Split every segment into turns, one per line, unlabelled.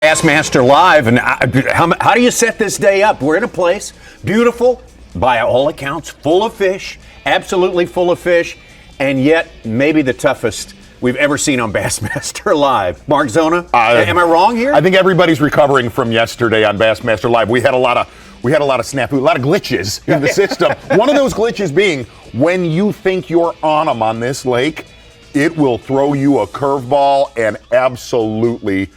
Bassmaster Live, and how do you set this day up? We're in a place, beautiful, by all accounts, full of fish, absolutely full of fish, and yet maybe the toughest we've ever seen on Bassmaster Live. Mark Zona, am I wrong here?
I think everybody's recovering from yesterday on Bassmaster Live. We had a lot of snafu, a lot of glitches in the system. One of those glitches being when you think you're on them on this lake, it will throw you a curveball and absolutely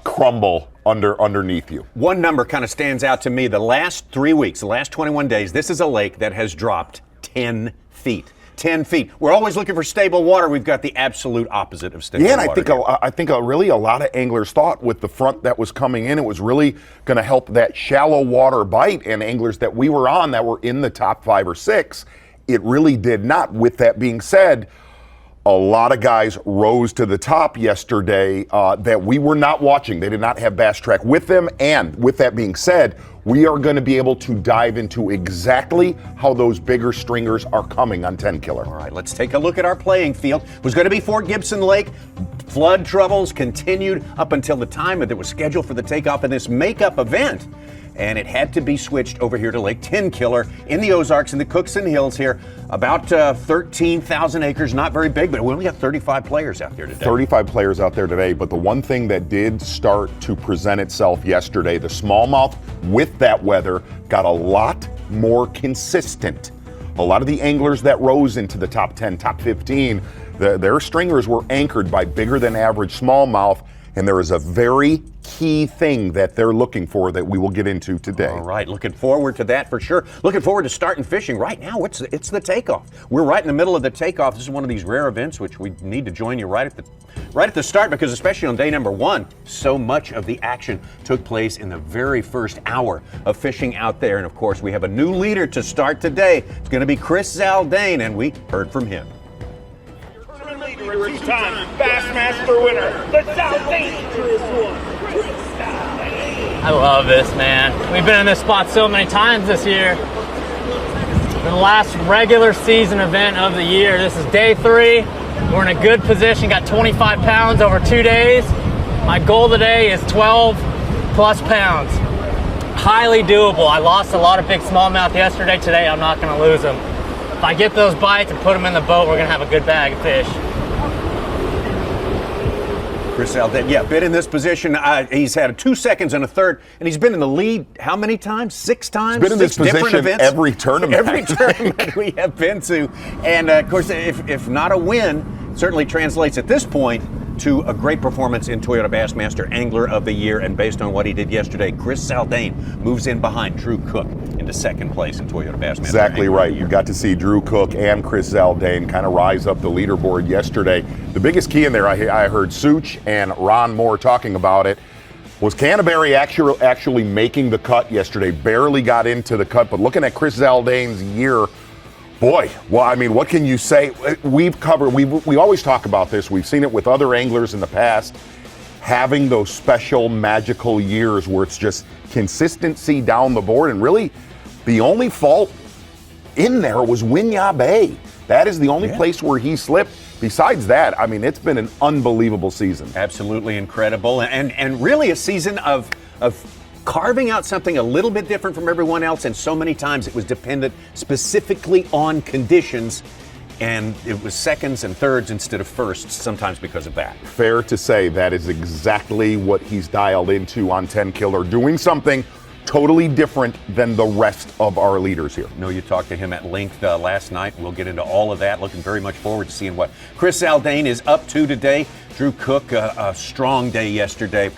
crumble underneath you.
One number kind of stands out to me. The last 3 weeks, the last 21 days, this is a lake that has dropped 10 feet. 10 feet. We're always looking for stable water. We've got the absolute opposite of stable water.
Yeah, and I think really a lot of anglers thought with the front that was coming in, it was really going to help that shallow water bite, and anglers that we were on that were in the top 5 or 6, it really did not. With that being said, a lot of guys rose to the top yesterday that we were not watching. They did not have Bass Track with them. And with that being said, we are going to be able to dive into exactly how those bigger stringers are coming on Tenkiller.
All right, let's take a look at our playing field. It was going to be Fort Gibson Lake. Flood troubles continued up until the time that it was scheduled for the takeoff in this makeup event. And it had to be switched over here to Lake Tenkiller in the Ozarks in the Cookson Hills here. About 13,000 acres, not very big, but we only got 35 players out there today.
35 players out there today, but the one thing that did start to present itself yesterday, the smallmouth with that weather got a lot more consistent. A lot of the anglers that rose into the top 10, top 15, their stringers were anchored by bigger than average smallmouth. And there is a very key thing that they're looking for that we will get into today.
All right, looking forward to that for sure. Looking forward to starting fishing. Right now, it's the takeoff. We're right in the middle of the takeoff. This is one of these rare events which we need to join you right at the start, because especially on day number 1, so much of the action took place in the very first hour of fishing out there. And of course, we have a new leader to start today. It's going to be Chris Zaldain, and we heard from him.
Two-time Bassmaster winner, the Zaldain.
I love this, man. We've been in this spot so many times this year. The last regular season event of the year. This is day 3. We're in a good position. Got 25 pounds over 2 days. My goal today is 12 plus pounds. Highly doable. I lost a lot of big smallmouth yesterday. Today, I'm not going to lose them. If I get those bites and put them in the boat, we're going to have a good bag of fish.
Chris Zaldain, been in this position. He's had 2 seconds and a third, and he's been in the lead how many times? 6 times?
He's been in this position every tournament.
Every tournament we have been to. And, of course, if not a win, certainly translates at this point to a great performance in Toyota Bassmaster Angler of the Year. And based on what he did yesterday, Chris Zaldain moves in behind Drew Cook into second place in Toyota Bassmaster
Exactly
Angler
right.
of the Year.
You got to see Drew Cook and Chris Zaldain kind of rise up the leaderboard yesterday. The biggest key in there, I heard Such and Ron Moore talking about it, was Canterbury actually making the cut yesterday. Barely got into the cut, but looking at Chris Zaldain's year, boy, well, I mean, what can you say? We always talk about this. We've seen it with other anglers in the past, having those special magical years where it's just consistency down the board. And really, the only fault in there was Winyah Bay. That is the only place where he slipped. Besides that, I mean, it's been an unbelievable season.
Absolutely incredible. And really a season of carving out something a little bit different from everyone else, and so many times it was dependent specifically on conditions, and it was seconds and thirds instead of firsts, sometimes because of that.
Fair to say that is exactly what he's dialed into on Tenkiller, doing something totally different than the rest of our leaders here.
No, you talked to him at length last night. We'll get into all of that. Looking very much forward to seeing what Chris Zaldain is up to today. Drew Cook, a strong day yesterday.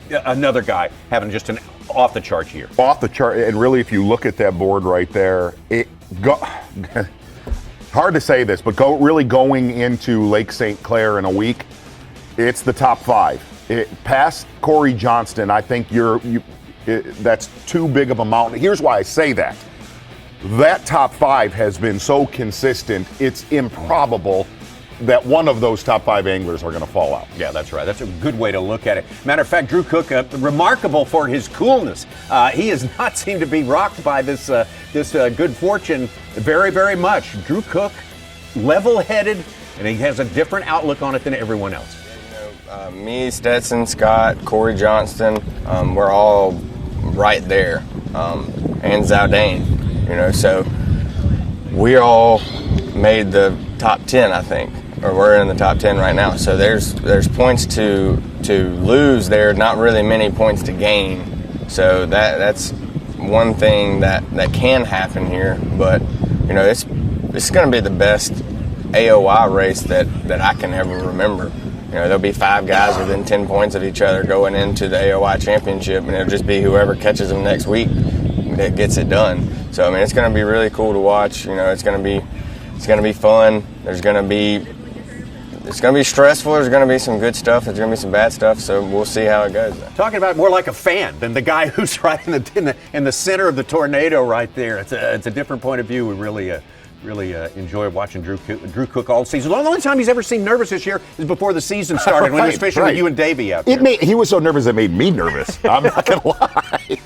Another guy having just an off the chart year.
Off the chart, and really, if you look at that board right there, hard to say this, but going into Lake St. Clair in a week, it's the top 5. Past Corey Johnston, I think that's too big of a mountain. Here's why I say that. That top 5 has been so consistent, it's improbable that one of those top 5 anglers are going to fall out.
Yeah, that's right. That's a good way to look at it. Matter of fact, Drew Cook, remarkable for his coolness. He has not seemed to be rocked by this good fortune very, very much. Drew Cook, level-headed, and he has a different outlook on it than everyone else.
Me, Stetson, Scott, Corey Johnston, we're all right there, and Zaldain, you know, so we all made the top 10, I think, or we're in the top 10 right now. So there's points to lose there, not really many points to gain. So that's one thing that can happen here, but you know, it's going to be the best AOI race that I can ever remember. You know, there'll be 5 guys within 10 points of each other going into the AOI championship, and it'll just be whoever catches them next week that gets it done. So I mean, it's going to be really cool to watch. You know, it's going to be fun. It's going to be stressful. There's going to be some good stuff. There's going to be some bad stuff. So we'll see how it goes.
Talking about more like a fan than the guy who's right in the center of the tornado right there. It's a different point of view. We really enjoy watching Drew cook all season. The only time he's ever seemed nervous this year is before the season started when he was fishing with you and Davey out there.
He was so nervous it made me nervous. I'm not going to lie.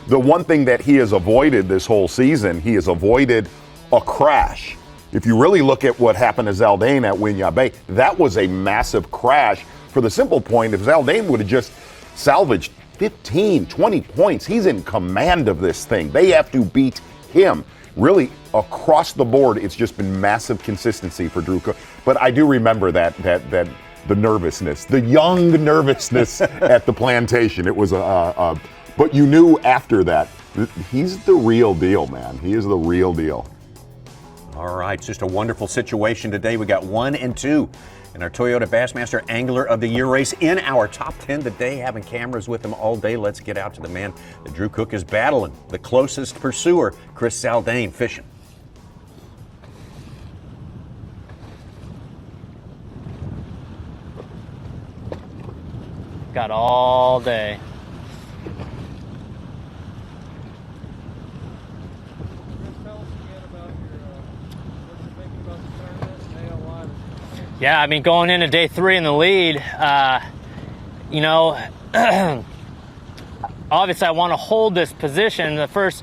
The one thing that he has avoided this whole season, he has avoided a crash. If you really look at what happened to Zaldain at Winyah Bay, that was a massive crash for the simple point, if Zaldain would have just salvaged 15, 20 points, he's in command of this thing. They have to beat him. Really, across the board, it's just been massive consistency for Drew Cook. But I do remember that the nervousness, the young nervousness at the plantation. It was but you knew after that, he's the real deal, man. He is the real deal.
All right, it's just a wonderful situation today. We got 1 and 2 in our Toyota Bassmaster Angler of the Year race in our top 10 today, having cameras with them all day. Let's get out to the man that Drew Cook is battling, the closest pursuer, Chris Zaldain, fishing.
Got all day. Yeah, I mean, going into day 3 in the lead, you know, obviously I want to hold this position, the first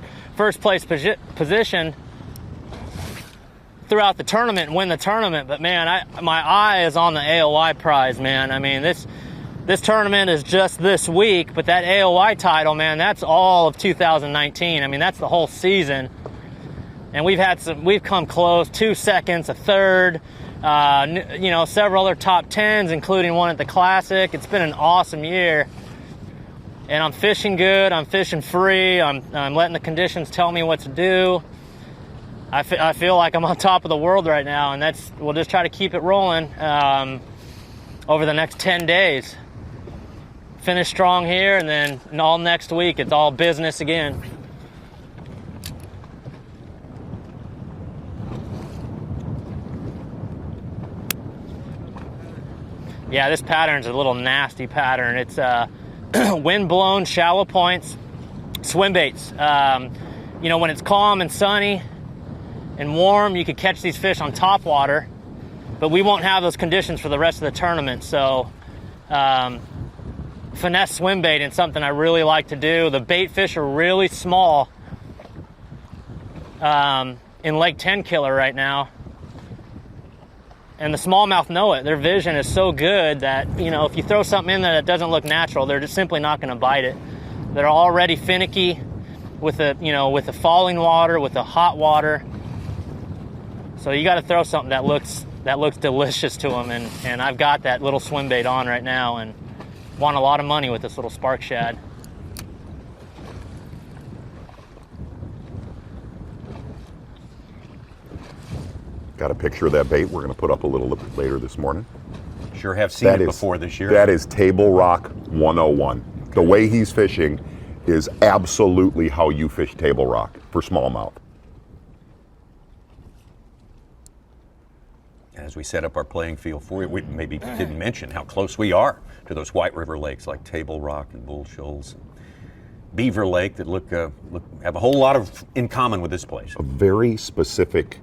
place position throughout the tournament and win the tournament. But man, my eye is on the AOI prize, man. I mean, this tournament is just this week, but that AOI title, man, that's all of 2019. I mean, that's the whole season. And we've come close, 2 seconds, a third. You know, several other top 10s, including one at the Classic. It's been an awesome year, and I'm fishing good. I'm fishing free. I'm letting the conditions tell me what to do. I feel like I'm on top of the world right now, and we'll just try to keep it rolling over the next 10 days. Finish strong here, and then all next week it's all business again. Yeah, this pattern's a little nasty pattern. It's wind-blown shallow points, swim baits. You know, when it's calm and sunny and warm, you could catch these fish on top water, but we won't have those conditions for the rest of the tournament. So finesse swim bait is something I really like to do. The bait fish are really small in Lake Tenkiller right now. And the smallmouth know it. Their vision is so good that, you know, if you throw something in there that doesn't look natural, they're just simply not going to bite it. They're already finicky with the falling water, with the hot water. So you got to throw something that looks delicious to them. And I've got that little swim bait on right now and won a lot of money with this little spark shad.
Got a picture of that bait we're going to put up a little bit later this morning.
Sure have seen it before this year.
That is Table Rock 101. The way he's fishing is absolutely how you fish Table Rock for smallmouth.
As we set up our playing field for you, we maybe didn't mention how close we are to those White River lakes like Table Rock and Bull Shoals and Beaver Lake that have a whole lot in common with this place.
A very specific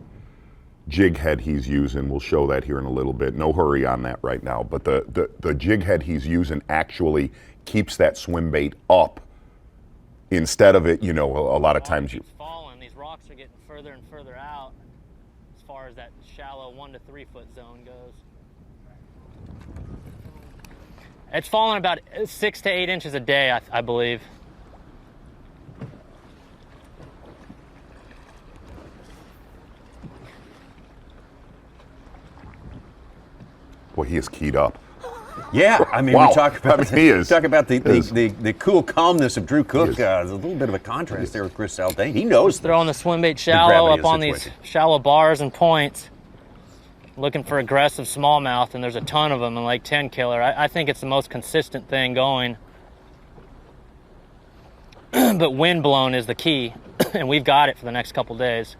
jig head he's using. We'll show that here in a little bit. No hurry on that right now. But the jig head he's using actually keeps that swim bait up instead of it, you know, a lot of times you...
Falling. These rocks are getting further and further out as far as that shallow 1 to 3 foot zone goes. It's falling about 6 to 8 inches a day, I believe.
Boy, he is keyed up.
Yeah, I mean,
Wow.
we talk about
he is.
talk about
He is.
the cool calmness of Drew Cook.
is.
There's a little bit of a contrast there with Chris Zaldain. He knows
Throwing the swim bait
gravity
shallow
of
up
the
on these
situation.
shallow bars and points, looking for aggressive smallmouth, and there's a ton of them in Lake Tenkiller. I think it's the most consistent thing going. But wind blown is the key, and we've got it for the next couple days.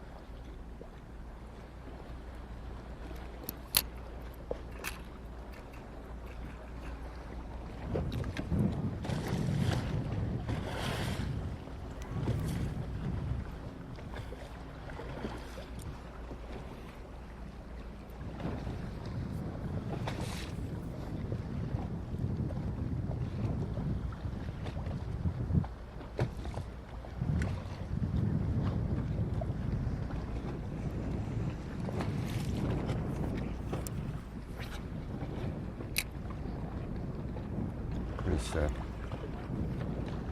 Chris,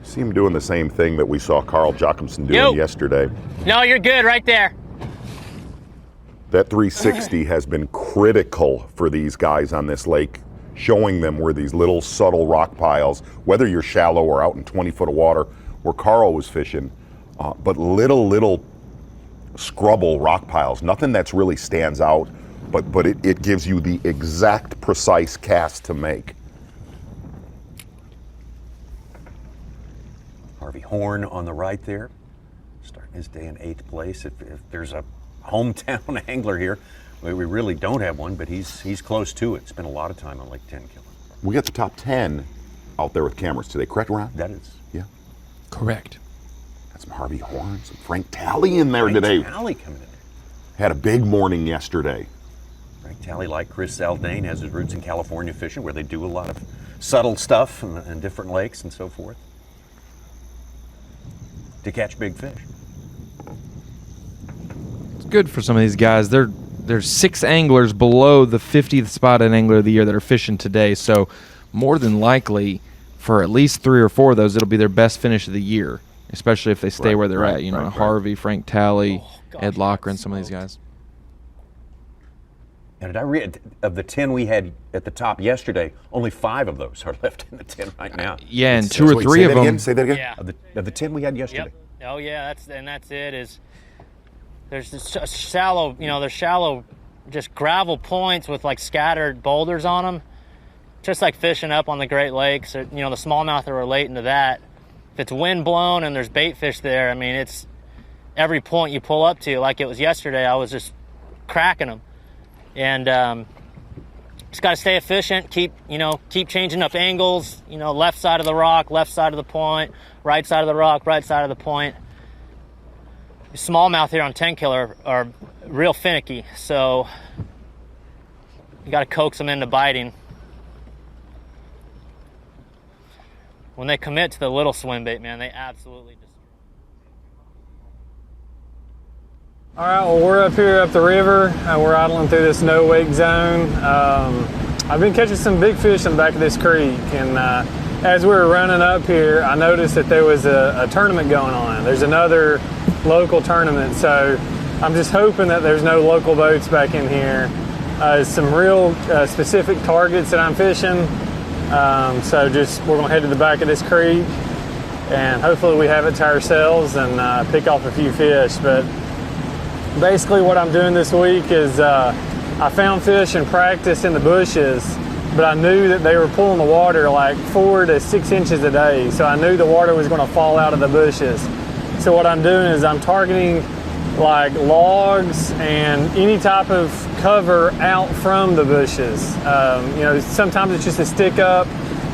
See him doing the same thing that we saw Carl Jacobson doing
Yo.
yesterday.
No, you're good right there.
That 360 has been critical for these guys on this lake, showing them where these little subtle rock piles, whether you're shallow or out in 20 foot of water, where Carl was fishing, but little scrubble rock piles, nothing that's really stands out, but it gives you the exact precise cast to make.
Harvey Horn on the right there, starting his day in 8th place. If there's a hometown angler here, we really don't have one, but he's close to it. Spent a lot of time on Lake Tenkiller.
We got the top 10 out there with cameras today, correct, Ron?
That is
Yeah.
Correct.
Got some Harvey Horn, some Frank Talley in there today.
Talley coming in there.
Had a big morning yesterday.
Frank Talley, like Chris Zaldain, has his roots in California fishing, where they do a lot of subtle stuff in different lakes and so forth to catch big fish.
It's good for some of these guys. There's 6 anglers below the 50th spotted angler of the year that are fishing today. So more than likely, for at least 3 or 4 of those, it'll be their best finish of the year, especially if they stay
Right,
where they're
right,
at. You know,
right, right.
Harvey, Frank Talley,
Oh, gosh,
Ed Locker, and
that's
some of these
smoked.
guys.
And did I read of the 10 we had at the top yesterday, only 5 of those are left in the 10 right now.
Yeah, and
It's-
2 or
Wait,
3
say
of
that
them.
again? Say that again?
Yeah.
Of the 10 we had yesterday.
Yep. Oh yeah, that's it. Is there's this shallow, there's shallow, just gravel points with like scattered boulders on them, just like fishing up on the Great Lakes. Or, the smallmouth are relating to that. If it's wind blown and there's bait fish there, I mean, it's every point you pull up to. Like it was yesterday, I was just cracking them, and just got to stay efficient. Keep changing up angles. Left side of the rock, left side of the point, right side of the rock, right side of the point. Smallmouth here on Tenkiller are real finicky, so you got to coax them into biting. When they commit to the little swim bait, man, they absolutely destroy.
All right, well, we're up here up the river. We're idling through this no-wake zone. I've been catching some big fish in the back of this creek, and as we were running up here, I noticed that there was a tournament going on. There's another local tournament, so I'm just hoping that there's no local boats back in here. Some real specific targets that I'm fishing. So we're gonna head to the back of this creek, and hopefully we have it to ourselves and pick off a few fish. But basically what I'm doing this week is I found fish in practice in the bushes, but I knew that they were pulling the water like 4 to 6 inches a day, so I knew the water was going to fall out of the bushes. So what I'm doing is I'm targeting like logs and any type of cover out from the bushes. Sometimes it's just a stick up,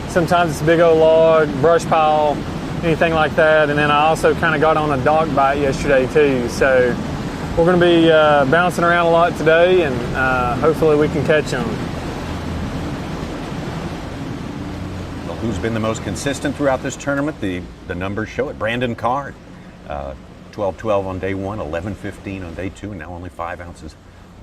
sometimes it's a big old log, brush pile, anything like that. And then I also kind of got on a dock bite yesterday too. So we're going to be bouncing around a lot today, and hopefully we can catch them.
Well, who's been the most consistent throughout this tournament? The numbers show it. Brandon Card, 12-12 on day 1, 11-15 on day 2, and now only 5 ounces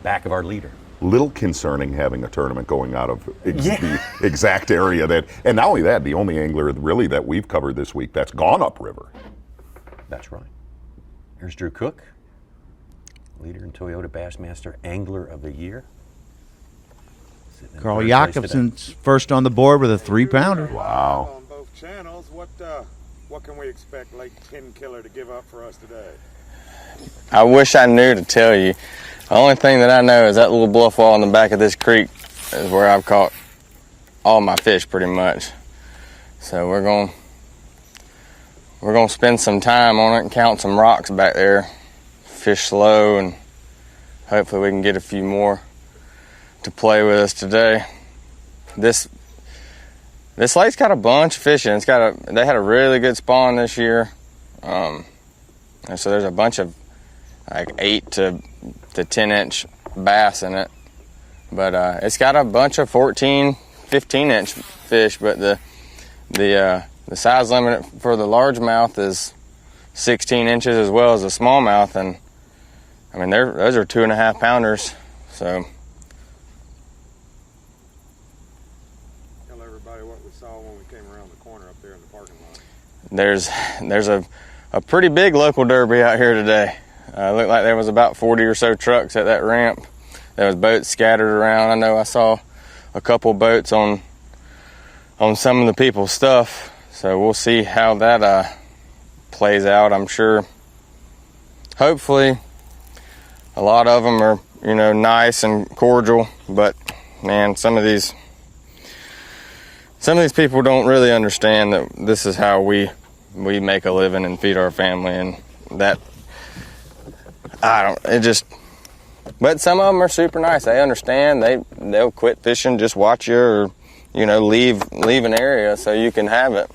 back of our leader.
little concerning having a tournament going out of the exact area that, and not only that, the only angler really that we've covered this week that's gone upriver.
That's right. Here's Drew Cook, leader in Toyota Bassmaster Angler of the Year.
Carl Jakobsen's first on the board with a 3-pounder.
Wow.
On both channels, what can we expect Lake Tenkiller to give up for us today?
I wish I knew to tell you. The only thing that I know is that little bluff wall in the back of this creek is where I've caught all my fish pretty much. So we're gonna spend some time on it and count some rocks back there, fish slow, and hopefully we can get a few more to play with us today. This lake's got a bunch of fishing. They had a really good spawn this year, and so there's a bunch of like 8 to 10 inch bass in it. But it's got a bunch of 14, 15 inch fish. But the size limit for the largemouth is 16 inches as well as the smallmouth, and I mean those are 2.5 pounders. So.
What we saw when we came around the corner up there in the parking lot.
There's a pretty big local derby out here today. It looked like there was about 40 or so trucks at that ramp. There was boats scattered around. I know I saw a couple boats on some of the people's stuff. So we'll see how that plays out. I'm sure, hopefully, a lot of them are nice and cordial. But man, some of these people don't really understand that this is how we make a living and feed our family, and that but some of them are super nice. They understand. They'll quit fishing, just watch you, or leave an area so you can have it.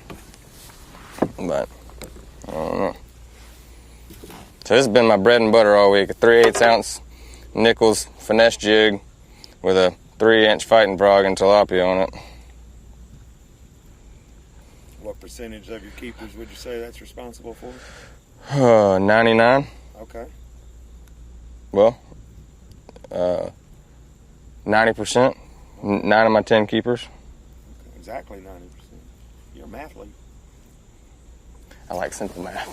But I don't know. So this has been my bread and butter all week. A 3/8 ounce Nichols finesse jig with a 3-inch fighting frog and tilapia on it.
What percentage of your keepers would you say that's responsible for?
99.
Okay.
Well, 90%. 9 of my 10 keepers.
Exactly 90%. You're a mathlete.
I like simple math.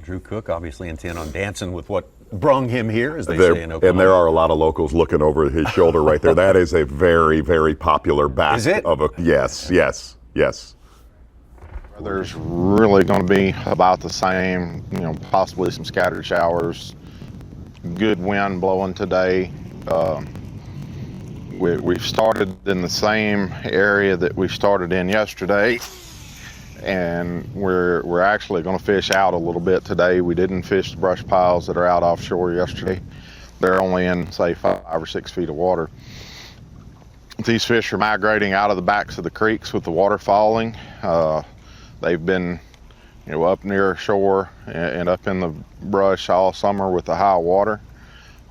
Drew Cook obviously intent on dancing with what brung him here, as they say in Oklahoma.
And there are a lot of locals looking over his shoulder right there. That is a very, very popular back.
Is it?
Yes.
There's really going to be about the same, possibly some scattered showers. Good wind blowing today. We've started in the same area that we started in yesterday, and we're actually going to fish out a little bit today. We didn't fish the brush piles that are out offshore yesterday. They're only in, say, 5 or 6 feet of water. These fish are migrating out of the backs of the creeks with the water falling. They've been, up near shore and up in the brush all summer with the high water.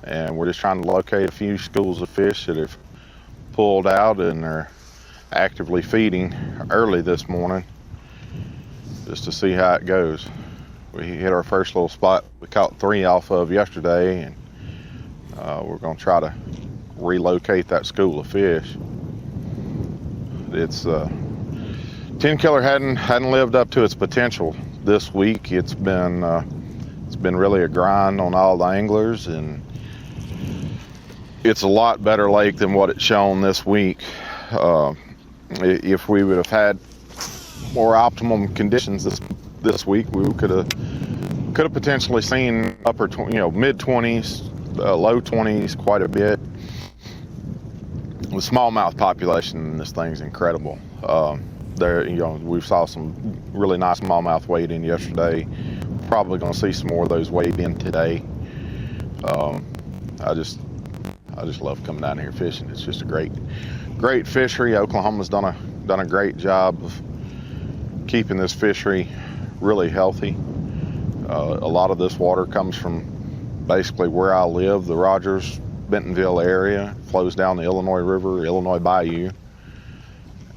And we're just trying to locate a few schools of fish that have pulled out and are actively feeding early this morning, just to see how it goes. We hit our first little spot we caught 3 off of yesterday, and we're going to try to relocate that school of fish. It's Tenkiller hadn't lived up to its potential this week. It's been really a grind on all the anglers, and it's a lot better lake than what it's shown this week. If we would have had more optimum conditions this week, we could have potentially seen mid 20s, low 20s quite a bit. The smallmouth population in this thing's incredible. We saw some really nice smallmouth wade in yesterday. Probably going to see some more of those wade in today. I just love coming down here fishing. It's just a great fishery. Oklahoma's done a great job of keeping this fishery really healthy. A lot of this water comes from basically where I live, the Rogers, Bentonville area, flows down the Illinois River, Illinois Bayou,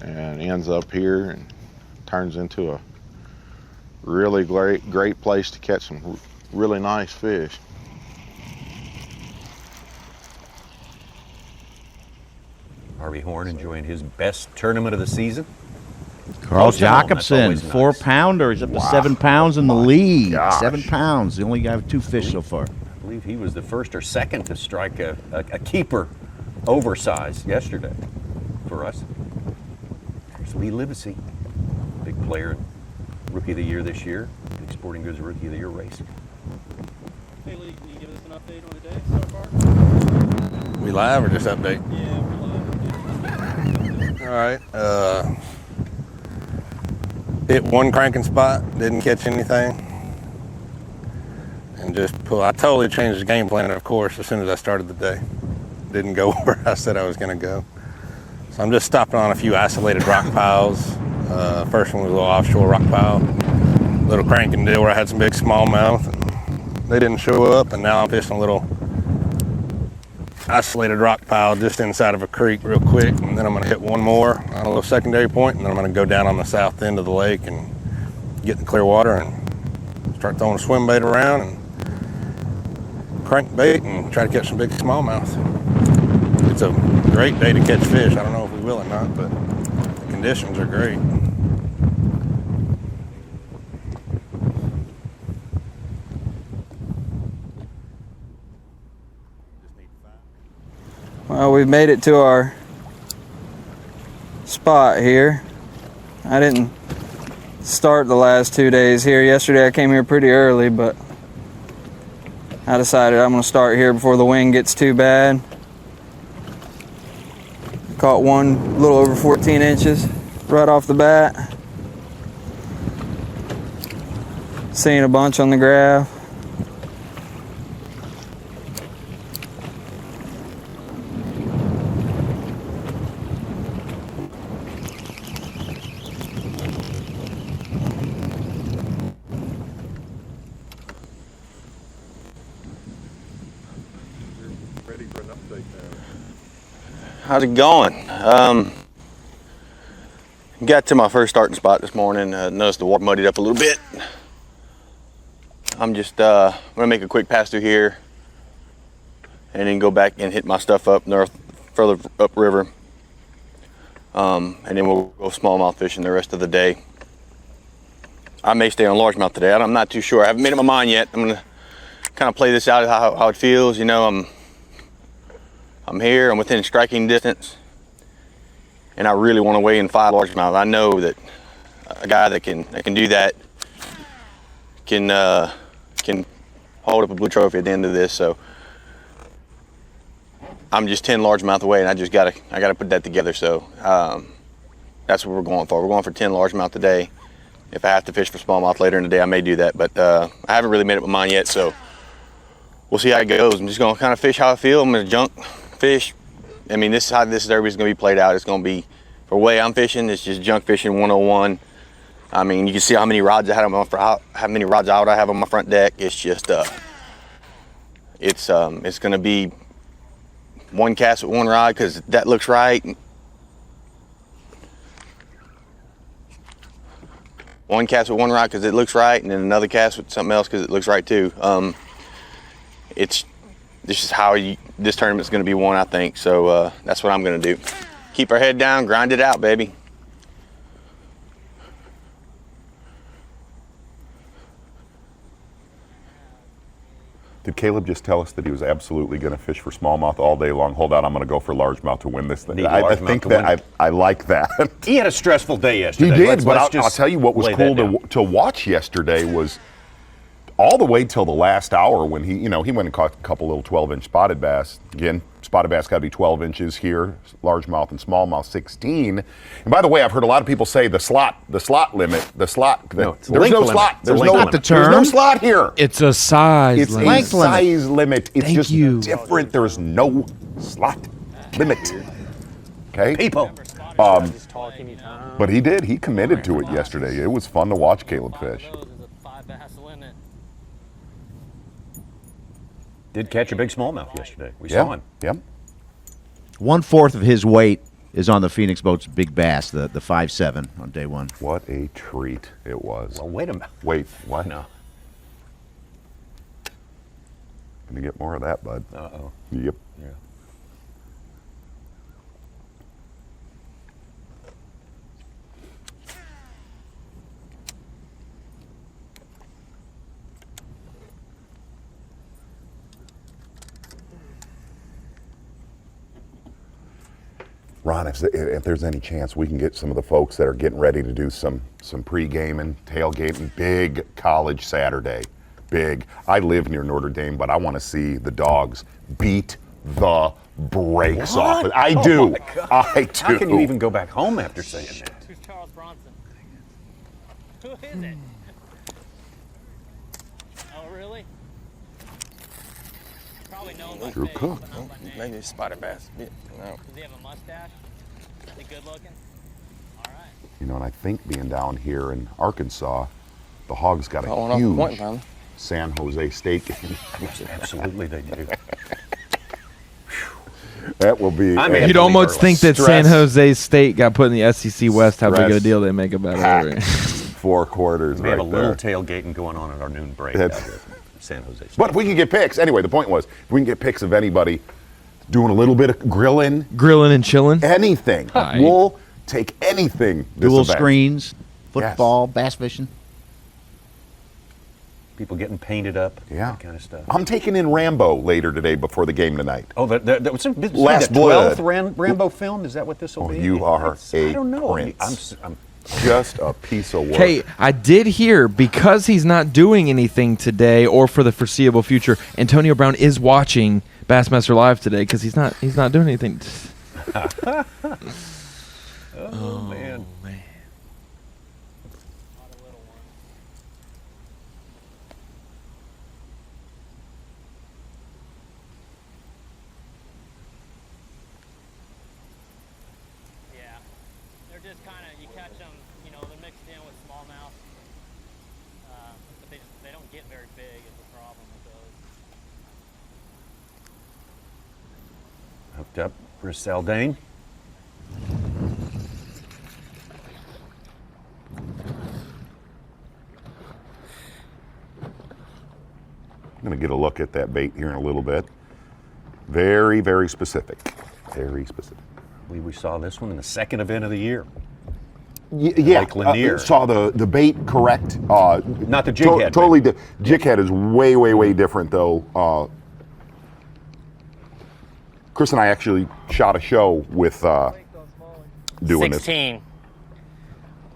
and ends up here and turns into a really great place to catch some really nice fish.
Harvey Horn enjoying his best tournament of the season.
Carl
Post him on, that's
Jacobson,
always nice.
4 pounder. He's up to 7 pounds in the lead. 7 pounds. The only guy with 2 fish so far.
I believe he was the first or second to strike a keeper oversized yesterday for us. There's Lee Livesey, big player, Rookie of the Year this year, Big Sporting Goods Rookie of the Year race.
Hey Lee, can you give us an update on the day so far?
We live or just update?
Yeah, we're live.
All right. Hit one cranking spot, didn't catch anything. And just I totally changed the game plan, of course, as soon as I started the day. Didn't go where I said I was going to go. So I'm just stopping on a few isolated rock piles. First one was a little offshore rock pile. Little cranking deal where I had some big smallmouth. And they didn't show up, and now I'm fishing a little isolated rock pile just inside of a creek real quick, and then I'm going to hit one more on a little secondary point, and then I'm going to go down on the south end of the lake and get in the clear water and start throwing a swim bait around and crank bait and try to catch some big smallmouth. It's a great day to catch fish. I don't know if we will or not, but the conditions are great.
Well, we've made it to our spot here. I didn't start the last 2 days here. Yesterday I came here pretty early, but I decided I'm going to start here before the wind gets too bad. Caught one a little over 14 inches right off the bat. Seeing a bunch on the graph.
How's it going? Got to my first starting spot this morning. Noticed the water muddied up a little bit. I'm just gonna make a quick pass through here and then go back and hit my stuff up north, further upriver. And then we'll go smallmouth fishing the rest of the day. I may stay on largemouth today. I'm not too sure. I haven't made up my mind yet. I'm gonna kind of play this out how it feels. You know, I'm here, I'm within striking distance, and I really want to weigh in 5 largemouth. I know that a guy that can do that can hold up a blue trophy at the end of this. So I'm just 10 largemouth away, and I gotta put that together. So that's what we're going for. We're going for 10 largemouth today. If I have to fish for smallmouth later in the day, I may do that, but I haven't really made up my mind yet. So we'll see how it goes. I'm just gonna kind of fish how I feel. I'm gonna junk fish. I mean, this is how this derby is going to be played out. It's going to be, for the way I'm fishing, it's just junk fishing 101. I mean, you can see how many rods I had on how many rods out I have on my front deck. It's just it's going to be one cast with one rod because that looks right. One cast with one rod because it looks right, and then another cast with something else because it looks right too. This is how this tournament's going to be won, I think. So that's what I'm going to do. Keep our head down, grind it out, baby.
Did Caleb just tell us that he was absolutely going to fish for smallmouth all day long? Hold on, I'm going to go for largemouth to win this thing. I think that I like that.
He had a stressful day yesterday.
He did, but I'll tell you what was cool to watch yesterday was all the way till the last hour when he went and caught a couple little 12-inch spotted bass. Again, spotted bass got to be 12 inches here, largemouth and smallmouth 16. And by the way, I've heard a lot of people say the slot limit, there's no slot. There's no slot here.
It's a size limit.
It's a size limit. It's just different. There's no slot limit. Okay?
People.
But he did. He committed to it yesterday. It was fun to watch Caleb fish. Did
catch a big smallmouth yesterday. We saw him.
Yep.
1/4 of his weight is on the Phoenix Boats Big Bass, the 5.7 on day one.
What a treat it was.
Well, wait a minute.
Wait, what?
No.
Gonna get more of that, bud.
Uh-oh.
Yep.
Yeah.
Ron, if there's any chance we can get some of the folks that are getting ready to do some pre-gaming, tailgating, big college Saturday, big. I live near Notre Dame, but I want to see the Dogs beat the brakes off it. I do.
Oh my God.
I do.
How can you even go back home after saying that?
Who's Charles Bronson? Who is it? Oh, really? Probably know him by
Drew
face,
Cook.
but not by name.
Maybe spotted bass. Yeah, no.
Does he have a mustache? Is he good looking? All right.
You know, and I think being down here in Arkansas, the Hogs got
Calling
a
off the
huge
point, finally.
San Jose State game.
Yes, absolutely they do.
That will be.
I mean,
You'd almost think that San Jose State got put in the SEC West, how big of a
Stress.
deal they make about it. Over
4 quarters.
We
right
have a little
there.
tailgating going on at our noon break
That's-
out here from San Jose State.
But if we can get pics, anyway, the point was, if we can get pics of anybody doing a little bit of grilling
and chilling,
anything,
Hi.
we'll take anything. this
Dual
event.
screens, football, bass fishing.
People getting painted up,
Yeah.
that kind of stuff.
I'm taking in Rambo later today before the game tonight.
Oh, that was
Last
the 12th
Blood.
Rambo film? Is that what this will
Oh,
be?
you are
I
a
don't know.
prince.
I'm
Just a piece of work.
Okay, I did hear, because he's not doing anything today or for the foreseeable future, Antonio Brown is watching Bassmaster Live today because he's not doing anything.
Oh, man.
Yeah. They're just kind of, you catch them, you know, they're mixed in with smallmouth. But they don't get very big is the problem with those.
Hooked up for Zaldain.
I'm going to get a look at that bait here in a little bit. Very, very specific. Very specific.
We saw this one in the second event of the year.
Yeah,
Lake Lanier.
saw the bait correct.
Not the jig head.
Totally. Jig head is way, way, way different though. Chris and I actually shot a show with doing
16.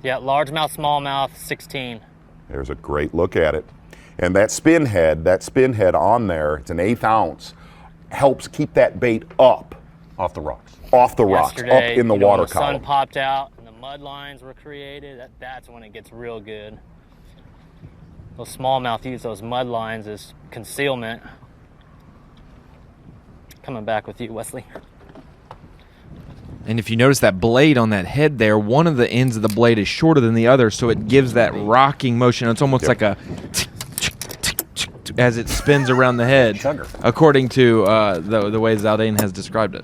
Yeah, largemouth, smallmouth, 16.
this. There's a great look at it. And that spin head on there, it's an 1/8 ounce, helps keep that bait up.
Off the rocks.
Off the rocks,
Yesterday,
up in the
you know,
water
when the sun
column.
popped out and the mud lines were created, that's when it gets real good. Those smallmouth use those mud lines as concealment. Coming back with you, Wesley.
And if you notice that blade on that head there, one of the ends of the blade is shorter than the other, so it gives that rocking motion. It's almost like a as it spins around the head,
Chugger.
according to the way Zaldain has described it.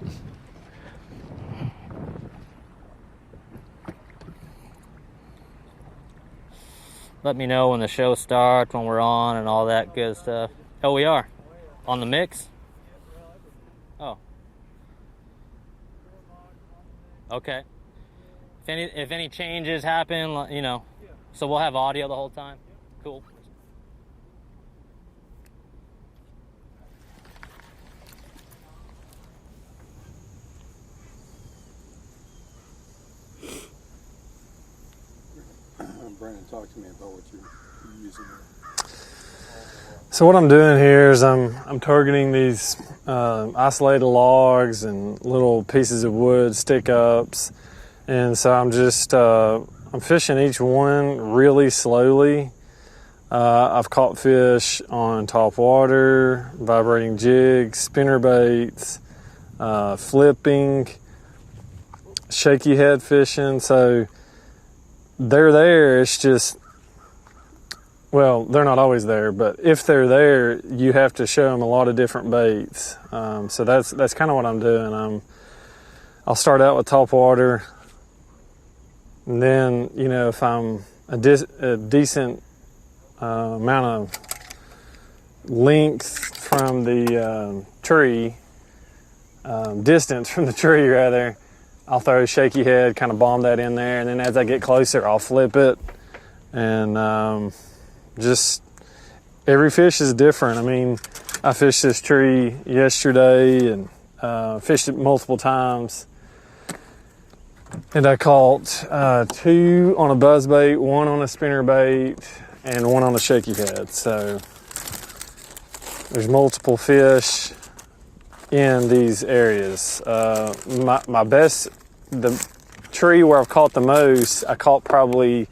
Let me know when the show starts, when we're on, and all that good stuff. Oh, we are on the mix. Oh, okay. If any changes happen, you know, so we'll have audio the whole time. Cool.
Brandon, talk to me about what you're using here.
So what I'm doing here is I'm targeting these isolated logs and little pieces of wood, stick ups, and so I'm just I'm fishing each one really slowly. I've caught fish on top water, vibrating jigs, spinner baits, flipping, shaky head fishing. So they're there. It's just, well, they're not always there, but if they're there, you have to show them a lot of different baits. So that's kind of what I'm doing. I'll start out with top water, and then, you know, if I'm a decent amount of length from the tree, distance from the tree rather, I'll throw a shaky head, kind of bomb that in there, and then as I get closer, I'll flip it, and just every fish is different. I mean, I fished this tree yesterday and fished it multiple times, and I caught 2 on a buzz bait, 1 on a spinner bait, and 1 on a shaky head. So there's multiple fish in these areas. My best, the tree where I've caught the most, I caught probably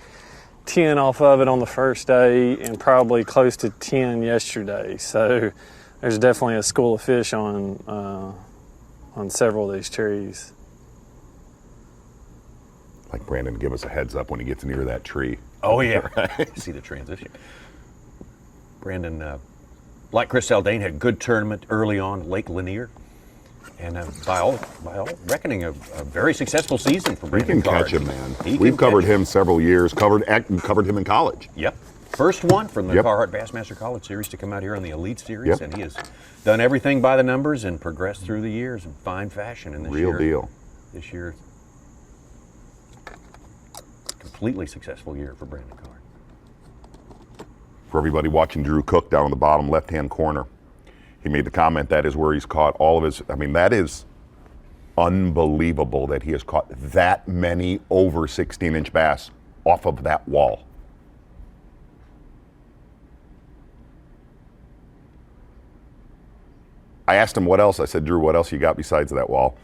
10 off of it on the first day and probably close to 10 yesterday. So there's definitely a school of fish on several of these trees.
Like Brandon, give us a heads up when he gets near that tree.
Oh yeah, see the transition. Brandon, like Chris Zaldain, had a good tournament early on Lake Lanier, and by all reckoning, a very successful season for Brandon.
He can catch him, man. We've covered him several years. Covered him in college.
Yep. First one from the Carhartt Bassmaster College Series to come out here on the Elite Series, and he has done everything by the numbers and progressed through the years in fine fashion. And this
Real deal.
This year, completely successful year for Brandon Carr.
For everybody watching Drew Cook down in the bottom left-hand corner, he made the comment that is where he's caught all of his, I mean, that is unbelievable that he has caught that many over 16-inch bass off of that wall. I asked him what else. I said, Drew, what else you got besides that wall?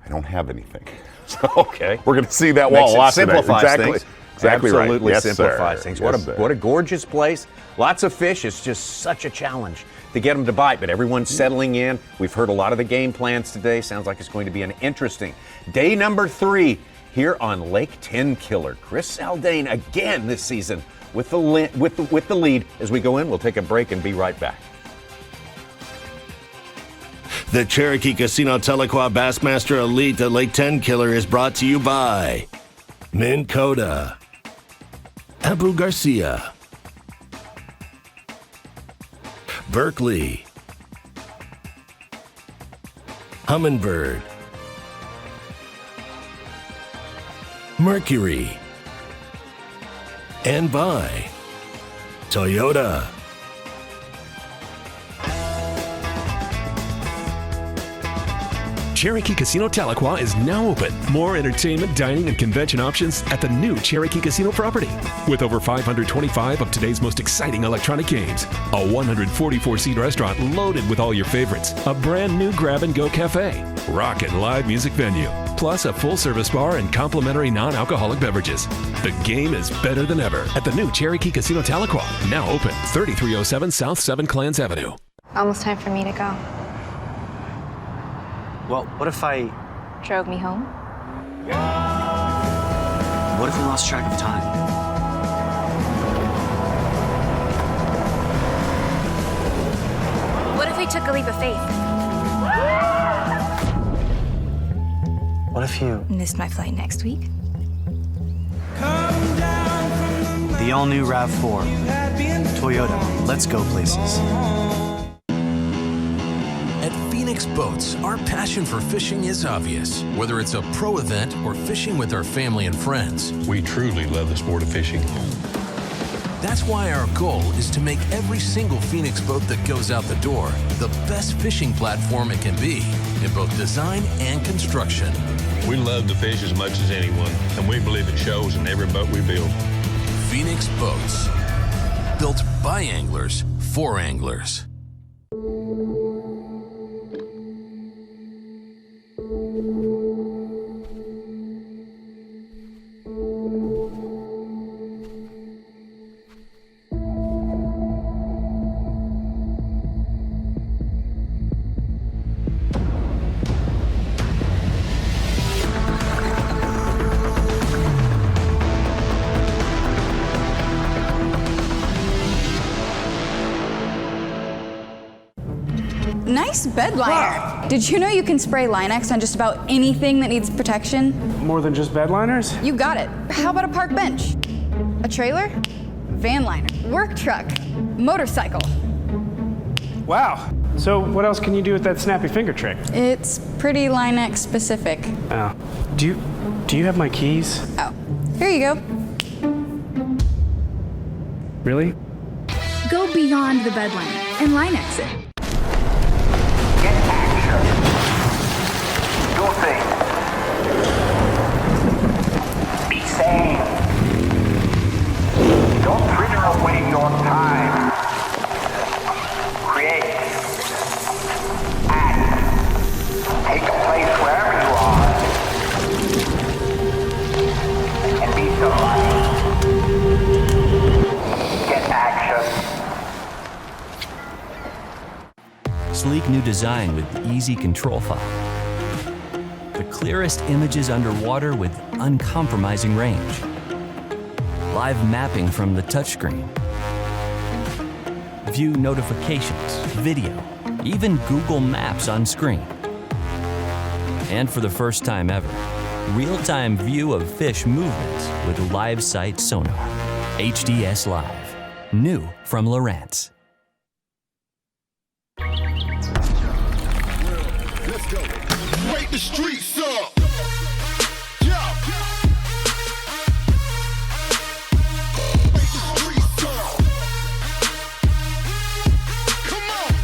I don't have anything. So
okay,
we're going to see that wall a lot today.
Simplifies things.
Exactly right.
Absolutely
Yes,
simplifies
sir.
things.
Yes,
What a gorgeous place. Lots of fish. It's just such a challenge to get them to bite, but everyone's settling in. We've heard a lot of the game plans today. Sounds like it's going to be an interesting day number 3 here on Lake Tenkiller. Chris Zaldain again this season with the lead. As we go in, we'll take a break and be right back.
The Cherokee Casino Tahlequah Bassmaster Elite at Lake Tenkiller is brought to you by Minn Kota, Abu Garcia, Berkeley, Humminbird, Mercury, and by Toyota.
Cherokee Casino Tahlequah is now open. More entertainment, dining, and convention options at the new Cherokee Casino property. With over 525 of today's most exciting electronic games, a 144-seat restaurant loaded with all your favorites, a brand new grab-and-go cafe, rock and live music venue, plus a full-service bar and complimentary non-alcoholic beverages. The game is better than ever at the new Cherokee Casino Tahlequah, now open 3307 South 7 Clans Avenue.
Almost time for me to go.
Well, what if I
drove me home?
What if we lost track of time?
What if we took a leap of faith?
What if you
missed my flight next week?
The all-new RAV4. Toyota. Let's go places.
At Phoenix Boats, our passion for fishing is obvious. Whether it's a pro event or fishing with our family and friends, we truly love the sport of fishing. That's why our goal is to make every single Phoenix boat that goes out the door the best fishing platform it can be in both design and construction.
We love to fish as much as anyone, and we believe it shows in every boat we build.
Phoenix Boats, built by anglers for anglers.
Nice bed liner. Did you know you can spray Linex on just about anything that needs protection?
More than just bed liners?
You got it. How about a park bench? A trailer? Van liner? Work truck? Motorcycle?
Wow. So what else can you do with that snappy finger trick?
It's pretty Linex specific.
Oh. Do you have my keys?
Oh, here you go.
Really?
Go beyond the bed liner and Linex it.
Do things. Be sane. Don't fritter away your time. Create. Act. Take a place wherever you are. And be somebody. Get action.
Sleek new design with easy control file. The clearest images underwater with uncompromising range. Live mapping from the touchscreen. View notifications, video, even Google Maps on screen. And for the first time ever, real-time view of fish movements with live sight sonar. HDS Live. New from Lowrance.
Let's go. Wake the streets up. Yeah. Wake the streets up. Come on.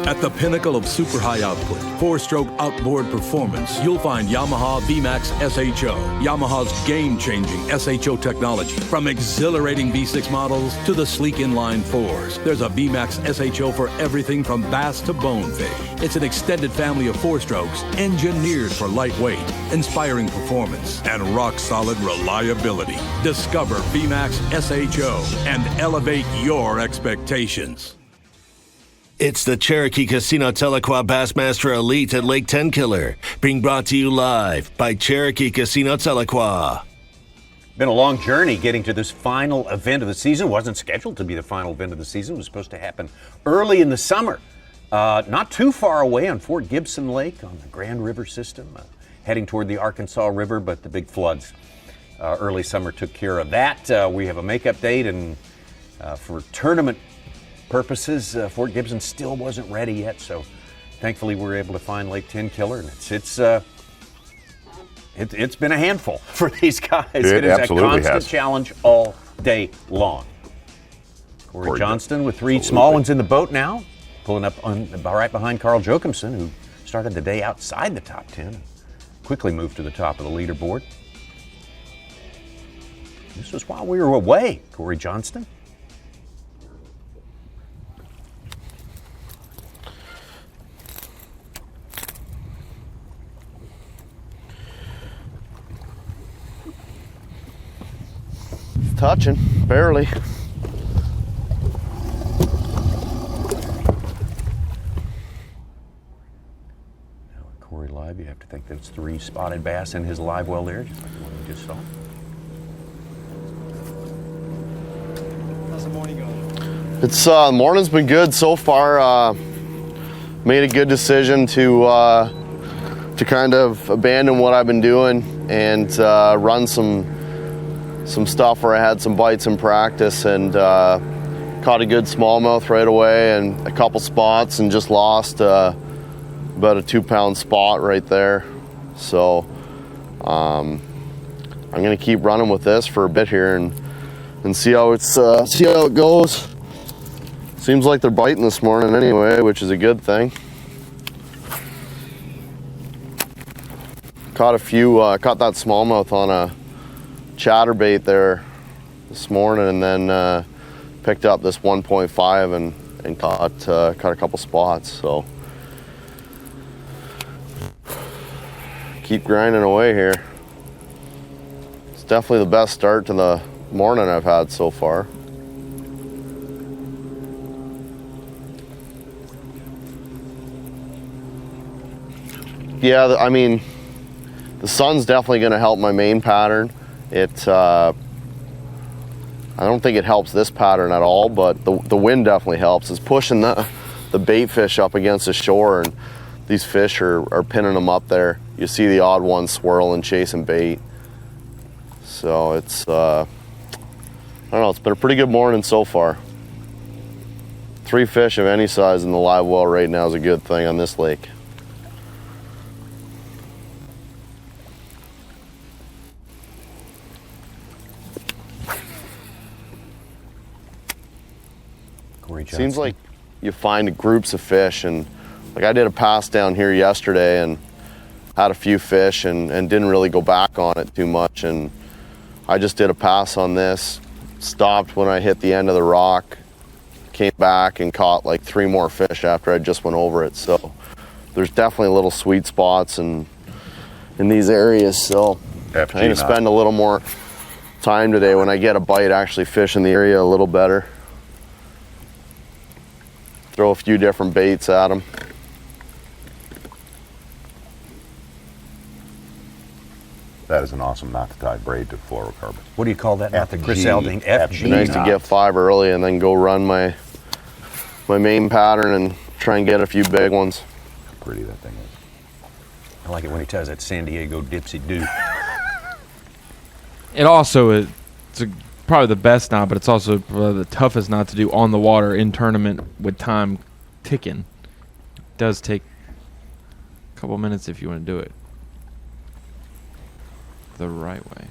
At the pinnacle of super high output, 4-stroke outboard performance, you'll find Yamaha B.A.S.S SHO. Yamaha's game-changing SHO technology. From exhilarating V6 models to the sleek inline 4s, there's a B.A.S.S SHO for everything from bass to bonefish. It's an extended family of 4-strokes engineered for lightweight, inspiring performance, and rock-solid reliability. Discover B.A.S.S SHO and elevate your expectations.
It's the Cherokee Casino Tahlequah Bassmaster Elite at Lake Tenkiller, being brought to you live by Cherokee Casino Tahlequah.
Been a long journey getting to this final event of the season. Wasn't scheduled to be the final event of the season. It was supposed to happen early in the summer. Not too far away on Fort Gibson Lake on the Grand River system, heading toward the Arkansas River, but the big floods early summer took care of that. We have a makeup date, and for tournament purposes, Fort Gibson still wasn't ready yet, so thankfully we were able to find Lake Tenkiller, and it's been a handful for these guys. It is a constant challenge all day long. Corey Johnston with 3 small ones in the boat now, pulling up right behind Carl Jochimson, who started the day outside the top 10 and quickly moved to the top of the leaderboard. This was while we were away, Corey Johnston.
Touching, barely.
Corey live, you have to think that it's 3 spotted bass in his live well there, just like the one we just saw.
How's the morning going? It's morning's been good so far. Made a good decision to kind of abandon what I've been doing and run some stuff where I had some bites in practice, and caught a good smallmouth right away and a couple spots, and just lost about a 2-pound spot right there. So I'm gonna keep running with this for a bit here and see how it goes. Seems like they're biting this morning anyway, which is a good thing. Caught that smallmouth on a chatterbait there this morning, and then picked up this 1.5 and caught a couple spots. So keep grinding away here. It's definitely the best start to the morning I've had so far. Yeah, I mean, the sun's definitely going to help my main pattern. I don't think it helps this pattern at all, but the wind definitely helps. It's pushing the bait fish up against the shore, and these fish are pinning them up there. You see the odd ones swirling, chasing bait. So it's, I don't know, it's been a pretty good morning so far. 3 fish of any size in the live well right now is a good thing on this lake. Seems like you find groups of fish, and like I did a pass down here yesterday and had a few fish and didn't really go back on it too much, and I just did a pass on this, stopped when I hit the end of the rock, came back and caught like 3 more fish after I just went over it. So there's definitely little sweet spots in these areas, so I'm gonna spend a little more time today when I get a bite actually fishing the area a little better. Throw a few different baits at them.
That is an awesome knot to tie braid to fluorocarbon.
What do you call that? Not the Chris Zaldain FG.
Nice to get 5 early and then go run my main pattern and try and get a few big ones.
How pretty that thing is.
I like it when he does that San Diego dipsy do.
It also probably the best knot, but it's also probably the toughest knot to do on the water in tournament with time ticking. It does take a couple minutes if you want to do it the right way.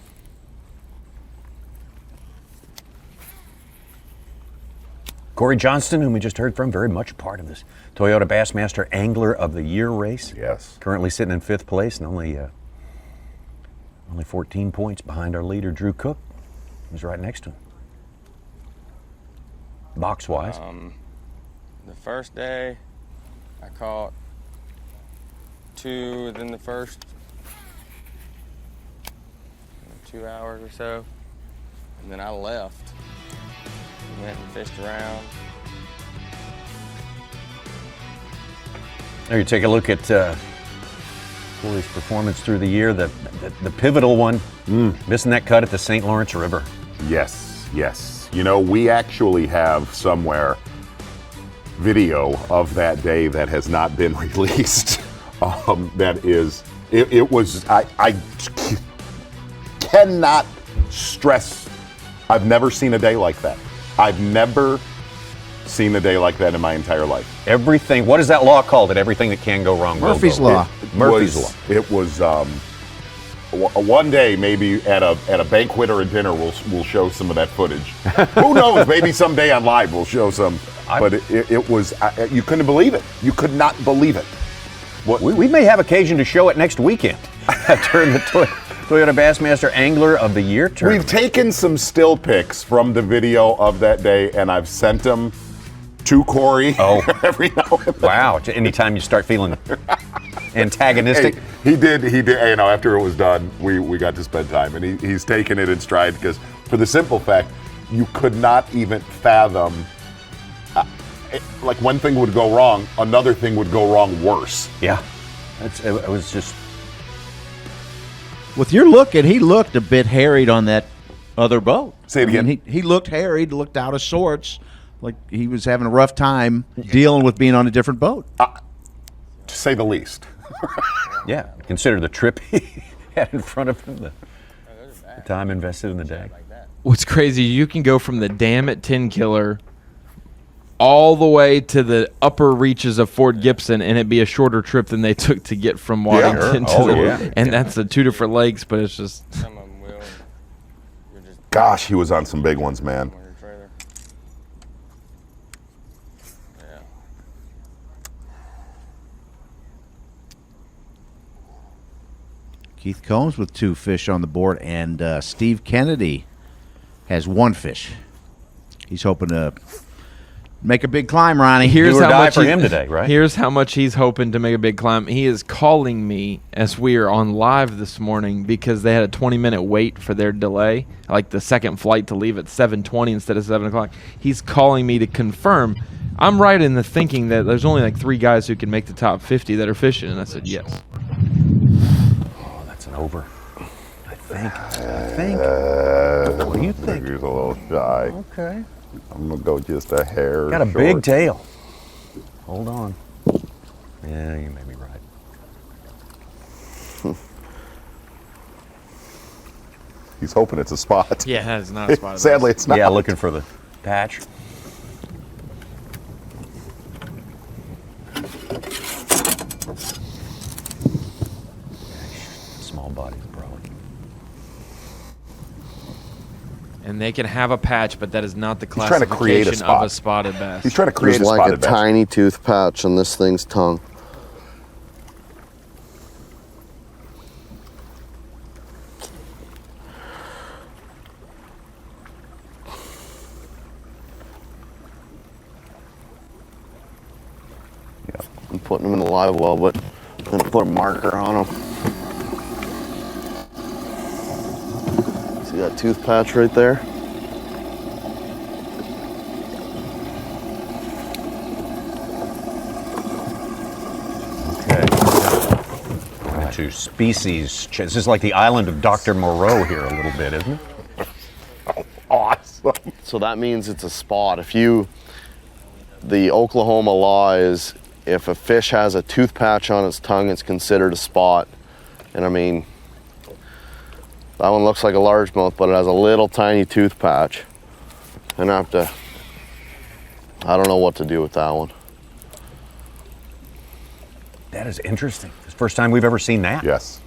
Corey Johnston, whom we just heard from, very much part of this Toyota Bassmaster Angler of the Year race.
Yes.
Currently sitting in 5th place and only 14 points behind our leader, Drew Cook. He's right next to him. Box-wise.
The first day, I caught 2 within the first 2 hours or so, and then I left. Went and fished around.
There you take a look at Corey's performance through the year, the pivotal one, missing that cut at the St. Lawrence River.
Yes, yes. You know, we actually have somewhere video of that day that has not been released. I cannot stress, I've never seen a day like that. I've never seen a day like that in my entire life.
Everything, what is that law called? Everything that can go wrong
Murphy's
will go.
Law.
Murphy's Law.
It was one day, maybe at a banquet or a dinner, we'll show some of that footage. Who knows? Maybe someday on live we'll show some. But it was, you couldn't believe it. You could not believe it.
We may have occasion to show it next weekend during the Toyota Bassmaster Angler of the Year tournament.
We've taken some still pics from the video of that day, and I've sent them to Corey every now and then.
Wow. Anytime you start feeling antagonistic.
Hey, he did, you know, after it was done, we got to spend time, and he's taken it in stride, because for the simple fact, you could not even fathom, like one thing would go wrong, another thing would go wrong worse.
Yeah. It was just...
With your looking, he looked a bit harried on that other boat.
Say it again.
He looked harried, looked out of sorts, like he was having a rough time dealing with being on a different boat.
To say the least.
Yeah, consider the trip he had in front of him, the time invested in the day.
What's crazy, you can go from the dam at Tenkiller all the way to the upper reaches of Fort Gibson, and it'd be a shorter trip than they took to get from Waddington to and that's the 2 different lakes, but it's just...
Gosh, he was on some big ones, man.
Keith Combs with 2 fish on the board, and Steve Kennedy has 1 fish. He's hoping to make a big climb, Ronnie.
Here's how much
for him today, right?
Here's how much he's hoping to make a big climb. He is calling me as we are on live this morning because they had a 20-minute wait for their delay, like the second flight to leave at 7:20 instead of 7 o'clock. He's calling me to confirm. I'm right in the thinking that there's only like 3 guys who can make the top 50 that are fishing, and I said yes.
Oh, that's an over. I think. What do you think?
He's a little shy.
Okay.
I'm going to go just a hair
Got a
short.
big tail. Hold on. Yeah, you may be right.
He's hoping it's a spot.
Yeah, it's not a spot.
Sadly, it's not.
Yeah, looking for the patch. Small bodies, probably.
And they can have a patch, but that is not the
He's trying to create a
classification
spot.
of a spotted bass.
He's trying to create
There's
a
like
spotted
a
bass.
tiny tooth patch on this thing's tongue. I'm putting them in the live well, but I'm gonna put a marker on them. See that tooth patch right there?
Okay. To species. This is like the island of Dr. Moreau here a little bit, isn't it?
Awesome.
So that means it's a spot. The Oklahoma law is if a fish has a tooth patch on its tongue, it's considered a spot. And I mean, that one looks like a largemouth, but it has a little tiny tooth patch. And I don't know what to do with that one.
That is interesting. It's the first time we've ever seen that.
Yes.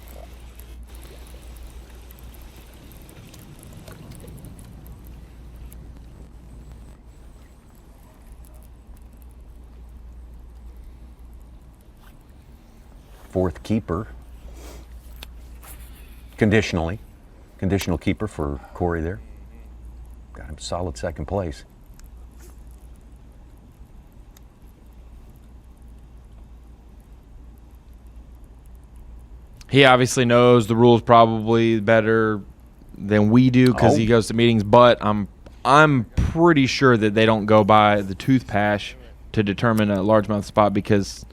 Fourth keeper. Conditional keeper for Corey there. Got him solid second place.
He obviously knows the rules probably better than we do because he goes to meetings, but I'm pretty sure that they don't go by the tooth patch to determine a largemouth spot because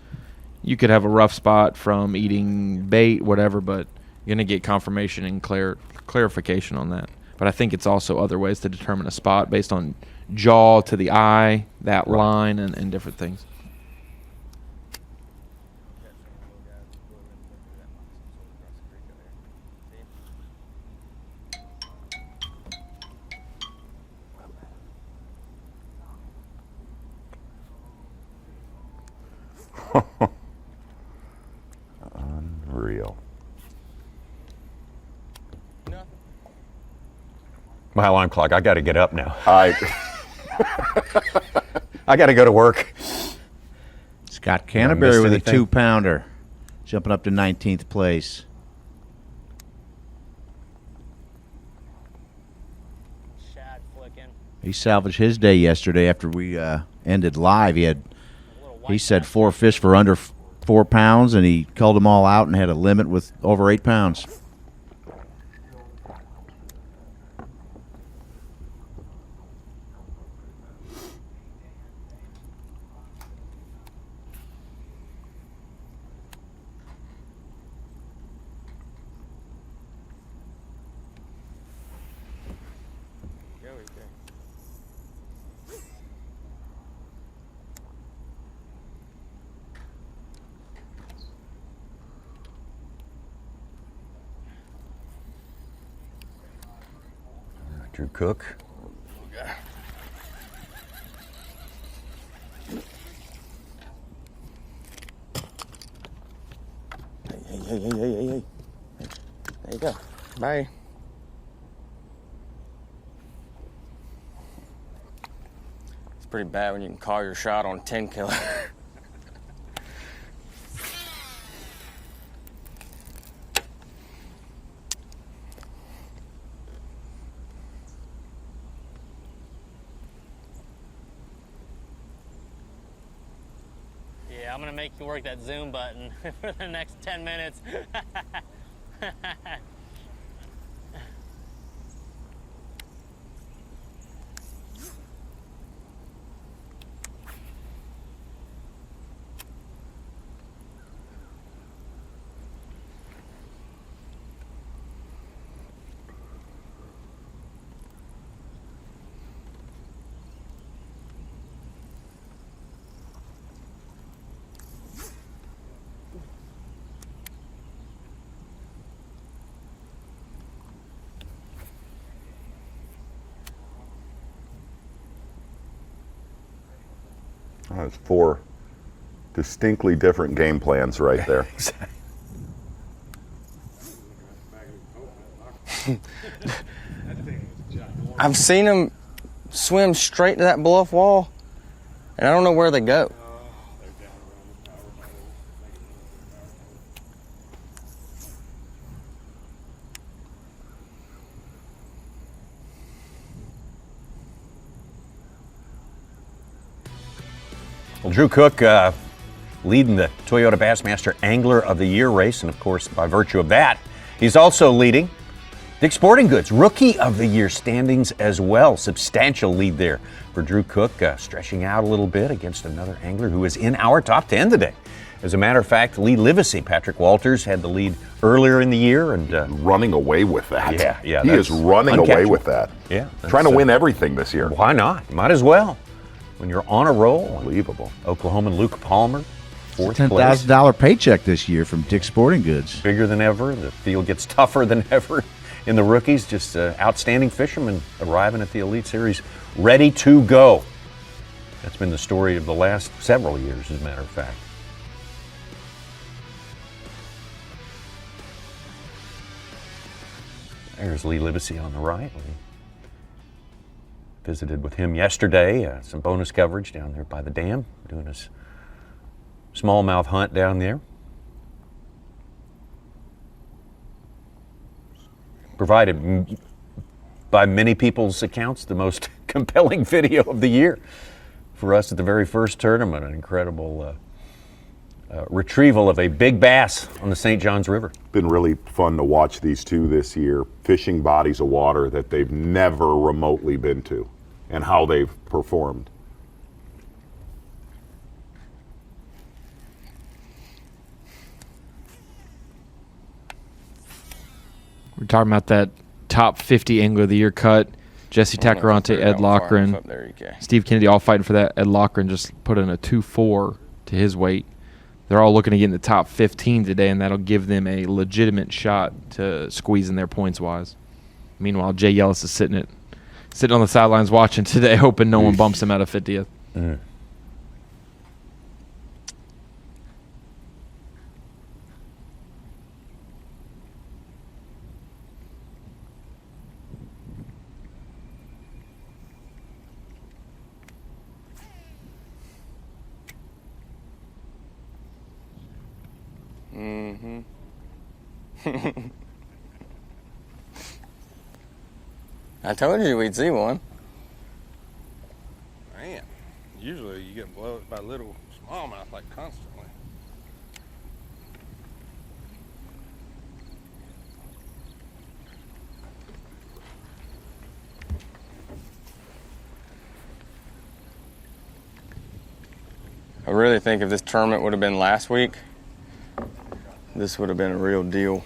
you could have a rough spot from eating bait, whatever, but you're going to get confirmation and clarification on that. But I think it's also other ways to determine a spot based on jaw to the eye, that line, and different things.
Unreal.
My alarm clock. I got to get up now.
I
got to go to work.
Scott Canterbury with a 2-pounder, jumping up to 19th place. He salvaged his day yesterday after we ended live. He said 4 fish for under 4 pounds, and he culled them all out and had a limit with over 8 pounds.
Drew Cook.
Hey. There you go. Bye. It's pretty bad when you can call your shot on Tenkiller. I'm gonna make you work that zoom button for the next 10 minutes.
That's 4 distinctly different game plans right there.
I've seen them swim straight to that bluff wall, and I don't know where they go.
Well, Drew Cook leading the Toyota Bassmaster Angler of the Year race, and of course, by virtue of that, he's also leading Dick's Sporting Goods Rookie of the Year standings as well. Substantial lead there for Drew Cook, stretching out a little bit against another angler who is in our top 10 today. As a matter of fact, Lee Livesey, Patrick Walters, had the lead earlier in the year and
running away with that.
Yeah,
he is running away with that.
Yeah,
trying to win everything this year.
Why not? Might as well. When you're on a roll.
Unbelievable.
Oklahoman Luke Palmer, fourth place.
$10,000 paycheck this year from Dick's Sporting Goods.
Bigger than ever. The field gets tougher than ever in the rookies. Just outstanding fishermen arriving at the Elite Series, ready to go. That's been the story of the last several years, as a matter of fact. There's Lee Livesey on the right. We visited with him yesterday. Some bonus coverage down there by the dam, doing his smallmouth hunt down there. Provided, by many people's accounts, the most compelling video of the year for us at the very first tournament. An incredible retrieval of a big bass on the St. Johns River.
Been really fun to watch these two this year, fishing bodies of water that they've never remotely been to, and how they've performed.
We're talking about that top 50 Angler of the Year cut. Jesse Tacarante, Ed Lochran, Steve Kennedy all fighting for that. Ed Lochran just put in a 2.4 to his weight. They're all looking to get in the top 15 today, and that'll give them a legitimate shot to squeeze in their points-wise. Meanwhile, Jay Yellis is sitting on the sidelines watching today, hoping no one bumps him out of 50th.
Mm.
Mm-hmm. I told you we'd see one.
Man, usually you get blown by little smallmouth like constantly.
I really think if this tournament would have been last week, this would have been a real deal.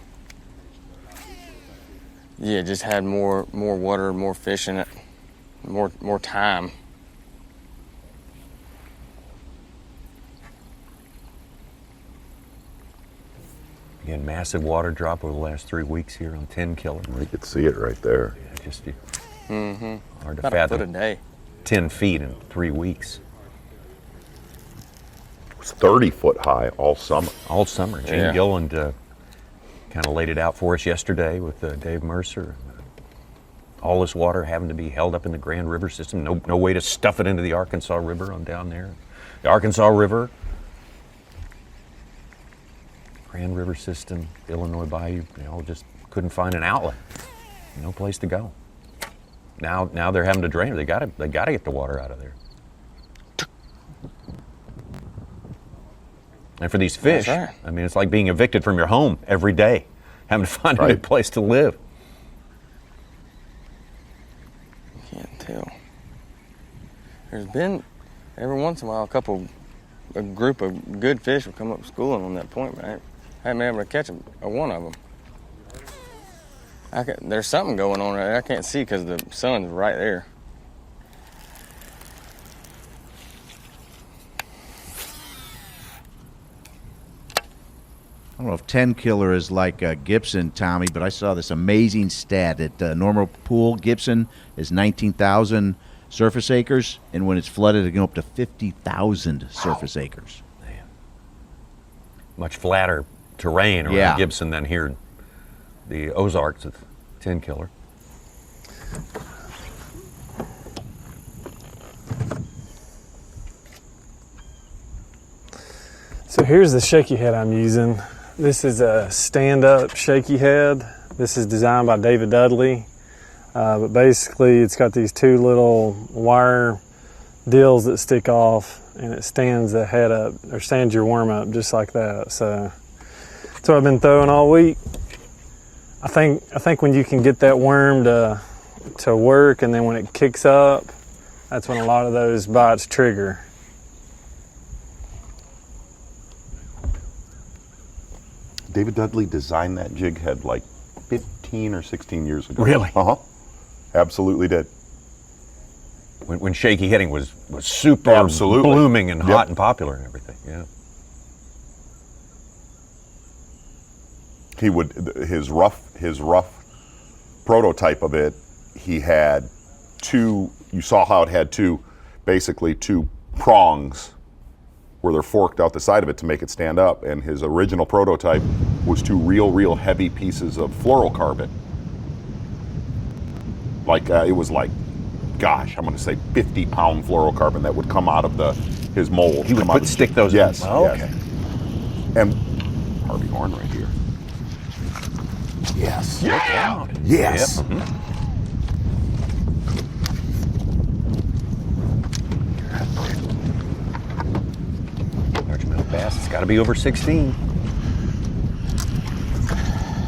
Yeah, just had more water, more fish in it, more time.
Again, massive water drop over the last 3 weeks here on Tenkiller.
You could see it right there.
Yeah, just
About
hard to
a
fathom.
foot a day.
10 feet in 3 weeks.
It was 30 foot high all summer.
All summer. Gene Gilland kind of laid it out for us yesterday with Dave Mercer. All this water having to be held up in the Grand River system. No way to stuff it into the Arkansas River on down there. The Arkansas River, Grand River system, Illinois Bayou, just couldn't find an outlet. No place to go. Now they're having to drain it. They gotta get the water out of there. And for these fish,
That's right.
I mean, it's like being evicted from your home every day, having to find a new place to live.
Can't tell. There's been, every once in a while, a group of good fish will come up schooling on that point, but I haven't been able to catch a one of them. There's something going on right there. I can't see because the sun's right there.
I don't know if Tenkiller is like Gibson, Tommy, but I saw this amazing stat. At normal pool, Gibson is 19,000 surface acres, and when it's flooded, it can go up to 50,000 surface acres.
Man. Much flatter terrain around Gibson than here in the Ozarks of Tenkiller.
So here's the shaky head I'm using. This is a stand-up shaky head. This is designed by David Dudley. But basically it's got these two little wire deals that stick off, and it stands the head up, or stands your worm up just like that. So that's what I've been throwing all week. I think when you can get that worm to work, and then when it kicks up, that's when a lot of those bites trigger.
David Dudley designed that jig head like 15 or 16 years ago.
Really?
Uh-huh. Absolutely did.
When shaky hitting was super blooming and hot and popular and everything, yeah.
He would, his rough prototype of it, he had two, you saw how it had basically two prongs where they're forked out the side of it to make it stand up, and his original prototype was two real heavy pieces of fluorocarbon. Like, it was like, gosh, I'm gonna say 50-pound fluorocarbon that would come out of his mold.
He would stick those in?
Yes,
Oh,
yes.
okay.
And Harvey Horn right here. Yes.
Look out.
Yes.
Yep. Mm-hmm. Largemouth bass, it's got to be over 16.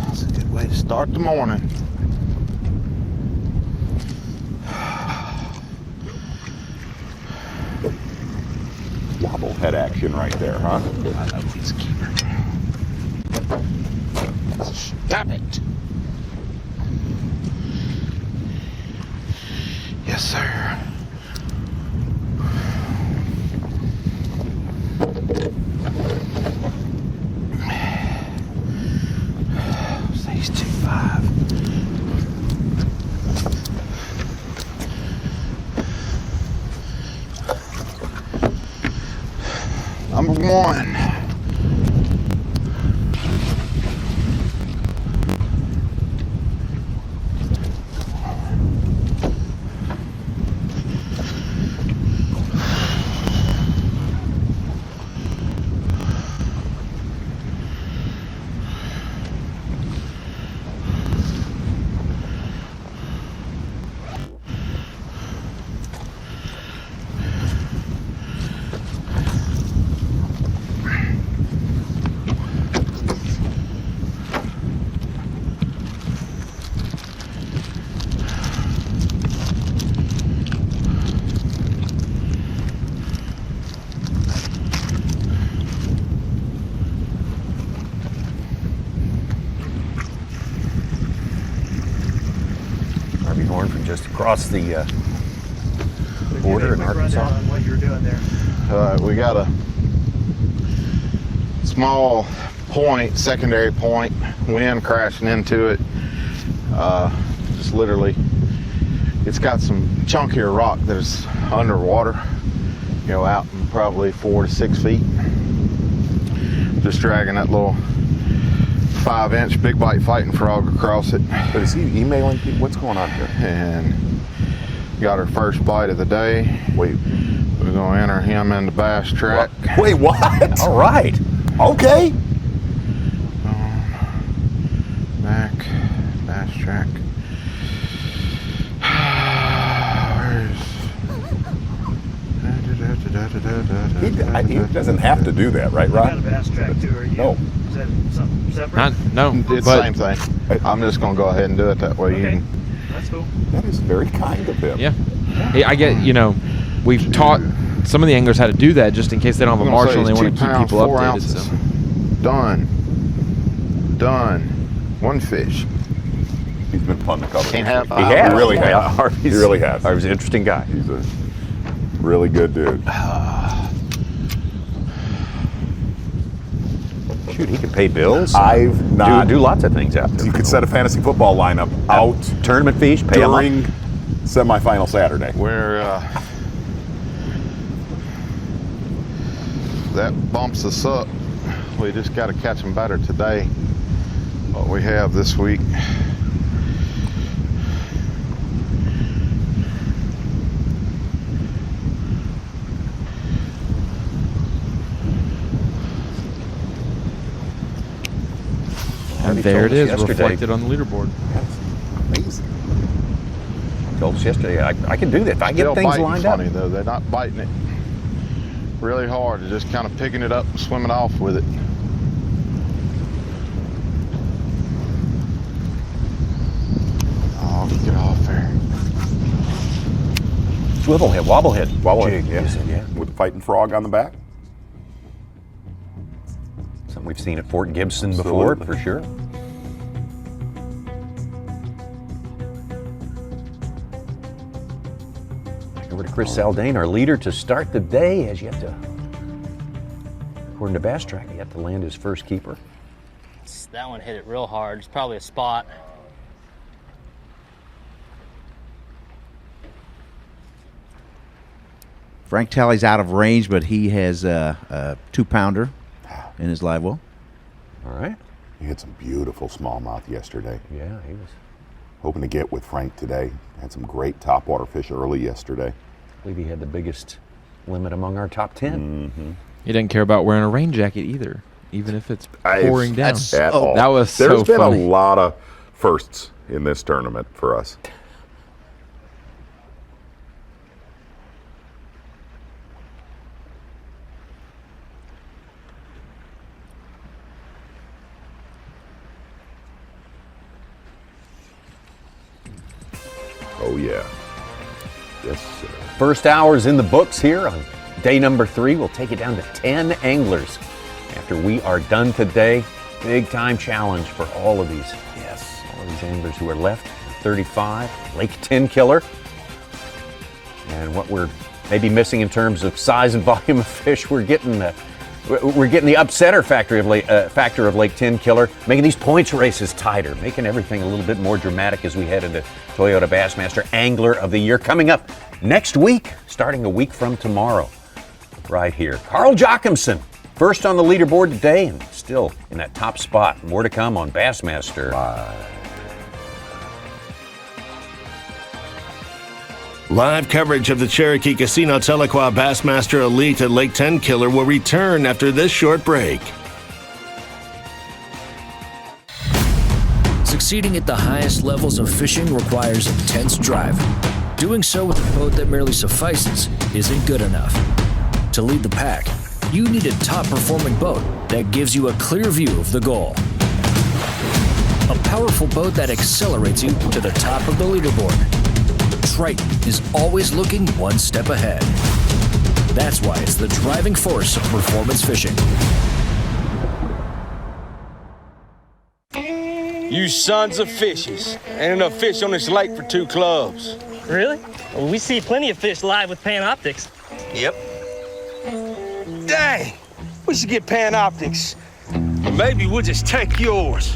That's a good way to start the morning.
Wobble head action right there, huh?
I love these keepers. Stop it. Yes, sir. He's 2.5. Number one.
Harvey Horn from just across the border in Arkansas.
On what you're doing there. We got a small point, secondary point, wind crashing into it. Just literally, it's got some chunkier rock that is underwater, out in probably 4 to 6 feet. Just dragging that little 5-inch big bite fighting frog across it.
But is he emailing people? What's going on here?
And got our first bite of the day.
Wait.
We're going to enter him in the bass track.
Wait, what?
All right.
Okay.
Back, bass track.
He doesn't have to do that, right, Ron?
Not a Bass track tour.
No.
Is that something separate?
No,
It's the same thing. I'm just going to go ahead and do it that way.
Okay. That's cool.
That is very kind of him.
Yeah. Hey, I get, we've taught some of the anglers how to do that just in case they don't have a marshal and they want to keep people updated. So.
Done. One fish.
He's been fun to cover.
Can't have
He has. He really has.
Yeah,
He really has.
Harvey's an interesting guy.
He's a really good dude.
Shoot, he can pay bills.
I've not
do lots of things out there.
You could set a fantasy football lineup out
tournament fees, pay
during semifinal Saturday.
Where that bumps us up. We just got to catch them better today. What we have this week.
And there it is, reflected on the leaderboard.
That's amazing.
Told us yesterday, I can do that. I get things lined up.
Funny though, they're not biting it really hard. They're just kind of picking it up and swimming off with it. Oh, get off there.
Swivelhead, wobblehead.
Jig, yeah. With the fighting frog on the back.
Something we've seen at Fort Gibson before, for sure. Over to Chris Zaldain, our leader, to start the day, as yet to, according to Bass Track, yet to land his first keeper.
That one hit it real hard. It's probably a spot.
Frank Talley's out of range, but he has a 2-pounder in his live well.
All right.
He had some beautiful smallmouth yesterday.
Yeah, he was
hoping to get with Frank today. Had some great topwater fish early yesterday.
I believe he had the biggest limit among our top 10.
Mm-hmm.
He didn't care about wearing a rain jacket either, even if it's pouring down.
At all.
That was so funny.
There's been a lot of firsts in this tournament for us. Oh, yeah. Yes, sir.
First hour's in the books here on day number 3. We'll take it down to 10 anglers after we are done today. Big time challenge for all of these. Yes, all of these anglers who are left. 35, Lake Tenkiller. And what we're maybe missing in terms of size and volume of fish, we're getting the upsetter factor of Lake Tenkiller, making these points races tighter, making everything a little bit more dramatic as we head into Toyota Bassmaster Angler of the Year coming up next week, starting a week from tomorrow, right here. Carl Jochimson, first on the leaderboard today and still in that top spot. More to come on Bassmaster Live.
Live coverage of the Cherokee Casino Tahlequah Bassmaster Elite at Lake Tenkiller will return after this short break.
Succeeding at the highest levels of fishing requires intense drive. Doing so with a boat that merely suffices isn't good enough. To lead the pack, you need a top-performing boat that gives you a clear view of the goal. A powerful boat that accelerates you to the top of the leaderboard. Triton is always looking one step ahead. That's why it's the driving force of performance fishing.
You sons of fishes. Ain't enough fish on this lake for 2 clubs.
Really? Well, we see plenty of fish live with Panoptics.
Yep. Dang, we should get Panoptics. Or maybe we'll just take yours.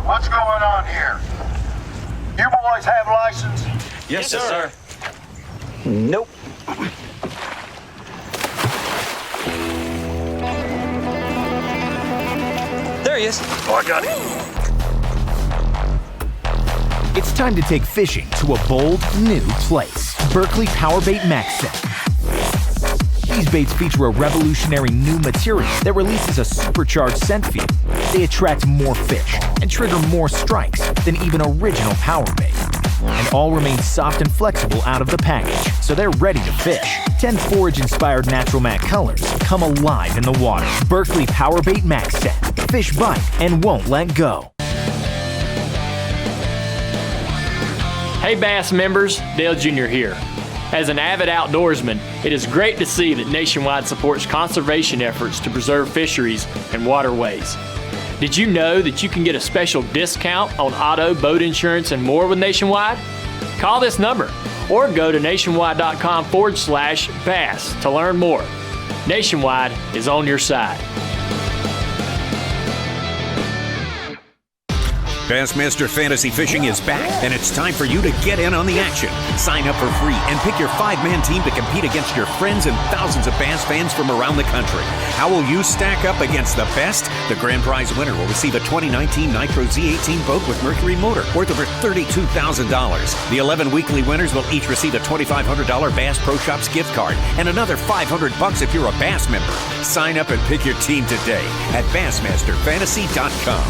What's going on here? You boys have license?
Yes, sir.
Nope.
There he is. Oh, I got him.
It's time to take fishing to a bold, new place. Berkley Powerbait Max Set. These baits feature a revolutionary new material that releases a supercharged scent field. They attract more fish and trigger more strikes than even original power bait. and all remain soft and flexible out of the package, so they're ready to fish. 10 forage-inspired natural matte colors come alive in the water. Berkley Powerbait Max Set. Fish bite and won't let go.
Hey Bass members, Dale Jr. here. As an avid outdoorsman, it is great to see that Nationwide supports conservation efforts to preserve fisheries and waterways. Did you know that you can get a special discount on auto, boat insurance, and more with Nationwide? Call this number or go to nationwide.com/bass to learn more. Nationwide is on your side.
Bassmaster Fantasy Fishing is back, and it's time for you to get in on the action. Sign up for free and pick your 5-man team to compete against your friends and thousands of bass fans from around the country. How will you stack up against the best? The grand prize winner will receive a 2019 Nitro Z18 boat with Mercury motor worth over $32,000. The 11 weekly winners will each receive a $2,500 Bass Pro Shops gift card and another $500 if you're a Bass member. Sign up and pick your team today at bassmasterfantasy.com.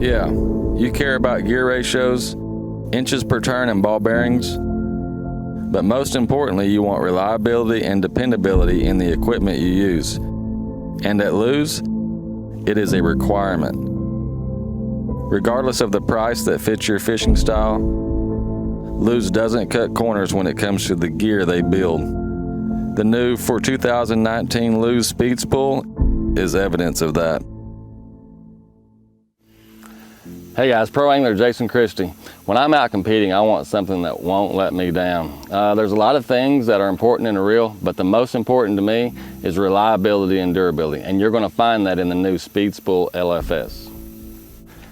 Yeah, you care about gear ratios, inches per turn, and ball bearings. But most importantly, you want reliability and dependability in the equipment you use. And at Lew's, it is a requirement. Regardless of the price that fits your fishing style, Lew's doesn't cut corners when it comes to the gear they build. The new for 2019 Lew's Speed Spool is evidence of that. Hey guys, Pro Angler Jason Christie. When I'm out competing, I want something that won't let me down. There's a lot of things that are important in a reel, but the most important to me is reliability and durability, and you're going to find that in the new Speed Spool LFS.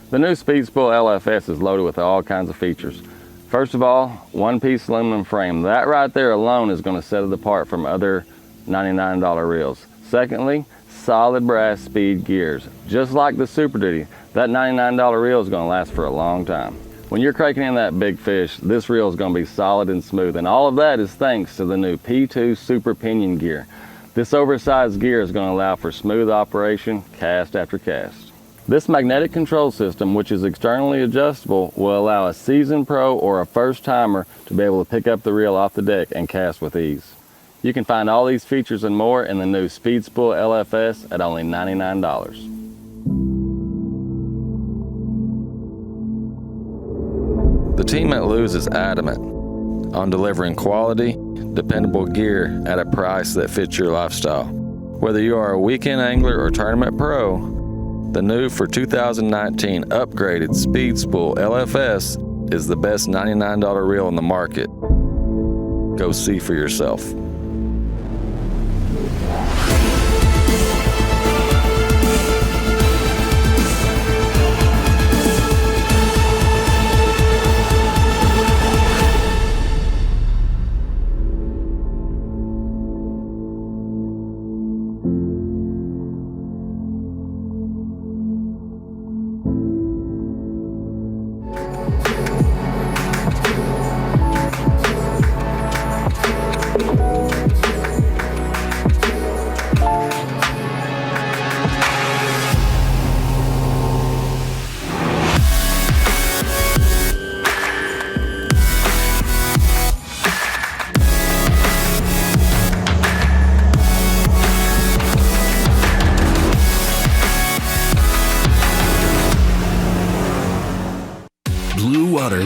The new Speed Spool LFS is loaded with all kinds of features. First of all, one-piece aluminum frame. That right there alone is going to set it apart from other $99 reels. Secondly, solid brass speed gears. Just like the Super Duty, that $99 reel is going to last for a long time. When you're cranking in that big fish, this reel is going to be solid and smooth, and all of that is thanks to the new P2 Super Pinion gear. This oversized gear is going to allow for smooth operation, cast after cast. This magnetic control system, which is externally adjustable, will allow a seasoned pro or a first timer to be able to pick up the reel off the deck and cast with ease. You can find all these features and more in the new Speed Spool LFS at only $99. The team at Lew's is adamant on delivering quality, dependable gear at a price that fits your lifestyle. Whether you are a weekend angler or tournament pro, the new for 2019 upgraded Speed Spool LFS is the best $99 reel in the market. Go see for yourself.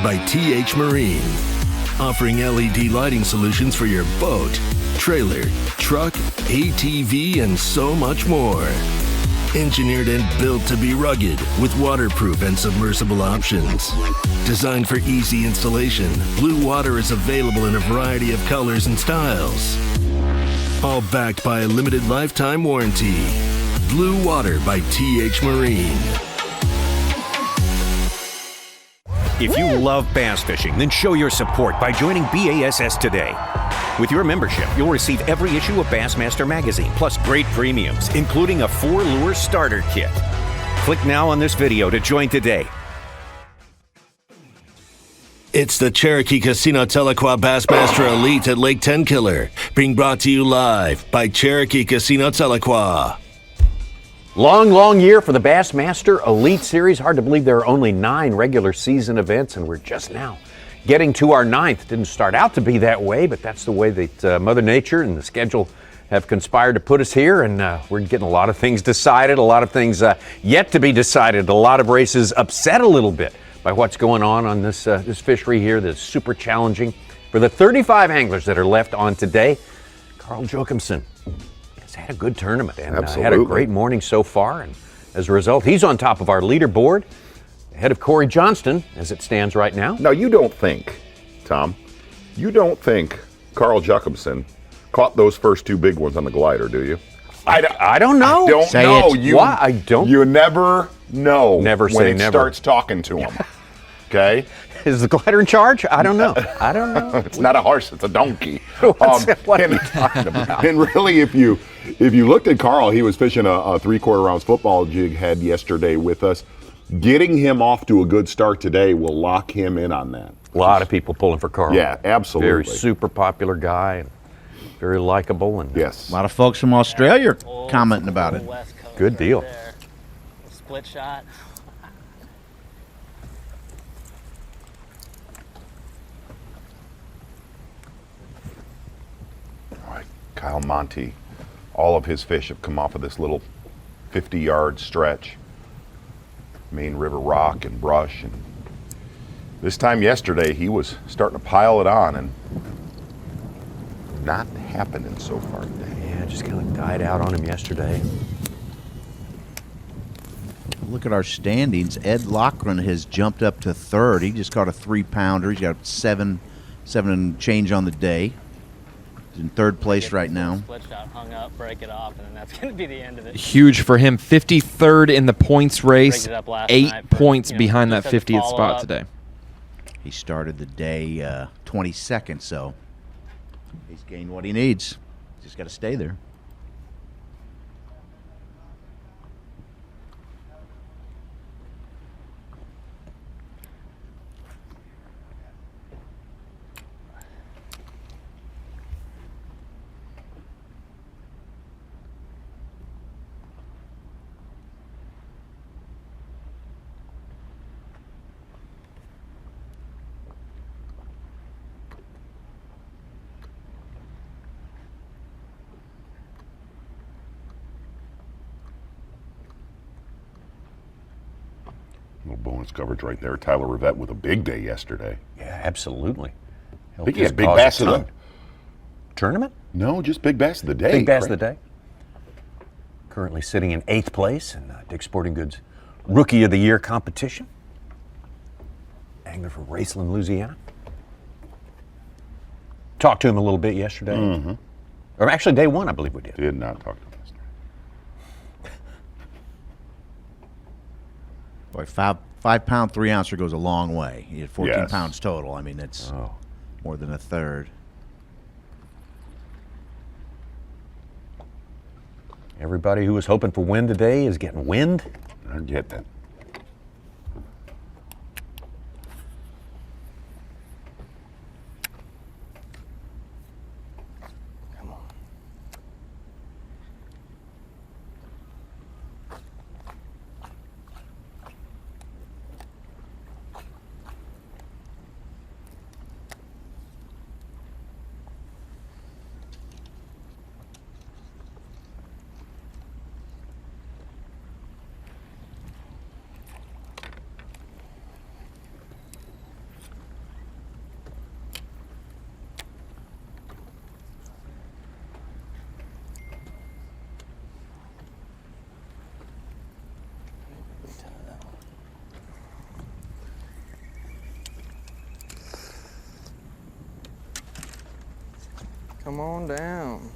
By TH Marine, offering LED lighting solutions for your boat, trailer, truck, ATV, and so much more. Engineered and built to be rugged with waterproof and submersible options. Designed for easy installation, Blue Water is available in a variety of colors and styles. All backed by a limited lifetime warranty. Blue Water by TH Marine.
If you love bass fishing, then show your support by joining B.A.S.S today. With your membership, you'll receive every issue of Bassmaster magazine, plus great premiums, including a 4-lure starter kit. Click now on this video to join today.
It's the Cherokee Casino Tahlequah Bassmaster Elite at Lake Tenkiller, being brought to you live by Cherokee Casino Tahlequah.
Long year for the Bassmaster Elite Series. Hard to believe there are only 9 regular season events, and we're just now getting to our 9th. Didn't start out to be that way, but that's the way that Mother Nature and the schedule have conspired to put us here, and we're getting a lot of things decided, a lot of things yet to be decided, a lot of races upset a little bit by what's going on this fishery here that's super challenging. For the 35 anglers that are left on today, Carl Jochumsen has had a good tournament and had a great morning so far, and as a result, he's on top of our leaderboard, ahead of Corey Johnston as it stands right now.
Now, you don't think, Tom, Carl Jochumsen caught those first 2 big ones on the glider, do you?
I don't know.
I don't know.
Why? I don't.
You never know.
Never
when
say
it
never.
starts talking to him. Okay?
Is the glider in charge? I don't know. I don't know.
It's not a horse, it's a donkey.
What are you talking about?
And really, if you looked at Carl, he was fishing a 3/4 ounce football jig head yesterday with us. Getting him off to a good start today will lock him in on that.
A lot of people pulling for Carl.
Yeah, absolutely.
Very super popular guy, and very likable. And
yes,
a lot of folks from Australia are commenting about it.
Good deal.
Split shot.
Kyle Monty, all of his fish have come off of this little 50-yard stretch. Main River rock and brush. And this time yesterday, he was starting to pile it on, and not happening so far today.
Yeah, just kind of died out on him yesterday.
Look at our standings. Ed Lochran has jumped up to 3rd. He just caught a 3-pounder. He's got 7 and change on the day. He's in 3rd place right now.
Split shot hung up, break it off, and then that's going to be the end of it.
Huge for him. 53rd in the points race. 8 points behind that 50th spot today.
He started the day 22nd, so he's gained what he needs. Just got to stay there.
Little bonus coverage right there. Tyler Rivette with a big day yesterday.
Yeah, absolutely.
I think he had Big Bass of the
tournament?
No, just Big Bass of the day.
Big Bass of the day. Currently sitting in 8th place in Dick's Sporting Goods Rookie of the Year competition. Angler from Raceland, Louisiana. Talked to him a little bit yesterday.
Mm-hmm.
Or actually, day 1, I believe we did.
Did not talk to him yesterday.
Boy, 5-pound 3-ouncer goes a long way. He had 14
Yes.
pounds total. I mean, that's more than a third.
Everybody who was hoping for wind today is getting wind.
I get that.
Come on down.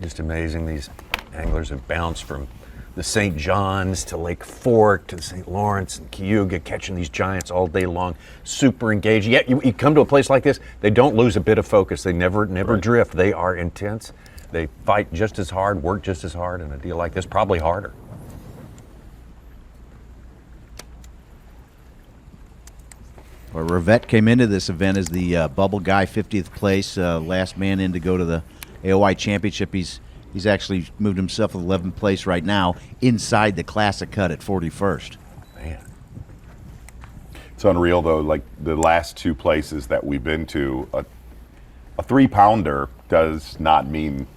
Just amazing. These anglers have bounced from the St. John's to Lake Fork to the St. Lawrence and Cayuga, catching these giants all day long, super engaged. Yet you come to a place like this, they don't lose a bit of focus. They never drift. They are intense. They fight just as hard, work just as hard, and a deal like this probably harder.
Well, Rivette came into this event as the bubble guy, 50th place, last man in to go to the AOI Championship. He's actually moved himself to 11th place right now inside the classic cut at 41st.
Man. It's unreal, though, like the last two places that we've been to, a 3-pounder does not mean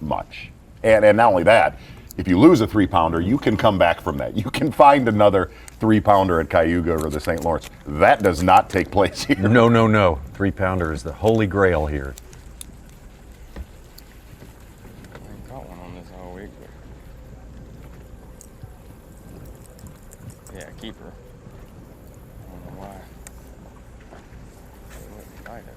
much. And not only that, if you lose a 3-pounder, you can come back from that. You can find another 3-pounder at Cayuga or the St. Lawrence. That does not take place here.
No, no, no. 3-pounder is the holy grail here.
I ain't caught one on this all week, but yeah, keeper. I don't know why. They wouldn't bite it.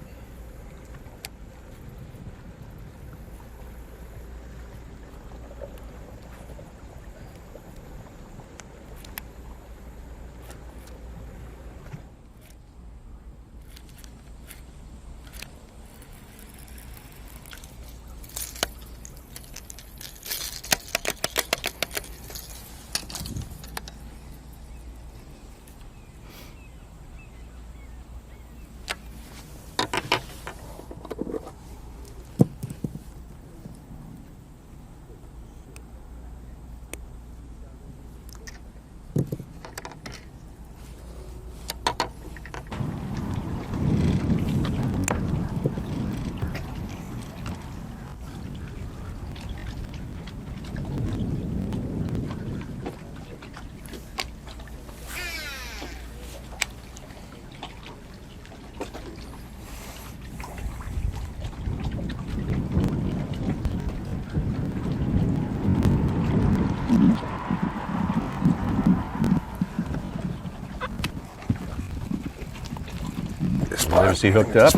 Is he hooked up?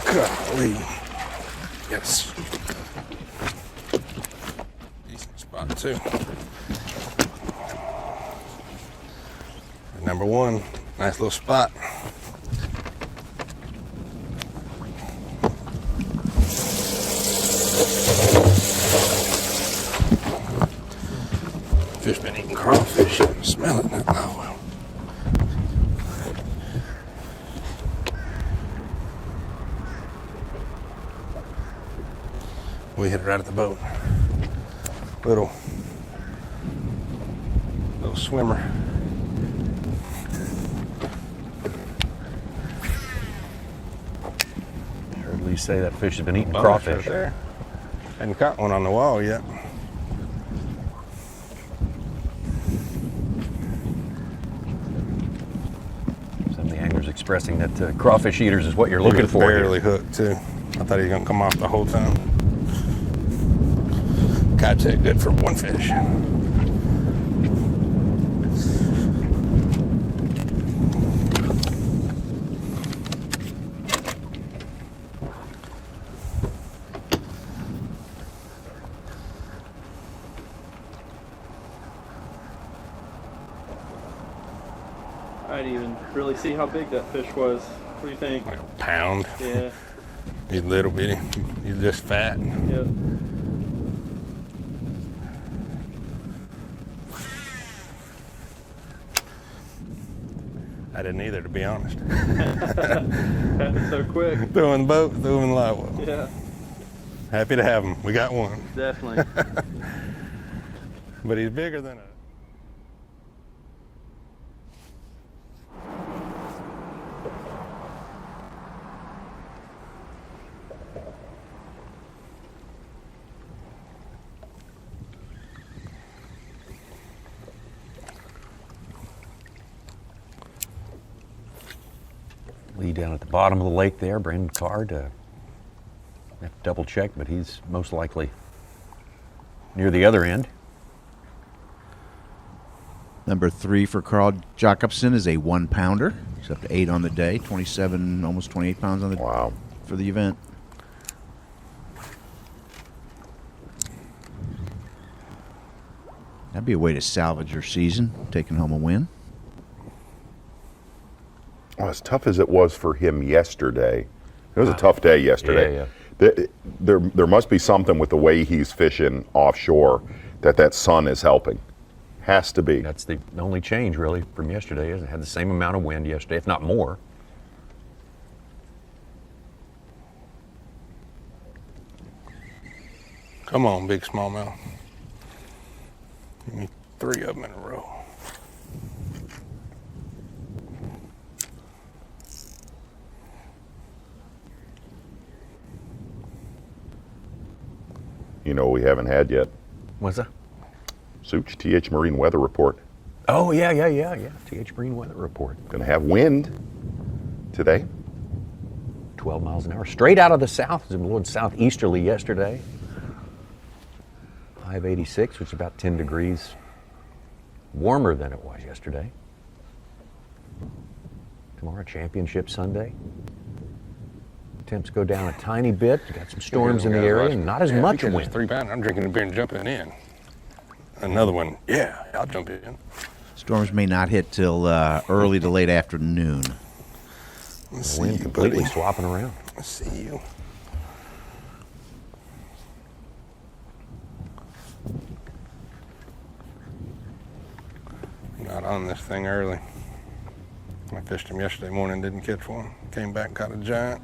Golly. Yes. Decent spot, too. Number one, nice little spot. Fish been eating crawfish. You can smell it now. Oh, well. We hit it right at the boat. Little swimmer.
I heard Lee say that fish has been eating crawfish.
Right there. Hadn't caught one on the wall yet.
Some of the anglers expressing that crawfish eaters is what you're looking for.
Barely hooked too. I thought he was gonna come off the whole time. Catch it good for one fish.
I didn't even really see how big that fish was. What do you think?
Like a pound.
Yeah.
He's little bitty. He's just fat.
Yep.
I didn't either, to be honest.
Happened so quick.
Threw in the boat, threw him in the live well.
Yeah.
Happy to have him. We got one.
Definitely.
But he's bigger than a...
Lee down at the bottom of the lake there, Brandon Card. Have to double check, but he's most likely near the other end.
Number 3 for Carl Jacobson is a 1-pounder. He's up to 8 on the day, 27, almost 28 pounds on the for the event. That'd be a way to salvage your season, taking home a win.
Well, as tough as it was for him yesterday, it was a tough day yesterday.
Yeah.
There must be something with the way he's fishing offshore that sun is helping. Has to be.
That's the only change, really, from yesterday. It had the same amount of wind yesterday, if not more.
Come on, big smallmouth. Give me 3 of them in a row.
You know what we haven't had yet?
What's that?
Such, TH Marine Weather Report.
Oh, yeah. TH Marine Weather Report.
Going to have wind today.
12 miles an hour. Straight out of the south. It's been blowing southeasterly yesterday. 586, which is about 10 degrees warmer than it was yesterday. Tomorrow, Championship Sunday. Temps go down a tiny bit. You got some storms in the area, and not as much wind.
3 pound. I'm drinking a beer and jumping in. Another one. Yeah, I'll jump in.
Storms may not hit till early to late afternoon.
Let's
The wind
see you,
completely
buddy.
swapping around.
Let's see you. Got on this thing early. I fished him yesterday morning, didn't catch one. Came back, caught a giant.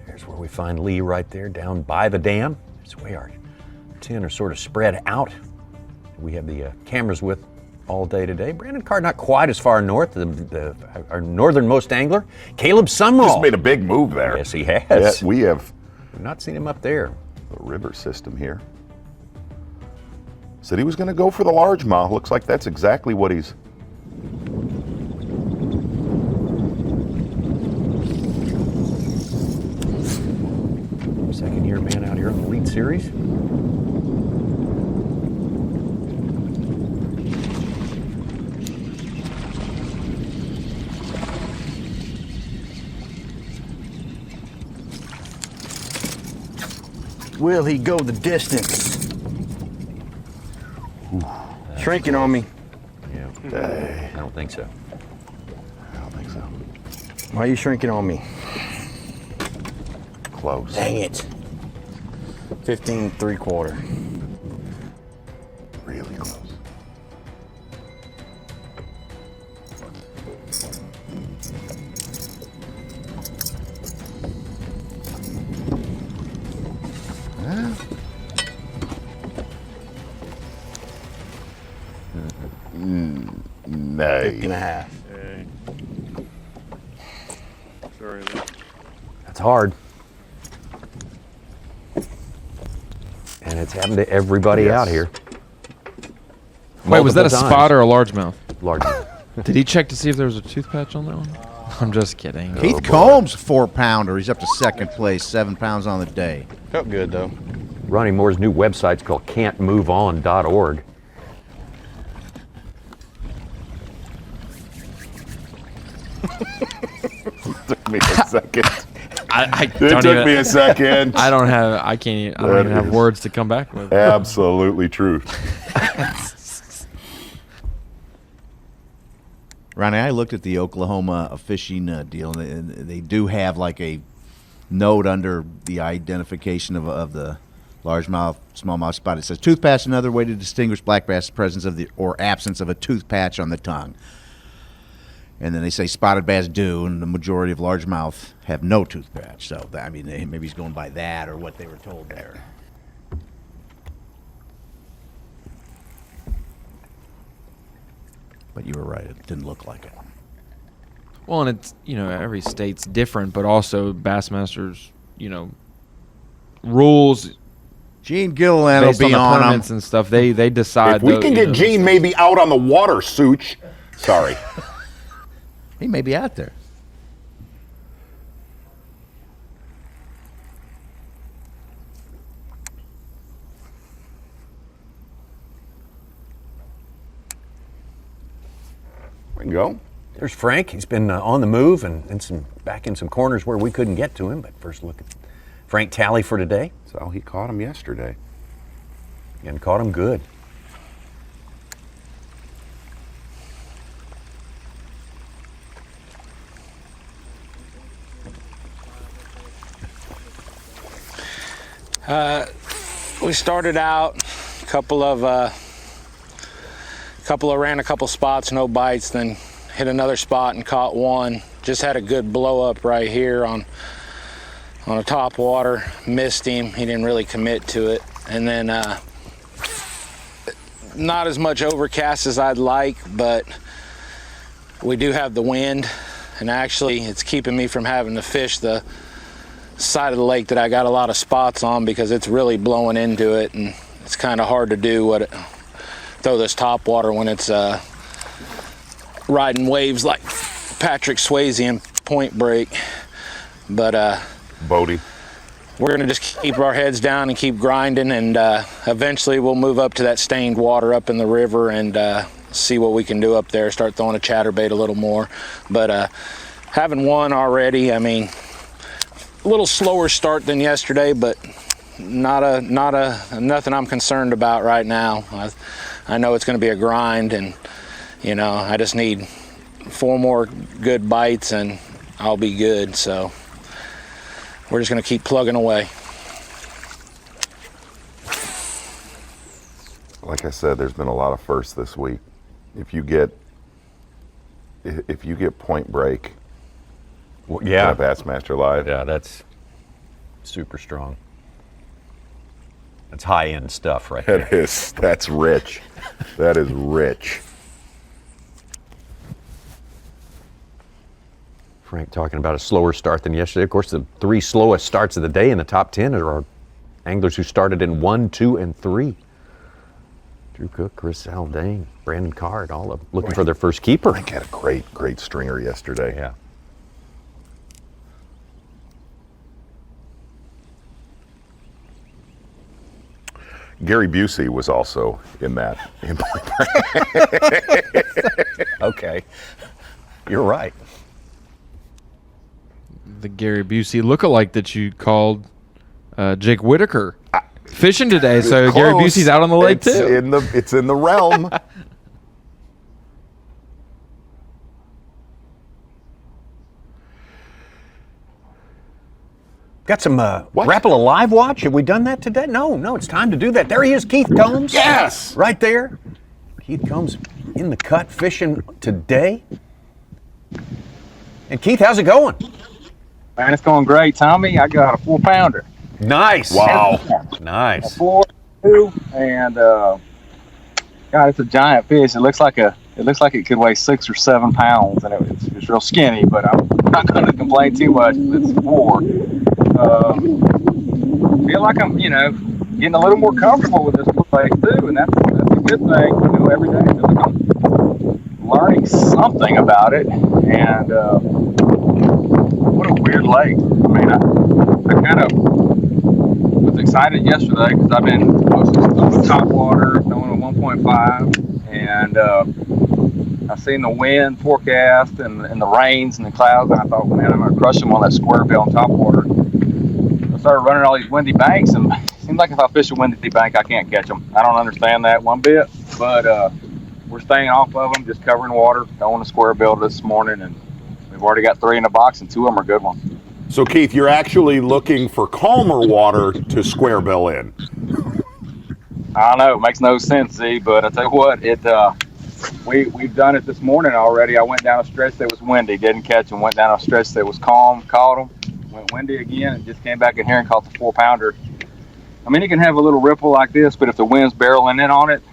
Here's where we find Lee right there, down by the dam. It's where our 10 are sort of spread out. We have the cameras with all day today. Brandon Carr not quite as far north, our northernmost angler. Caleb Sumrall.
Just made a big move there.
Yes, he has.
Yeah, we have
not seen him up there.
The river system here. Said he was going to go for the largemouth. Looks like that's exactly what he's.
Second year man out here on the Elite Series.
Will he go the distance? Shrinking on me.
Yeah, I don't think so.
I don't think so.
Why are you shrinking on me?
Close.
Dang it. 15 3/4.
Really close. Nay.
50 and a half.
Hey. Sorry.
That's hard. And it's happened to everybody out here.
Wait, was that a
Multiple
spot
times.
or a largemouth?
Largemouth.
Did he check to see if there was a tooth patch on that one? I'm just kidding.
Keith Combs, 4-pounder. He's up to second place, 7 pounds on the day.
Felt good, though.
Ronnie Moore's new website's called can'tmoveon.org.
Took me a second.
I
It
don't
took
even,
me a second.
I don't even have words to come back with.
Absolutely true.
Ronnie, I looked at the Oklahoma fishing deal, and they do have like a note under the identification of the largemouth, smallmouth spot. It says tooth patch, another way to distinguish black bass, presence of the or absence of a tooth patch on the tongue. And then they say spotted bass do, and the majority of largemouth have no tooth patch. So, I mean, maybe he's going by that or what they were told there. But you were right. It didn't look like it.
Well, and it's, every state's different, but also Bassmaster's, rules.
Gene Gilliland will
based on
be
the
on
permits and stuff. They decide.
If we can get Gene maybe out on the water, Such. Sorry.
He may be out there.
We can go.
There's Frank. He's been on the move and back in some corners where we couldn't get to him. But first look at Frank tally for today.
So he caught him yesterday.
And caught him good.
We started out ran a couple spots, no bites, then hit another spot and caught one. Just had a good blow up right here on a top water. Missed him. He didn't really commit to it. And then not as much overcast as I'd like, but we do have the wind, and actually it's keeping me from having to fish the side of the lake that I got a lot of spots on, because it's really blowing into it, and it's kind of hard to do throw this top water when it's riding waves like Patrick Swayze and Point Break. But
Bodie,
we're gonna just keep our heads down and keep grinding, and eventually we'll move up to that stained water up in the river and see what we can do up there, start throwing a chatterbait a little more. But having one already, I mean, a little slower start than yesterday, but nothing I'm concerned about right now. I know it's going to be a grind, and I just need 4 more good bites and I'll be good. So we're just going to keep plugging away.
like I said, there's been a lot of firsts this week. If you get Point Break,
yeah,
Bassmaster Live,
yeah, that's super strong. That's high-end stuff right there.
That's rich. That is rich.
Frank talking about a slower start than yesterday. Of course, the 3 slowest starts of the day in the top 10 are our anglers who started in 1, 2, and 3. Drew Cook, Chris Zaldain, Brandon Card, all of them looking for their first keeper.
Frank had a great stringer yesterday.
Yeah.
Gary Busey was also in that.
Okay, you're right.
The Gary Busey lookalike that you called Jake Whitaker fishing today, so Gary Busey's out on the lake too.
It's in the realm.
Got some Rapala Live Watch. Have we done that today? No, it's time to do that. There he is, Keith Combs.
Yes!
Right there. Keith Combs in the cut fishing today. And Keith, how's it going?
Man, it's going great, Tommy. I got a 4-pounder.
Nice.
Wow.
Nice.
A 4.2, and God, it's a giant fish. It looks like it could weigh 6 or 7 pounds, and it's real skinny. But I'm not going to complain too much. It's 4. Feel like I'm, getting a little more comfortable with this place too, and that's a good thing. Every day I feel like I'm learning something about it, and what a weird lake. I mean, I kind of was excited yesterday because I've been mostly on the top water, going a 1.5, and I seen the wind forecast and the rains and the clouds, and I thought, man, I'm gonna crush them on that square bill on top water. I started running all these windy banks, and it seems like if I fish a windy bank, I can't catch them. I don't understand that one bit, but we're staying off of them, just covering water, going to square bill this morning, and we've already got 3 in the box, and 2 of them are good ones.
So, Keith, you're actually looking for calmer water to square bill in.
I know, it makes no sense, Z, but I tell you what, we've done it this morning already. I went down a stretch that was windy, didn't catch them. Went down a stretch that was calm, caught them. Went windy again, and just came back in here and caught the 4-pounder. I mean, you can have a little ripple like this, but if the wind's barreling in on it,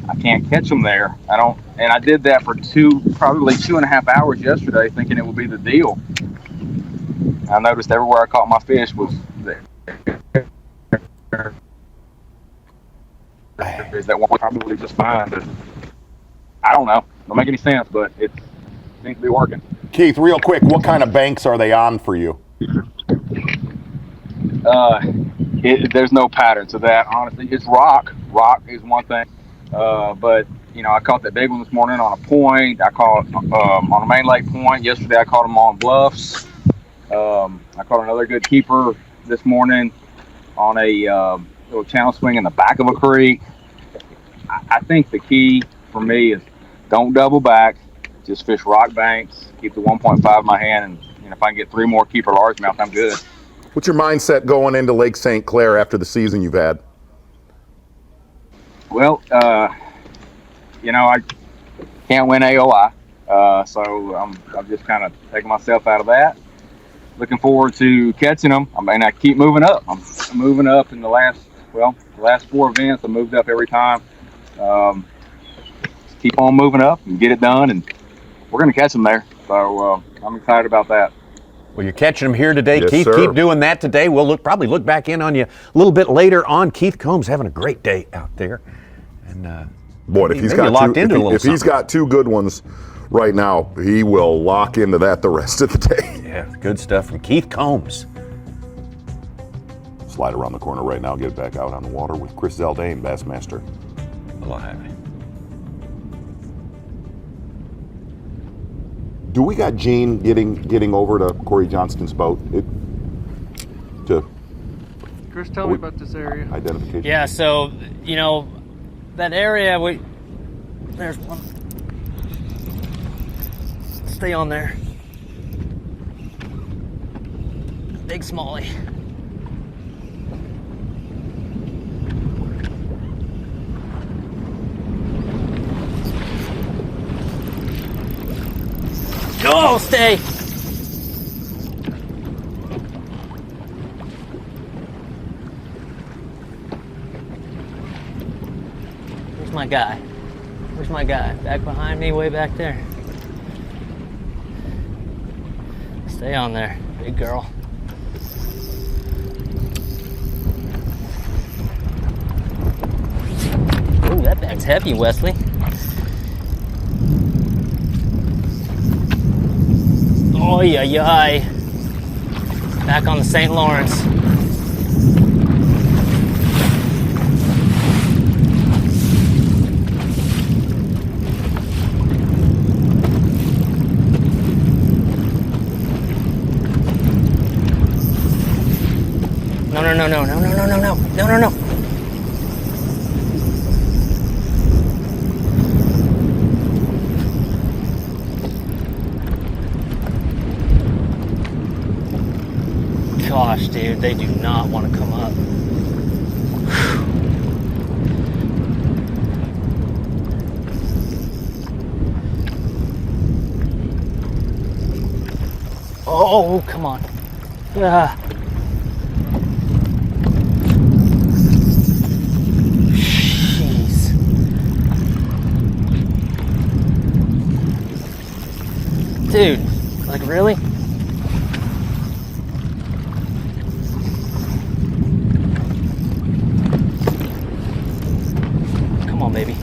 I can't catch them there. And I did that for probably 2.5 hours yesterday, thinking it would be the deal. I noticed everywhere I caught my fish was there. That one probably just fine, but I don't know. Don't make any sense, but it seems to be working.
Keith, real quick, what kind of banks are they on for you?
There's no pattern to that, honestly. It's rock. Rock is one thing. But, I caught that big one this morning on a point. I caught on a main lake point. Yesterday I caught them on bluffs. I caught another good keeper this morning on a little channel swing in the back of a creek. I think the key for me is don't double back. Just fish rock banks. Keep the 1.5 in my hand, and if I can get 3 more keeper largemouth, I'm good.
What's your mindset going into Lake St. Clair after the season you've had?
Well, you know, I can't win AOI, so I'm just kind of taking myself out of that. Looking forward to catching them. I mean, I keep moving up. I'm moving up in the last 4 events. I moved up every time. Keep on moving up and get it done, and we're going to catch them there. So I'm excited about that.
Well, you're catching them here today,
Yes,
Keith.
sir.
Keep doing that today. We'll probably look back in on you a little bit later on. Keith Combs having a great day out there, and
boy, if he's got two good ones right now, he will lock into that the rest of the day.
Yeah, good stuff from Keith Combs.
Slide around the corner right now, get back out on the water with Chris Zaldain, Bassmaster.
Alive.
Do we got Gene getting over to Corey Johnston's boat?
Chris, tell me about this area.
Identification.
Yeah, so, you know, that area, there's one. Stay on there. Big smallie. Oh, stay! Where's my guy? Where's my guy? Back behind me, way back there. Stay on there, big girl. Ooh, that bag's heavy, Wesley. Oh, yeah. Back on the St. Lawrence. No. Gosh, dude, they do not want to come up. Oh, come on. Jeez. Dude, like really? Come on, baby.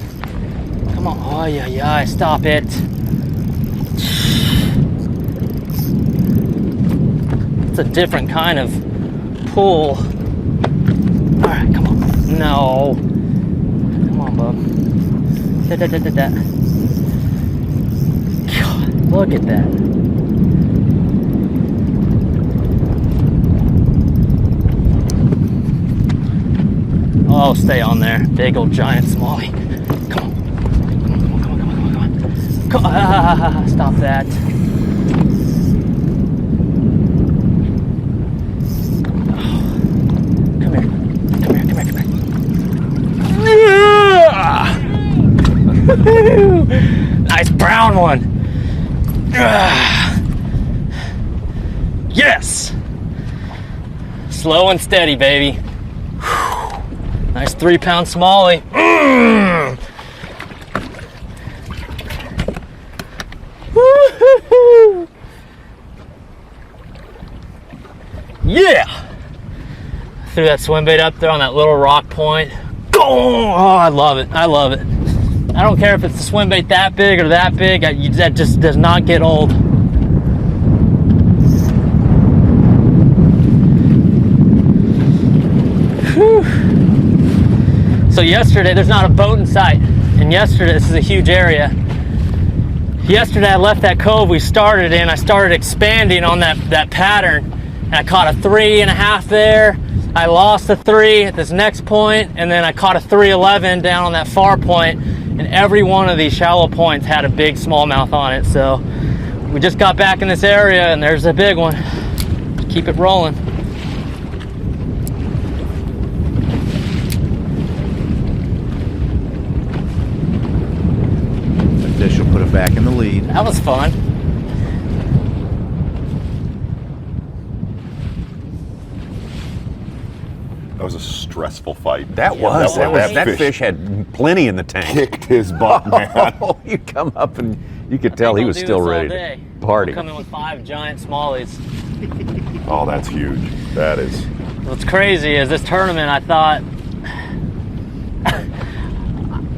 Come on. Oh, yeah. Stop it. It's a different kind of pull. All right, come on. No. Come on, bub. Da. God, look at that. Oh, stay on there. Big old giant smallie. Come on. Stop that. Nice brown one. Yes. Slow and steady, baby. Nice 3-pound smallie. Woo-hoo-hoo. Yeah. Threw that swim bait up there on that little rock point. Oh, I love it. I don't care if it's the swim bait that big or that big. That just does not get old. Whew. So yesterday, there's not a boat in sight. And yesterday, this is a huge area. Yesterday, I left that cove we started in. I started expanding on that pattern. And I caught a 3.5 there. I lost a 3 at this next point, and then I caught a 3.11 down on that far point, and every one of these shallow points had a big smallmouth on it. So we just got back in this area, and there's a big one. Keep it rolling.
lead.
That was fun.
That was a stressful fight.
That fish had plenty in the tank.
Kicked his butt, man.
Oh, you come up and you could tell he was still ready to party.
I'll come in with 5 giant smallies.
Oh, that's huge. That is.
What's crazy is this tournament, I thought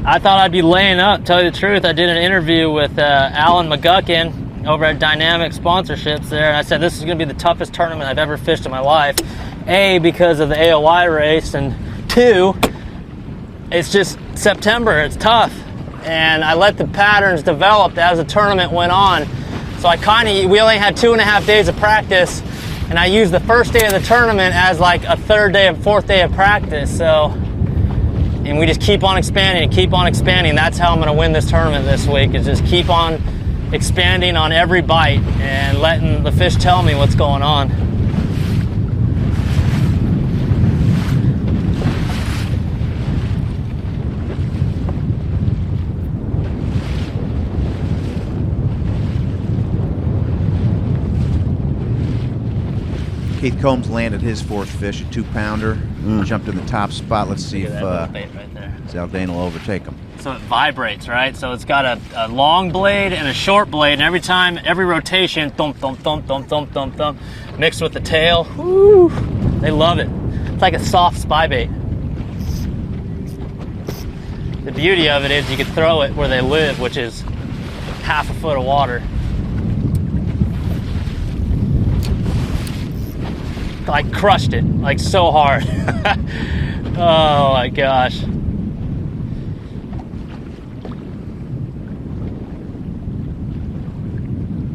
I'd be laying up, tell you the truth. I did an interview with Alan McGuckin over at Dynamic Sponsorships there, and I said this is going to be the toughest tournament I've ever fished in my life. A, because of the AOI race, and 2, it's just September, it's tough. And I let the patterns develop as the tournament went on. So we only had 2.5 days of practice, and I used the first day of the tournament as like a 3rd day and 4th day of practice. So, and we just keep on expanding and keep on expanding. That's how I'm gonna win this tournament this week, is just keep on expanding on every bite and letting the fish tell me what's going on.
Keith Combs landed his 4th fish, a 2-pounder. Jumped in the top spot. Let's see if Zaldain will overtake him.
So it vibrates, right? So it's got a long blade and a short blade, and every rotation, thump, thump, thump, thump, thump, thump, thump, mixed with the tail. Woo! They love it. It's like a soft spy bait. The beauty of it is you can throw it where they live, which is half a foot of water. I crushed it, like so hard. Oh my gosh.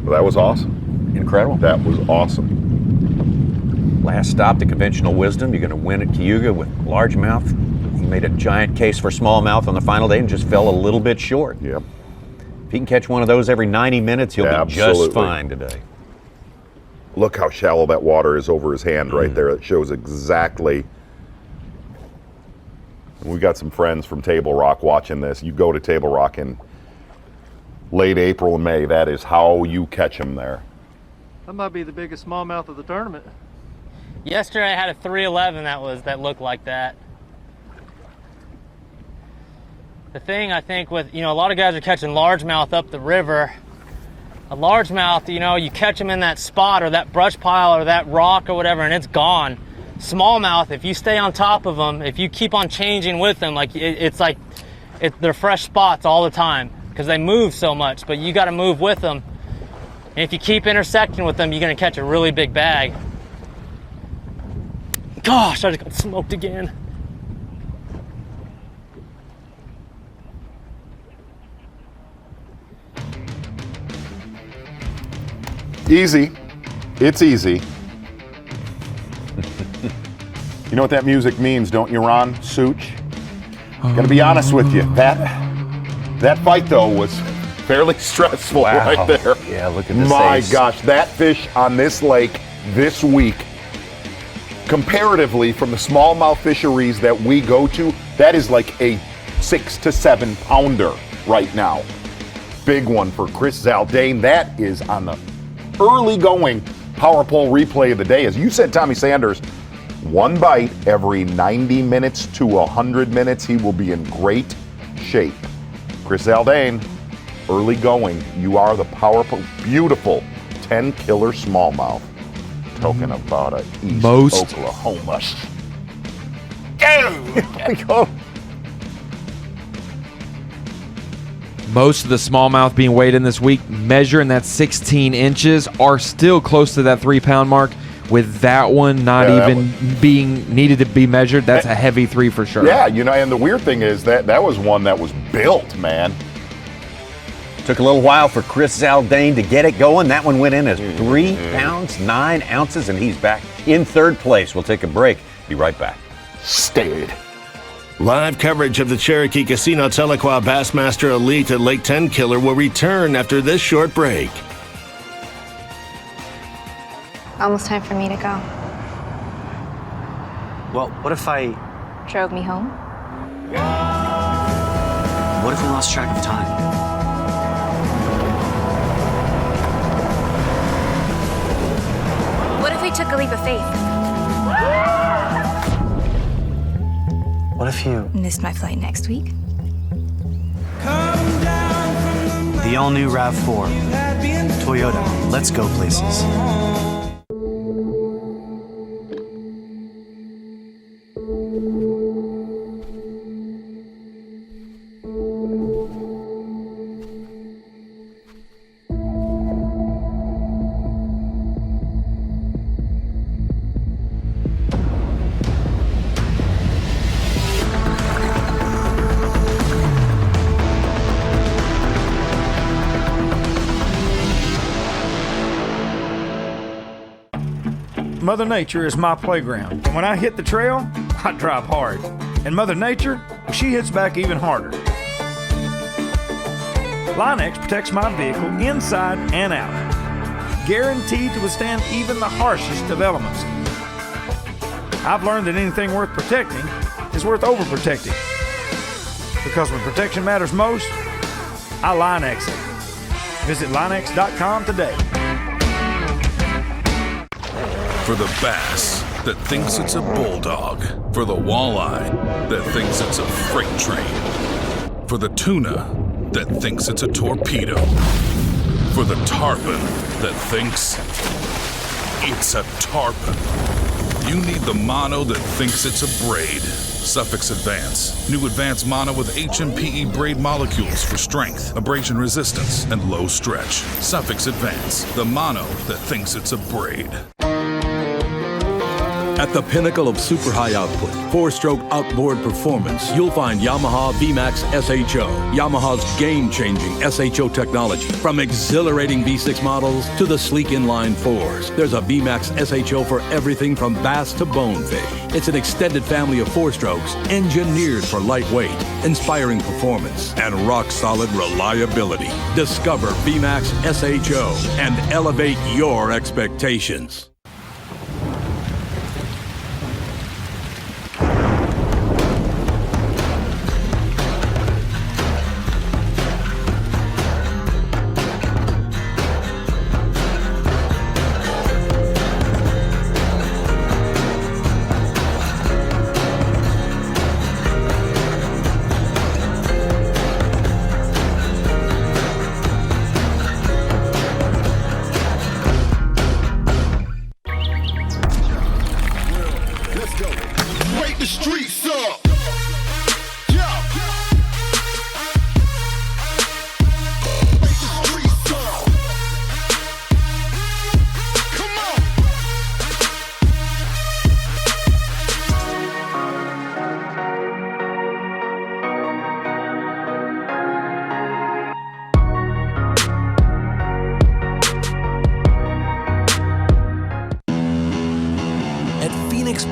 Well, that was awesome.
Incredible.
That was awesome.
Last stop, the conventional wisdom. You're going to win at Cayuga with largemouth. He made a giant case for smallmouth on the final day and just fell a little bit short.
Yep.
If he can catch one of those every 90 minutes, he'll be just fine today.
Look how shallow that water is over his hand right there. It shows exactly. We got some friends from Table Rock watching this. You go to Table Rock in late April and May. That is how you catch them there.
That might be the biggest smallmouth of the tournament.
Yesterday I had a 311 that looked like that. The thing I think with, a lot of guys are catching largemouth up the river. A largemouth, you catch them in that spot or that brush pile or that rock or whatever, and it's gone. Smallmouth, if you stay on top of them, if you keep on changing with them, they're fresh spots all the time because they move so much, but you got to move with them. And if you keep intersecting with them, you're going to catch a really big bag. Gosh, I just got smoked again.
Easy. It's easy. You know what that music means, don't you, Ron? Such? Gotta be honest with you. That fight, though, was fairly stressful right there.
Yeah, look at this.
My gosh, that fish on this lake this week, comparatively from the smallmouth fisheries that we go to, that is like a 6 to 7 pounder right now. Big one for Chris Zaldain. That is on the early going power pole replay of the day. As you said, Tommy Sanders, one bite every 90 minutes to 100 minutes. He will be in great shape. Chris Zaldain, early going. You are the power pole. Beautiful Tenkiller smallmouth. Talking about a East Oklahoma. Go!
Most of the smallmouth being weighed in this week, measuring that 16 inches, are still close to that 3-pound mark. With that one not being needed to be measured, that's a heavy 3 for sure.
Yeah, and the weird thing is that was one that was built, man.
Took a little while for Chris Zaldain to get it going. That one went in as 3 pounds, 9 ounces, and he's back in 3rd place. We'll take a break. Be right back.
Stayed.
Live coverage of the Cherokee Casino Tahlequah Bassmaster Elite at Lake Tenkiller will return after this short break.
Almost time for me to go.
Well, what if I...
Drove me home?
What if we lost track of time?
took a leap of faith.
What if you
Missed my flight next week.
The all-new RAV4. Toyota. Let's go places.
Mother Nature is my playground. And when I hit the trail, I drive hard. And Mother Nature, she hits back even harder. Linex protects my vehicle inside and out, guaranteed to withstand even the harshest of elements. I've learned that anything worth protecting is worth overprotecting. Because when protection matters most, I Linex it. Visit Linex.com today.
For the bass that thinks it's a bulldog. For the walleye that thinks it's a freight train. For the tuna that thinks it's a torpedo. For the tarpon that thinks it's a tarpon. You need the mono that thinks it's a braid. Suffix Advance. New advanced mono with HMPE braid molecules for strength, abrasion resistance, and low stretch. Suffix Advance. The mono that thinks it's a braid.
At the pinnacle of super high output, 4-stroke outboard performance, you'll find Yamaha VMAX SHO. Yamaha's game-changing SHO technology. From exhilarating V6 models to the sleek inline 4s, there's a VMAX SHO for everything from bass to bonefish. It's an extended family of 4-strokes engineered for lightweight, inspiring performance, and rock-solid reliability. Discover VMAX SHO and elevate your expectations.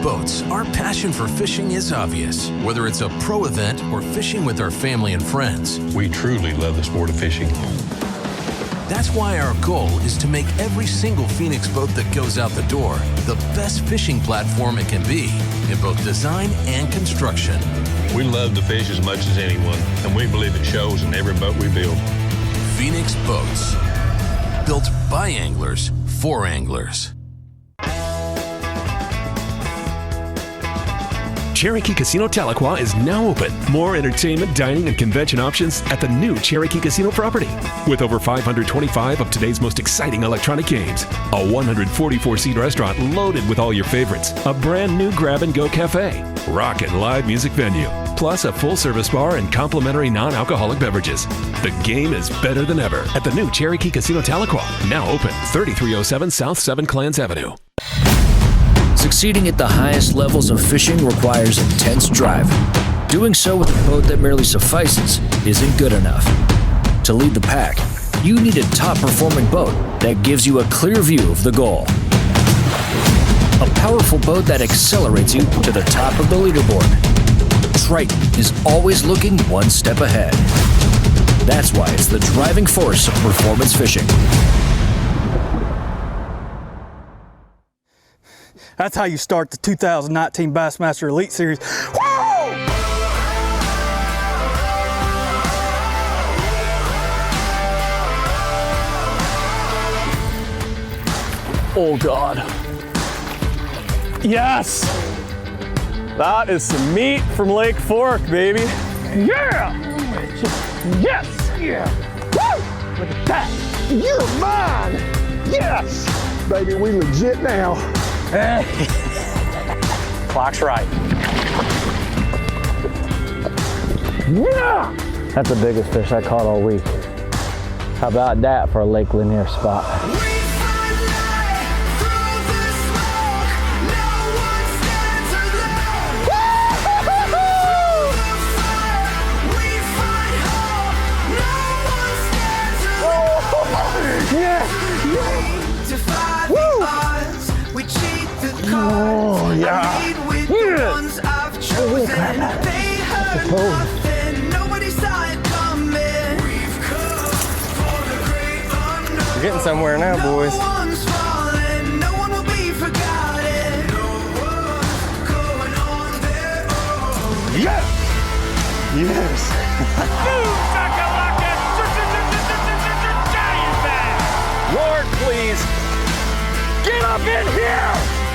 Boats, our passion for fishing is obvious. Whether it's a pro event or fishing with our family and friends, we truly love the sport of fishing. That's why our goal is to make every single Phoenix boat that goes out the door the best fishing platform it can be in both design and construction.
We love to fish as much as anyone, and we believe it shows in every boat we build.
Phoenix Boats, built by anglers for anglers.
Cherokee Casino Tahlequah is now open. More entertainment, dining, and convention options at the new Cherokee Casino property. With over 525 of today's most exciting electronic games, a 144-seat restaurant loaded with all your favorites, a brand new grab-and-go cafe, rockin' live music venue, plus a full-service bar and complimentary non-alcoholic beverages. The game is better than ever at the new Cherokee Casino Tahlequah, now open 3307 South 7 Clans Avenue.
Succeeding at the highest levels of fishing requires intense drive. Doing so with a boat that merely suffices isn't good enough. To lead the pack, you need a top-performing boat that gives you a clear view of the goal. A powerful boat that accelerates you to the top of the leaderboard. Triton is always looking one step ahead. That's why it's the driving force of performance fishing.
That's how you start the 2019 Bassmaster Elite Series. Woo! Oh God.
Yes! That is some meat from Lake Fork, baby. Yeah! Yes! Yeah! Woo! Look at that! You're mine! Yes! Baby, we legit now. Hey! Clock's right. Yeah! That's the biggest fish I caught all week. How about that for a Lake Lanier spot? Oh, yeah. Holy crap. That's cold. We're getting somewhere now, boys. Yes! Yes! Lord, please, get up in here!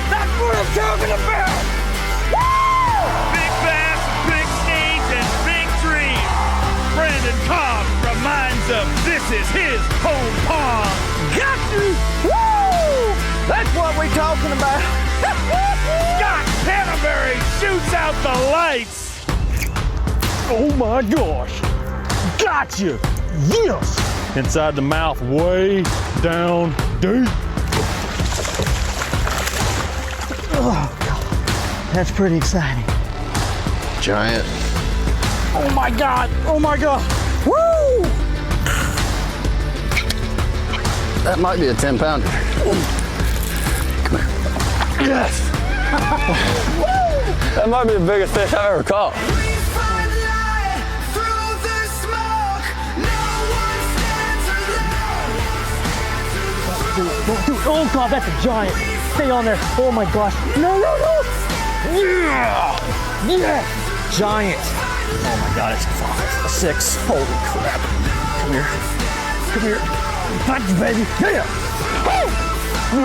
That's what I'm talking about! Woo!
Big bass, big stage, and big dream. Brandon Cobb reminds him this is his home pond.
Got you! Woo! That's what we're talking about.
Scott Canterbury shoots out the lights.
Oh my gosh! Got you! Yes!
Inside the mouth, way down deep.
Oh God, that's pretty exciting.
Giant.
Oh my God! Oh my God! Woo!
That might be a 10-pounder. Come here.
Yes!
That might be the biggest fish I've ever caught.
Don't do it. Oh God, that's a giant. Stay on there. Oh my gosh. No, no, no. Yeah! Yeah! Giant. Oh my God, it's a 6. Holy crap. Come here. Come here. Punch, baby. Yeah! Woo!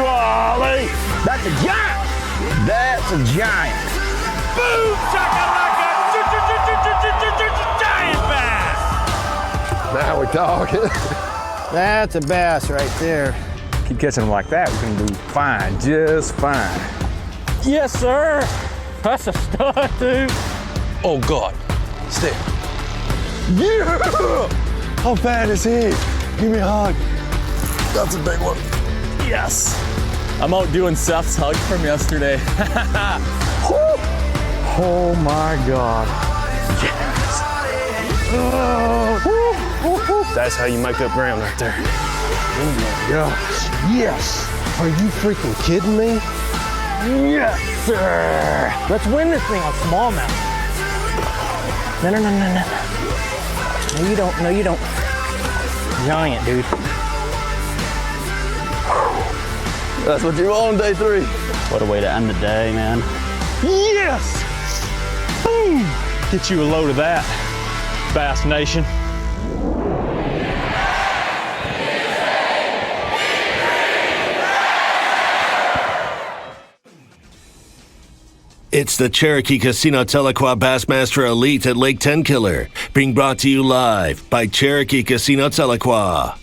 Golly! That's a giant. That's a giant.
Boom! Chakalaka! Giant bass!
Now we're talking.
That's a bass right there.
Keep catching them like that, we're gonna do fine, just fine.
Yes, sir. That's a stud, dude.
Oh God. Stay.
Yeah! How bad is he? Give me a hug.
That's a big one.
Yes. I'm out doing Seth's hug from yesterday. Oh my God. Yes.
That's how you make up ground right there.
Oh my gosh. Yes. Are you freaking kidding me? Yes, sir. Let's win this thing on smallmouth. No, no, no, no, no. No, you don't. No, you don't. Giant, dude.
That's what you want on day 3.
What a way to end the day, man. Yes! Boom! Get you a load of that, Bass Nation.
It's the Cherokee Casino Tahlequah Bassmaster Elite at Lake Tenkiller, being brought to you live by Cherokee Casino Tahlequah.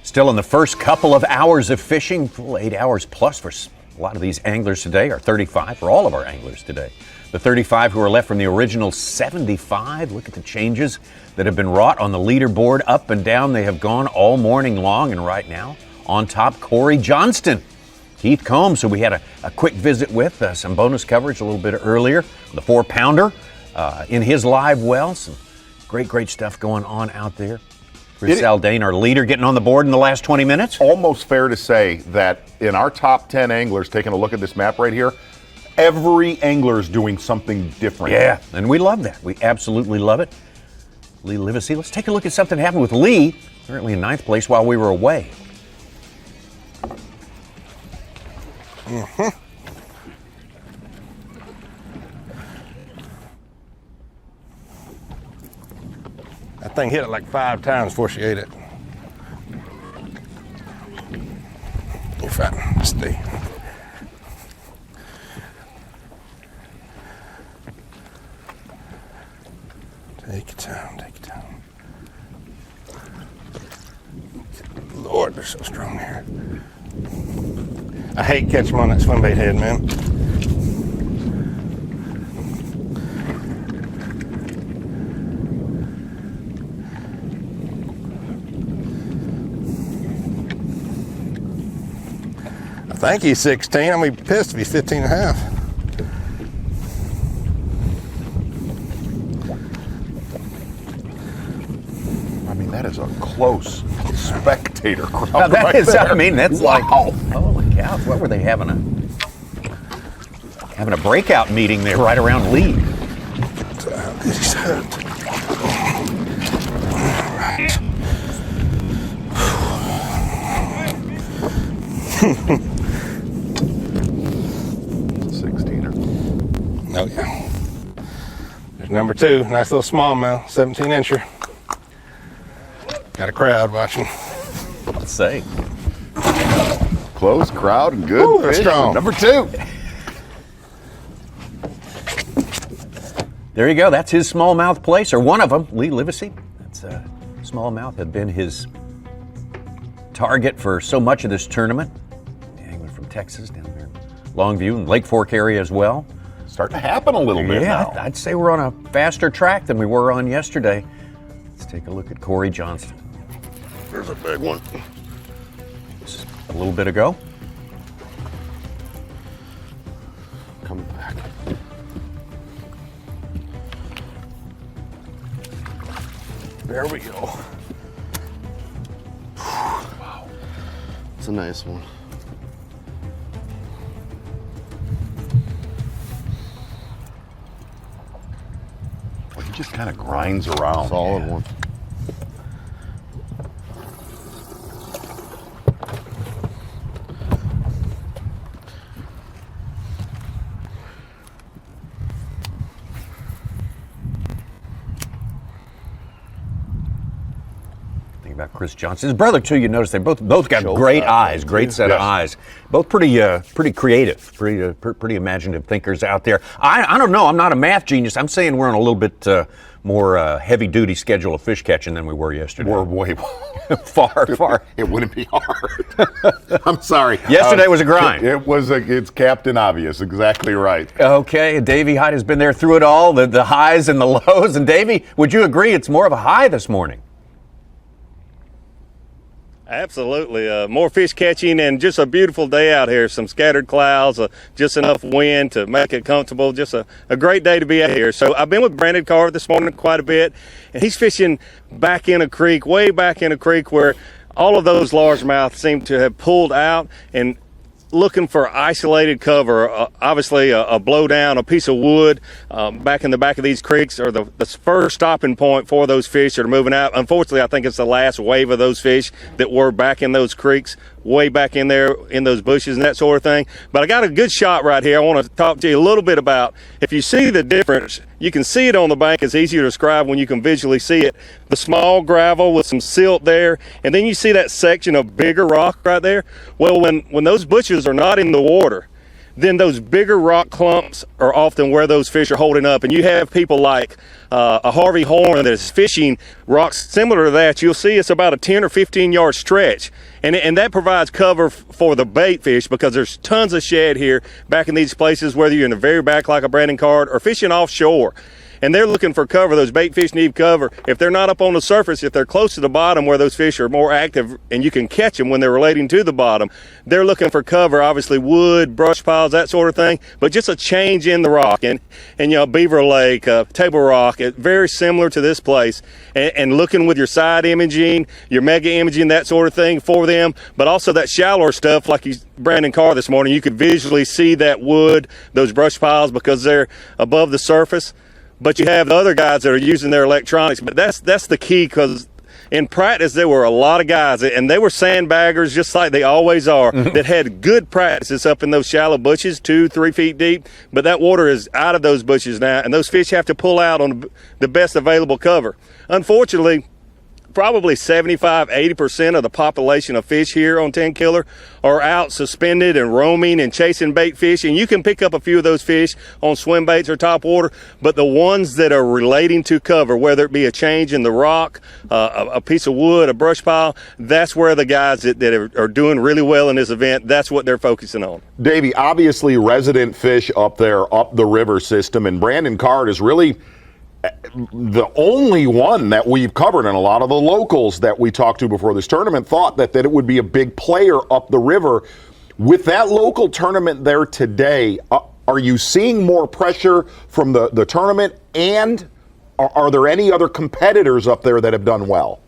Still in the first couple of hours of fishing, full 8 hours plus for a lot of these anglers today, or 35 for all of our anglers today. The 35 who are left from the original 75. Look at the changes that have been wrought on the leaderboard. Up and down they have gone all morning long, and right now on top, Corey Johnston. Keith Combs, who we had a quick visit with, some bonus coverage a little bit earlier, the 4-pounder in his live well. Some great stuff going on out there. Chris Zaldain, our leader, getting on the board in the last 20 minutes.
Almost fair to say that in our top 10 anglers, taking a look at this map right here, every angler is doing something different.
Yeah, and we love that. We absolutely love it. Lee Livesey, let's take a look at something that happened with Lee, currently in 9th place while we were away.
That thing hit it like 5 times before she ate it. You're fine. Stay.
Take your time, take your time. Lord, they're so strong here. I hate catching them on that swim bait head, man. I think he's 16. I'm gonna be pissed if he's 15 and a half.
I mean, that is a close spectator crowd.
Now that
right
is,
there.
I mean, that's
Wow.
like, holy cow! What were they having a breakout meeting there right around lead?
He's hooked. All right.
16er.
Oh yeah. There's number 2, nice little smallmouth, 17-incher. Got a crowd watching.
Let's say.
Close crowd and good
Ooh, they're
fish.
strong.
Number 2.
There you go. That's his smallmouth place, or one of them. Lee Livesey. That's smallmouth had been his target for so much of this tournament. Yeah, he went from Texas down there, Longview and Lake Fork area as well.
Starting to happen a little bit now.
I'd say we're on a faster track than we were on yesterday. Let's take a look at Corey Johnston.
There's a big one.
Just a little bit ago.
Coming back.
There we go.
Wow. It's a nice one.
He just kind of grinds around.
Solid one.
About Chris Johnson, his brother too. You notice they both got great eyes, great set of eyes. Both pretty creative, pretty imaginative thinkers out there. I don't know. I'm not a math genius. I'm saying we're on a little bit more heavy-duty schedule of fish catching than we were yesterday.
We're way
far.
It wouldn't be hard. I'm sorry.
Yesterday was a grind.
It's Captain Obvious. Exactly right.
Okay, Davey Hyde has been there through it all, the highs and the lows. And Davey, would you agree it's more of a high this morning?
Absolutely. More fish catching and just a beautiful day out here. Some scattered clouds, just enough wind to make it comfortable. Just a great day to be out here. So I've been with Brandon Carver this morning quite a bit, and he's fishing back in a creek, way back in a creek where all of those largemouth seem to have pulled out and looking for isolated cover, obviously a blowdown, a piece of wood back in the back of these creeks are the first stopping point for those fish that are moving out. Unfortunately, I think it's the last wave of those fish that were back in those creeks, way back in there in those bushes and that sort of thing. But I got a good shot right here. I want to talk to you a little bit about, if you see the difference, you can see it on the bank. It's easier to describe when you can visually see it. The small gravel with some silt there, and then you see that section of bigger rock right there. Well, when those bushes are not in the water, then those bigger rock clumps are often where those fish are holding up. And you have people like a Harvey Horn that is fishing rocks similar to that. You'll see it's about a 10 or 15 yard stretch. And that provides cover for the bait fish, because there's tons of shad here back in these places, whether you're in the very back like a Brandon Card or fishing offshore. And they're looking for cover. Those bait fish need cover. If they're not up on the surface, if they're close to the bottom where those fish are more active and you can catch them when they're relating to the bottom, they're looking for cover, obviously wood, brush piles, that sort of thing, but just a change in the rock. And you know, Beaver Lake, Table Rock, very similar to this place. And looking with your side imaging, your mega imaging, that sort of thing for them, but also that shallower stuff like Brandon Carr this morning, you could visually see that wood, those brush piles, because they're above the surface. But you have the other guys that are using their electronics. But that's the key, because in practice there were a lot of guys, and they were sandbaggers just like they always are, that had good practices up in those shallow bushes, 2-3 feet deep. But that water is out of those bushes now, and those fish have to pull out on the best available cover. Unfortunately, probably 75–80% of the population of fish here on Tenkiller are out suspended and roaming and chasing bait fish, and you can pick up a few of those fish on swim baits or top water, but the ones that are relating to cover, whether it be a change in the rock, a piece of wood, a brush pile, that's where the guys that are doing really well in this event, that's what they're focusing on.
Davey, obviously resident fish up there, up the river system, and Brandon Card is really the only one that we've covered, and a lot of the locals that we talked to before this tournament thought that it would be a big player up the river. With that local tournament there today, are you seeing more pressure from the tournament, and are there any other competitors up there that have done well?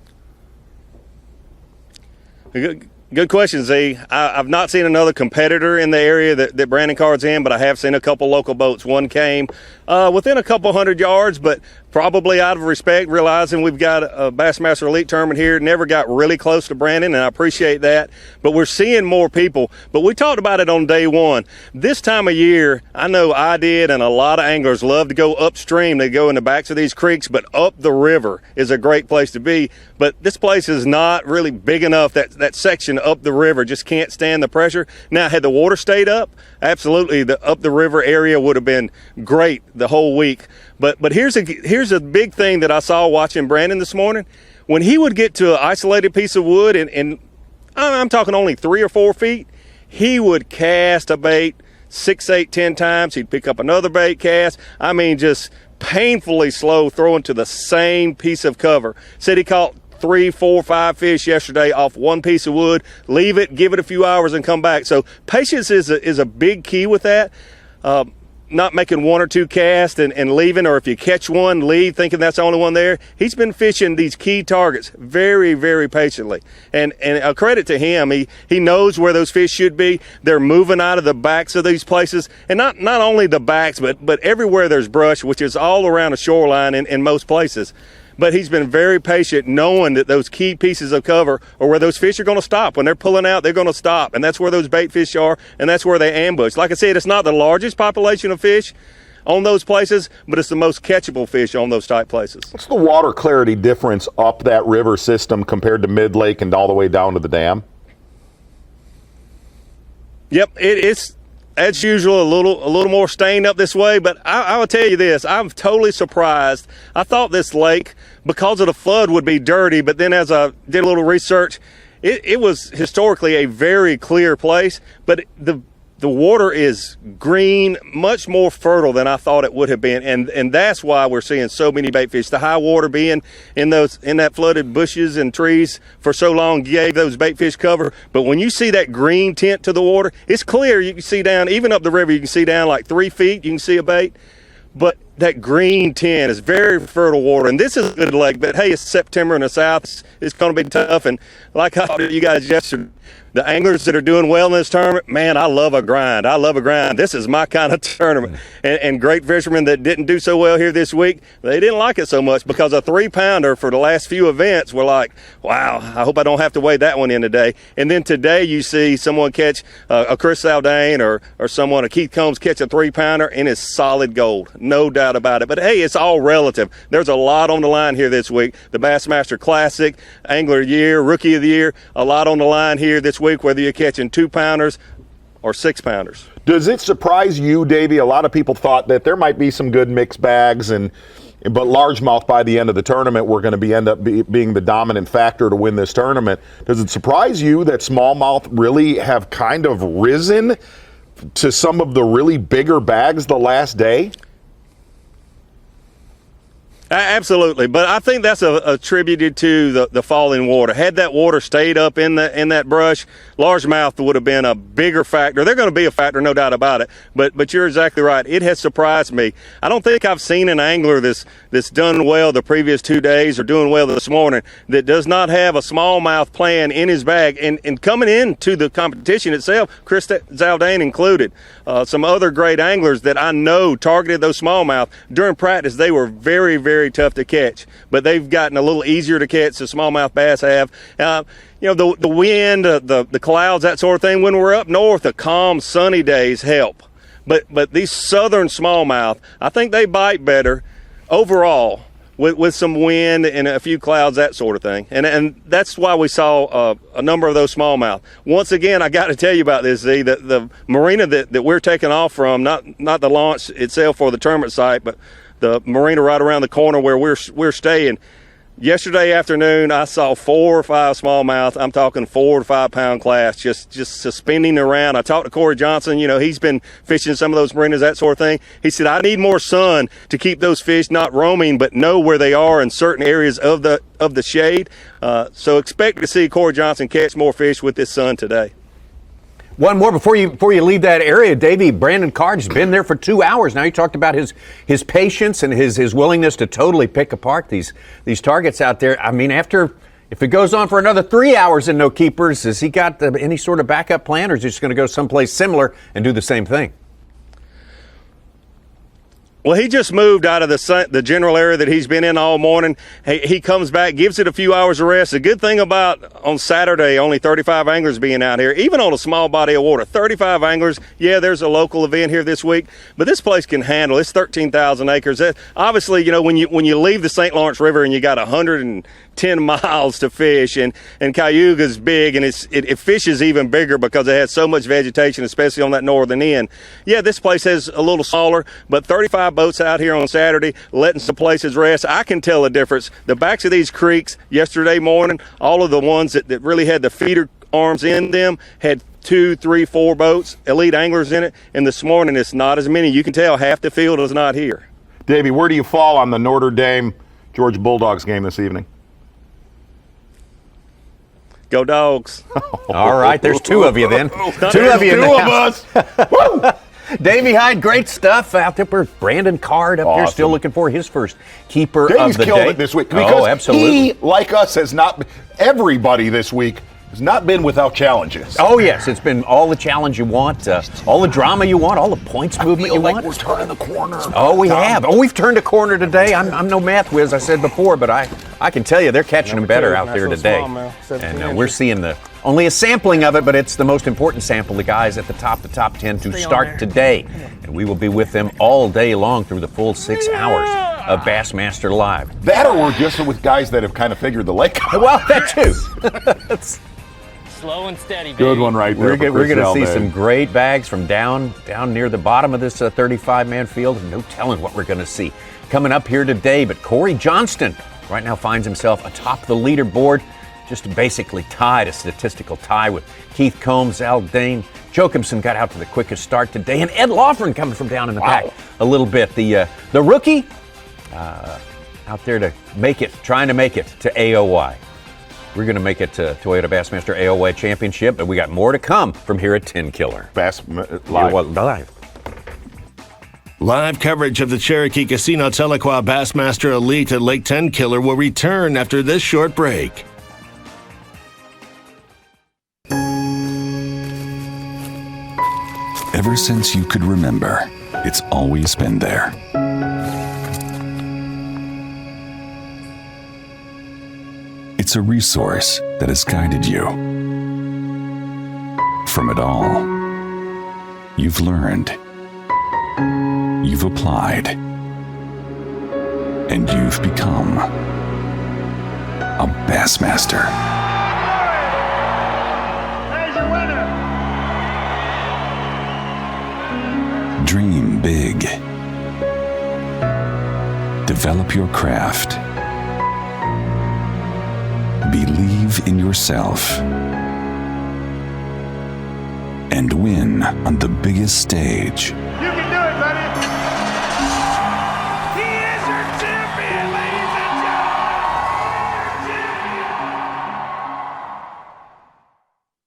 Good question, Z. I've not seen another competitor in the area that Brandon Card's in, but I have seen a couple local boats. One came within a couple 100 yards, but probably out of respect, realizing we've got a Bassmaster Elite tournament here, never got really close to Brandon, and I appreciate that. But we're seeing more people. But we talked about it on day one. This time of year, I know I did, and a lot of anglers love to go upstream. They go in the backs of these creeks, but up the river is a great place to be. But this place is not really big enough. That section up the river just can't stand the pressure. Now, had the water stayed up, absolutely, the up the river area would have been great the whole week. But here's a big thing that I saw watching Brandon this morning. When he would get to an isolated piece of wood, and I'm talking only 3 or 4 feet, he would cast a bait 6, 8, 10 times. He'd pick up another bait cast. I mean, just painfully slow throwing to the same piece of cover. Said he caught 3, 4, 5 fish yesterday off one piece of wood. Leave it, give it a few hours, and come back. So patience is a big key with that. Not making 1 or 2 casts and leaving, or if you catch one, leave thinking that's the only one there. He's been fishing these key targets very, very patiently. And a credit to him, he knows where those fish should be. They're moving out of the backs of these places. And not only the backs, but everywhere there's brush, which is all around the shoreline in most places. But he's been very patient, knowing that those key pieces of cover are where those fish are going to stop. When they're pulling out, they're going to stop. And that's where those bait fish are, and that's where they ambush. Like I said, it's not the largest population of fish on those places, but it's the most catchable fish on those type places.
What's the water clarity difference up that river system compared to mid-lake and all the way down to the dam?
Yep, it's as usual, a little more stained up this way, but I will tell you this, I'm totally surprised. I thought this lake, because of the flood, would be dirty, but then as I did a little research, it was historically a very clear place, but the water is green, much more fertile than I thought it would have been, and that's why we're seeing so many bait fish. The high water being in that flooded bushes and trees for so long gave those bait fish cover. But when you see that green tint to the water, it's clear. You can see down, even up the river, you can see down like 3 feet, you can see a bait. But that green tint is very fertile water, and this is a good lake. But hey, it's September in the south. It's going to be tough, and like I told you guys yesterday, the anglers that are doing well in this tournament, man, I love a grind. I love a grind. This is my kind of tournament. And great fishermen that didn't do so well here this week, they didn't like it so much because a 3-pounder for the last few events were like, wow, I hope I don't have to weigh that one in today. And then today you see someone catch a Chris Zaldain or someone, a Keith Combs, catch a 3-pounder, and it's solid gold. No doubt about it. But hey, it's all relative. There's a lot on the line here this week. The Bassmaster Classic, Angler of the Year, Rookie of the Year, a lot on the line here this week, whether you're catching 2-pounders or 6-pounders.
Does it surprise you, Davey? A lot of people thought that there might be some good mixed bags, but largemouth by the end of the tournament were going to end up being the dominant factor to win this tournament. Does it surprise you that smallmouth really have kind of risen to some of the really bigger bags the last day?
Absolutely, but I think that's attributed to the falling water. Had that water stayed up in that brush, largemouth would have been a bigger factor. They're going to be a factor, no doubt about it. But you're exactly right. It has surprised me. I don't think I've seen an angler that's done well the previous 2 days or doing well this morning that does not have a smallmouth plan in his bag. And coming into the competition itself, Chris Zaldain included, some other great anglers that I know targeted those smallmouth during practice. They were very, very tough to catch, but they've gotten a little easier to catch. The smallmouth bass have. The wind, the clouds, that sort of thing. When we're up north, the calm, sunny days help. But these southern smallmouth, I think they bite better overall with some wind and a few clouds, that sort of thing. And that's why we saw a number of those smallmouth. Once again, I got to tell you about this, Z. The marina that we're taking off from, not the launch itself or the tournament site, but the marina right around the corner where we're staying. Yesterday afternoon, I saw 4 or 5 smallmouth. I'm talking 4 to 5 pound class, just suspending around. I talked to Corey Johnson. You know, he's been fishing some of those marinas, that sort of thing. He said, I need more sun to keep those fish not roaming, but know where they are in certain areas of the shade. So expect to see Corey Johnson catch more fish with this sun today.
One more before you leave that area, Davey. Brandon Card's been there for 2 hours now. You talked about his patience and his willingness to totally pick apart these targets out there. I mean, if it goes on for another 3 hours and no keepers, has he got any sort of backup plan, or is he just going to go someplace similar and do the same thing?
Well, he just moved out of the general area that he's been in all morning. He comes back, gives it a few hours of rest. The good thing about on Saturday, only 35 anglers being out here, even on a small body of water, 35 anglers. Yeah, there's a local event here this week, but this place can handle. It's 13,000 acres. Obviously, you know, when you leave the St. Lawrence River and you got 110 miles to fish, and Cayuga's big, and it fishes even bigger because it has so much vegetation, especially on that northern end. Yeah, this place is a little smaller, but 35 boats out here on Saturday, letting some places rest. I can tell the difference. The backs of these creeks yesterday morning, all of the ones that really had the feeder arms in them had 2, 3, 4 boats, elite anglers in it, and this morning it's not as many. You can tell half the field is not here.
Davey, where do you fall on the Notre Dame Georgia Bulldogs game this evening?
Go Dogs.
All right, there's 2 of you then. 2 of you in the house. Woo! Davey Hyde, great stuff out there. Brandon Card up here, still looking for his first keeper
Davey's
of the
killed
day.
it this week because he, like us, has not. Everybody this week has not been without challenges.
Oh yes, it's been all the challenge you want, all the drama you want, all the points movement you want.
We're turning the corner.
Oh, we have. Oh, we've turned a corner today. I'm no math whiz, I said before, but I can tell you they're catching them better out there today. And we're seeing only a sampling of it, but it's the most important sample, the guys at the top 10 to start today. And we will be with them all day long through the full 6 hours of Bassmaster Live.
That, or we're just with guys that have kind of figured the lake out.
Well, that too.
Slow and steady, baby.
Good one right there.
We're going to see some great bags from down near the bottom of this 35-man field. No telling what we're going to see coming up here today. But Corey Johnston right now finds himself atop the leaderboard, just basically tied, a statistical tie with Keith Combs, Zaldain. Jokimson got out to the quickest start today, and Ed Lawford coming from down in the pack a little bit. The rookie out there to trying to make it to AOY. We're going to make it to Toyota Bassmaster AOY Championship, but we got more to come from here at Tenkiller.
Live.
Live coverage of the Cherokee Casino Tahlequah Bassmaster Elite at Lake Tenkiller will return after this short break.
Ever since you could remember, it's always been there. It's a resource that has guided you. From it all, you've learned, you've applied, and you've become a Bassmaster.
There's your winner.
Dream big. Develop your craft. Believe in yourself. And win on the biggest stage.
You can do it, buddy. He is your champion, ladies and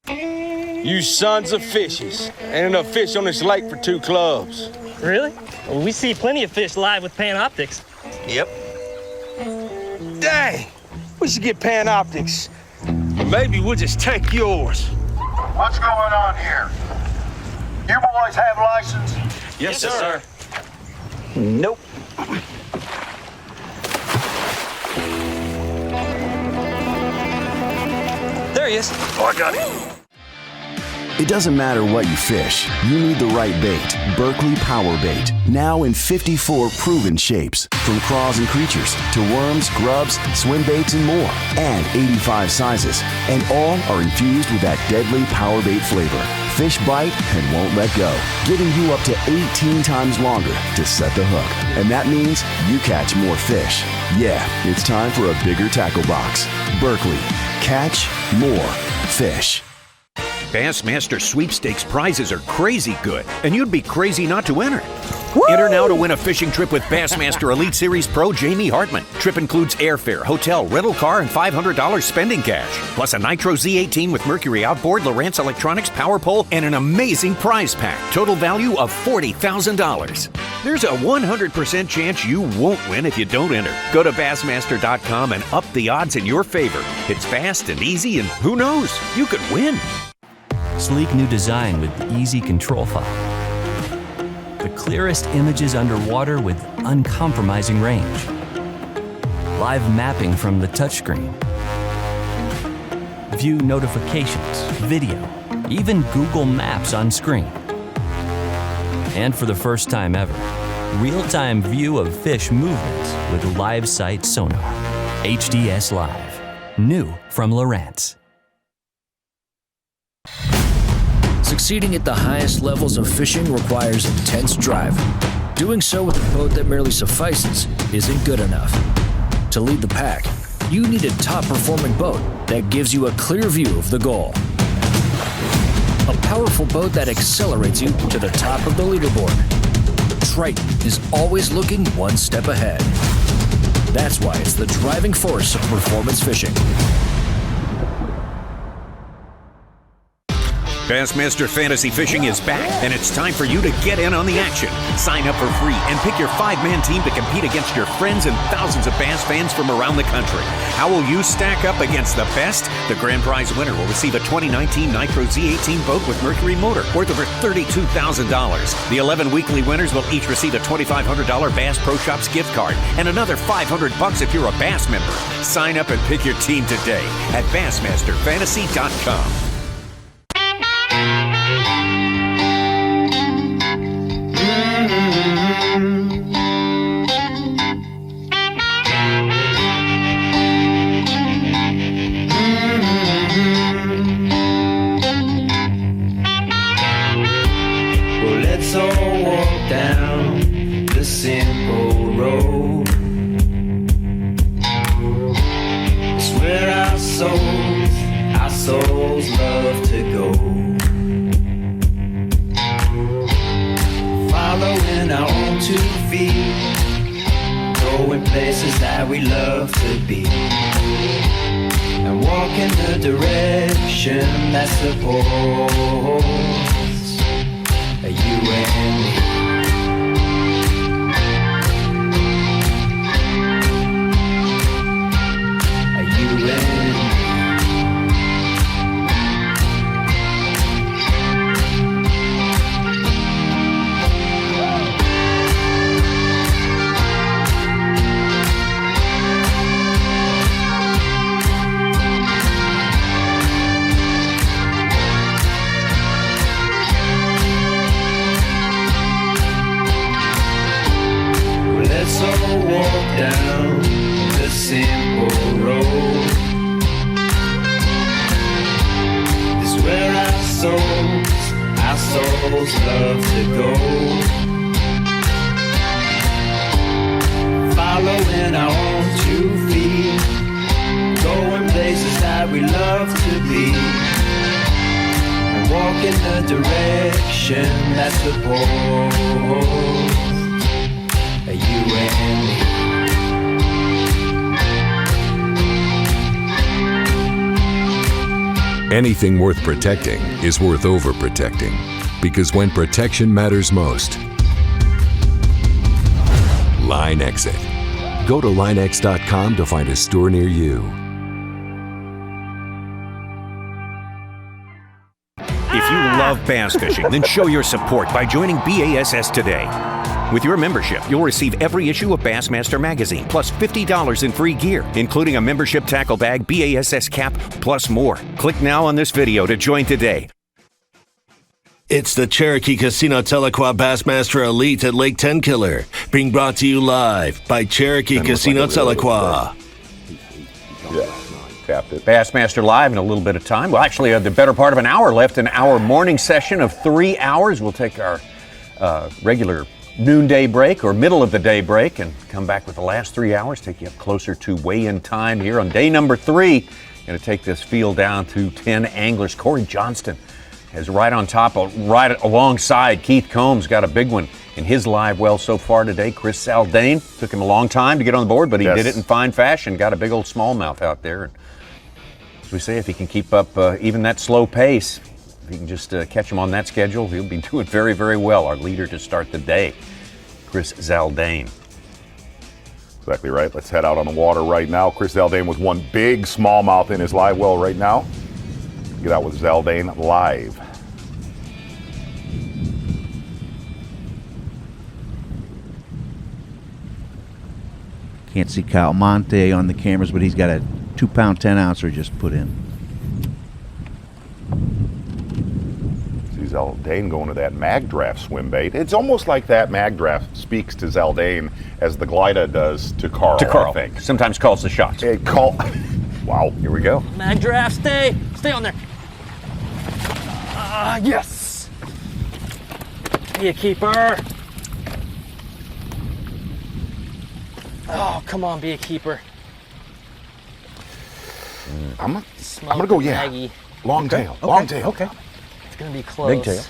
gentlemen.
You sons of fishes. Ain't enough fish on this lake for 2 clubs.
Really? Well, we see plenty of fish live with Panoptics.
Yep. Dang, we should get Panoptics. Maybe we'll just take yours.
What's going on here? You boys have license?
Yes, sir.
Nope.
There he is.
Oh, I got him.
It doesn't matter what you fish, you need the right bait. Berkley Power Bait. Now in 54 proven shapes. From crawls and creatures to worms, grubs, swim baits, and more. And 85 sizes. And all are infused with that deadly Power Bait flavor. Fish bite and won't let go. Giving you up to 18 times longer to set the hook. And that means you catch more fish. Yeah, it's time for a bigger tackle box. Berkley. Catch more fish.
Bassmaster sweepstakes prizes are crazy good, and you'd be crazy not to enter. Enter now to win a fishing trip with Bassmaster Elite Series Pro Jamie Hartman. Trip includes airfare, hotel, rental car, and $500 spending cash. Plus a Nitro Z18 with Mercury outboard, Lowrance Electronics power pole, and an amazing prize pack. Total value of $40,000. There's a 100% chance you won't win if you don't enter. Go to Bassmaster.com and up the odds in your favor. It's fast and easy, and who knows, you could win.
Sleek new design with easy control file. The clearest images underwater with uncompromising range. Live mapping from the touchscreen. View notifications, video, even Google Maps on screen. And for the first time ever, real-time view of fish movements with live sight sonar. HDS Live. New from Lowrance.
Succeeding at the highest levels of fishing requires intense drive. Doing so with a boat that merely suffices isn't good enough. To lead the pack, you need a top-performing boat that gives you a clear view of the goal. A powerful boat that accelerates you to the top of the leaderboard. Triton is always looking one step ahead. That's why it's the driving force of performance fishing.
Bassmaster Fantasy Fishing is back, and it's time for you to get in on the action. Sign up for free and pick your 5-man team to compete against your friends and thousands of bass fans from around the country. How will you stack up against the best? The grand prize winner will receive a 2019 Nitro Z18 boat with Mercury motor worth over $32,000. The 11 weekly winners will each receive a $2,500 Bass Pro Shops gift card and another $500 if you're a Bass member. Sign up and pick your team today at Bassmasterfantasy.com.
Well, let's all walk down the simple road. It's where our souls love to go. Following our own 2 feet, going places that we love to be, and walk in the direction that supports you and me. You and me. Let's all walk down the simple road. It's where our souls love to go. Following our own 2 feet, going places that we love to be, and walk in the direction that supports you and me.
Anything worth protecting is worth overprotecting, because when protection matters most, Line Exit. Go to linex.com to find a store near you.
If you love bass fishing, then show your support by joining B.A.S.S today. With your membership, you'll receive every issue of Bassmaster magazine, plus $50 in free gear, including a membership tackle bag, B.A.S.S cap, plus more. Click now on this video to join today.
It's the Cherokee Casino Tahlequah Bassmaster Elite at Lake Tenkiller, being brought to you live by Cherokee Casino Tahlequah.
Yeah, tapped it.
Bassmaster Live in a little bit of time. Well, actually, the better part of an hour left in our morning session of 3 hours. We'll take our regular noonday break or middle of the day break and come back with the last 3 hours, take you up closer to weigh-in time here on day number 3. Going to take this field down to 10 anglers. Corey Johnston is right on top, right alongside Keith Combs. Got a big one in his live well so far today. Chris Zaldain, took him a long time to get on the board, but he did it in fine fashion. Got a big old smallmouth out there. And as we say, if he can keep up even that slow pace, if he can just catch him on that schedule, he'll be doing very, very well. Our leader to start the day, Chris Zaldain.
Exactly right. Let's head out on the water right now. Chris Zaldain with one big smallmouth in his live well right now. Get out with Zaldain live.
Can't see Kyle Monte on the cameras, but he's got a 2-pound 10-ouncer just put in.
See Zaldain going to that mag draft swim bait. It's almost like that mag draft speaks to Zaldain as the Glida does to Carl. I think.
Sometimes calls the shots.
Wow, here we go.
Mag draft, stay on there. Yes. Be a keeper. Oh, come on, be a keeper.
I'm gonna go, yeah.
Maggie.
Long tail, long tail.
Okay.
It's gonna be close.
Big tail.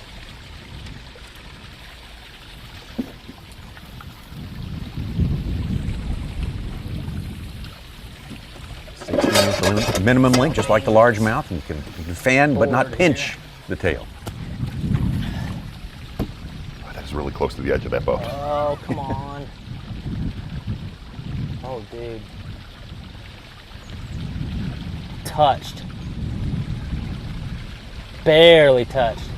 Minimum length, just like the largemouth, and you can fan but not pinch the tail.
That's really close to the edge of that boat.
Oh, come on. Oh, dude. Touched. Barely touched.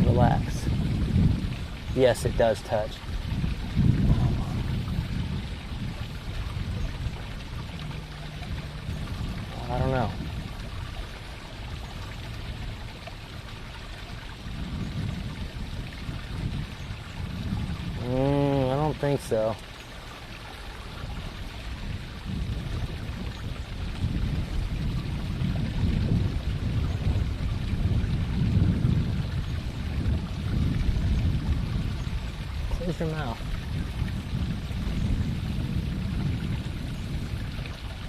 Relax. Yes, it does touch. I don't know. I don't think so. Close your mouth.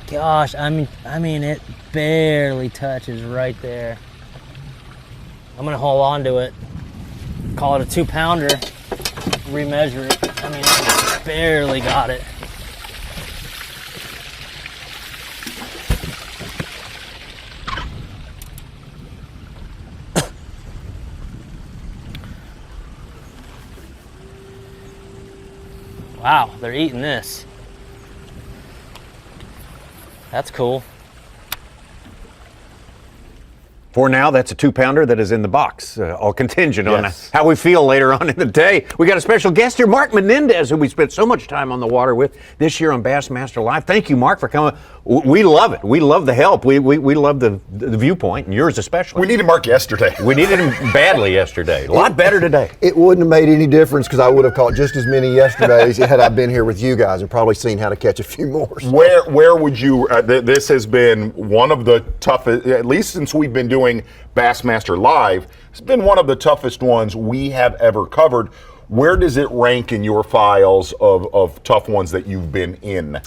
Gosh, I mean, it barely touches right there. I'm gonna hold on to it. Call it a 2-pounder. Remeasure it. I mean, I barely got it. Wow, they're eating this. That's cool.
For now, that's a 2-pounder that is in the box, all contingent on how we feel later on in the day. We got a special guest here, Mark Menendez, who we spent so much time on the water with this year on Bassmaster Live. Thank you, Mark, for coming. We love it. We love the help. We love the viewpoint, and yours especially.
We needed Mark yesterday.
We needed him badly yesterday. A lot better today.
It wouldn't have made any difference because I would have caught just as many yesterdays had I been here with you guys and probably seen how to catch a few more.
Where would you, this has been one of the toughest, at least since we've been doing Bassmaster Live, it's been one of the toughest ones we have ever covered. Where does it rank in your files of tough ones that you've been in?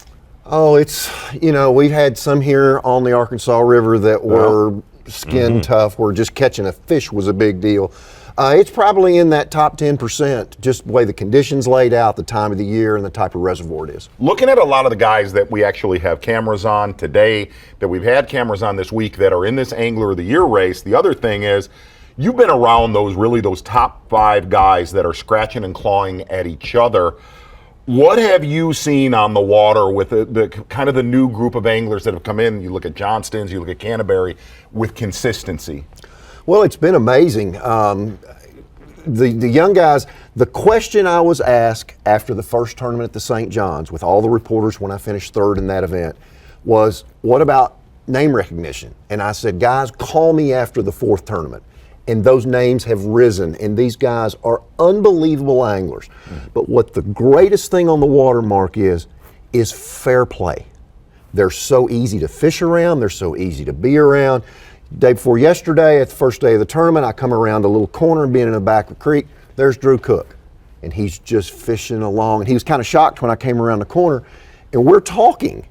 Oh, it's, we've had some here on the Arkansas River that were skin tough, where just catching a fish was a big deal. It's probably in that top 10%, just the way the conditions laid out, the time of the year, and the type of reservoir it is.
Looking at a lot of the guys that we actually have cameras on today, that we've had cameras on this week that are in this Angler of the Year race, the other thing is, you've been around those top 5 guys that are scratching and clawing at each other. What have you seen on the water with the kind of the new group of anglers that have come in? You look at Johnston's, you look at Canterbury, with consistency.
Well, it's been amazing. the young guys, the question I was asked after the first tournament at the St. John's with all the reporters when I finished third in that event was, what about name recognition? And I said, guys, call me after the fourth tournament. And those names have risen, and these guys are unbelievable anglers. But what the greatest thing on the water, Mark, is fair play. They're so easy to fish around. They're so easy to be around. Day before yesterday, at the first day of the tournament, I come around a little corner and being in the back of the creek, there's Drew Cook. And he's just fishing along. And he was kind of shocked when I came around the corner, and we're talking.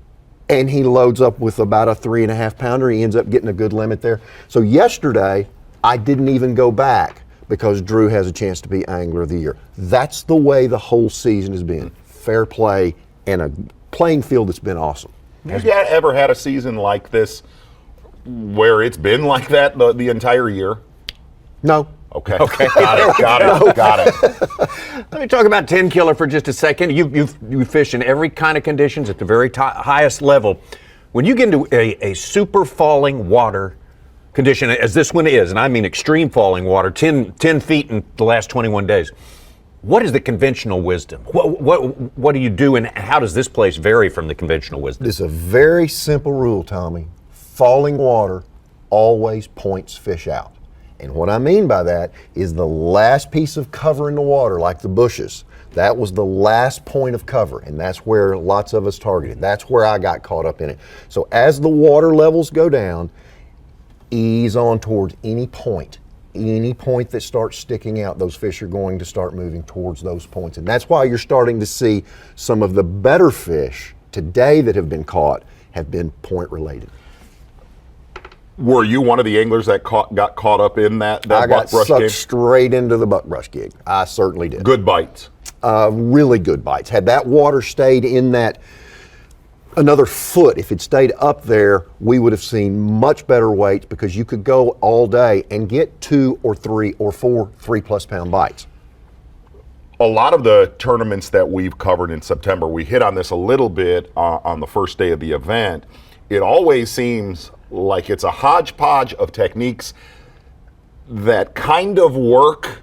And he loads up with about a 3.5 pounder. He ends up getting a good limit there. So yesterday, I didn't even go back because Drew has a chance to be Angler of the Year. That's the way the whole season has been. Fair play and a playing field that's been awesome.
Have you ever had a season like this where it's been like that the entire year?
No.
Okay. Got it.
Let me talk about Tenkiller for just a second. You fish in every kind of conditions at the very highest level. When you get into a super falling water condition, as this one is, and I mean extreme falling water, 10 feet in the last 21 days, what is the conventional wisdom? What do you do, and how does this place vary from the conventional wisdom?
It's a very simple rule, Tommy. Falling water always points fish out. And what I mean by that is the last piece of cover in the water, like the bushes, that was the last point of cover, and that's where lots of us targeted. That's where I got caught up in it. So as the water levels go down, ease on towards any point that starts sticking out, those fish are going to start moving towards those points. And that's why you're starting to see some of the better fish today that have been caught have been point related.
Were you one of the anglers that got caught up in that
I got
buckbrush
sucked
gig?
straight into the buckbrush gig. I certainly did.
Good bites.
Really good bites. Had that water stayed in that another foot, if it stayed up there, we would have seen much better weights because you could go all day and get 2 or 3 or 4 3+ pound bites.
A lot of the tournaments that we've covered in September, we hit on this a little bit on the first day of the event. It always seems like it's a hodgepodge of techniques that kind of work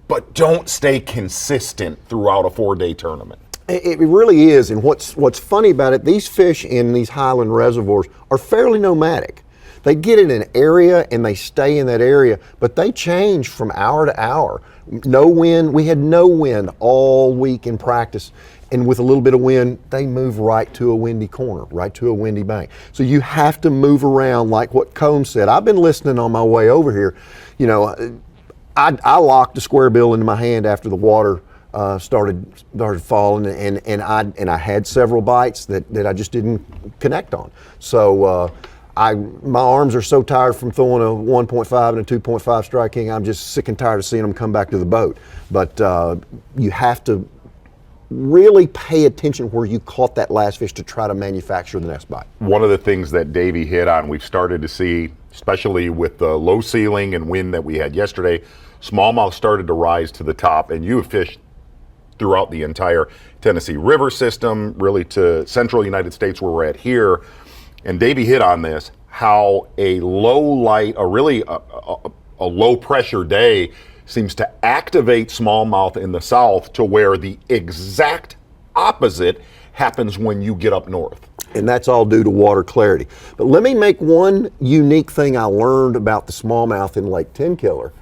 but don't stay consistent throughout a 4-day tournament.
It really is, and what's funny about it, these fish in these highland reservoirs are fairly nomadic. They get in an area and they stay in that area, but they change from hour to hour. No wind, we had no wind all week in practice, and with a little bit of wind, they move right to a windy corner, right to a windy bank. So you have to move around like what Combs said. I've been listening on my way over here. You know, I locked a square bill into my hand after the water started falling, and I had several bites that I just didn't connect on. So my arms are so tired from throwing a 1.5 and a 2.5 Strike King. I'm just sick and tired of seeing them come back to the boat. But you have to really pay attention where you caught that last fish to try to manufacture the next bite.
One of the things that Davey hit on, we've started to see, especially with the low ceiling and wind that we had yesterday, smallmouth started to rise to the top, and you have fished throughout the entire Tennessee River system, really to central United States where we're at here. And Davey hit on this, how a low light, a low pressure day seems to activate smallmouth in the south to where the exact opposite happens when you get up north.
And that's all due to water clarity. But let me make one unique thing I learned about the smallmouth in Lake Tenkiller.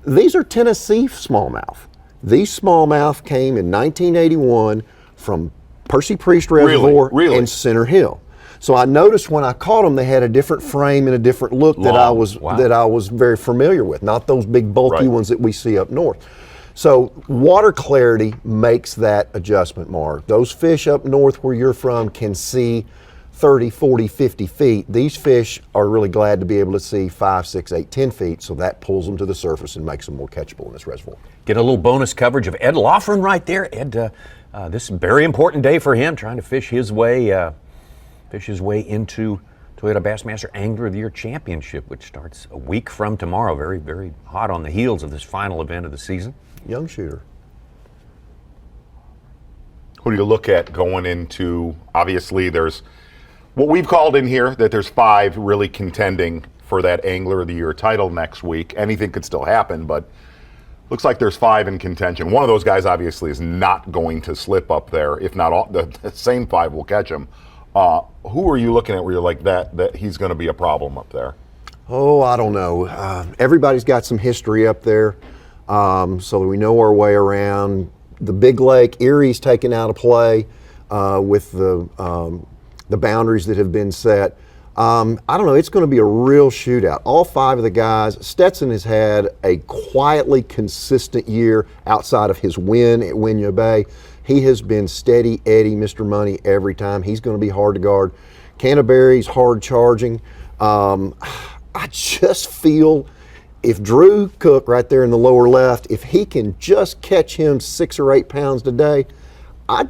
These are Tennessee smallmouth. These smallmouth came in 1981 from Percy Priest Reservoir and Center Hill. So I noticed when I caught them, they had a different frame and a different look that I was very familiar with, not those big bulky ones that we see up north. So water clarity makes that adjustment, Mark. Those fish up north where you're from can see 30, 40, 50 feet. These fish are really glad to be able to see 5, 6, 8, 10 feet, so that pulls them to the surface and makes them more catchable in this reservoir.
Get a little bonus coverage of Ed Loughran right there. Ed, this is a very important day for him, trying to fish his way into Toyota Bassmaster Angler of the Year Championship, which starts a week from tomorrow. Very, very hot on the heels of this final event of the season.
Young shooter.
Who do you look at going into, obviously there's what we've called in here, that there's 5 really contending for that Angler of the Year title next week. Anything could still happen, but Looks like there's 5 in contention. One of those guys obviously is not going to slip up there. If not all, the same 5 will catch him. Who are you looking at where you're like that he's going to be a problem up there?
Oh, I don't know. Everybody's got some history up there, so we know our way around. The big lake, Erie's taken out of play with the boundaries that have been set. I don't know, it's going to be a real shootout. All 5 of the guys, Stetson has had a quietly consistent year outside of his win at Winyah Bay. He has been steady Eddie, Mr. Money every time. He's going to be hard to guard. Canterbury's hard charging. I just feel if Drew Cook right there in the lower left, if he can just catch him 6 or 8 pounds today, I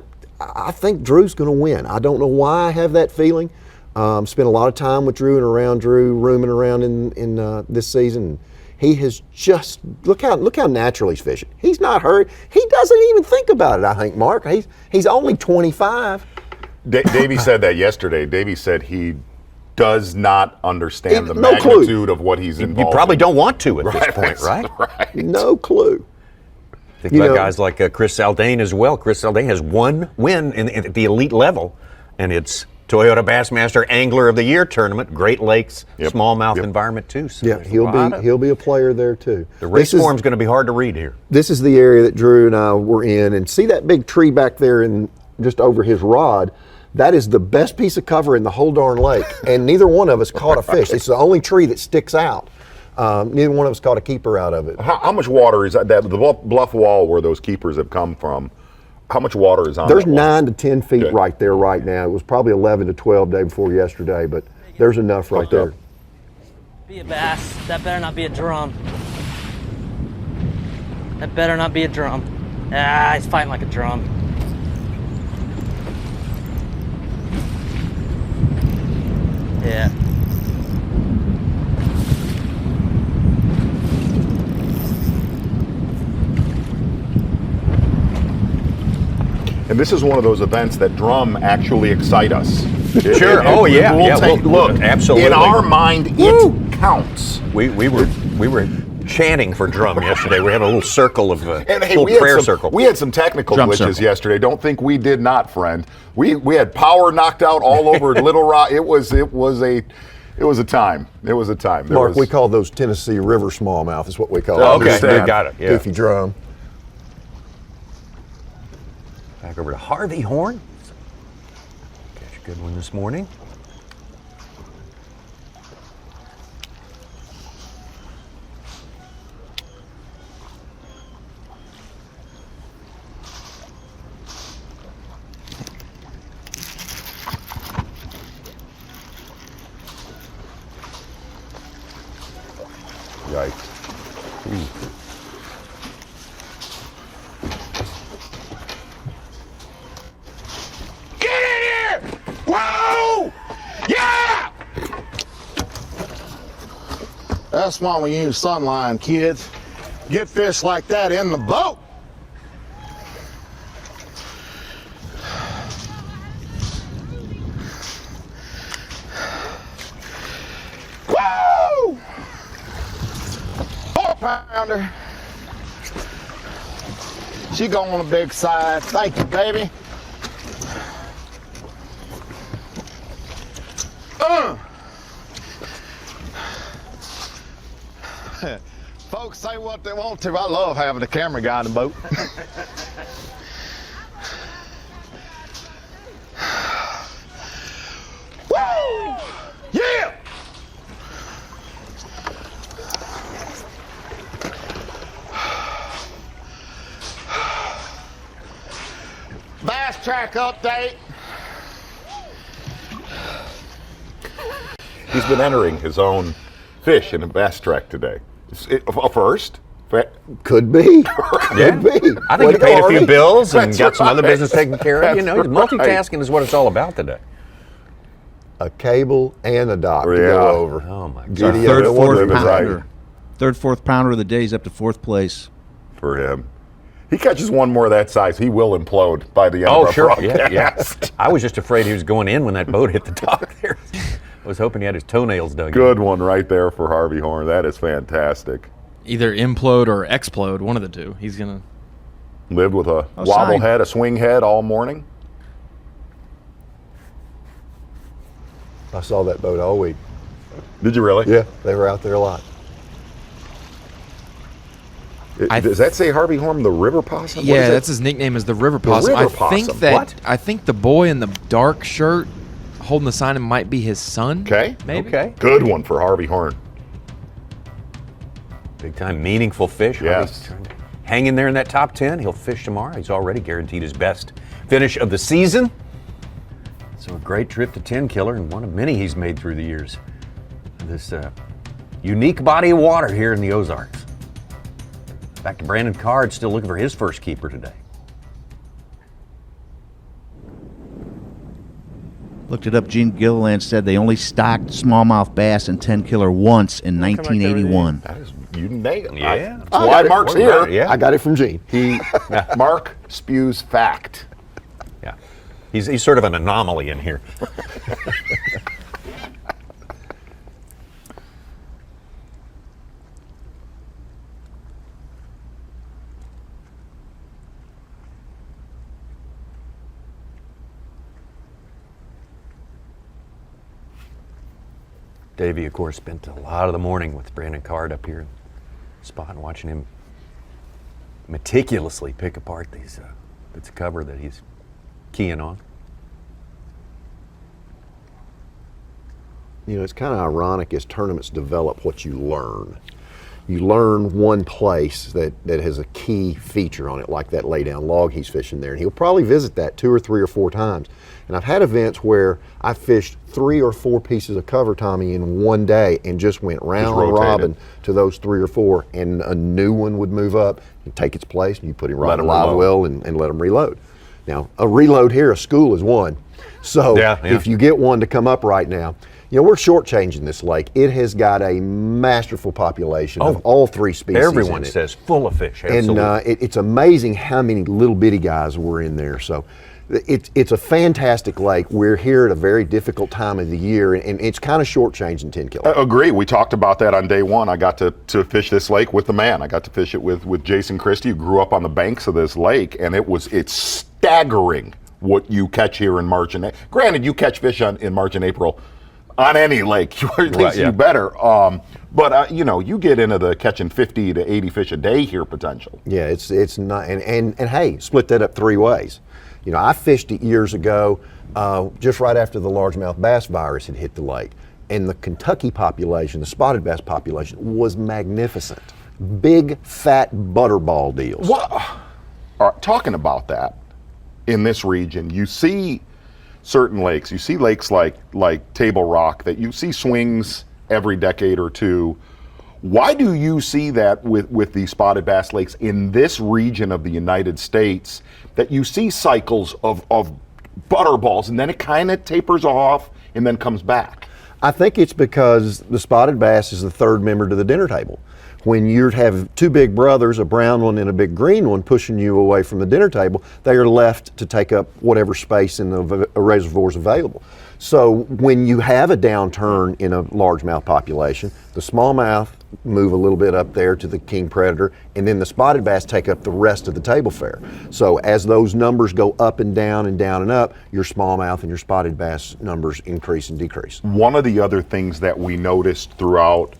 think Drew's going to win. I don't know why I have that feeling. Spent a lot of time with Drew and around Drew, rooming around in this season. He has just look how natural he's fishing. He's not hurried. He doesn't even think about it. I think, Mark. He's only 25.
Davey said that yesterday. Davey said he does not understand the magnitude of what he's involved.
You probably don't want to at
right,
this point, right?
Right.
No clue.
Think about guys like Chris Zaldain as well. Chris Zaldain has 1 win at the elite level, and it's Toyota Bassmaster Angler of the Year tournament, Great Lakes smallmouth environment too. So
yeah, he'll be a player there too.
The race form's going to be hard to read here.
This is the area that Drew and I were in, and see that big tree back there and just over his rod. That is the best piece of cover in the whole darn lake, and neither one of us caught a fish. It's the only tree that sticks out. Neither one of us caught a keeper out of it.
How much water is that? The bluff wall where those keepers have come from? How much water is on
There's
that
9 to 10 feet right there right now. It was probably 11 to 12 day before yesterday, but there's enough right there.
Be a bass. That better not be a drum. That better not be a drum. Ah, he's fighting like a drum. Yeah.
And this is one of those events that drum actually excite us.
Sure. Look, absolutely.
In our mind, it counts.
We were chanting for drum yesterday. We had a little circle of
and hey,
little prayer circle.
We had some technical
Drum
glitches
circle.
yesterday. Don't think we did not, friend. We had power knocked out all over Little Rock. It was a time. It was a time.
Mark, we call those Tennessee River smallmouth. Is what we call
Oh,
them.
okay, you got it. Yeah.
Goofy drum.
Back over to Harvey Horn. Catch a good one this morning.
Yikes. Ooh.
Whoa! Yeah! That's why we use sunline, kids. Get fish like that in the boat. Woo! 4-pounder. She going on the big side. Thank you, baby. Folks say what they want to. I love having a camera guy in the boat. Woo! Yeah! Bass track update.
He's been entering his own fish in a bass track today. A first?
Could be.
Yeah.
Could be.
I think he paid a few bills and
That's
got some other
right.
business taken care of. You know,
That's
multitasking is what it's all about today.
A cable and a dock to
Yeah.
go over.
Oh my God.
Giddy
Third,
up.
fourth
Right.
pounder. Third, fourth pounder of the day is up to 4th place.
For him. He catches one more of that size, he will implode by the end
Oh,
of our
sure.
broadcast.
Yeah. I was just afraid he was going in when that boat hit the dock there. I was hoping he had his toenails dug in.
Good one right there for Harvey Horn. That is fantastic.
either implode or explode, one of the two. He's going to
lived with a wobble head, a swing head all morning.
I saw that boat all week.
Did you really?
Yeah, they were out there a lot.
Does that say Harvey Horn, the river possum?
Yeah, that's his nickname, is the river possum.
The river
I think
possum.
that
What?
I think the boy in the dark shirt holding the sign might be his son.
Okay.
Maybe.
Okay.
Good one for Harvey Horn.
Big time meaningful fish.
Yes.
Harvey's trying to hang in there in that top 10. He'll fish tomorrow. He's already guaranteed his best finish of the season. So a great trip to Tenkiller, and one of many he's made through the years. This unique body of water here in the Ozarks. Back to Brandon Card, still looking for his first keeper today.
Looked it up. Gene Gilliland said they only stocked smallmouth bass and Tenkiller once in 1981.
That is, you nailed it.
Yeah.
That's why Mark's here.
Yeah.
I got it from Gene.
Mark spews fact.
Yeah. He's sort of an anomaly in here. Davey, of course, spent a lot of the morning with Brandon Card up here in the spot and watching him meticulously pick apart these bits of cover that he's keying on.
You know, it's kind of ironic as tournaments develop what you learn. You learn one place that has a key feature on it, like that laydown log he's fishing there. And he'll probably visit that 2 or 3 or 4 times. And I've had events where I fished 3 or 4 pieces of cover, Tommy, in one day and just went round and robin to those 3 or 4, and a new one would move up and take its place, and you put him right in the live well and let him reload. Now, a reload here, a school is one. So if you get one to come up right now, you know, we're shortchanging this lake. It has got a masterful population of all 3 species.
Everyone
in it.
says full of fish. Absolutely.
And it's amazing how many little bitty guys were in there. So it's a fantastic lake. We're here at a very difficult time of the year, and it's kind of shortchanging Tenkiller.
Agree. We talked about that on day one. I got to fish this lake with the man. I got to fish it with Jason Christie, who grew up on the banks of this lake, and it's staggering what you catch here in March and April. Granted, you catch fish in March and April on any lake, at least you better. But you know, you get into the catching 50 to 80 fish a day here potential.
Yeah, it's not, and hey, split that up 3 ways. You know, I fished it years ago, just right after the largemouth bass virus had hit the lake, and the Kentucky population, the spotted bass population, was magnificent. Big, fat butterball deals.
What? All right, talking about that, in this region, you see certain lakes. You see lakes like Table Rock that you see swings every decade or two. Why do you see that with the spotted bass lakes in this region of the United States, that you see cycles of butterballs and then it kind of tapers off and then comes back?
I think it's because the spotted bass is the 3rd member to the dinner table. When you have 2 big brothers, a brown one and a big green one, pushing you away from the dinner table, they are left to take up whatever space in the reservoirs available. So when you have a downturn in a largemouth population, the smallmouth move a little bit up there to the king predator, and then the spotted bass take up the rest of the table fare. So as those numbers go up and down and down and up, your smallmouth and your spotted bass numbers increase and decrease.
One of the other things that we noticed throughout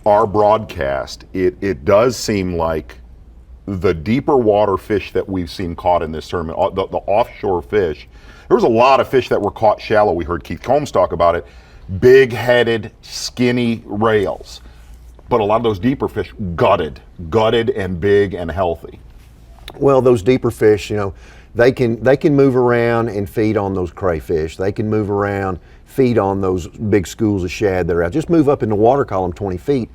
our broadcast, it does seem like the deeper water fish that we've seen caught in this tournament, the offshore fish, there was a lot of fish that were caught shallow. We heard Keith Combs talk about it. Big-headed, skinny rails. But a lot of those deeper fish gutted and big and healthy.
Well, those deeper fish, you know, they can move around and feed on those crayfish. They can move around, feed on those big schools of shad that are out. Just move up in the water column 20 feet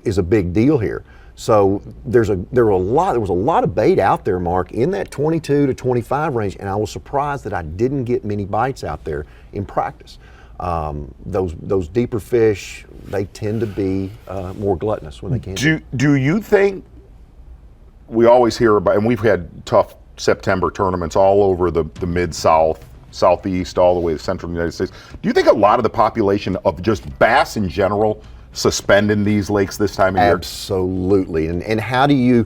is a big deal here. So there was a lot of bait out there, Mark, in that 22 to 25 range, and I was surprised that I didn't get many bites out there in practice. Those deeper fish, they tend to be more gluttonous when they can.
Do you think, we always hear about, and we've had tough September tournaments all over the Mid-South, Southeast, all the way to Central United States. Do you think a lot of the population of just bass in general suspend in these lakes this time of year?
Absolutely. And how do you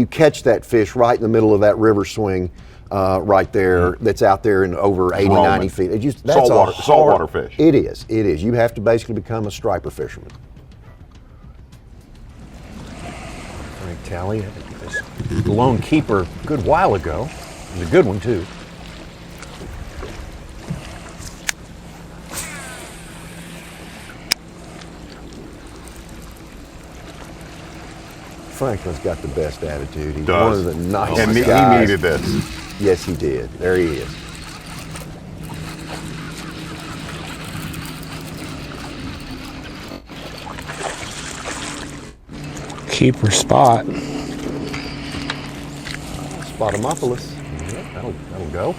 catch that fish right in the middle of that river swing right there that's out there in over 80, 90 feet? That's
saltwater fish.
It is. You have to basically become a striper fisherman.
Frank Talley, this lone keeper a good while ago. It was a good one too.
Franklin's got the best attitude. He's
Does.
one of the nicest
And
guys.
he needed this.
Yes, he did. There he is.
Keeper spot.
Spotomophilus.
Yep, that'll go.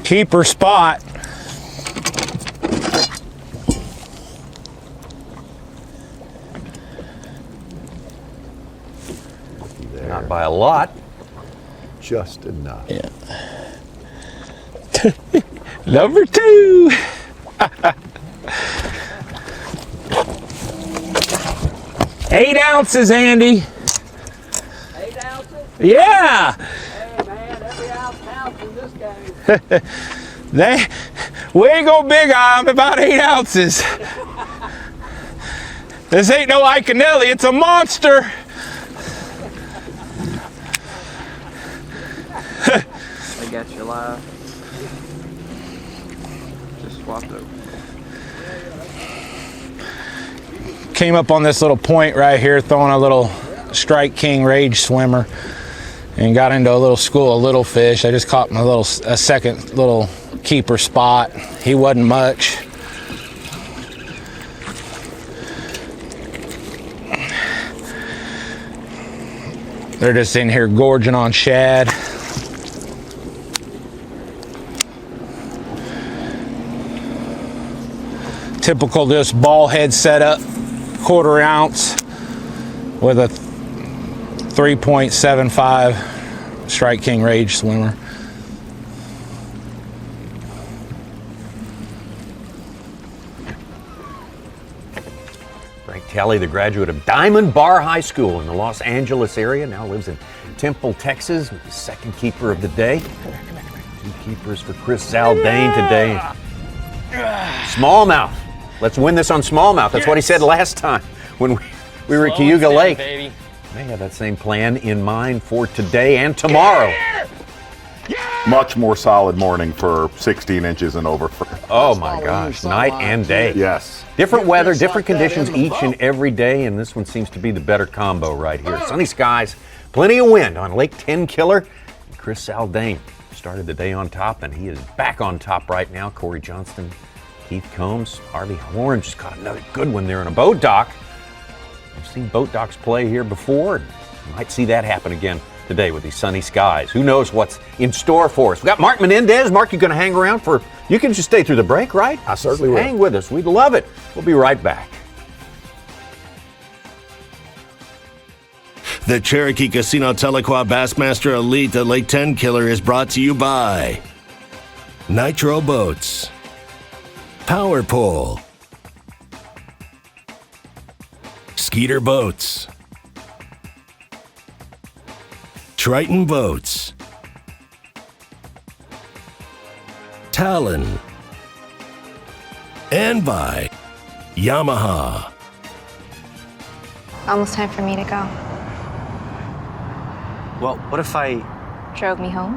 Keeper spot.
Not by a lot.
Just enough.
Yeah. Number 2. Eight ounces, Andy.
8 ounces?
Yeah.
Hey, man, every ounce counts in this game.
We ain't go big on them, about 8 ounces. This ain't no Iconelli, it's a monster.
They got you live. Just swapped over.
Came up on this little point right here, throwing a little Strike King Rage swimmer, and got into a little school of little fish. I just caught a second little keeper spot. He wasn't much. They're just in here gorging on shad. Typical just ball head setup, 1/4 ounce with a 3.75 Strike King Rage swimmer.
Frank Talley, the graduate of Diamond Bar High School in the Los Angeles area, now lives in Temple, Texas, the second keeper of the day. 2 keepers for Chris Zaldain today. Smallmouth. Let's win this on smallmouth. That's what he said last time when we were at Cayuga Lake.
Baby.
May have that same plan in mind for today and tomorrow.
Much more solid morning for 16 inches and over.
Oh my gosh, night and day.
Yes.
Different weather, different conditions each and every day, and this one seems to be the better combo right here. Sunny skies, plenty of wind on Lake Tenkiller. Chris Zaldain started the day on top, and he is back on top right now. Corey Johnston, Keith Combs, Harvey Horn just caught another good one there in a boat dock. We've seen boat docks play here before, and you might see that happen again today with these sunny skies. Who knows what's in store for us? We got Mark Menendez. Mark, you going to hang around for, you can just stay through the break, right?
I certainly will.
Hang with us. We'd love it. We'll be right back.
The Cherokee Casino Tahlequah Bassmaster Elite at Lake Tenkiller is brought to you by Nitro Boats, Power Pole, Skeeter Boats, Triton Boats, Talon, and by Yamaha.
Almost time for me to go.
Well, what if I
Drove me home?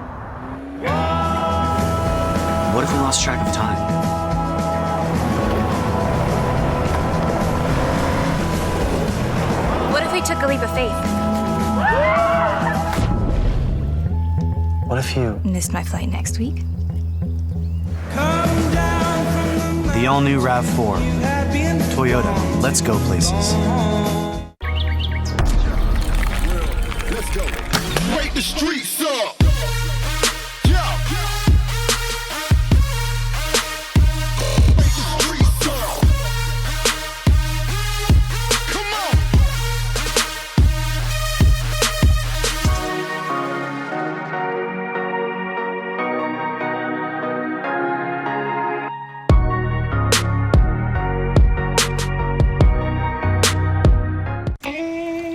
What if we lost track of time?
What if we took a leap of faith?
What if you...
Missed my flight next week?
The all-new RAV4. Toyota. Let's go places.
Let's go. Wake the streets up.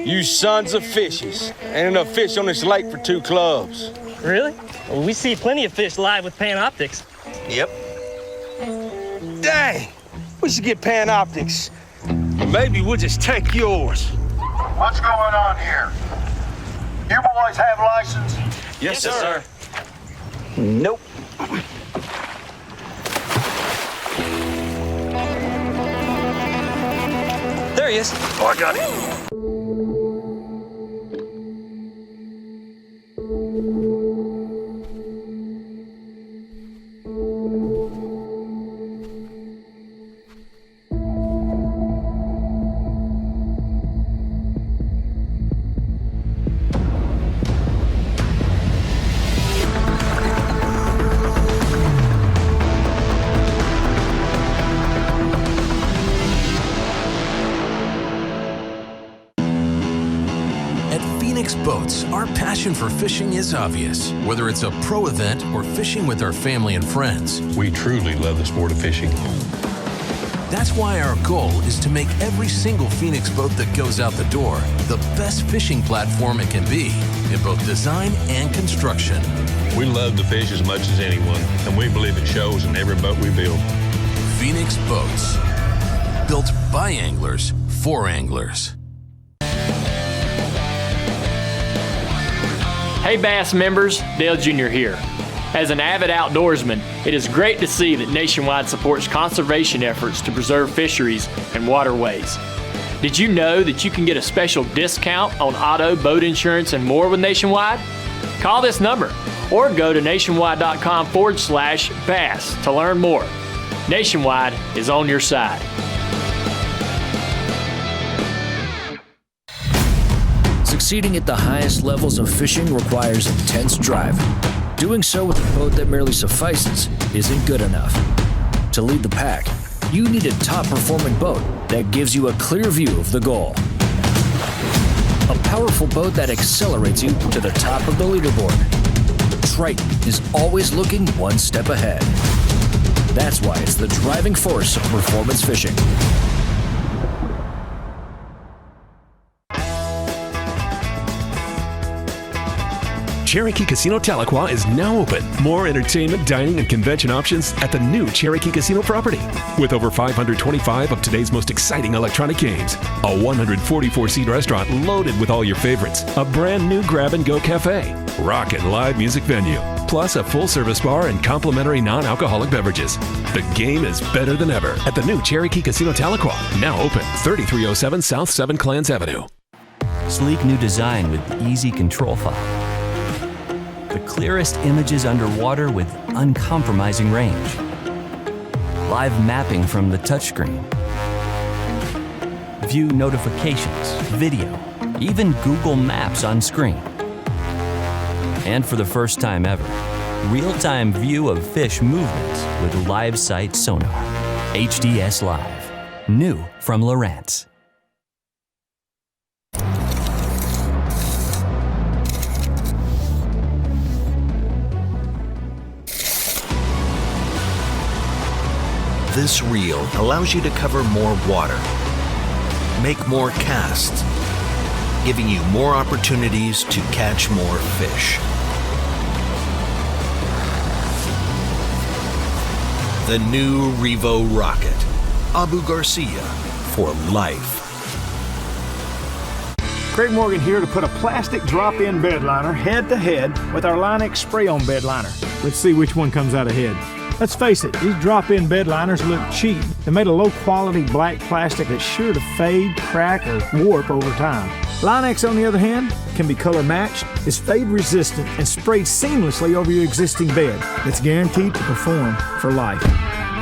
You sons of fishes. Ain't enough fish on this lake for 2 clubs.
Really? Well, we see plenty of fish live with Panoptics.
Yep. Dang! We should get Panoptics. Or maybe we'll just take yours.
What's going on here? You boys have license?
Yes, sir.
Nope.
There he is. Oh, I got him.
Boats, our passion for fishing is obvious. Whether it's a pro event or fishing with our family and friends,
we truly love the sport of fishing.
That's why our goal is to make every single Phoenix boat that goes out the door the best fishing platform it can be in both design and construction.
We love to fish as much as anyone, and we believe it shows in every boat we build.
Phoenix Boats, built by anglers for anglers.
Hey Bass members, Dale Jr. here. As an avid outdoorsman, it is great to see that Nationwide supports conservation efforts to preserve fisheries and waterways. Did you know that you can get a special discount on auto, boat insurance, and more with Nationwide? Call this number or go to nationwide.com/bass to learn more. Nationwide is on your side.
Succeeding at the highest levels of fishing requires intense drive. Doing so with a boat that merely suffices isn't good enough. To lead the pack, you need a top-performing boat that gives you a clear view of the goal. A powerful boat that accelerates you to the top of the leaderboard. Triton is always looking one step ahead. That's why it's the driving force of performance fishing.
Cherokee Casino Tahlequah is now open. More entertainment, dining, and convention options at the new Cherokee Casino property. With over 525 of today's most exciting electronic games, a 144-seat restaurant loaded with all your favorites, a brand new grab-and-go cafe, rockin' live music venue, plus a full-service bar and complimentary non-alcoholic beverages. The game is better than ever at the new Cherokee Casino Tahlequah, now open 3307 South 7 Clans Avenue.
Sleek new design with easy control file. The clearest images underwater with uncompromising range. Live mapping from the touchscreen. View notifications, video, even Google Maps on screen. And for the first time ever, real-time view of fish movements with live sight sonar. HDS Live. New from Lowrance.
This reel allows you to cover more water, make more casts, giving you more opportunities to catch more fish. The new Revo rocket, Abu Garcia for life.
Craig Morgan here to put a plastic drop-in bed liner head-to-head with our Line-X spray-on bed liner. Let's see which one comes out ahead. Let's face it, these drop-in bed liners look cheap. They're made of low-quality black plastic that's sure to fade, crack, or warp over time. Line-X, on the other hand, can be color-matched, is fade-resistant, and sprayed seamlessly over your existing bed. It's guaranteed to perform for life.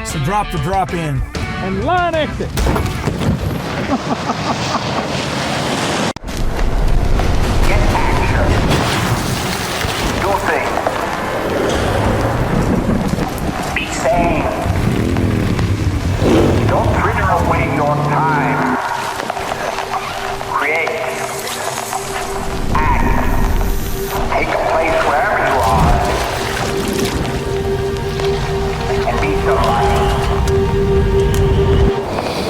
So drop the drop-in and Line-X it!
Do things. Be sane. Don't fritter away your time. Create. Act. Take a place wherever you are. And be somebody.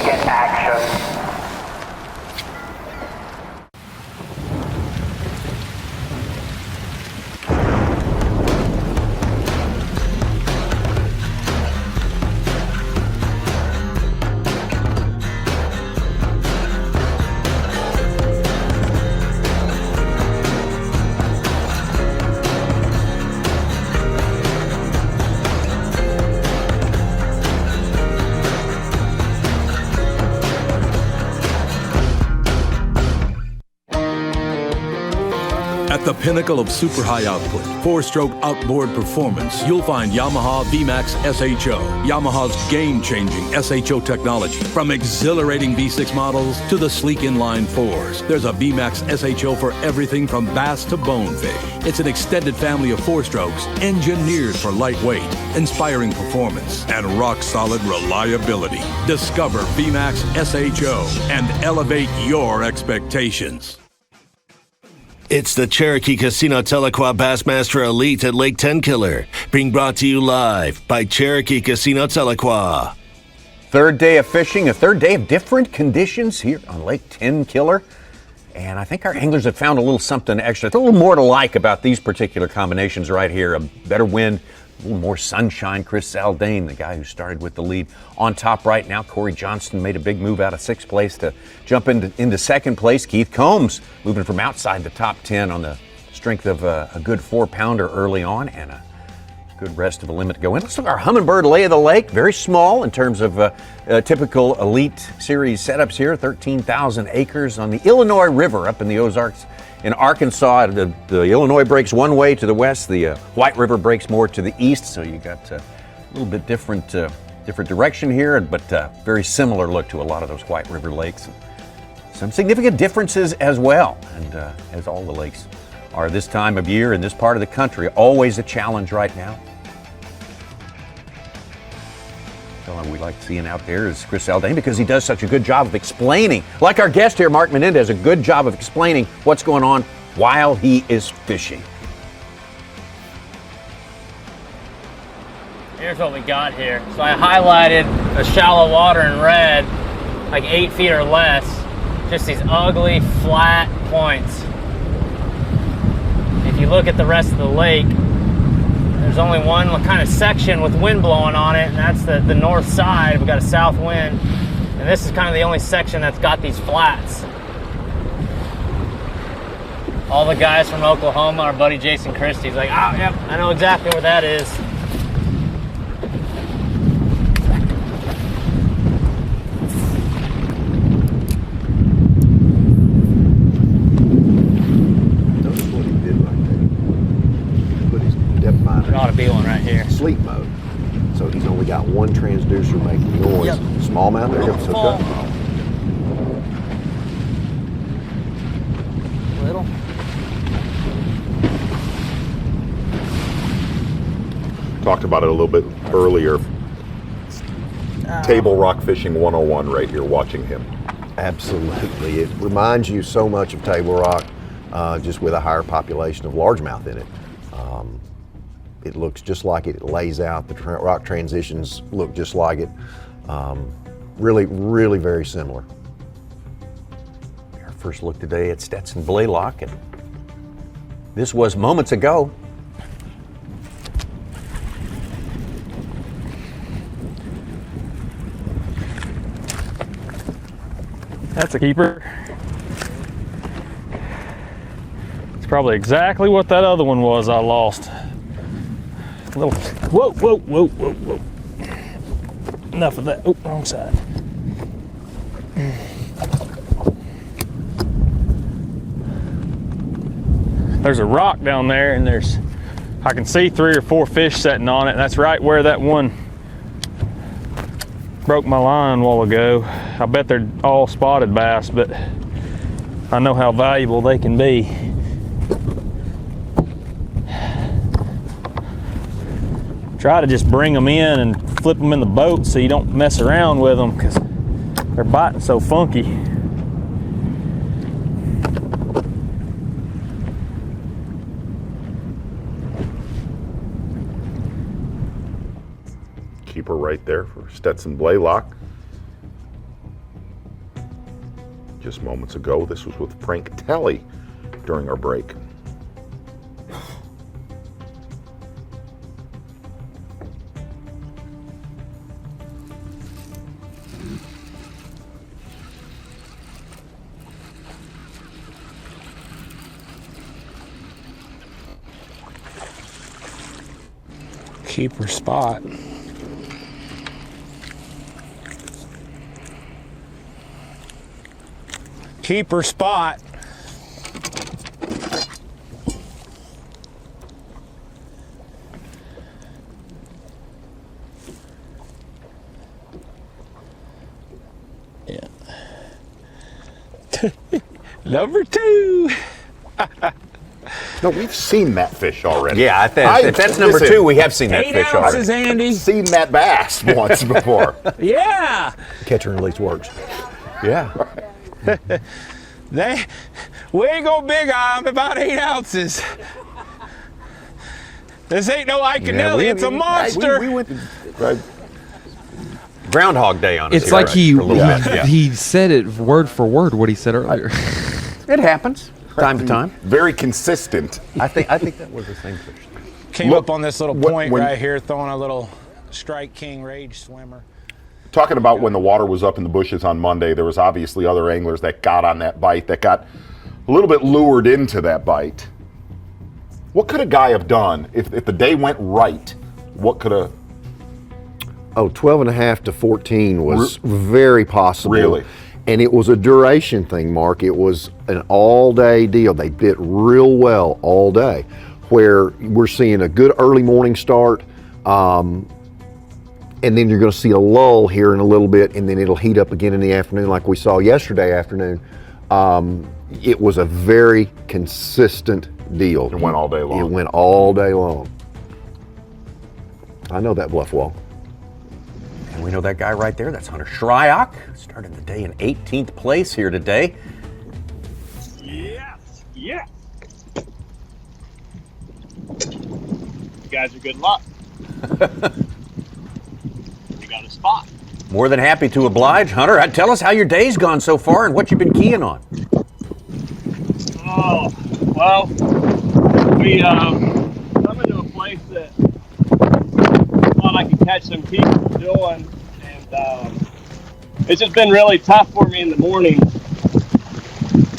Get action.
The pinnacle of super high output, 4-stroke outboard performance. You'll find Yamaha VMAX SHO, Yamaha's game-changing SHO technology. From exhilarating V6 models to the sleek inline 4s, there's a VMAX SHO for everything from bass to bonefish. It's an extended family of 4-strokes engineered for lightweight, inspiring performance, and rock-solid reliability. Discover VMAX SHO and elevate your expectations.
It's the Cherokee Casino Tahlequah Bassmaster Elite at Lake Tenkiller, being brought to you live by Cherokee Casino Tahlequah.
Third day of fishing, a third day of different conditions here on Lake Tenkiller. And I think our anglers have found a little something extra, a little more to like about these particular combinations right here. A better wind, a little more sunshine. Chris Zaldain, the guy who started with the lead, on top right now. Corey Johnston made a big move out of 6th place to jump into 2nd place. Keith Combs moving from outside the top 10 on the strength of a good 4-pounder early on and a good rest of a limit to go in. Let's look at our Humminbird lay of the lake. Very small in terms of typical Elite Series setups here. 13,000 acres on the Illinois River up in the Ozarks. In Arkansas, the Illinois breaks one way to the west. The White River breaks more to the east. So you got a little bit different direction here, but very similar look to a lot of those White River lakes. Some significant differences as well, and as all the lakes are this time of year in this part of the country. Always a challenge right now. The fellow we like seeing out there is Chris Zaldain because he does such a good job of explaining, like our guest here, Mark Menendez, a good job of explaining what's going on while he is fishing.
Here's what we got here. So I highlighted a shallow water in red, like 8 feet or less. Just these ugly, flat points. If you look at the rest of the lake, there's only one kind of section with wind blowing on it, and that's the north side. We've got a south wind, and this is kind of the only section that's got these flats. All the guys from Oklahoma, our buddy Jason Christie's like, oh, yep, I know exactly where that is. Ought to be one right here.
Sleep mode. So he's only got one transducer making noise.
Yep.
Smallmouth, there goes hooked up.
Little.
Talked about it a little bit earlier. Table rock fishing 101 right here, watching him.
Absolutely. It reminds you so much of table rock, just with a higher population of largemouth in it. It looks just like it. It lays out. The rock transitions look just like it. Really, really very similar.
Our first look today at Stetson Blaylock, and this was moments ago.
That's a keeper. It's probably exactly what that other one was I lost. Little, whoa, whoa, whoa, whoa, whoa. Enough of that. Oh, wrong side. There's a rock down there, and I can see 3 or 4 fish sitting on it, and that's right where that one broke my line a while ago. I bet they're all spotted bass, but I know how valuable they can be. Try to just bring them in and flip them in the boat so you don't mess around with them because they're biting so funky.
Keeper right there for Stetson Blaylock. Just moments ago, this was with Frank Telley during our break.
Keeper spot. Keeper spot.
Number 2.
No, we've seen that fish already.
Yeah, I think if that's number 2, we have seen that
8
fish
ounces,
already.
Andy.
Seen that bass once before.
Yeah.
Catch and release works.
Yeah.
We ain't go big on them, about 8 ounces. This ain't no Iconelli, it's a monster.
We went, right.
Groundhog Day on us.
It's
here,
like
right? For a little bit.
he said it word for word what he said earlier.
It happens time to time.
Very consistent.
I think that was the same fish.
Came up on this little point
when-
right here, throwing a little Strike King Rage Swimmer.
Talking about when the water was up in the bushes on Monday, there was obviously other anglers that got on that bite, that got a little bit lured into that bite. What could a guy have done if the day went right? What could a...
Oh, 12.5 to 14 was very possible.
Really?
And it was a duration thing, Mark. It was an all-day deal. They bit real well all day, where we're seeing a good early morning start, and then you're going to see a lull here in a little bit, and then it'll heat up again in the afternoon like we saw yesterday afternoon. It was a very consistent deal.
It went all day long.
It went all day long. I know that bluff well.
And we know that guy right there. That's Hunter Shryock. Started the day in 18th place here today.
Yes, yes. You guys are good luck. You got a spot.
More than happy to oblige, Hunter. Tell us how your day's gone so far and what you've been keying on.
Oh, well, we come into a place that thought I could catch some people doing, and it's just been really tough for me in the morning.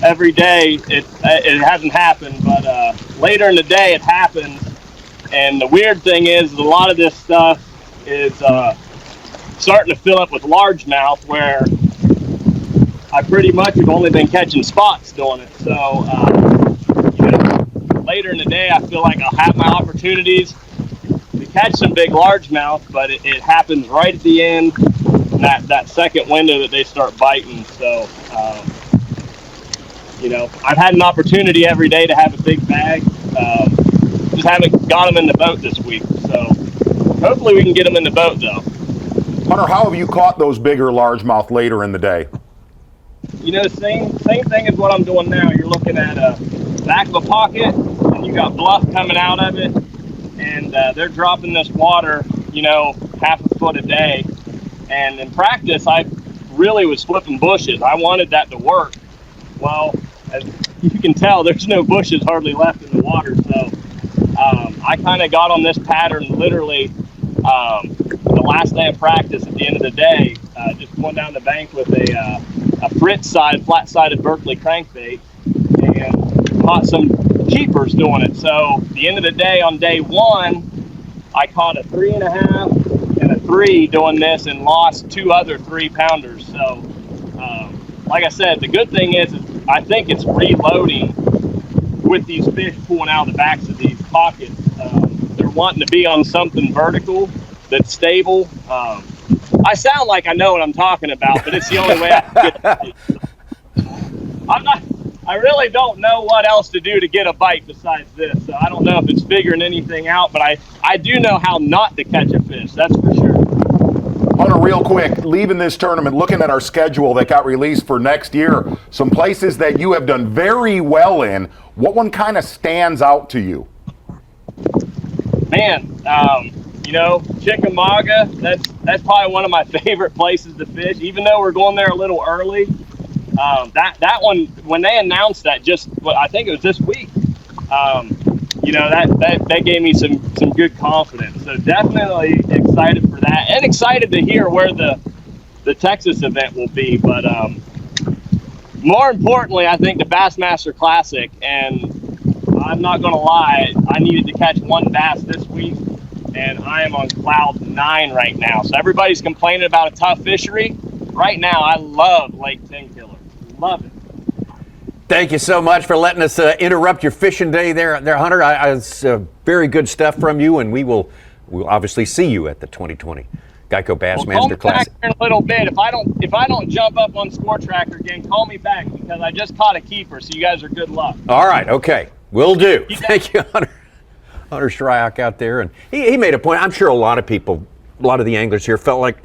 Every day it hasn't happened, but later in the day it happens. And the weird thing is a lot of this stuff is starting to fill up with largemouth, where I pretty much have only been catching spots doing it. So, later in the day, I feel like I'll have my opportunities to catch some big largemouth, but it happens right at the end, that second window that they start biting. So, I've had an opportunity every day to have a big bag. Just haven't got them in the boat this week. So, hopefully we can get them in the boat, though.
Hunter, how have you caught those bigger largemouth later in the day?
Same thing as what I'm doing now. You're looking at a back of a pocket, and you got bluff coming out of it, and they're dropping this water, half a foot a day. And in practice, I really was flipping bushes. I wanted that to work. Well, as you can tell, there's no bushes hardly left in the water. So I kind of got on this pattern literally the last day of practice at the end of the day, just going down the bank with a flat-sided Berkeley crankbait, and caught some keepers doing it. So the end of the day, on day one, I caught a 3.5 and a 3 doing this, and lost 2 other 3-pounders. So like I said, the good thing is I think it's reloading with these fish pulling out of the backs of these pockets. They're wanting to be on something vertical that's stable. I sound like I know what I'm talking about, but it's the only way I can get it. I really don't know what else to do to get a bite besides this. So I don't know if it's figuring anything out, but I do know how not to catch a fish, that's for sure.
Hunter, real quick, leaving this tournament, looking at our schedule that got released for next year, some places that you have done very well in, what one kind of stands out to you?
Man, Chickamauga, that's probably one of my favorite places to fish, even though we're going there a little early. That one, when they announced that, I think it was this week, that gave me some good confidence. So definitely excited for that, and excited to hear where the Texas event will be. But more importantly, I think the Bassmaster Classic, and I'm not going to lie, I needed to catch one bass this week, and I am on cloud 9 right now. So everybody's complaining about a tough fishery. Right now, I love Lake Tenkiller. Love it.
Thank you so much for letting us interrupt your fishing day there, Hunter. It's very good stuff from you, and we'll obviously see you at the 2020 Geico
Well, call
Bassmaster
me
Classic.
back here in a little bit. If I don't jump up on Score Tracker again, call me back because I just caught a keeper. So you guys are good luck.
All right, okay, will do. Thank you, Hunter Shryock out there, and he made a point. I'm sure a lot of people, a lot of the anglers here felt like,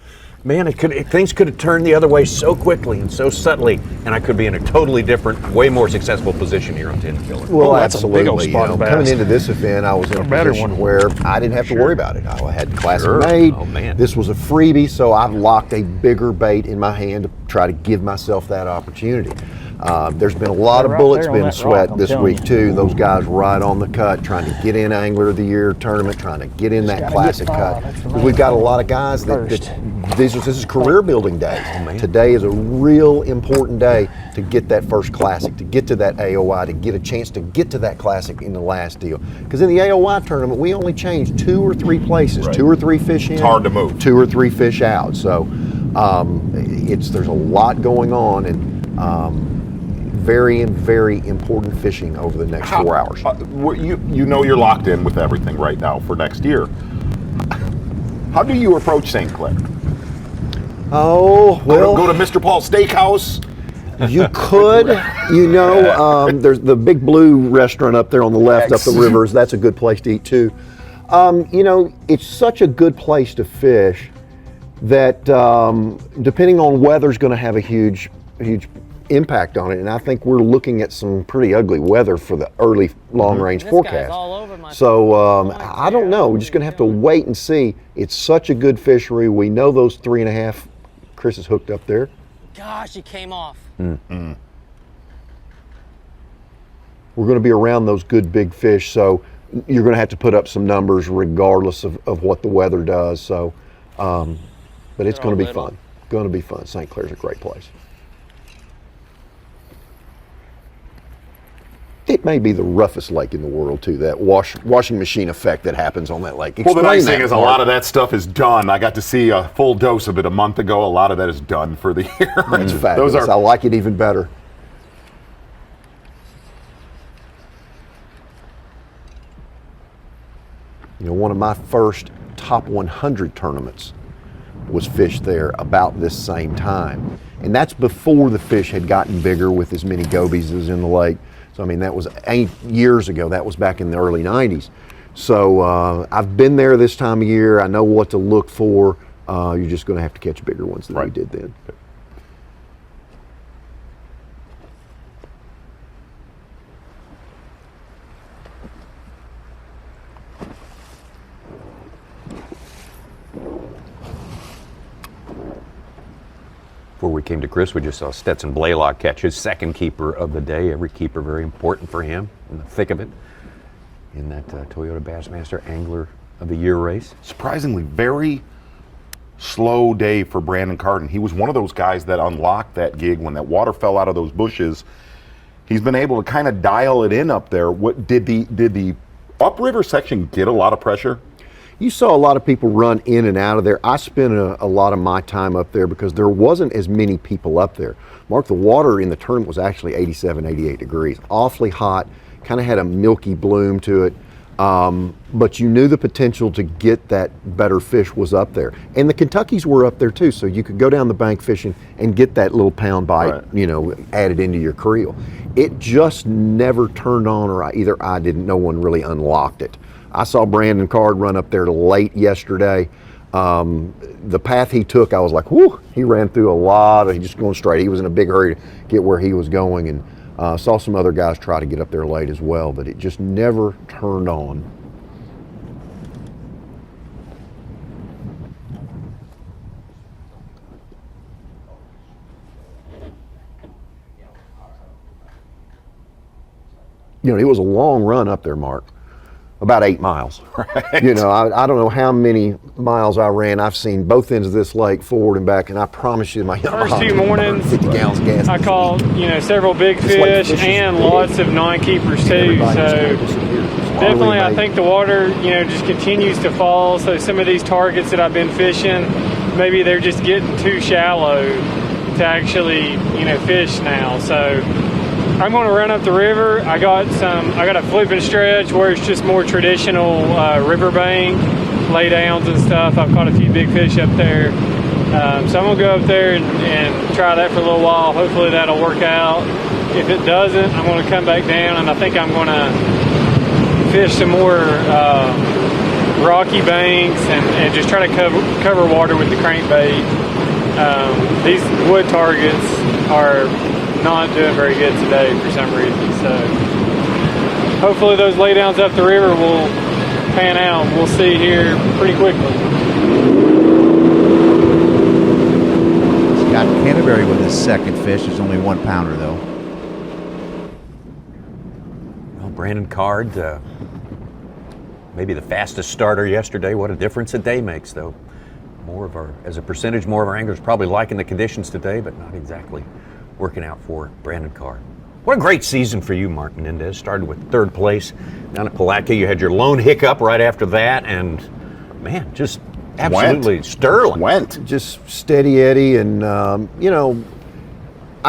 man, things could have turned the other way so quickly and so subtly, and I could be in a totally different, way more successful position here on Tenkiller.
Well,
that's a big old
absolutely.
spot of bass.
Coming into this event, I was in a
better
position
one.
where I didn't have to worry about it. I had the classic
Sure.
made.
Oh, man.
This was a freebie, so I've locked a bigger bait in my hand to try to give myself that opportunity. There's been a lot of
Right
bullets
there on
been
that
sweat
rock, I'm
this
telling
week
you.
too. Those guys right on the cut, trying to get in Angler of the Year tournament, trying to get in that
gotta
classic
get
cut.
five. That's the
Because we've got a lot of guys that this is career building day. Today is a real important day to get that first classic, to get to that AOI, to get a chance to get to that classic in the last deal. Because in the AOI tournament, we only change 2 or 3 places, 2 or 3 fish in.
It's hard to move.
2 or 3 fish out. So there's a lot going on, and very important fishing over the next 4 hours.
You know you're locked in with everything right now for next year. How do you approach St. Clair?
Oh, well.
Go to Mr. Paul's Steakhouse?
You could, there's the Big Blue restaurant up there on the left, up the rivers. That's a good place to eat too. It's such a good place to fish that depending on weather's going to have a huge impact on it, and I think we're looking at some pretty ugly weather for the early long-range forecast. So I don't know. We're just going to have to wait and see. It's such a good fishery. We know those 3.5. Chris is hooked up there.
Gosh, he came off.
We're going to be around those good big fish, so you're going to have to put up some numbers regardless of what the weather does. So, but it's going to be fun. Going to be fun. St. Clair's a great place. It may be the roughest lake in the world too. That washing machine effect that happens on that lake.
Well, the nice thing is a
Mark.
lot of that stuff is done. I got to see a full dose of it a month ago. A lot of that is done for the year.
That's fabulous. I like it even better. One of my first top 100 tournaments was fished there about this same time. And that's before the fish had gotten bigger with as many gobies as in the lake. So, that was 8 years ago. That was back in the early 90s. So I've been there this time of year. I know what to look for. You're just going to have to catch bigger ones than we did then.
Before we came to Chris, we just saw Stetson Blaylock catch his second keeper of the day. Every keeper very important for him in the thick of it in that Toyota Bassmaster Angler of the Year race.
Surprisingly, very slow day for Brandon Carden. He was one of those guys that unlocked that gig when that water fell out of those bushes. He's been able to kind of dial it in up there. What did the upriver section get a lot of pressure?
You saw a lot of people run in and out of there. I spent a lot of my time up there because there wasn't as many people up there. Mark, the water in the tournament was actually 87, 88 degrees. Awfully hot, kind of had a milky bloom to it. But you knew the potential to get that better fish was up there. And the Kentuckys were up there too, so you could go down the bank fishing and get that little pound bite, added into your creel. It just never turned on, or either I didn't, no one really unlocked it. I saw Brandon Card run up there late yesterday. The path he took, I was like, whoo, he ran through a lot of, just going straight. He was in a big hurry to get where he was going, and saw some other guys try to get up there late as well, but it just never turned on. It was a long run up there, Mark. About 8 miles. Right. I don't know how many miles I ran. I've seen both ends of this lake forward and back, and I promise you my
First few mornings,
50 gallons of gas.
I caught, several big fish and lots of non-keepers too. So definitely I think the water, just continues to fall. So some of these targets that I've been fishing, maybe they're just getting too shallow to actually, fish now. So I'm going to run up the river. I got a flip and stretch where it's just more traditional riverbank, laydowns and stuff. I've caught a few big fish up there. So I'm going to go up there and try that for a little while. Hopefully that'll work out. If it doesn't, I'm going to come back down, and I think I'm going to fish some more rocky banks and just try to cover water with the crankbait. These wood targets are not doing very good today for some reason. So hopefully those laydowns up the river will pan out. We'll see here pretty quickly.
Got Canterbury with his second fish. It's only 1 pounder though.
Well, Brandon Card, maybe the fastest starter yesterday. What a difference a day makes, though. As a percentage, more of our anglers probably liking the conditions today, but not exactly working out for Brandon Card. What a great season for you, Mark Menendez. Started with 3rd place down at Palatka. You had your lone hiccup right after that, and man, just absolutely sterling.
Just steady Eddie, and I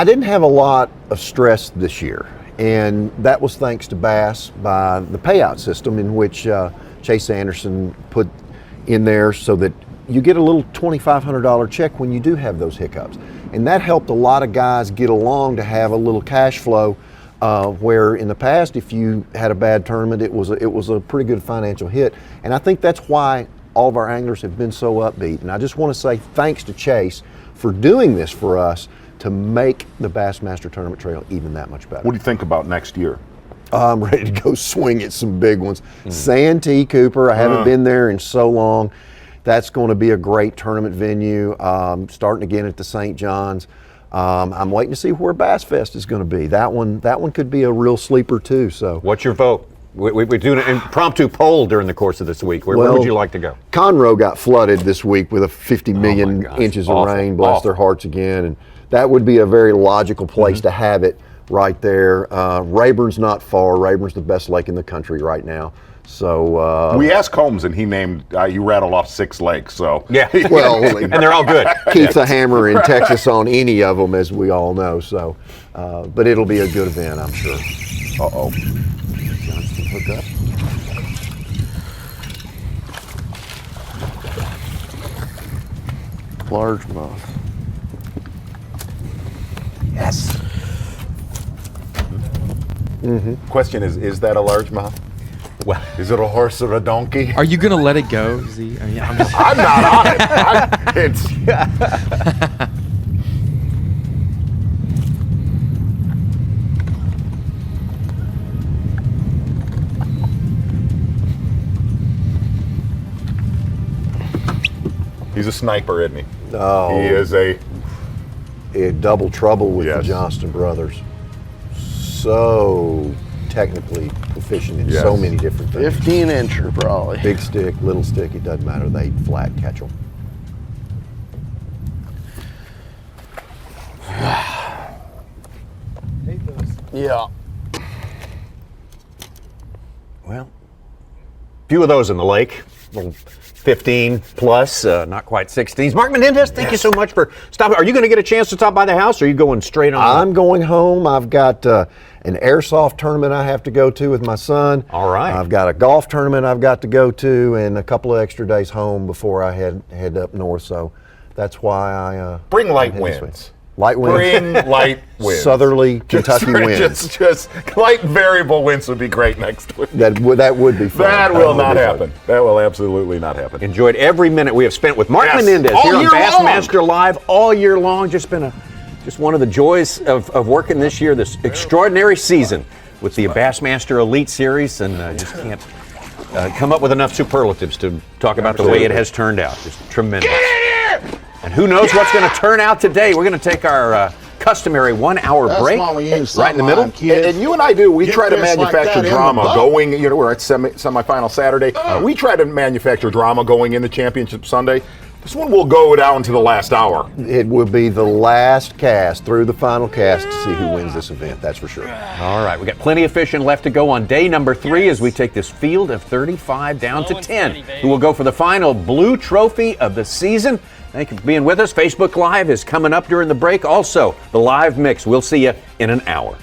didn't have a lot of stress this year, and that was thanks to B.A.S.S by the payout system in which Chase Anderson put in there so that you get a little $2,500 check when you do have those hiccups. And that helped a lot of guys get along to have a little cash flow, where in the past, if you had a bad tournament, it was a pretty good financial hit. And I think that's why all of our anglers have been so upbeat. And I just want to say thanks to Chase for doing this for us to make the Bassmaster Tournament Trail even that much better.
What do you think about next year?
I'm ready to go swing at some big ones. Santee Cooper, I haven't been there in so long. That's going to be a great tournament venue, starting again at the St. John's. I'm waiting to see where Bass Fest is going to be. That one could be a real sleeper too. So,
what's your vote? We're doing an impromptu poll during the course of this week. Where would you like to go?
Conroe got flooded this week with a 50 million inches of rain. Bless their hearts again. And that would be a very logical place to have it right there. Rayburn's not far. Rayburn's the best lake in the country right now. So
we asked Combs, and he named. You rattled off 6 lakes. So
yeah,
well,
and they're all good.
Keeps a hammer in Texas on any of them, as we all know. So, but it'll be a good event, I'm sure.
Johnston hook up.
Largemouth.
Yes.
Question is that a largemouth?
Well,
is it a horse or a donkey?
Are you gonna let it go, Z? I mean,
I'm not on it. He's a sniper, isn't he?
Oh,
he is a
double trouble with the Johnston brothers. So technically proficient in so many different things.
15-incher probably.
Big stick, little stick, it doesn't matter. They flat catch them.
Yeah.
Well, a few of those in the lake. 15 plus, not quite 16s. Mark Menendez, thank you so much for stopping. Are you going to get a chance to stop by the house, or are you going straight on?
I'm going home. I've got an airsoft tournament I have to go to with my son.
All right.
I've got a golf tournament I've got to go to, and a couple of extra days home before I head up north. So that's why I
bring light winds.
Light winds.
Bring light winds.
Southerly Kentucky winds.
Just light variable winds would be great next week.
That would be fun.
That will not happen. That will absolutely not happen.
Enjoyed every minute we have spent with Mark Menendez here on Bassmaster Live all year long. Just one of the joys of working this year, this extraordinary season with the Bassmaster Elite Series, and just can't come up with enough superlatives to talk about the way it has turned out. Just tremendous.
Get in here!
And who knows what's going to turn out today. We're going to take our customary 1-hour break right in the middle.
And you and I do. We try to manufacture drama going. We're at semifinal Saturday. We try to manufacture drama going in the championship Sunday. This one will go down to the last hour.
It will be the last cast through the final cast to see who wins this event. That's for sure.
All right, we got plenty of fishing left to go on day number 3 as we take this field of 35 down to 10. Who will go for the final blue trophy of the season? Thank you for being with us. Facebook Live is coming up during the break. Also, the live mix. We'll see you in an hour.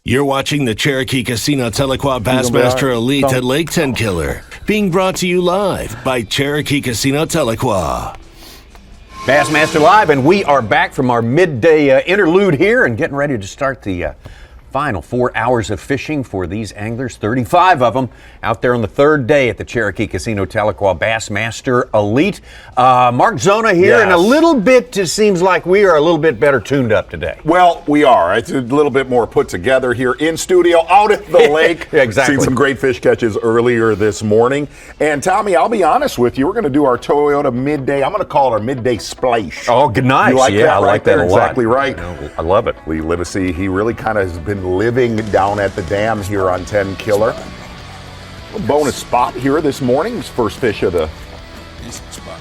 You're watching the Cherokee Casino Telequa Bassmaster Elite at Lake Tenkiller, being brought to you live by Cherokee Casino Telequa.
Bassmaster Live, and we are back from our midday interlude here and getting ready to start the final 4 hours of fishing for these anglers, 35 of them out there on the third day at the Cherokee Casino Tahlequah Bassmaster Elite. Mark Zona here,
Yes.
and a little bit, it seems like we are a little bit better tuned up today.
Well, we are. It's a little bit more put together here in studio, out at the lake.
Exactly.
Seen some great fish catches earlier this morning. And Tommy, I'll be honest with you, we're going to do our Toyota midday. I'm going to call it our midday splash.
Oh, good, nice.
You like
yeah,
that?
I like
there?
that a lot.
Exactly right.
I love it.
Lee Livesey, he really kind of has been living down at the dam here on Tenkiller. A bonus spot here this morning. His first fish of the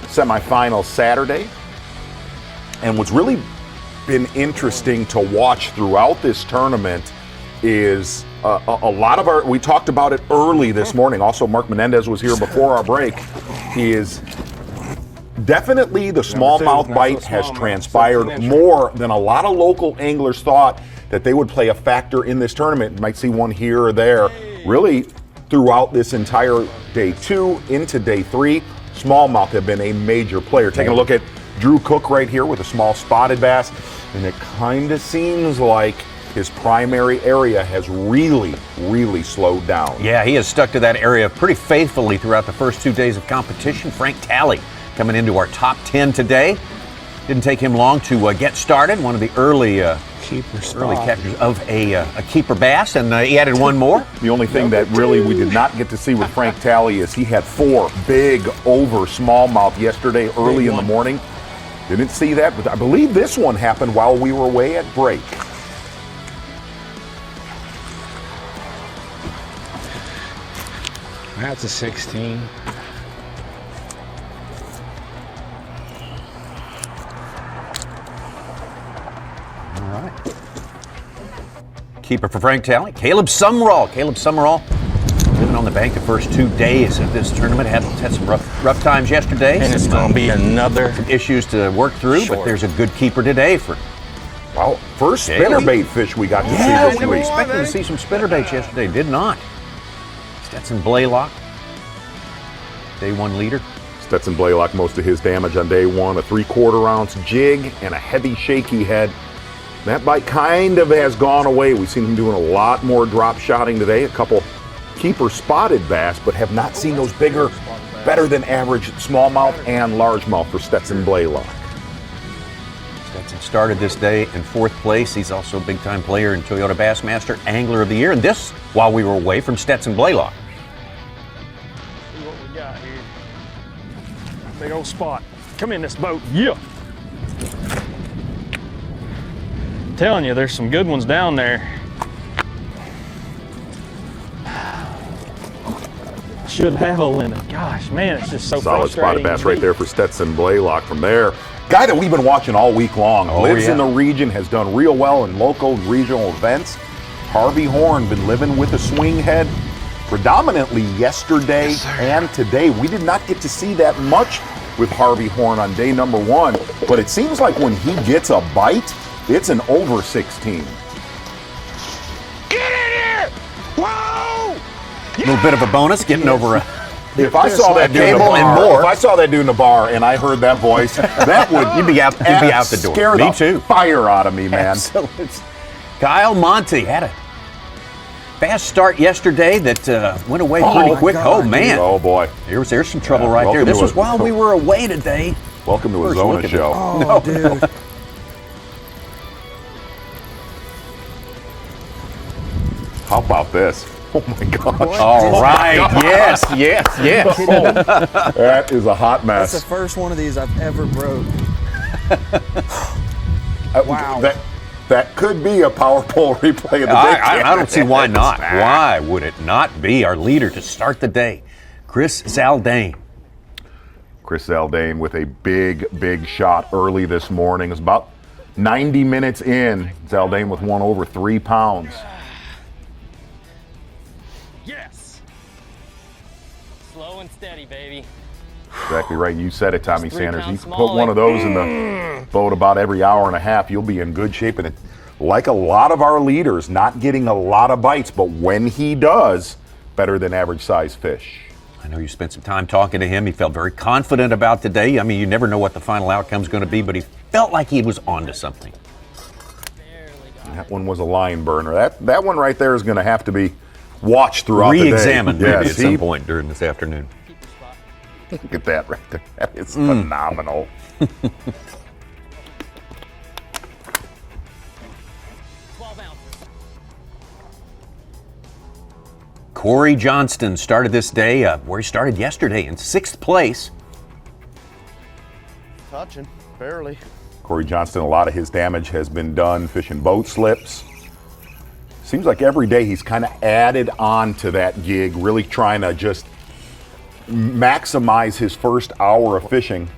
semifinal Saturday. And what's really been interesting to watch throughout this tournament is a lot of we talked about it early this morning. Also, Mark Menendez was here before our break. Is definitely the smallmouth bite has transpired more than a lot of local anglers thought that they would play a factor in this tournament. You might see one here or there. Really, throughout this entire day 2 into day 3, smallmouth have been a major player. Taking a look at Drew Cook right here with a small spotted bass, and it kind of seems like his primary area has really, really slowed down.
Yeah, he has stuck to that area pretty faithfully throughout the first 2 days of competition. Frank Talley coming into our top 10 today. Didn't take him long to get started. One of the early catchers of a keeper bass, and he added one more.
The only thing that really we did not get to see with Frank Talley is he had 4 big over smallmouth yesterday early in the morning. Didn't see that, but I believe this one happened while we were away at break.
That's a 16.
All right. Keeper for Frank Talley, Caleb Summerall. Caleb Summerall living on the bank the first 2 days of this tournament. Had some rough times yesterday.
And it's going to be another
issues to work through, but there's a good keeper today for.
Well, first spinnerbait fish we got to see this
we
week.
expected to see some spinnerbaits yesterday. Did not. Stetson Blaylock, day 1 leader.
Stetson Blaylock, most of his damage on day 1, a 3/4 ounce jig and a heavy shaky head. That bite kind of has gone away. We've seen him doing a lot more drop shotting today. A couple keeper spotted bass, but have not seen those bigger, better than average smallmouth and largemouth for Stetson Blaylock.
Stetson started this day in 4th place. He's also a big-time player in Toyota Bassmaster Angler of the Year, and this while we were away from Stetson Blaylock.
See what we got here. Big old spot. Come in this boat. Yeah. Telling you, there's some good ones down there. Should have a limit. Gosh, man, it's just so
Solid
frustrating.
spotted bass right there for Stetson Blaylock from there. Guy that we've been watching all week long. Lives in the region, has done real well in local and regional events. Harvey Horn been living with a swing head predominantly yesterday and today. We did not get to see that much with Harvey Horn on day number 1, but it seems like when he gets a bite, it's an over 16.
Get in here! Whoa!
A little bit of a bonus, getting over a.
If I saw that dude in the bar, if I saw that dude in the bar and I heard that voice, that would
you'd be out the door.
Scare
Me
the
too.
fire out of me, man.
Absolutely. Kyle Monty had a fast start yesterday that went away pretty quick.
God,
man.
Dude. Oh boy.
There's some trouble right there. This was while we were away today.
Welcome to a Zona show.
Oh, dude.
How about this? Oh my gosh.
All right. Yes.
That is a hot mess.
That's the first one of these I've ever broke.
Wow. That could be a power pole replay of the day.
I don't see why not. Why would it not be our leader to start the day? Chris Zaldain.
Chris Zaldain with a big shot early this morning. It's about 90 minutes in. Zaldain with one over 3 pounds.
Yes. Slow and steady, baby.
Exactly right. You said it, Tommy Sanders. You can
small,
put one of those in the boat about every hour and a half. You'll be in good shape. And like a lot of our leaders, not getting a lot of bites, but when he does, better than average size fish.
I know you spent some time talking to him. He felt very confident about today. I mean, you never know what the final outcome's going to be, but he felt like he was onto something.
That one was a line burner. That one right there is going to have to be watched throughout the day.
Re-examined maybe at some point during this afternoon.
Look at that right there. That is phenomenal.
Corey Johnston started this day where he started yesterday in 6th place.
Touching, barely.
Corey Johnston, a lot of his damage has been done fishing boat slips. Seems like every day he's kind of added on to that gig, really trying to just maximize his first hour of fishing.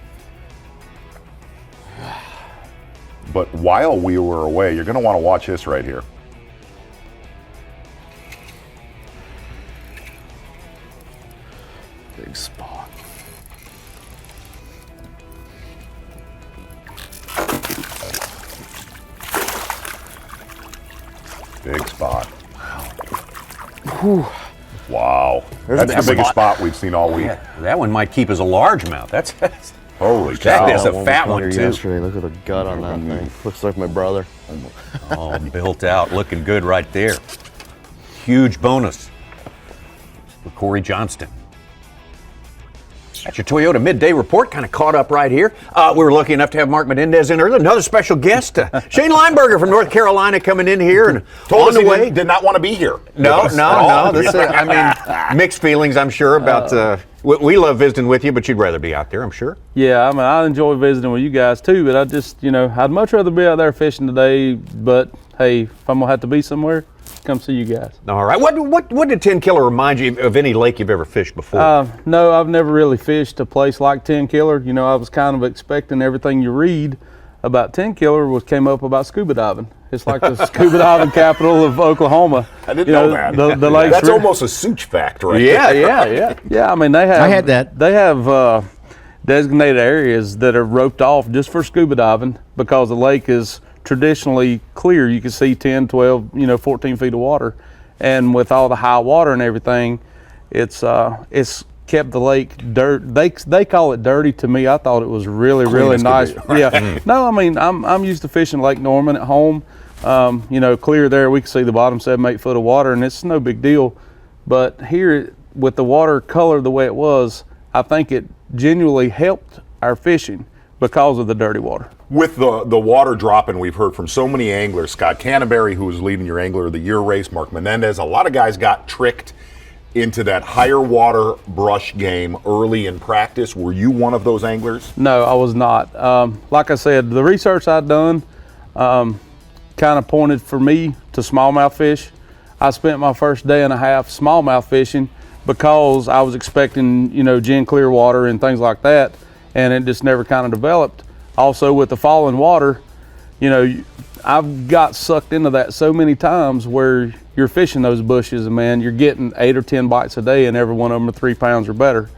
But while we were away, you're going to want to watch this right here.
Big spot.
Big spot.
Whew.
Wow.
There's
That's the biggest spot we've seen all week.
Yeah, that one might keep as a largemouth. That's
holy cow.
That is a fat one too.
Yesterday, look at the gut on that thing. Looks like my brother.
Oh, built out, looking good right there. Huge bonus for Corey Johnston. That's your Toyota midday report, kind of caught up right here. We were lucky enough to have Mark Menendez in earlier. Another special guest, Shane Lineberger from North Carolina, coming in here and
Told
on
us
the way.
Did not want to be here.
No. This, I mean, mixed feelings, I'm sure, about. We love visiting with you, but you'd rather be out there, I'm sure.
Yeah, I mean, I enjoy visiting with you guys too, but I just, I'd much rather be out there fishing today. But hey, if I'm gonna have to be somewhere, come see you guys.
All right. What did Tenkiller remind you of any lake you've ever fished before?
No, I've never really fished a place like Tenkiller. I was kind of expecting everything you read about Tenkiller came up about scuba diving. It's like the scuba diving capital of Oklahoma.
I didn't know that.
The lake's
That's almost a Such fact, right?
Yeah. I mean, I
had that.
They have designated areas that are roped off just for scuba diving because the lake is traditionally clear. You can see 10, 12, 14 feet of water. And with all the high water and everything, it's kept the lake dirt. They call it dirty. To me, I thought it was really nice. Yeah. No, I mean, I'm used to fishing Lake Norman at home. Clear there, we can see the bottom 7-8 foot of water, and it's no big deal. But here, with the water color the way it was, I think it genuinely helped our fishing because of the dirty water.
With the water dropping, we've heard from so many anglers. Scott Canterbury, who was leading your Angler of the Year race, Mark Menendez, a lot of guys got tricked into that higher water brush game early in practice. Were you one of those anglers?
No, I was not. Like I said, the research I'd done kind of pointed for me to smallmouth fish. I spent my first day and a half smallmouth fishing because I was expecting, gin clear water and things like that, and it just never kind of developed. Also, with the falling water, I've got sucked into that so many times where you're fishing those bushes and man, you're getting 8 or 10 bites a day and every one of them are 3 pounds or better.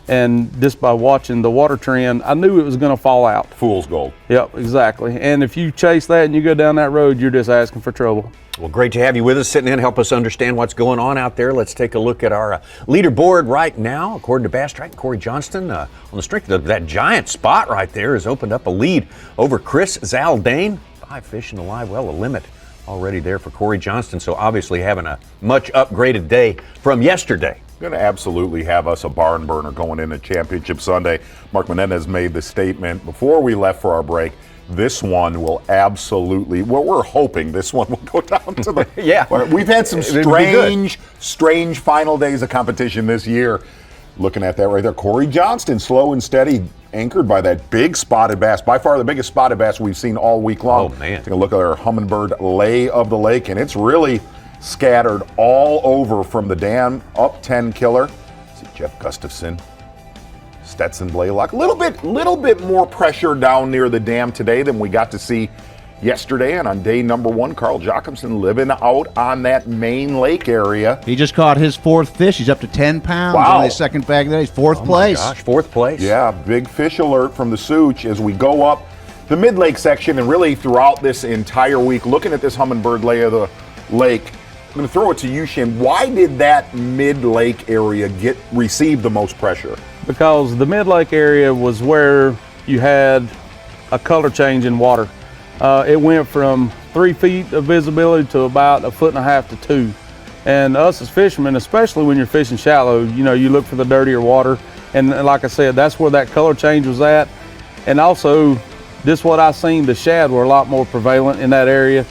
And just by watching the water trend, I knew it was going to fall out.
Fool's gold.
Yep, exactly. And if you chase that and you go down that road, you're just asking for trouble.
Well, great to have you with us, sitting in, help us understand what's going on out there. Let's take a look at our leaderboard right now. According to Bass Track, Corey Johnston, on the strength of that giant spot right there, has opened up a lead over Chris Zaldain. 5 fish in the live well, a limit already there for Corey Johnston. So obviously having a much upgraded day from yesterday.
Going to absolutely have us a barn burner going into Championship Sunday. Mark Menendez made the statement before we left for our break. This one will absolutely, well, we're hoping this one will go down to the,
yeah.
We've had some strange final days of competition this year. Looking at that right there, Corey Johnston, slow and steady, anchored by that big spotted bass, by far the biggest spotted bass we've seen all week long.
Oh, man.
Take a look at our hummingbird lay of the lake, and it's really scattered all over from the dam up Tenkiller. See Jeff Gustafson, Stetson Blaylock. Little bit more pressure down near the dam today than we got to see yesterday. And on day number 1, Carl Jacobson living out on that main lake area.
He just caught his 4th fish. He's up to 10 pounds.
Wow.
On his second bag there. He's 4th place.
My gosh, 4th place.
Yeah, big fish alert from the Such as we go up the mid-lake section, and really throughout this entire week, looking at this hummingbird lay of the lake, I'm going to throw it to you, Shin. Why did that mid-lake area receive the most pressure?
Because the mid-lake area was where you had a color change in water. It went from 3 feet of visibility to about 1.5 to 2 feet. And us as fishermen, especially when you're fishing shallow, you know, you look for the dirtier water. And like I said, that's where that color change was at. And also, this what I seen, the shad were a lot more prevalent in that area.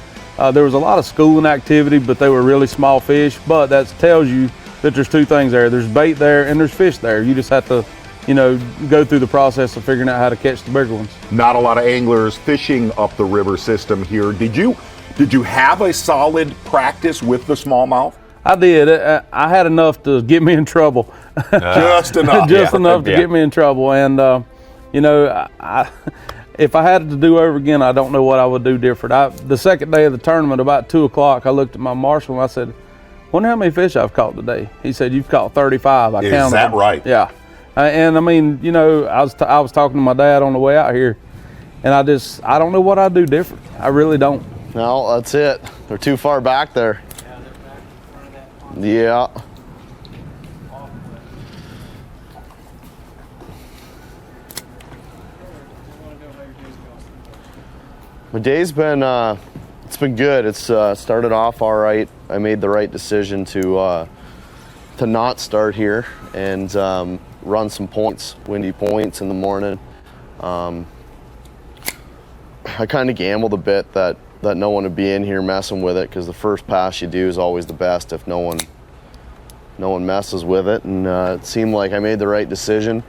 There was a lot of schooling activity, but they were really small fish. But that tells you that there's 2 things there. There's bait there and there's fish there. You just have to, you know, go through the process of figuring out how to catch the bigger ones.
Not a lot of anglers fishing up the river system here. Did you have a solid practice with the smallmouth?
I did. I had enough to get me in trouble.
Just enough.
Just enough to get me in trouble. And, you know, if I had it to do over again, I don't know what I would do different. The second day of the tournament, about 2 o'clock, I looked at my marshal and I said, wonder how many fish I've caught today. He said, you've caught 35. I counted.
Is that right?
Yeah. And I mean, you know, I was talking to my dad on the way out here, and I don't know what I'd do different. I really don't.
No, that's it. They're too far back there. Yeah. My day's been, it's been good. It's started off all right. I made the right decision to not start here and run some points, windy points in the morning. I kind of gambled a bit that no one would be in here messing with it, because the first pass you do is always the best if no one messes with it. And it seemed like I made the right decision.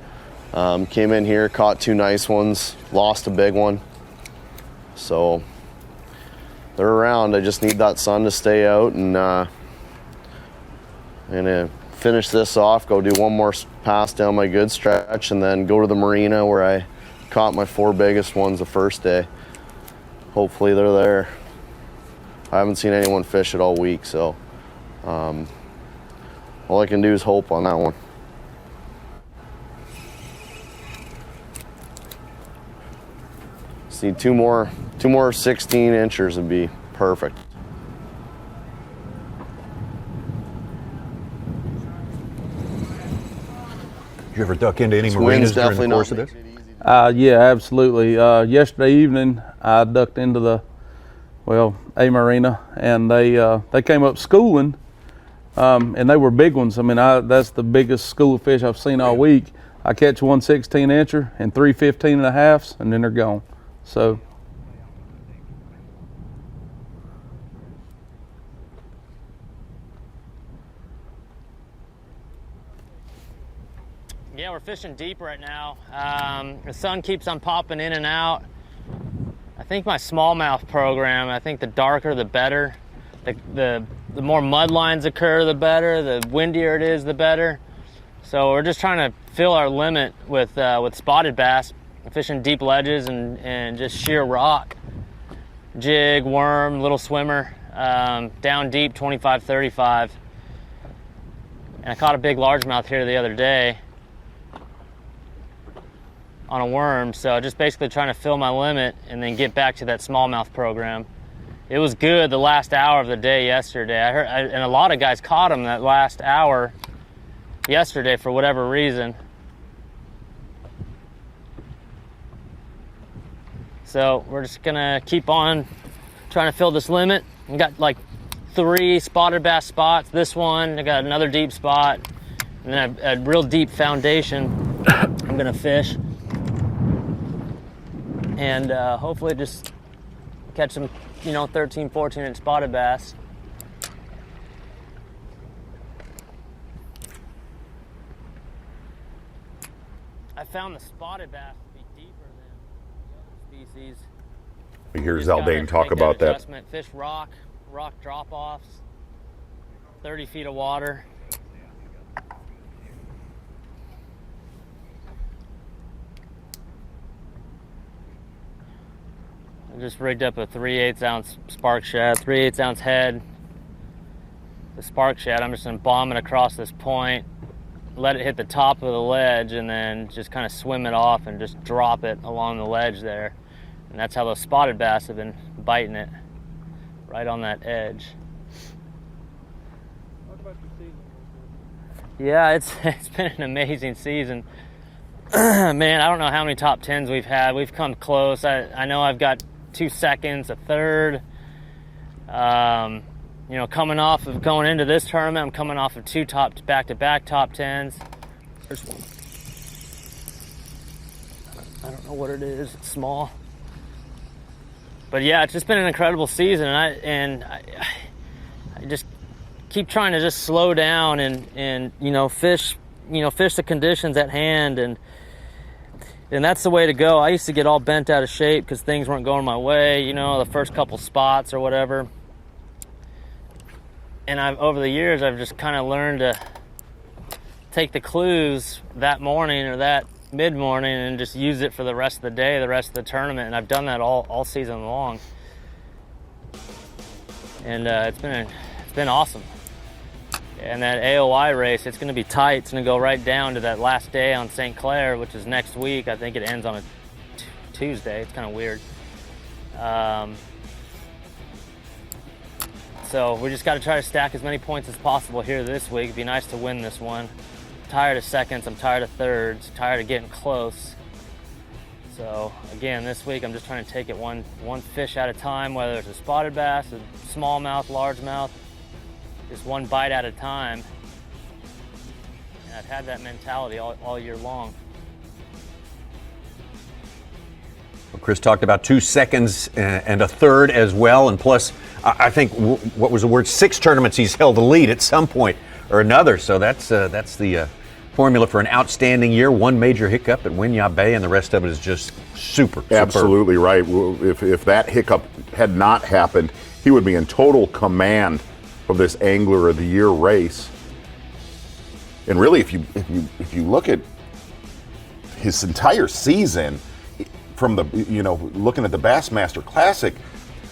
Came in here, caught 2 nice ones, lost a big one. So they're around. I just need that sun to stay out, and finish this off, go do one more pass down my good stretch, and then go to the marina where I caught my 4 biggest ones the first day. Hopefully they're there. I haven't seen anyone fish it all week, so all I can do is hope on that one. Just need two more 16 inchers would be perfect.
Did you ever duck into any marinas during the course of this?
Yeah, absolutely. Yesterday evening, I ducked into a marina, and they came up schooling, and they were big ones. I mean, that's the biggest school of fish I've seen all week. I catch 1 16-incher and 3 15.5s, and then they're gone. So.
Yeah, we're fishing deep right now. The sun keeps on popping in and out. I think my smallmouth program, I think the darker the better. The more mud lines occur, the better. The windier it is, the better. So we're just trying to fill our limit with spotted bass, fishing deep ledges and just sheer rock. Jig, worm, little swimmer, down deep, 25, 35. And I caught a big largemouth here the other day on a worm, so just basically trying to fill my limit and then get back to that smallmouth program. It was good the last hour of the day yesterday. I heard, and a lot of guys caught them that last hour yesterday for whatever reason. So we're just gonna keep on trying to fill this limit. We got like 3 spotted bass spots. This one, I got another deep spot, and then a real deep foundation I'm gonna fish. And hopefully just catch some, 13, 14-inch spotted bass. I found the spotted bass to be deeper than the other species.
We hear Zaldain talk about that.
Fish rock drop-offs, 30 feet of water. I just rigged up a 3/8 ounce spark shad, 3/8 ounce head. The spark shad, I'm just gonna bomb it across this point, let it hit the top of the ledge, and then just kind of swim it off and just drop it along the ledge there. And that's how those spotted bass have been biting it, right on that edge. Yeah, it's been an amazing season. Man, I don't know how many top 10s we've had. We've come close. I know I've got 2 seconds, a third. You know, coming off of going into this tournament, I'm coming off of 2 back-to-back top 10s. There's one. I don't know what it is. It's small. But yeah, it's just been an incredible season, and I just keep trying to just slow down and fish the conditions at hand, and that's the way to go. I used to get all bent out of shape because things weren't going my way, the first couple spots or whatever. And over the years, I've just kind of learned to take the clues that morning or that mid-morning and just use it for the rest of the day, the rest of the tournament. And I've done that all season long. And it's been awesome. And that AOI race, it's going to be tight. It's going to go right down to that last day on St. Clair, which is next week. I think it ends on a Tuesday. It's kind of weird. So we just got to try to stack as many points as possible here this week. It'd be nice to win this one. I'm tired of seconds. I'm tired of thirds. Tired of getting close. So again, this week I'm just trying to take it one fish at a time, whether it's a spotted bass, a smallmouth, largemouth, just one bite at a time. And I've had that mentality all year long.
Well, Chris talked about 2 seconds and a third as well, and plus, I think, what was the word? 6 tournaments he's held the lead at some point or another. So that's the formula for an outstanding year. One major hiccup at Winyah Bay, and the rest of it is just super.
Absolutely right. If that hiccup had not happened, he would be in total command of this Angler of the Year race. And really, if you look at his entire season, from the looking at the Bassmaster Classic,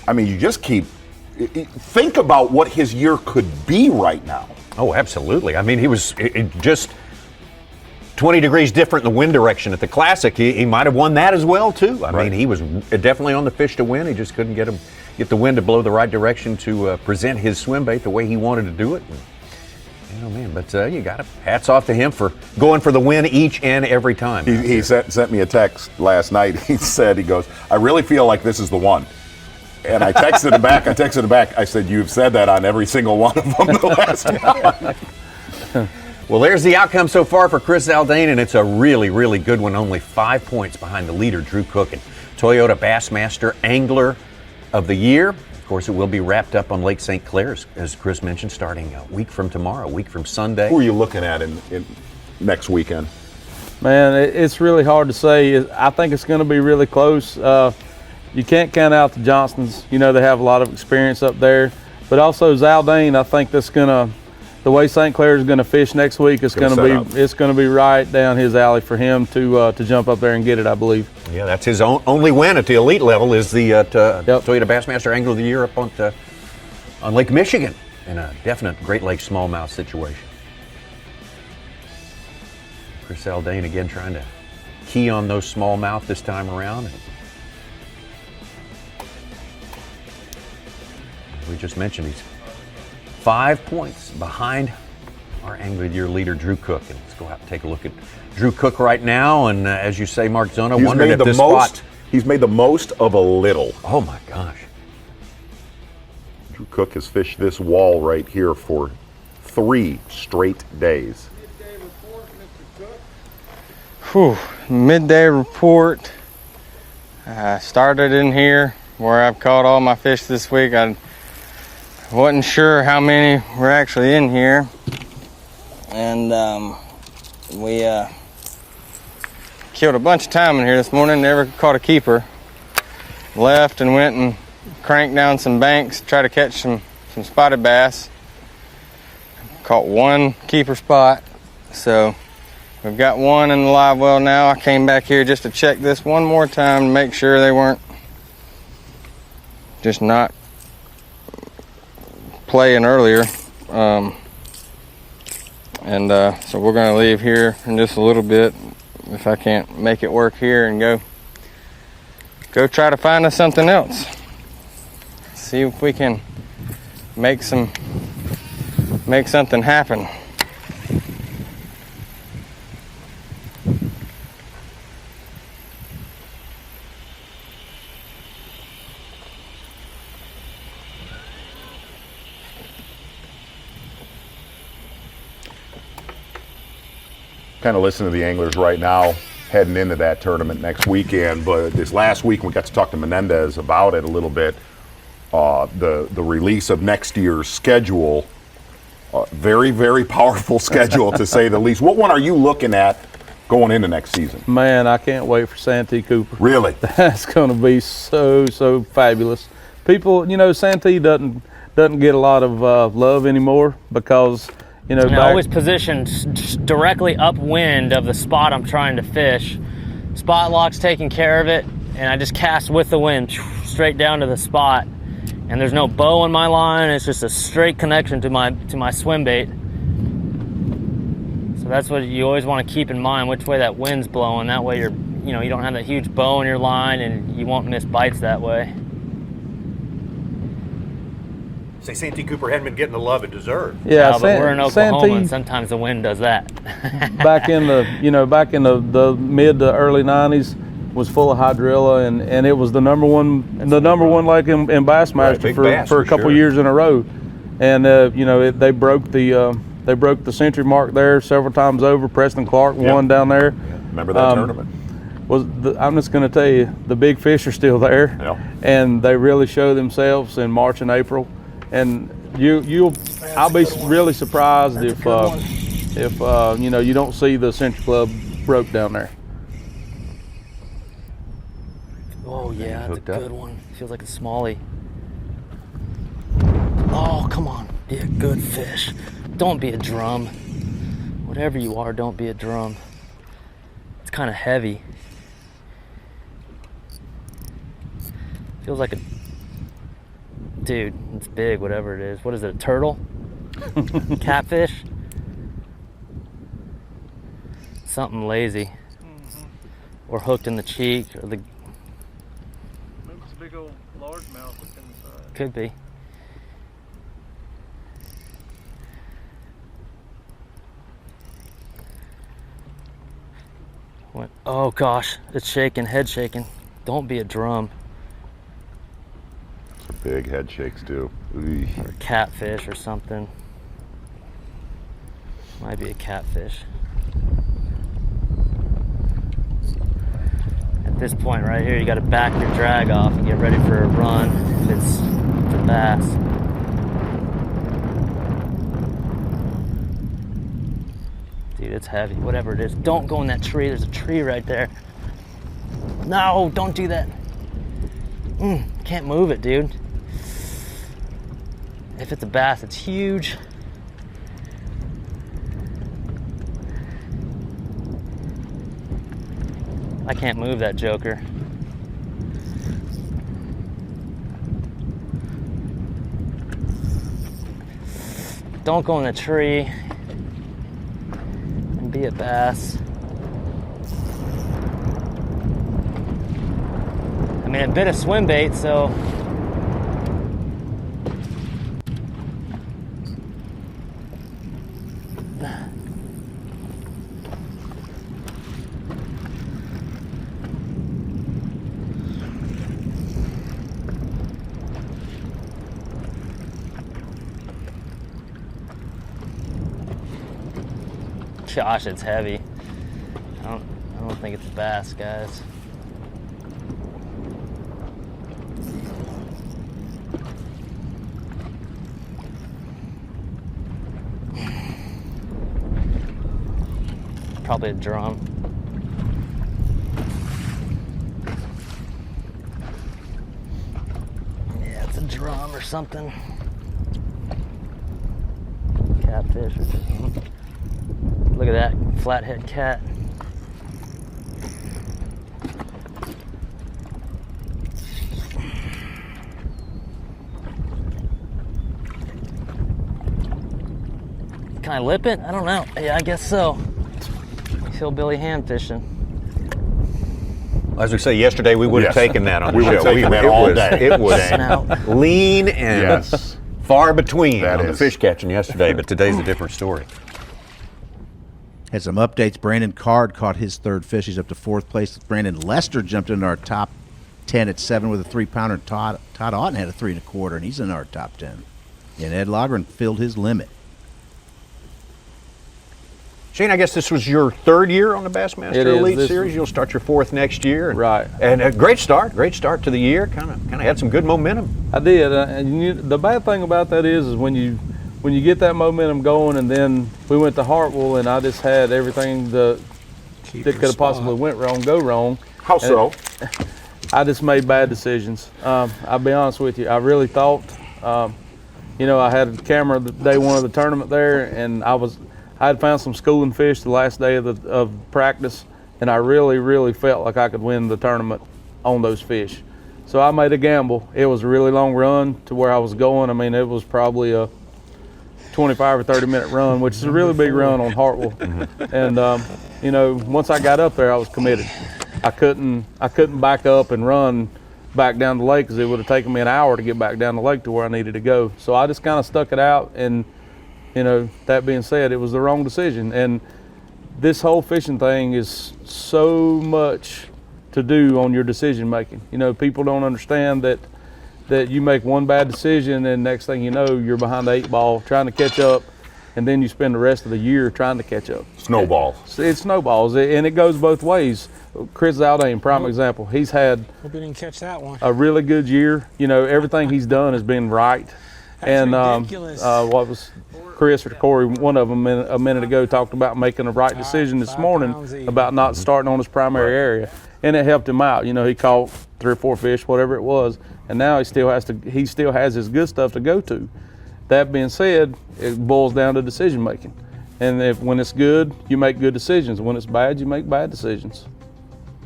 I mean, you just think about what his year could be right now.
Oh, absolutely. I mean, he was just 20 degrees different in the wind direction at the Classic. He might have won that as well, too. I mean, he was definitely on the fish to win. He just couldn't get the wind to blow the right direction to present his swim bait the way he wanted to do it. But you got it. Hats off to him for going for the win each and every time.
He sent me a text last night. He goes, I really feel like this is the one. And I texted him back. I said, you've said that on every single one of them the last time.
Well, there's the outcome so far for Chris Zaldain, and it's a really, really good one. Only 5 points behind the leader, Drew Cook, and Toyota Bassmaster Angler of the Year. Of course, it will be wrapped up on Lake St. Clair, as Chris mentioned, starting a week from tomorrow, a week from Sunday.
Who are you looking at in next weekend?
Man, it's really hard to say. I think it's going to be really close. You can't count out the Johnsons. They have a lot of experience up there. But also Zaldain, I think the way St. Clair is going to fish next week, it's going to be right down his alley for him to jump up there and get it, I believe.
Yeah, that's his only win at the elite level is the Toyota Bassmaster Angler of the Year up on Lake Michigan in a definite Great Lakes smallmouth situation. Chris Zaldain again trying to key on those smallmouth this time around. We just mentioned he's 5 points behind our Angler of the Year leader, Drew Cook. And let's go out and take a look at Drew Cook right now. And as you say, Mark Zona, wondering if this spot...
He's made the most of a little.
Oh, my gosh.
Drew Cook has fished this wall right here for 3 straight days.
Midday report. I started in here where I've caught all my fish this week. I wasn't sure how many were actually in here, and we killed a bunch of time in here this morning. Never caught a keeper. Left and went and cranked down some banks, try to catch some spotted bass. Caught 1 keeper spot, so we've got 1 in the live well now. I came back here just to check this one more time to make sure they weren't just not playing earlier. So we're going to leave here in just a little bit if I can't make it work here and go go try to find us something else. See if we can make something happen.
Kind of listening to the anglers right now, heading into that tournament next weekend. But this last week, we got to talk to Menendez about it a little bit. The release of next year's schedule, very, very powerful schedule to say the least. What one are you looking at going into next season?
Man, I can't wait for Santee Cooper.
Really?
That's going to be so fabulous. People, you know, Santee doesn't get a lot of love anymore because, you know,
always positioned directly upwind of the spot I'm trying to fish. Spot lock's taking care of it, and I just cast with the wind straight down to the spot. And there's no bow in my line. It's just a straight connection to my swim bait. So that's what you always want to keep in mind, which way that wind's blowing. That way you don't have that huge bow in your line, and you won't miss bites that way.
Say Santee Cooper hadn't been getting the love it deserved.
Yeah,
but we're in Oklahoma, and sometimes the wind does that.
back in the mid to early '90s, was full of hydrilla, and it was the number one lake in Bassmaster
right,
for a couple years in a row. And they broke the century mark there several times over. Preston Clark won down there.
Yeah. Remember that tournament?
I'm just going to tell you, the big fish are still there, and they really show themselves in March and April. And I'll be really surprised if you don't see the Century Club broke down there.
Oh yeah, that's a good one. Feels like a smallie. Oh, come on. Be a good fish. Don't be a drum. Whatever you are, don't be a drum. It's kind of heavy. Feels like a... Dude, it's big, whatever it is. What is it, a turtle? Catfish? Something lazy. Or hooked in the cheek, or the...
Maybe it's a big old largemouth hooked in the side.
Could be. Oh gosh, it's shaking, head shaking. Don't be a drum.
Big head shakes too.
Or a catfish or something. Might be a catfish. At this point right here, you got to back your drag off and get ready for a run if it's a bass. Dude, it's heavy, whatever it is. Don't go in that tree. There's a tree right there. No, don't do that. Can't move it, dude. If it's a bass, it's huge. I can't move that joker. Don't go in the tree and be a bass. I mean, it bit a swim bait, so. Gosh, it's heavy. I don't think it's a bass, guys. Probably a drum. Yeah, it's a drum or something. Catfish or something. Look at that flathead cat. Can I lip it? I don't know. Yeah, I guess so. Hillbilly ham fishing.
As we say, yesterday we would have taken that on the
We
show.
would have taken that all day.
It was lean and far between
That
on the
is.
fish catching yesterday, but today's a different story.
Had some updates. Brandon Card caught his third fish. He's up to fourth place. Brandon Lester jumped into our top 10 at 7 with a 3-pounder. Todd Otten had a 3 1/4, and he's in our top 10. And Ed Logren filled his limit.
Shane, I guess this was your third year on the Bassmaster
It is.
Elite
This-
Series. You'll start your fourth next year.
Right.
And a great start to the year. Kind of had some good momentum.
I did, and the bad thing about that is when you get that momentum going, and then we went to Hartwell, and I just had everything that could have possibly went wrong go wrong.
How so?
I just made bad decisions. I'll be honest with you. I really thought, I had a camera the day one of the tournament there, and I had found some schooling fish the last day of practice, and I really, really felt like I could win the tournament on those fish. So I made a gamble. It was a really long run to where I was going. I mean, it was probably a 25 or 30-minute run, which is a really big run on Hartwell. And once I got up there, I was committed. I couldn't back up and run back down the lake because it would have taken me an hour to get back down the lake to where I needed to go. So I just kind of stuck it out, and that being said, it was the wrong decision. And this whole fishing thing is so much to do on your decision making. People don't understand that you make one bad decision, and next thing you know, you're behind the 8 ball trying to catch up, and then you spend the rest of the year trying to catch up.
Snowballs.
It snowballs, and it goes both ways. Chris Zaldain, prime example. He's had
Hope you didn't catch that one.
a really good year. Everything he's done has been right.
That's ridiculous.
What was Chris or Corey, one of them a minute ago, talked about making the right decision this morning about not starting on his primary area, and it helped him out. He caught 3 or 4 fish, whatever it was, and now he still has his good stuff to go to. That being said, it boils down to decision making, and when it's good, you make good decisions. When it's bad, you make bad decisions.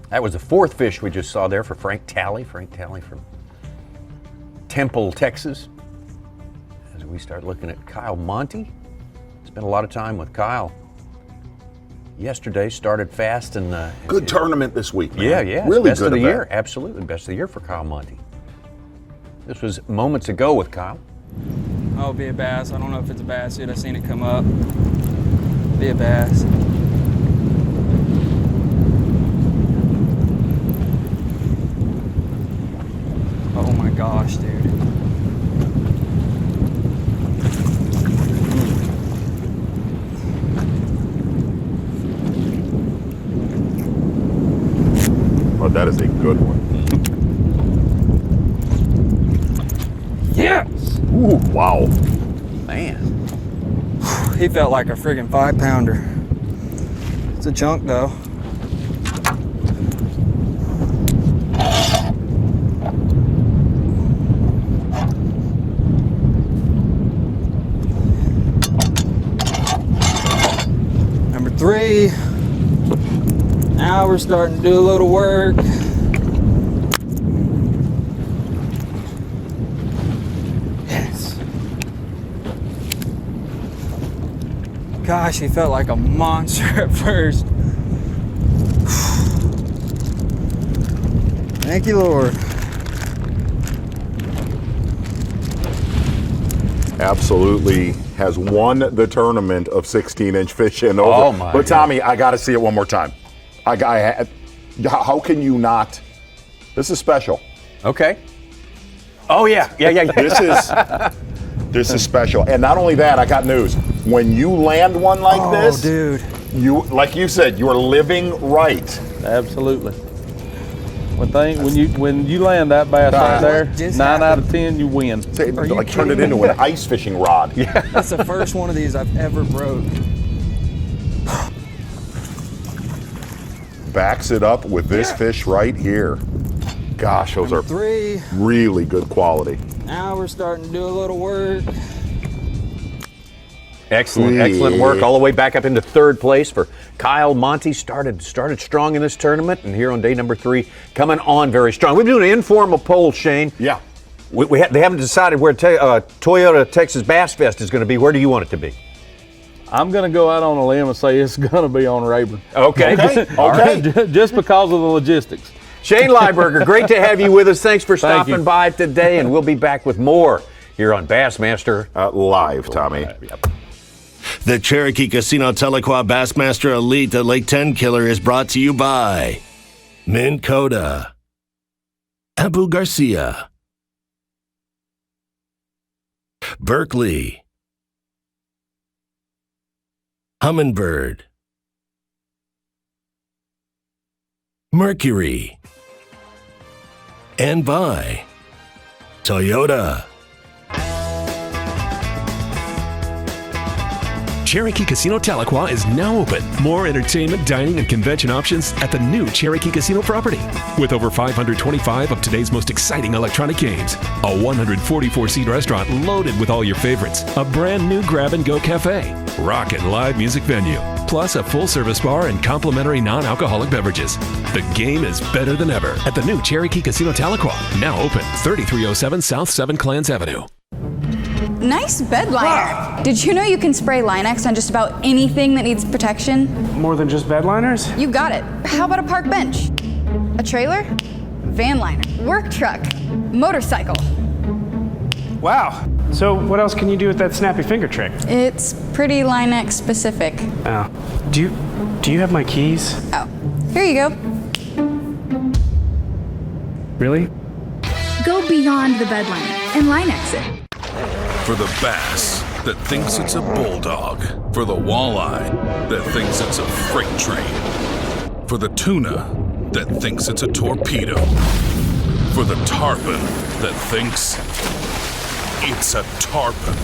That was the fourth fish we just saw there for Frank Talley. Frank Talley from Temple, Texas. As we start looking at Kyle Monty. Spent a lot of time with Kyle yesterday. Started fast and
Good tournament this week, man.
Yeah.
Really
Best
good
of the
event.
year. Absolutely. Best of the year for Kyle Monty. This was moments ago with Kyle.
Oh, be a bass. I don't know if it's a bass yet. I've seen it come up. Be a bass. Oh my gosh, dude.
Oh, that is a good one.
Yes!
Ooh, wow.
Man.
He felt like a friggin' 5-pounder. It's a chunk though. Number 3. Now we're starting to do a little work. Yes. Gosh, he felt like a monster at first. Thank you, Lord.
Absolutely has won the tournament of 16-inch fish and over.
Oh, my
But Tommy, I got to see it one more time. How can you not? This is special.
Okay. Oh yeah.
This is special. And not only that, I got news. When you land one like this,
dude,
like you said, you're living right.
Absolutely. When you land that bass right there, 9 out of 10 you win.
Like turn it into an ice fishing rod.
Yeah. That's the first one of these I've ever broke.
Backs it up with this fish right here. Gosh, those are
3.
really good quality.
Now we're starting to do a little work.
Excellent work all the way back up into 3rd place for Kyle Monty. Started strong in this tournament, and here on day number 3, coming on very strong. We're doing an informal poll, Shane.
Yeah.
They haven't decided where Toyota Texas Bass Fest is going to be. Where do you want it to be?
I'm going to go out on a limb and say it's going to be on Rayburn.
Okay.
Just because of the logistics.
Shane Lieberger, great to have you with us. Thanks for stopping by today, and we'll be back with more here on Bassmaster
Live, Tommy.
The Cherokee Casino Tahlequah Bassmaster Elite at Lake Tenkiller is brought to you by Minn Kota, Abu Garcia, Berkeley, Humminbird, Mercury, and by Toyota.
Cherokee Casino Tahlequah is now open. More entertainment, dining, and convention options at the new Cherokee Casino property. With over 525 of today's most exciting electronic games, a 144-seat restaurant loaded with all your favorites, a brand new grab-and-go cafe, rock and live music venue, plus a full-service bar and complimentary non-alcoholic beverages. The game is better than ever at the new Cherokee Casino Tahlequah, now open 3307 South 7 Clans Avenue.
Nice bed liner. Did you know you can spray Linex on just about anything that needs protection?
More than just bed liners?
You got it. How about a park bench? A trailer? Van liner. Work truck. Motorcycle.
Wow. So what else can you do with that snappy finger trick?
It's pretty Linex specific.
Oh. Do you have my keys?
Oh. Here you go.
Really?
Go beyond the bed liner and Linex it.
For the bass that thinks it's a bulldog. For the walleye that thinks it's a freight train. For the tuna that thinks it's a torpedo. For the tarpon that thinks it's a tarpon.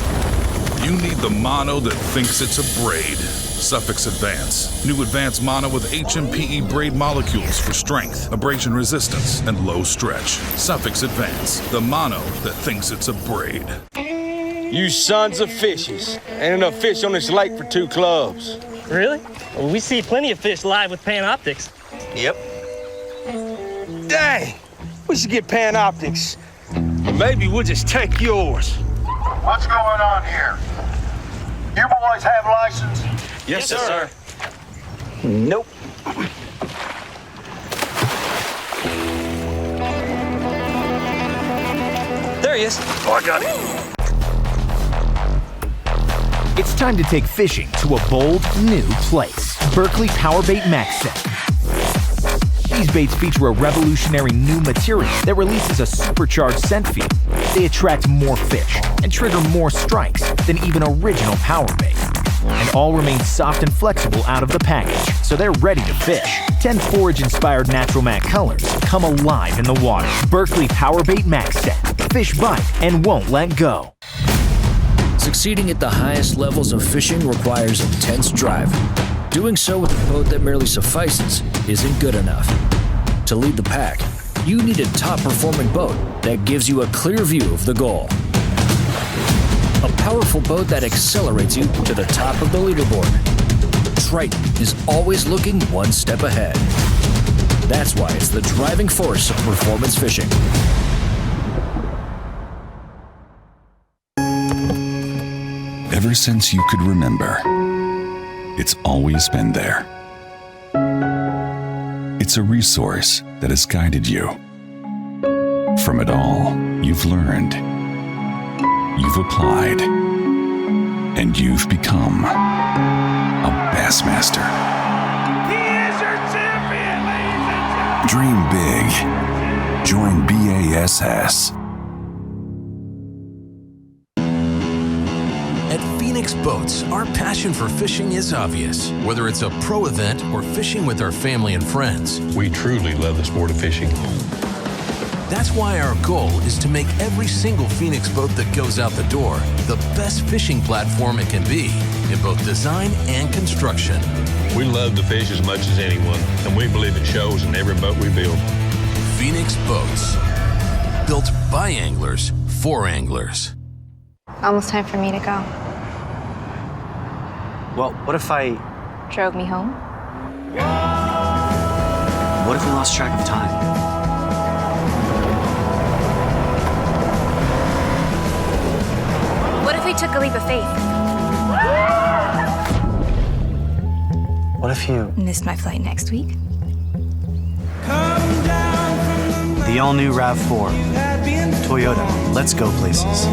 You need the mono that thinks it's a braid. Suffix Advance. New Advanced Mono with HMPE braid molecules for strength, abrasion resistance, and low stretch. Suffix Advance. The mono that thinks it's a braid.
You sons of fishes. Ain't enough fish on this lake for 2 clubs.
Really? Well, we see plenty of fish live with Panoptics.
Yep. Dang, we should get Panoptics. Maybe we'll just take yours.
What's going on here? You boys have license?
Yes, sir. Nope.
There he is.
Oh, I got him.
It's time to take fishing to a bold, new place. Berkeley Powerbait Max Set. These baits feature a revolutionary new material that releases a supercharged scent field. They attract more fish and trigger more strikes than even original powerbait. And all remain soft and flexible out of the package, so they're ready to fish. 10 forage-inspired natural matte colors come alive in the water. Berkeley Powerbait Max Set. Fish bite and won't let go.
Succeeding at the highest levels of fishing requires intense drive. Doing so with a boat that merely suffices isn't good enough. To lead the pack, you need a top-performing boat that gives you a clear view of the goal. A powerful boat that accelerates you to the top of the leaderboard. Triton is always looking one step ahead. That's why it's the driving force of performance fishing.
Ever since you could remember, it's always been there. It's a resource that has guided you. From it all, you've learned, you've applied, and you've become a Bassmaster.
He is your champion, ladies and gentlemen!
Dream big. Join B.A.S.S.
At Phoenix Boats, our passion for fishing is obvious. Whether it's a pro event or fishing with our family and friends, we truly love the sport of fishing. That's why our goal is to make every single Phoenix boat that goes out the door the best fishing platform it can be in both design and construction.
We love to fish as much as anyone, and we believe it shows in every boat we build.
Phoenix Boats, built by anglers for anglers.
Almost time for me to go.
Well, what if I
drove me home?
What if we lost track of time?
What if we took a leap of faith?
What if you
missed my flight next week?
Come down
the all-new RAV4. Toyota, let's go places.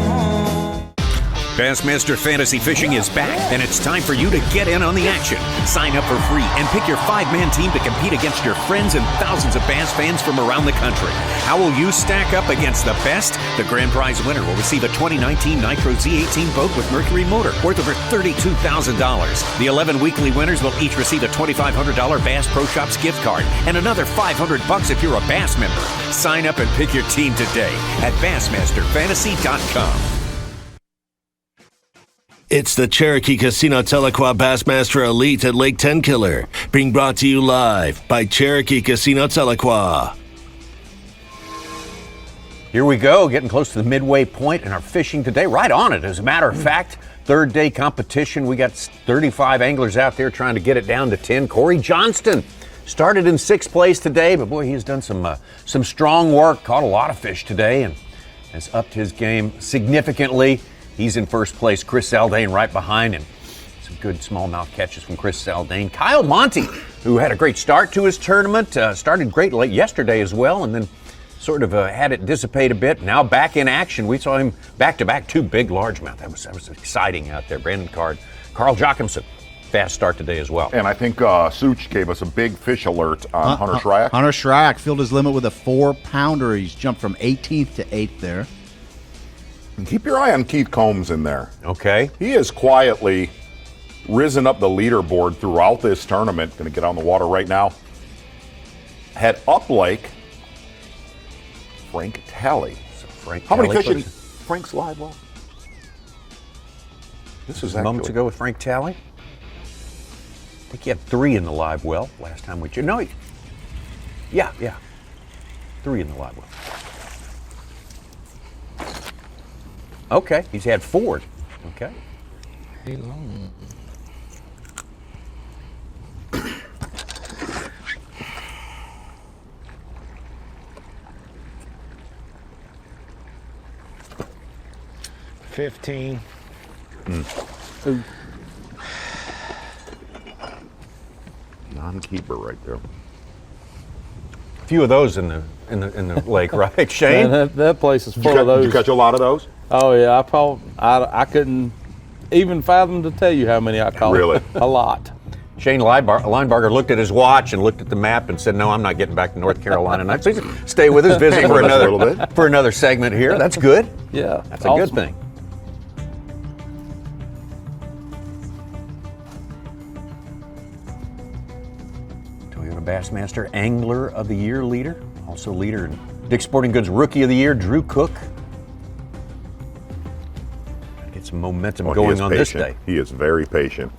Bassmaster Fantasy Fishing is back, and it's time for you to get in on the action. Sign up for free and pick your 5-man team to compete against your friends and thousands of Bass fans from around the country. How will you stack up against the best? The grand prize winner will receive a 2019 Nitro Z18 boat with Mercury motor worth over $32,000. The 11 weekly winners will each receive a $2,500 Bass Pro Shops gift card and another $500 if you're a Bass member. Sign up and pick your team today at BassmasterFantasy.com.
It's the Cherokee Casino Tahlequah Bassmaster Elite at Lake Tenkiller, being brought to you live by Cherokee Casino Tahlequah.
Here we go, getting close to the midway point in our fishing today. Right on it, as a matter of fact. Third day competition. We got 35 anglers out there trying to get it down to 10. Corey Johnston started in 6th place today, but boy, he's done some strong work, caught a lot of fish today, and has upped his game significantly. He's in 1st place. Chris Zaldain right behind him. Some good smallmouth catches from Chris Zaldain. Kyle Monty, who had a great start to his tournament, started great late yesterday as well, and then sort of had it dissipate a bit. Now back in action. We saw him back-to-back 2 big largemouth. That was exciting out there. Brandon Card, Carl Jochimson, fast start today as well.
And I think Such gave us a big fish alert on Hunter Schrack.
Hunter Schrack filled his limit with a 4-pounder. He's jumped from 18th to 8th there.
And keep your eye on Keith Combs in there.
Okay.
He has quietly risen up the leaderboard throughout this tournament. Going to get on the water right now. Head up lake. Frank Talley. How many fish in Frank's live well?
This was moments ago with Frank Talley. I think he had 3 in the live well last time we checked. No, yeah. 3 in the live well. Okay, he's had 4. Okay. Hey, long.
$15.
Non-keeper right there.
A few of those in the lake, right, Shane?
Man, that place is full of those.
Did you catch a lot of those?
Oh yeah, I couldn't even fathom to tell you how many I caught.
Really?
A lot.
Shane Linebarger looked at his watch and looked at the map and said, "No, I'm not getting back to North Carolina tonight." So he's stay with us, visiting for another segment here. That's good.
Yeah,
that's a good thing. Toyota Bassmaster Angler of the Year leader, also leader in Dick's Sporting Goods Rookie of the Year, Drew Cook. Get some momentum going on this day.
He is very patient.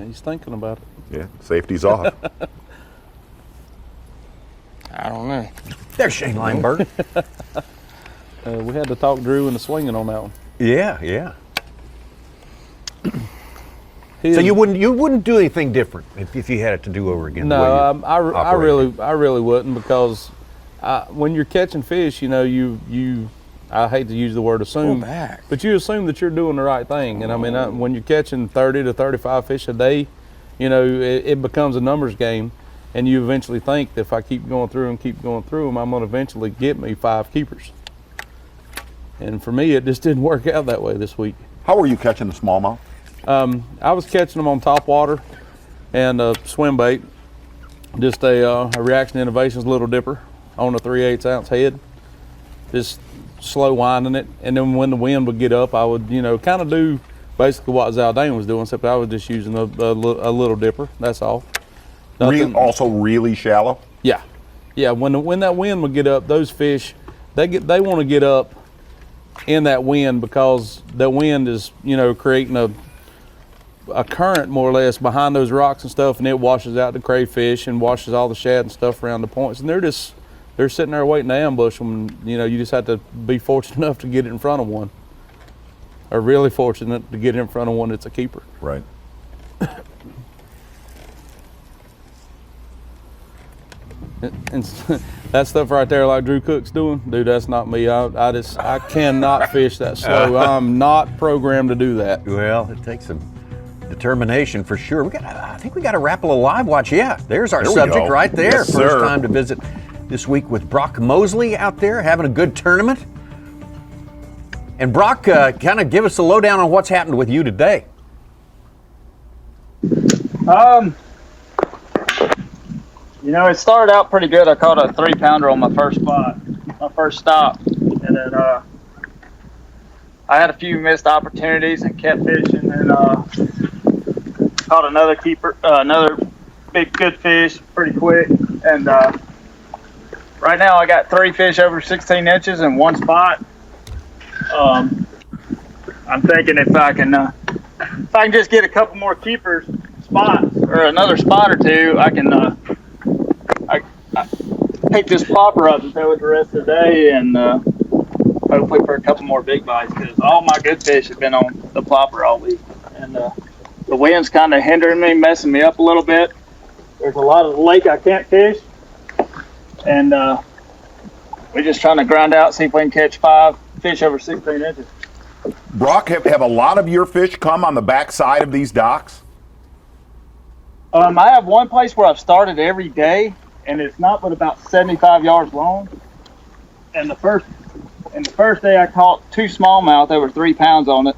He's thinking about it.
Yeah, safety's off.
I don't know.
There's Shane Lineberg.
We had to talk Drew into swinging on that one.
Yeah. So you wouldn't do anything different if you had it to do over again?
No, I really wouldn't, because when you're catching fish, you I hate to use the word assume, but you assume that you're doing the right thing. And I mean, when you're catching 30 to 35 fish a day, it becomes a numbers game, and you eventually think that if I keep going through them, I'm going to eventually get me 5 keepers. And for me, it just didn't work out that way this week.
How were you catching the smallmouth?
I was catching them on top water and swim bait, just a Reaction Innovations Little Dipper on a 3/8 ounce head, just slow winding it. And then when the wind would get up, I would, kind of do basically what Zaldain was doing, except I was just using a little dipper. That's all.
Also really shallow?
Yeah. When that wind would get up, those fish, they want to get up in that wind, because the wind is, creating a current more or less behind those rocks and stuff, and it washes out the crayfish and washes all the shad and stuff around the points, and they're sitting there waiting to ambush them. You just have to be fortunate enough to get it in front of one, or really fortunate to get it in front of one that's a keeper. And that stuff right there, like Drew Cook's doing, dude, that's not me. I cannot fish that slow. I'm not programmed to do that.
Well, it takes some determination for sure. I think we got a Rapala live watch. Yeah, there's our subject right there.
Yes,
First
sir.
time to visit this week with Brock Mosley out there having a good tournament. And Brock, kind of give us a lowdown on what's happened with you today.
You know, it started out pretty good. I caught a 3-pounder on my first stop, and then I had a few missed opportunities and kept fishing, and caught another big good fish pretty quick. And right now I got 3 fish over 16 inches in one spot. I'm thinking if I can just get a couple more keepers spots or another spot or two, I can pick this popper up and throw it the rest of the day, and hopefully for a couple more big bites, because all my good fish have been on the plopper all week, and the wind's kind of hindering me, messing me up a little bit. There's a lot of the lake I can't fish, and we're just trying to grind out, see if we can catch 5 fish over 16 inches.
Brock, have a lot of your fish come on the back side of these docks?
I have one place where I've started every day, and it's not but about 75 yards long. And the first day I caught 2 smallmouth. There were 3 pounds on it.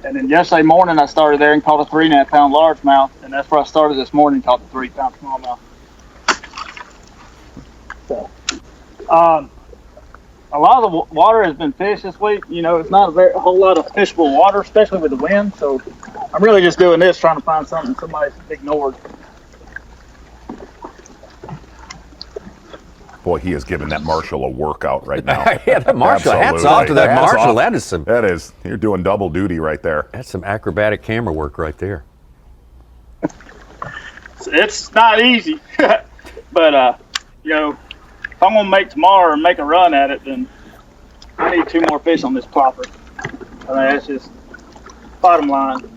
And then yesterday morning I started there and caught a 3.5-pound largemouth, and that's where I started this morning, caught the 3-pound smallmouth. So, a lot of the water has been fished this week. You know, it's not a whole lot of fishable water, especially with the wind. So I'm really just doing this, trying to find something somebody's ignored.
Boy, he is giving that Marshall a workout right now.
Yeah, that Marshall. Hats off to that Marshall. That is
you're doing double duty right there.
That's some acrobatic camera work right there.
It's not easy, but you know, if I'm gonna make tomorrow or make a run at it, then I need 2 more fish on this plopper. That's just bottom line.
It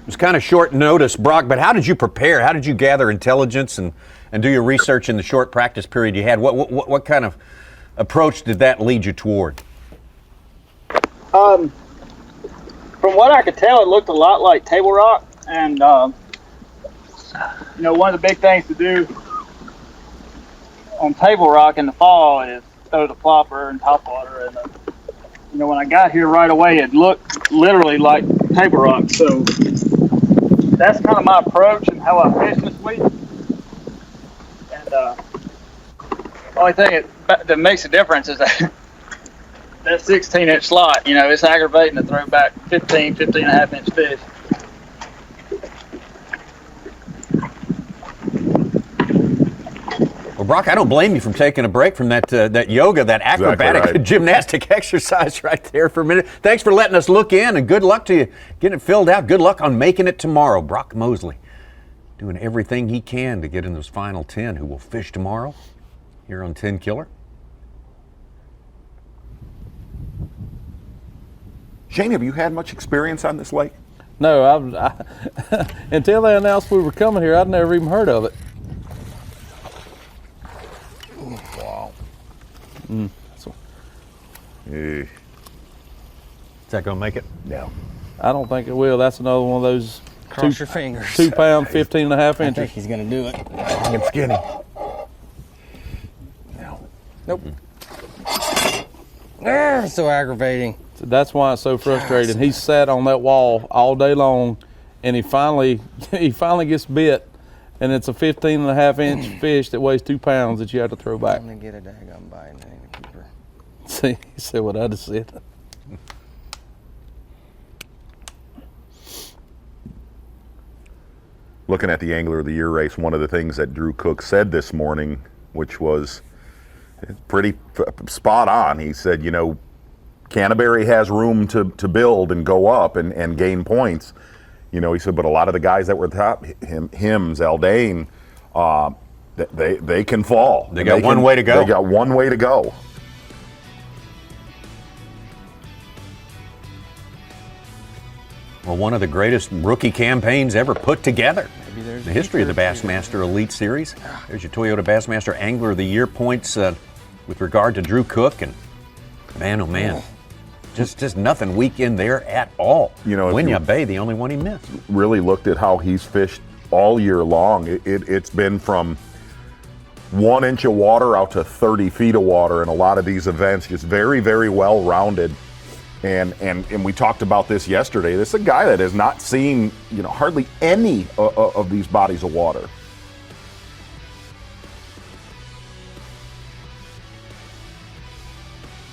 was kind of short notice, Brock, but how did you prepare? How did you gather intelligence and do your research in the short practice period you had? What kind of approach did that lead you toward?
From what I could tell, it looked a lot like table rock, and you know, one of the big things to do on table rock in the fall is throw the plopper and topwater, and you know, when I got here right away, it looked literally like table rock. So that's kind of my approach and how I fish this week. And the only thing that makes a difference is that 16-inch slot. You know, it's aggravating to throw back 15.5-inch fish.
Well, Brock, I don't blame you from taking a break from that yoga, that acrobatic gymnastic exercise right there for a minute. Thanks for letting us look in, and good luck to you getting it filled out. Good luck on making it tomorrow. Brock Mosley doing everything he can to get in those final 10 who will fish tomorrow here on Tenkiller.
Shane, have you had much experience on this lake?
No, until they announced we were coming here, I'd never even heard of it.
Wow.
Is that going to make it?
No.
I don't think it will. That's another one of those
Cross your fingers.
2 pound, 15.5 inches.
I think he's going to do it.
Long and skinny.
No. Nope. So aggravating.
So that's why it's so frustrating. He sat on that wall all day long, and he finally gets bit, and it's a 15.5-inch fish that weighs 2 pounds that you have to throw back.
I'm going to get a daggone bite and ain't a keeper.
See, he said what I just said.
Looking at the Angler of the Year race, one of the things that Drew Cook said this morning, which was pretty spot on, he said, you know, Canterbury has room to build and go up and gain points. You know, he said, but a lot of the guys that were top, him, Zaldain, they can fall.
They got one way to go.
They got one way to go.
Well, one of the greatest rookie campaigns ever put together. the history of the Bassmaster Elite Series. There's your Toyota Bassmaster Angler of the Year points with regard to Drew Cook, and man, oh man, just nothing weak in there at all.
You know,
Winya Bay, the only one he missed.
Really looked at how he's fished all year long. It's been from 1 inch of water out to 30 feet of water in a lot of these events. Just very, very well rounded. And we talked about this yesterday. This is a guy that has not seen, you know, hardly any of these bodies of water.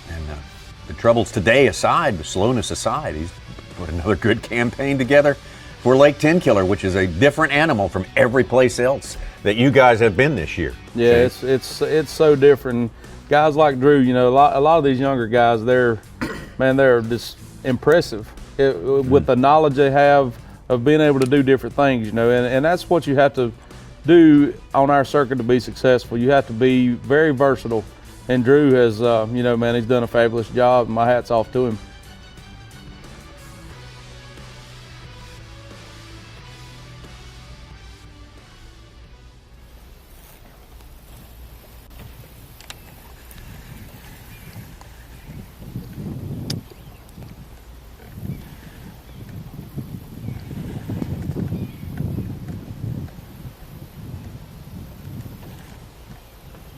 And the troubles today aside, the slowness aside, he's put another good campaign together for Lake Tenkiller, which is a different animal from every place else that you guys have been this year.
Yeah, it's so different. Guys like Drew, you know, a lot of these younger guys, they're just impressive with the knowledge they have of being able to do different things, you know, and that's what you have to do on our circuit to be successful. You have to be very versatile, and Drew has, you know, man, he's done a fabulous job, and my hat's off to him.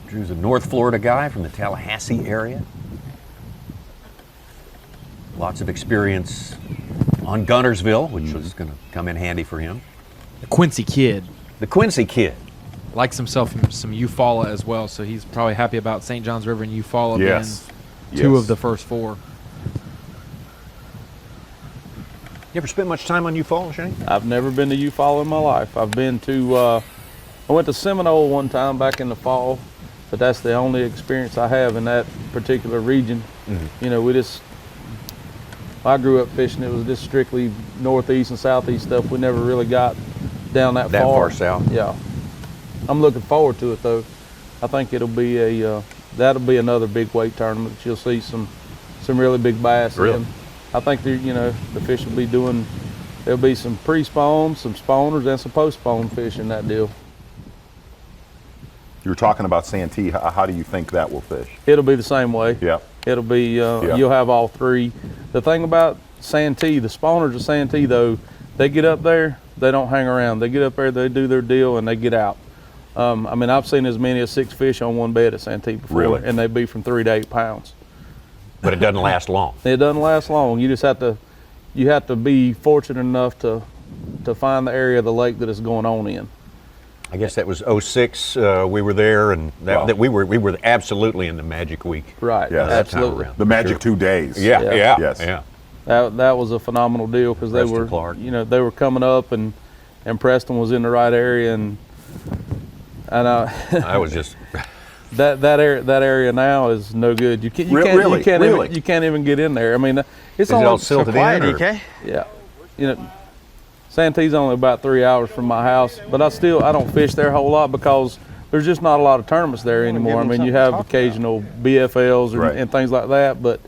Drew's a North Florida guy from the Tallahassee area. Lots of experience on Guntersville, which was going to come in handy for him.
The Quincy Kid.
The Quincy Kid.
Likes himself some Eufaula as well, so he's probably happy about St. John's River and Eufaula being two of the first 4.
You ever spent much time on Eufaula, Shane?
I've never been to Eufaula in my life. I've been to, I went to Seminole one time back in the fall, but that's the only experience I have in that particular region. You know, I grew up fishing, it was just strictly northeast and southeast stuff. We never really got down that far
south.
Yeah. I'm looking forward to it though. I think it'll be that'll be another big weight tournament that you'll see some really big bass in. I think you know, the fish will be there'll be some pre-spawn, some spawners, and some post-spawn fish in that deal.
You're talking about Santee. How do you think that will fish?
It'll be the same way.
Yeah.
It'll be, you'll have all 3. The thing about Santee, the spawners of Santee though, they get up there, they don't hang around. They get up there, they do their deal, and they get out. I mean, I've seen as many as 6 fish on one bed at Santee before, and they be from 3 to 8 pounds.
But it doesn't last long.
It doesn't last long. You just have to be fortunate enough to find the area of the lake that it's going on in.
I guess that was 06. We were there, and that we were absolutely in the Magic Week.
Right.
Yes.
Absolutely.
The Magic 2 days.
Yeah.
Yes.
Yeah.
That was a phenomenal deal because they were,
Clark.
you know, they were coming up, and Preston was in the right area, and
I was just
that area now is no good. You can't even get in there. I mean, it's
all silted in.
DK?
Yeah. You know, Santee's only about 3 hours from my house, but I don't fish there a whole lot because there's just not a lot of tournaments there anymore. I mean, you have occasional BFLs and things like that, but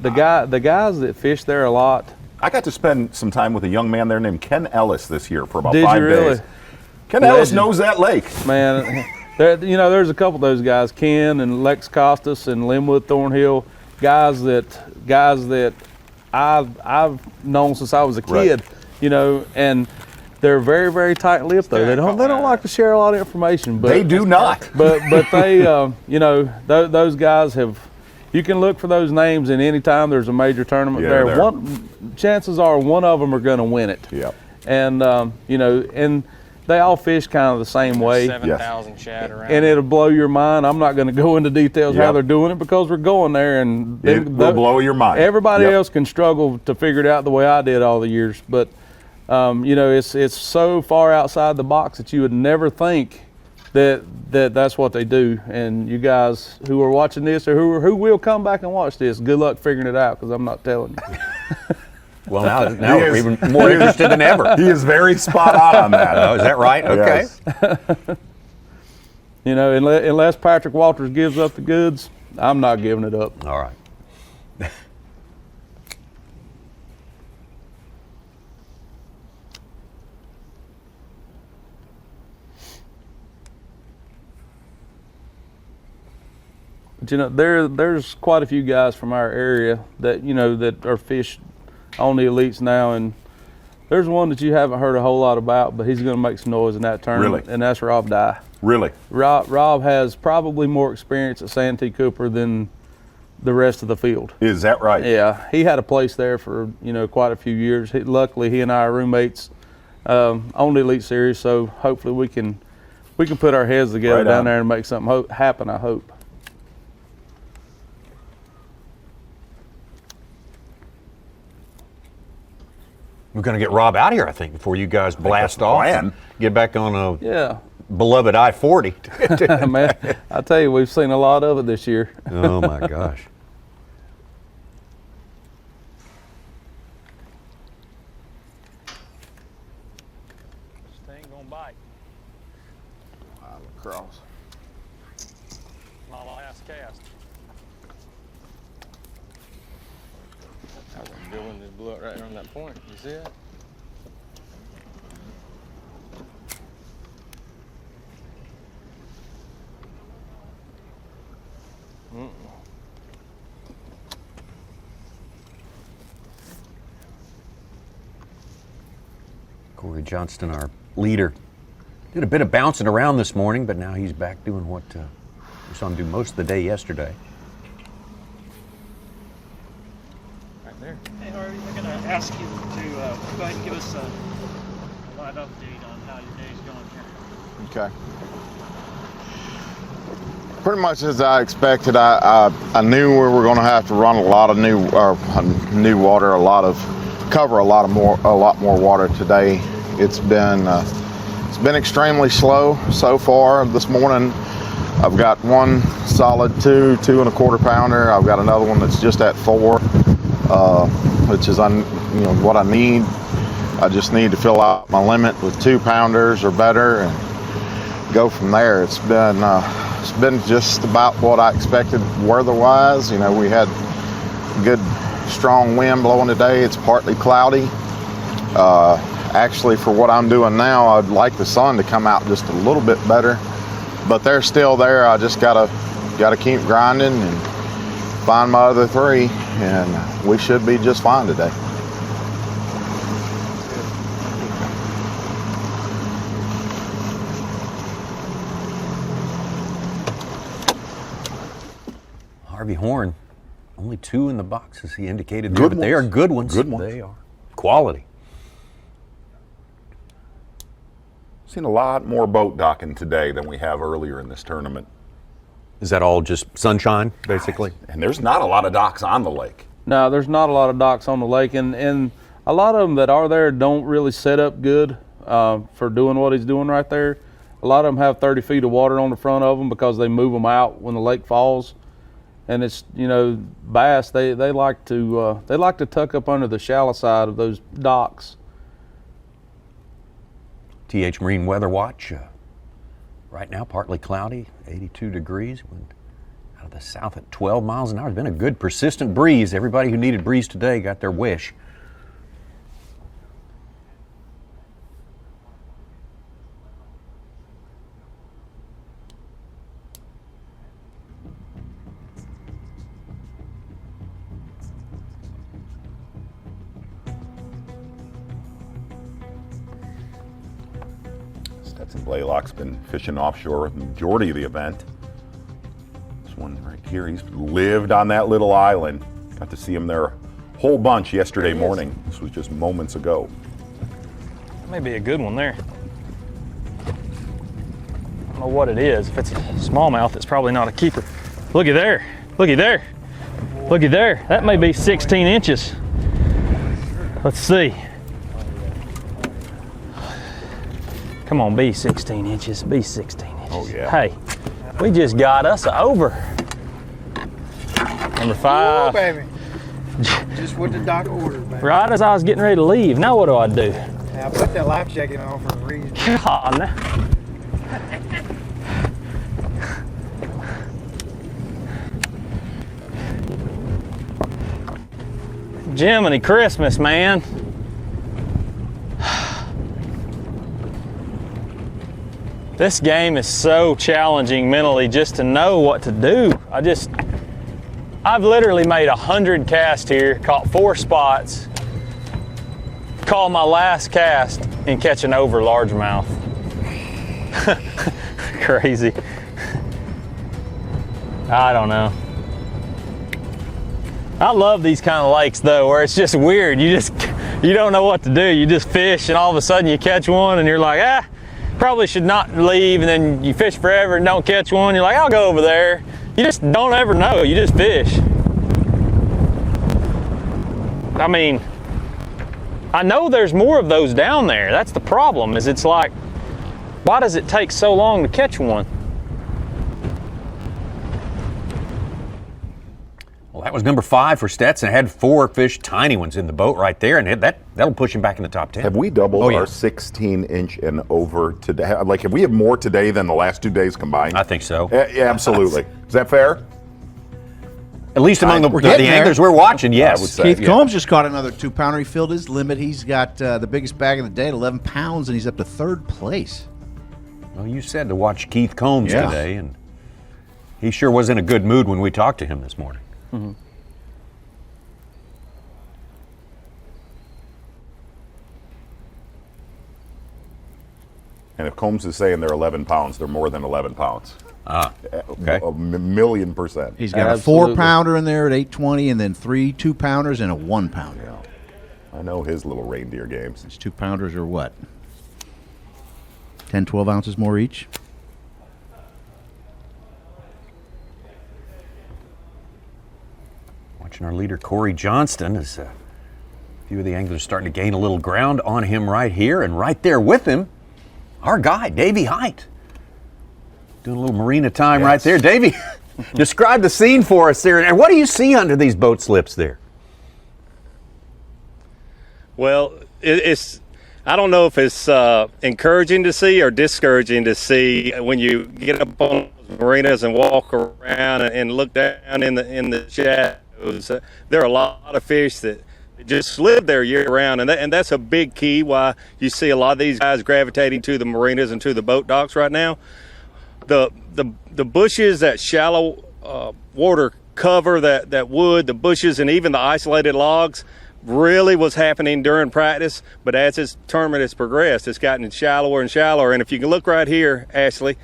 the guys that fish there a lot.
I got to spend some time with a young man there named Ken Ellis this year for about
Did
5
you really?
days. Ken Ellis knows that lake.
Man, you know, there's a couple of those guys, Ken and Lex Costas and Linwood Thornhill, guys that I've known since I was a kid, you know, and they're very, very tight-lipped though. They don't like to share a lot of information. But
they do not.
But they, you know, those guys have. You can look for those names, and anytime there's a major tournament there, chances are one of them are going to win it.
Yeah.
And you know, and they all fish kind of the same way.
7,000 shad around.
And it'll blow your mind. I'm not going to go into details how they're doing it because we're going there, and
it will blow your mind.
Everybody else can struggle to figure it out the way I did all the years, but you know, it's so far outside the box that you would never think that's what they do. And you guys who are watching this or who will come back and watch this, good luck figuring it out because I'm not telling you.
Well, now we're even more interested than ever.
He is very spot on that.
Oh, is that right? Okay.
Yes.
You know, unless Patrick Walters gives up the goods, I'm not giving it up.
All right.
But, you know, there's quite a few guys from our area that, you know, that are fish on the elites now, and there's one that you haven't heard a whole lot about, but he's going to make some noise in that tournament, and that's Rob Dye.
Really?
Rob has probably more experience at Santee Cooper than the rest of the field.
Is that right?
Yeah, he had a place there for, you know, quite a few years. Luckily, he and I are roommates on the Elite Series, so hopefully we can put our heads together down there and make something happen, I hope.
We're going to get Rob out of here, I think, before you guys blast off and get back on a beloved I-40.
Man, I tell you, we've seen a lot of it this year.
Oh, my gosh.
This thing gonna bite.
Cross.
My last cast.
I was doing this blew up right on that point. You see it?
Corey Johnston, our leader, did a bit of bouncing around this morning, but now he's back doing what we saw him do most of the day yesterday.
Right there.
Hey, Harvey, we're going to ask you to go ahead and give us a live update on how your day's going here.
Okay. Pretty much as I expected. I knew we were going to have to run a lot of new water, cover a lot more water today. It's been extremely slow so far this morning. I've got one solid 2.25 pounder. I've got another one that's just at 4, which is what I need. I just need to fill out my limit with 2 pounders or better and go from there. It's been just about what I expected weather-wise. You know, we had good strong wind blowing today. It's partly cloudy. Actually, for what I'm doing now, I'd like the sun to come out just a little bit better, but they're still there. I just gotta keep grinding and find my other 3, and we should be just fine today.
Harvey Horn, only 2 in the box, as he indicated there, but they are good ones.
Good ones.
They are quality.
Seen a lot more boat docking today than we have earlier in this tournament.
Is that all just sunshine, basically?
And there's not a lot of docks on the lake.
No, there's not a lot of docks on the lake, and a lot of them that are there don't really set up good for doing what he's doing right there. A lot of them have 30 feet of water on the front of them because they move them out when the lake falls. And it's, you know, bass, they like to tuck up under the shallow side of those docks.
TH Marine Weather Watch, right now partly cloudy, 82 degrees, wind out of the south at 12 miles an hour. It's been a good persistent breeze. Everybody who needed breeze today got their wish.
Stetson Blaylock's been fishing offshore the majority of the event. This one right here, he's lived on that little island. Got to see him there a whole bunch yesterday morning. This was just moments ago.
That may be a good one there. I don't know what it is. If it's a smallmouth, it's probably not a keeper. Looky there. Looky there. Looky there. That may be 16 inches. Let's see. Come on, be 16 inches. Be 16 inches.
Oh, yeah.
Hey, we just got us over. Number 5.
Ooh, baby. Just what the doc ordered, man.
Right as I was getting ready to leave. Now what do I do?
I put that life jacket on for a reason.
God, now. Jiminy Christmas, man. This game is so challenging mentally just to know what to do. I've literally made 100 casts here, caught 4 spots, call my last cast and catch an over largemouth. Crazy. I don't know. I love these kind of lakes though, where it's just weird. You don't know what to do. You just fish and all of a sudden you catch one and you're like, probably should not leave, and then you fish forever and don't catch one. You're like, I'll go over there. You just don't ever know. You just fish. I mean, I know there's more of those down there. That's the problem, is it's like, why does it take so long to catch one?
Well, that was number 5 for Stetson. I had 4 fish, tiny ones in the boat right there, and that'll push him back in the top 10.
Have we doubled our 16-inch and over today? Like, have we have more today than the last 2 days combined?
I think so.
Yeah, absolutely. Is that fair?
At least among the anglers we're watching, yes.
I would say,
Keith Combs just caught another 2-pounder. He filled his limit. He's got the biggest bag of the day at 11 pounds, and he's up to 3rd place.
Well, you said to watch Keith Combs today, and he sure was in a good mood when we talked to him this morning.
Mm-hmm.
And if Combs is saying they're 11 pounds, they're more than 11 pounds.
Okay.
A million percent.
He's got a 4-pounder in there at 820, and then 3 2-pounders and a 1-pounder.
Yeah. I know his little reindeer games.
His 2-pounders are what? 10, 12 ounces more each?
Watching our leader, Corey Johnston, as a few of the anglers starting to gain a little ground on him right here, and right there with him, our guy, Davey Height. Doing a little marina time right there. Davey, describe the scene for us there. And what do you see under these boat slips there?
Well, I don't know if it's encouraging to see or discouraging to see when you get up on marinas and walk around and look down in the shadows. There are a lot of fish that just live there year round, and that's a big key why you see a lot of these guys gravitating to the marinas and to the boat docks right now. The bushes, that shallow water cover, that wood, the bushes, and even the isolated logs really was happening during practice, but as this tournament has progressed, it's gotten shallower and shallower. And if you can look right here, Ashley,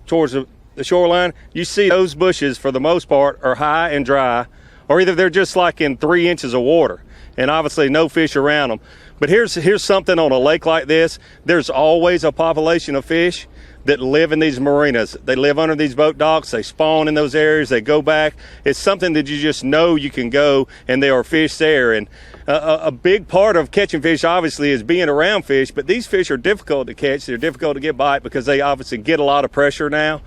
towards the shoreline, you see those bushes for the most part are high and dry, or either they're just like in 3 inches of water, and obviously no fish around them. But here's something on a lake like this. There's always a population of fish that live in these marinas. They live under these boat docks. They spawn in those areas. They go back. It's something that you just know you can go, and there are fish there. And a big part of catching fish, obviously, is being around fish, but these fish are difficult to catch. They're difficult to get bite because they obviously get a lot of pressure now.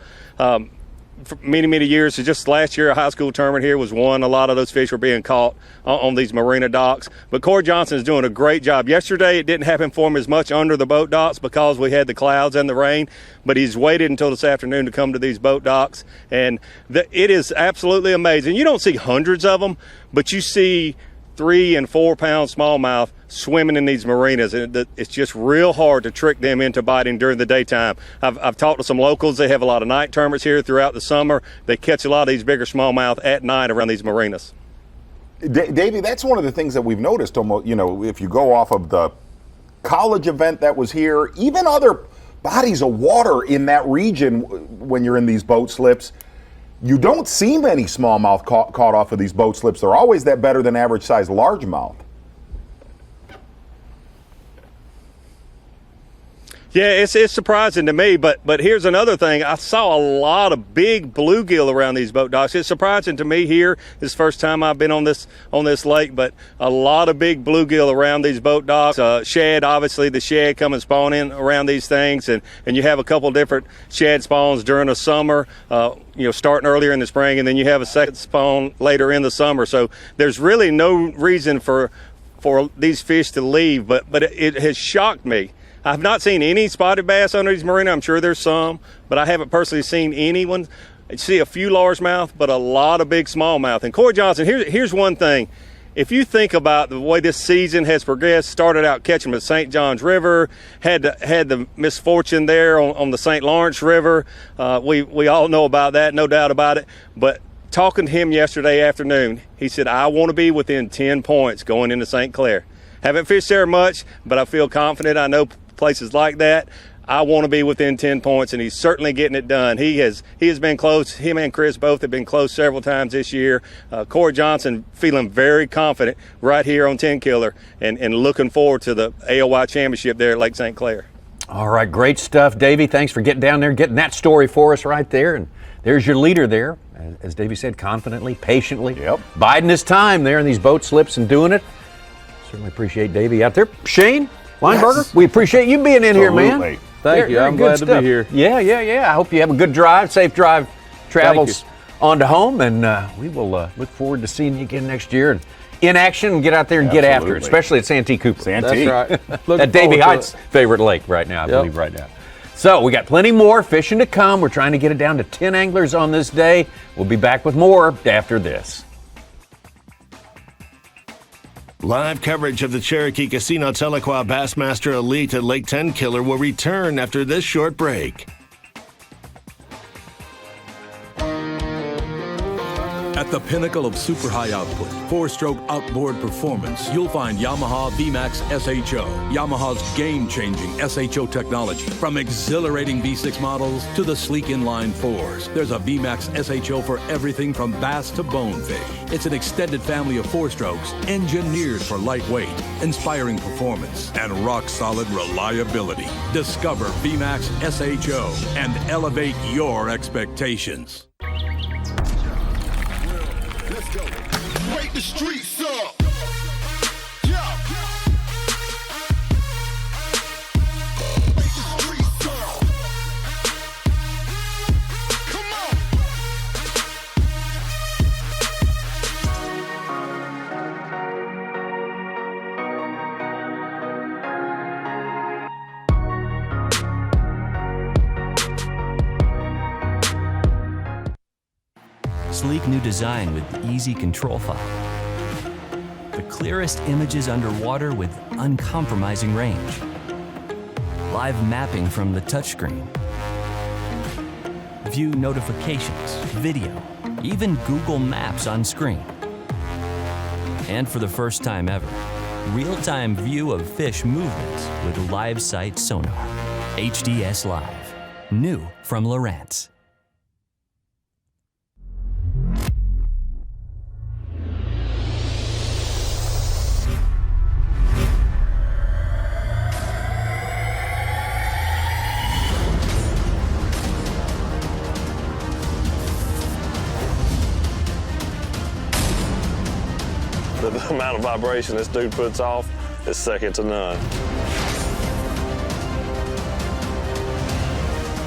For many years, so just last year, a high school tournament here was won. A lot of those fish were being caught on these marina docks. But Corey Johnson is doing a great job. Yesterday, it didn't happen for him as much under the boat docks because we had the clouds and the rain, but he's waited until this afternoon to come to these boat docks, and it is absolutely amazing. You don't see hundreds of them, but you see 3 and 4 pound smallmouth swimming in these marinas, and it's just real hard to trick them into biting during the daytime. I've talked to some locals. They have a lot of night tournaments here throughout the summer. They catch a lot of these bigger smallmouth at night around these marinas.
Davey, that's one of the things that we've noticed. Almost, if you go off of the college event that was here, even other bodies of water in that region, when you're in these boat slips, you don't see many smallmouth caught off of these boat slips. They're always that better than average size largemouth.
Yeah, it's surprising to me, but here's another thing. I saw a lot of big bluegill around these boat docks. It's surprising to me here. This is the first time I've been on this lake, but a lot of big bluegill around these boat docks. Shad, obviously, the shad come and spawn in around these things, and you have a couple different shad spawns during the summer, starting earlier in the spring, and then you have a second spawn later in the summer. So there's really no reason for these fish to leave, but it has shocked me. I've not seen any spotted bass under these marinas. I'm sure there's some, but I haven't personally seen anyone. I see a few largemouth, but a lot of big smallmouth. And Corey Johnson, here's one thing. if you think about the way this season has progressed, started out catching them at St. Johns River, had the misfortune there on the St. Lawrence River. We all know about that, no doubt about it. But talking to him yesterday afternoon, he said, I want to be within 10 points going into St. Clair. Haven't fished there much, but I feel confident. I know places like that. I want to be within 10 points, and he's certainly getting it done. He has been close. Him and Chris both have been close several times this year. Corey Johnson feeling very confident right here on Tenkiller and looking forward to the AOY Championship there at Lake St. Clair.
All right, great stuff, Davey. Thanks for getting down there, getting that story for us right there. And there's your leader there, as Davey said, confidently, patiently, biding his time there in these boat slips and doing it. Certainly appreciate Davey out there. Shane Weinberger, we appreciate you being in here, man.
Thank you. I'm glad to be here.
Yeah. I hope you have a good drive, safe drive, travels on to home, and we will look forward to seeing you again next year and in action and get out there and get after it, especially at Santee Cooper.
Santee.
That's right.
At Davey Heights' favorite lake right now, I believe, right now. So we got plenty more fishing to come. We're trying to get it down to 10 anglers on this day. We'll be back with more after this.
Live coverage of the Cherokee Casino Tahlequah Bassmaster Elite at Lake Tenkiller will return after this short break.
At the pinnacle of super high output, 4-stroke outboard performance, you'll find Yamaha VMAX SHO. Yamaha's game-changing SHO technology. From exhilarating V6 models to the sleek inline 4s, there's a VMAX SHO for everything from bass to bonefish. It's an extended family of 4-strokes engineered for lightweight, inspiring performance, and rock-solid reliability. Discover VMAX SHO and elevate your expectations.
Wake the streets up.
Sleek new design with easy control file. The clearest images underwater with uncompromising range. Live mapping from the touchscreen. View notifications, video, even Google Maps on screen. And for the first time ever, real-time view of fish movements with live sight sonar. HDS Live. New from Lowrance.
The amount of vibration this dude puts off is second to none.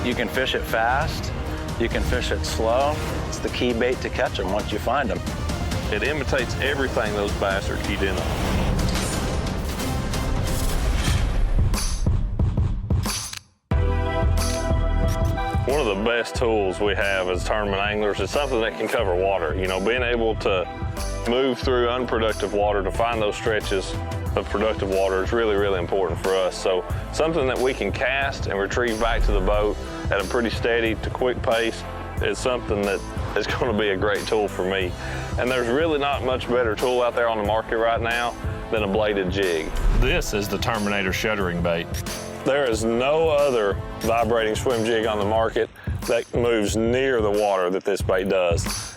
You can fish it fast, you can fish it slow. It's the key bait to catch them once you find them.
It imitates everything those bass are keyed in on. One of the best tools we have as tournament anglers is something that can cover water. You know, being able to move through unproductive water to find those stretches of productive water is really, really important for us. So something that we can cast and retrieve back to the boat at a pretty steady to quick pace is something that is going to be a great tool for me. And there's really not much better tool out there on the market right now than a bladed jig. This is the Terminator shuttering bait. There is no other vibrating swim jig on the market that moves near the water that this bait does.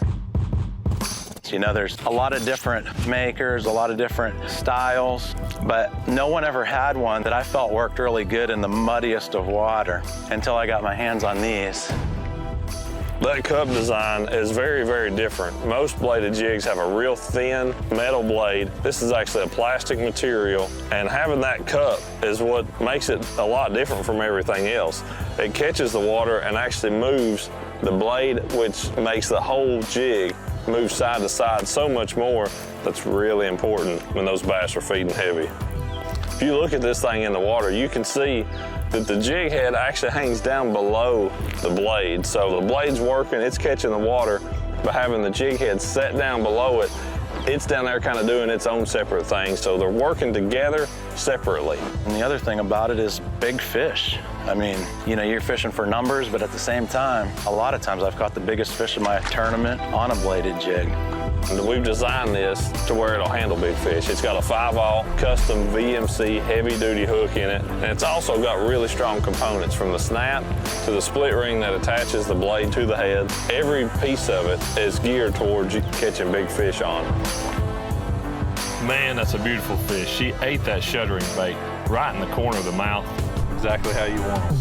You know, there's a lot of different makers, a lot of different styles, but no one ever had one that I felt worked really good in the muddiest of water until I got my hands on these.
That cup design is very, very different. Most bladed jigs have a real thin metal blade. This is actually a plastic material, and having that cup is what makes it a lot different from everything else. It catches the water and actually moves the blade, which makes the whole jig move side to side so much more. That's really important when those bass are feeding heavy. If you look at this thing in the water, you can see that the jig head actually hangs down below the blade. So the blade's working, it's catching the water, but having the jig head set down below it it's down there kind of doing its own separate thing. So they're working together separately.
And the other thing about it is big fish. I mean, you know, you're fishing for numbers, but at the same time, a lot of times I've caught the biggest fish in my tournament on a bladed jig.
And we've designed this to where it'll handle big fish. It's got a 5-aught custom VMC heavy-duty hook in it, and it's also got really strong components from the snap to the split ring that attaches the blade to the head. Every piece of it is geared towards catching big fish on.
Man, that's a beautiful fish. She ate that shuttering bait right in the corner of the mouth, exactly how you want it.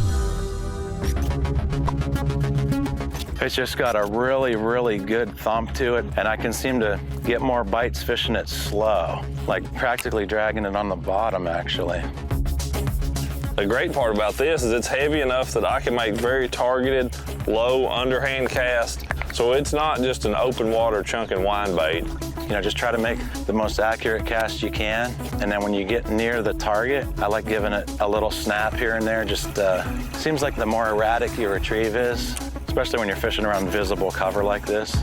It's just got a really, really good thump to it, and I can seem to get more bites fishing it slow, like practically dragging it on the bottom, actually.
The great part about this is it's heavy enough that I can make very targeted, low underhand casts, so it's not just an open water chunk and wind bait.
You know, just try to make the most accurate cast you can, and then when you get near the target, I like giving it a little snap here and there. Just seems like the more erratic your retrieve is, especially when you're fishing around visible cover like this.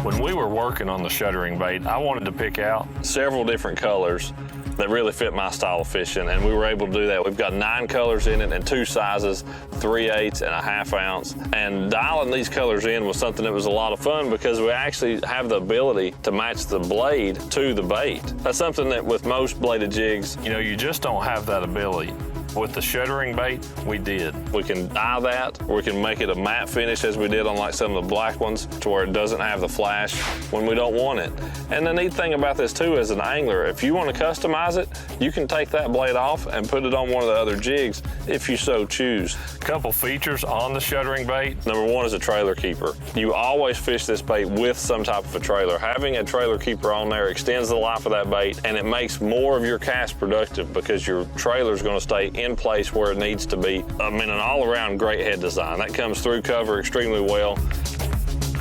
When we were working on the shuttering bait, I wanted to pick out
several different colors that really fit my style of fishing, and we were able to do that. We've got 9 colors in it and 2 sizes, 3/8 and a 1/2 ounce. And dialing these colors in was something that was a lot of fun because we actually have the ability to match the blade to the bait. That's something that with most bladed jigs,
you know, you just don't have that ability. With the shuttering bait, we did.
We can dye that, or we can make it a matte finish as we did on like some of the black ones to where it doesn't have the flash when we don't want it. And the neat thing about this too as an angler, if you want to customize it, you can take that blade off and put it on one of the other jigs if you so choose.
Couple features on the shuttering bait.
Number 1 is a trailer keeper. You always fish this bait with some type of a trailer. Having a trailer keeper on there extends the life of that bait, and it makes more of your cast productive because your trailer is going to stay in place where it needs to be. I mean, an all-around great head design. That comes through cover extremely well.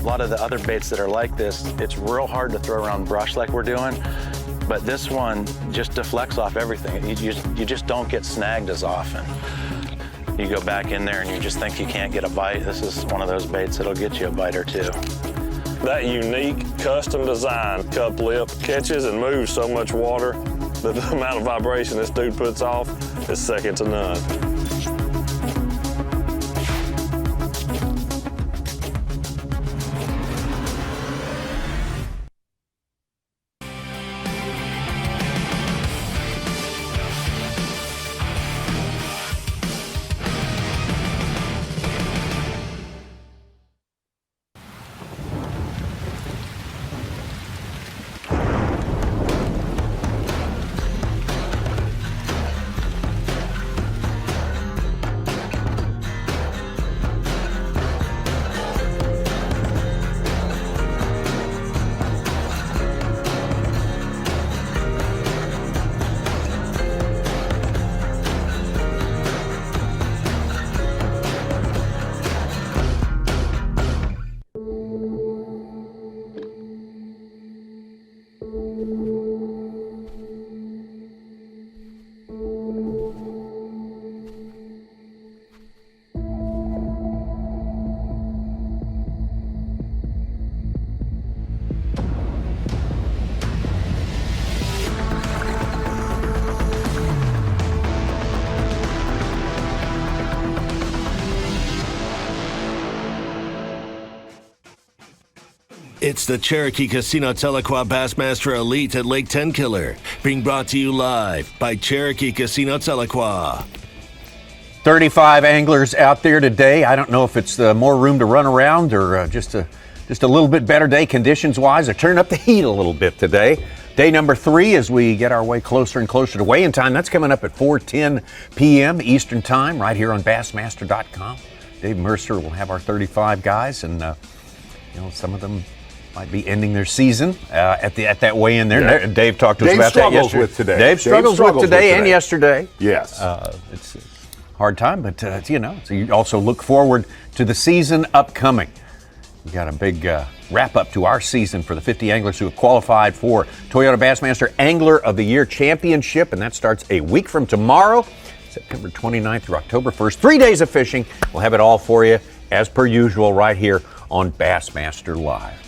A lot of the other baits that are like this, it's real hard to throw around brush like we're doing, but this one just deflects off everything. You just don't get snagged as often. You go back in there and you just think you can't get a bite. This is one of those baits that'll get you a bite or two.
That unique custom design cup lip catches and moves so much water that the amount of vibration this dude puts off is second to none.
It's the Cherokee Casino Tahlequah Bassmaster Elite at Lake Tenkiller, being brought to you live by Cherokee Casino Tahlequah.
35 anglers out there today. I don't know if it's more room to run around or just a little bit better day conditions-wise. They're turning up the heat a little bit today. Day number 3 as we get our way closer and closer to weigh-in time. That's coming up at 4:10 p.m. Eastern Time right here on Bassmaster.com. Dave Mercer will have our 35 guys, and some of them might be ending their season at that weigh-in there. Yeah. Dave talked to us about that yesterday. Dave struggles with today and yesterday.
Yes.
It's a hard time, but so you also look forward to the season upcoming. We got a big wrap-up to our season for the 50 anglers who have qualified for Toyota Bassmaster Angler of the Year Championship, and that starts a week from tomorrow, September 29th through October 1st. 3 days of fishing. We'll have it all for you, as per usual, right here on Bassmaster Live.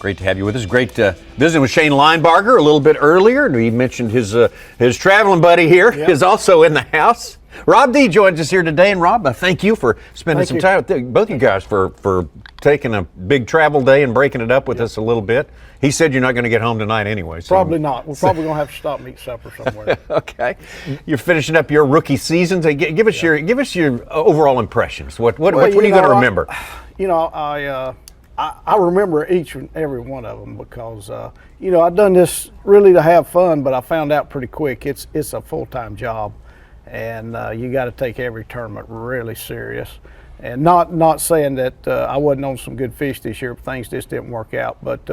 Great to have you with us. Great visiting with Shane Linebarger a little bit earlier. He mentioned his traveling buddy here is also in the house. Rob D joins us here today, and Rob, thank you for spending some time with both you guys for taking a big travel day and breaking it up with us a little bit. He said you're not going to get home tonight anyway. So.
Probably not. We're probably going to have to stop and eat supper somewhere.
Okay, you're finishing up your rookie season. So give us your overall impressions. What are you going to remember?
I remember each and every one of them because I've done this really to have fun, but I found out pretty quick it's a full-time job, and you got to take every tournament really serious. And not saying that I wasn't on some good fish this year, but things just didn't work out. But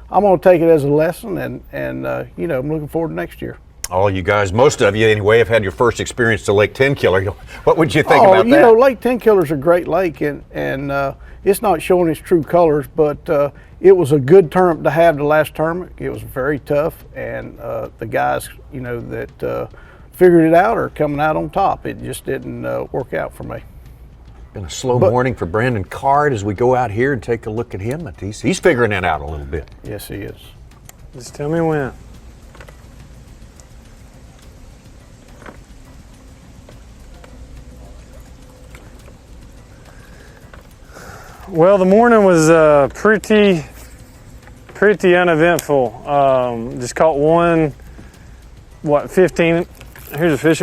I'm going to take it as a lesson, and I'm looking forward to next year.
All you guys, most of you anyway, have had your first experience to Lake Tenkiller. What would you think about that?
Lake Tenkiller is a great lake, and it's not showing its true colors, but it was a good tournament to have the last tournament. It was very tough, and the guys, that figured it out are coming out on top. It just didn't work out for me.
Been a slow morning for Brandon Card as we go out here and take a look at him. He's figuring it out a little bit.
Yes, he is.
Just tell me when. Well, the morning was pretty uneventful. Just caught one, 15. Here's a fish.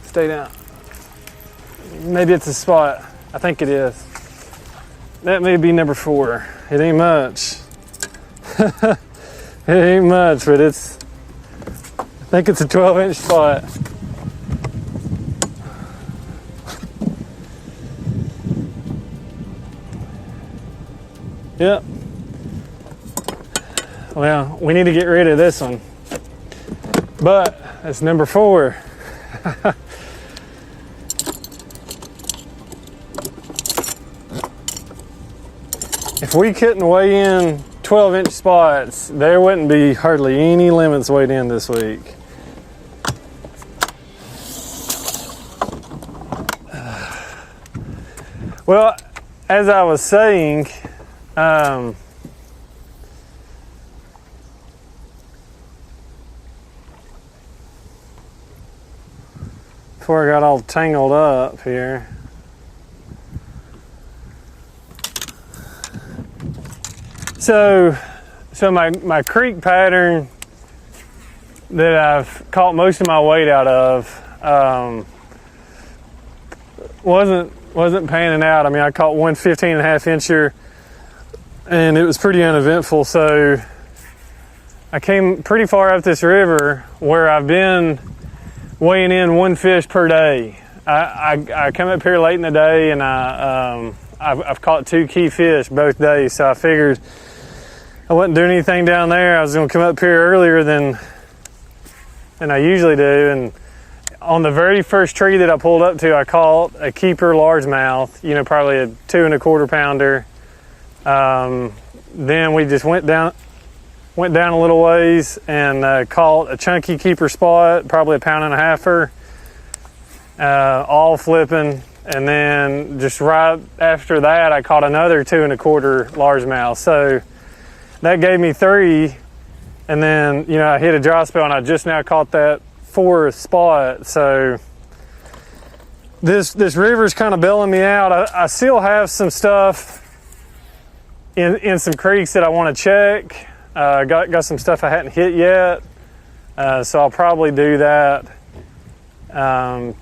Stay down. Maybe it's a spot. I think it is. That may be number 4. It ain't much. It ain't much, but I think it's a 12-inch spot. Yep. Well, we need to get rid of this one. But it's number 4. If we couldn't weigh in 12-inch spots, there wouldn't be hardly any limits weighed in this week. Well, as I was saying, before I got all tangled up here. So my creek pattern that I've caught most of my weight out of wasn't panning out. I mean, I caught one 15.5 incher, and it was pretty uneventful. So I came pretty far up this river where I've been weighing in one fish per day. I come up here late in the day, and I've caught 2 key fish both days. So I figured I wasn't doing anything down there. I was going to come up here earlier than I usually do. And on the very first tree that I pulled up to, I caught a keeper largemouth, probably a 2 1/4 pounder. Then we just went down a little ways and caught a chunky keeper spot, probably a 1.5 pounder, all flipping. And then just right after that, I caught another 2 1/4 largemouth. So that gave me 3. And then, I hit a dry spell, and I just now caught that 4th spot. So this river's kind of bailing me out. I still have some stuff in some creeks that I want to check. Got some stuff I hadn't hit yet. So I'll probably do that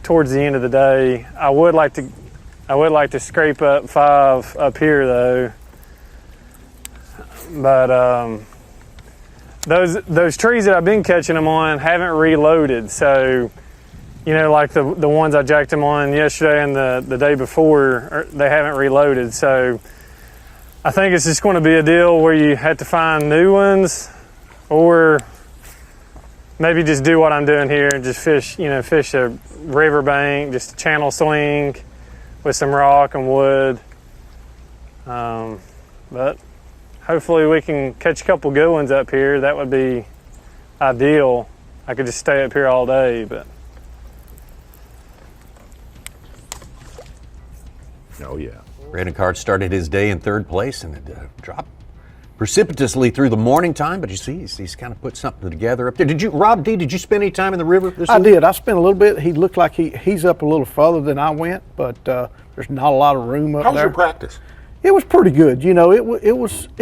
towards the end of the day. I would like to scrape up 5 up here though. But those trees that I've been catching them on haven't reloaded. So, like the ones I jacked them on yesterday and the day before, they haven't reloaded. So I think it's just going to be a deal where you have to find new ones, or maybe just do what I'm doing here and just fish a riverbank, just a channel swing with some rock and wood. But hopefully we can catch a couple good ones up here. That would be ideal. I could just stay up here all day, but.
Oh yeah.
Brandon Card started his day in third place and it dropped precipitously through the morning time, but you see, he's kind of put something together up there. Did you, Rob D, did you spend any time in the river this
I
week?
did. I spent a little bit. He looked like he's up a little further than I went, but there's not a lot of room up
How's
there.
your practice?
It was pretty good. You know, it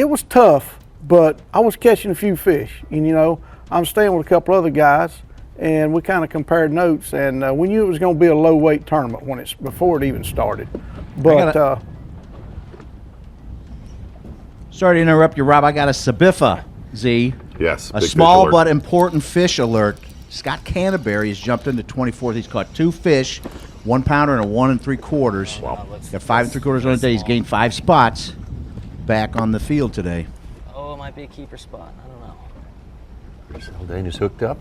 was tough, but I was catching a few fish. And, you know, I'm staying with a couple other guys, and we kind of compared notes, and we knew it was going to be a low weight tournament before it even started. But
Sorry to interrupt you, Rob. I got a Sabiffa, Z.
Yes.
A
big
small
fish alert.
but important fish alert. Scott Canterbury has jumped into 24th. He's caught 2 fish, 1 pounder and a 1 3/4. Wow. Got 5 3/4 on the day. He's gained 5 spots back on the field today.
Oh, it might be a keeper spot. I don't know.
Zaldain is hooked up.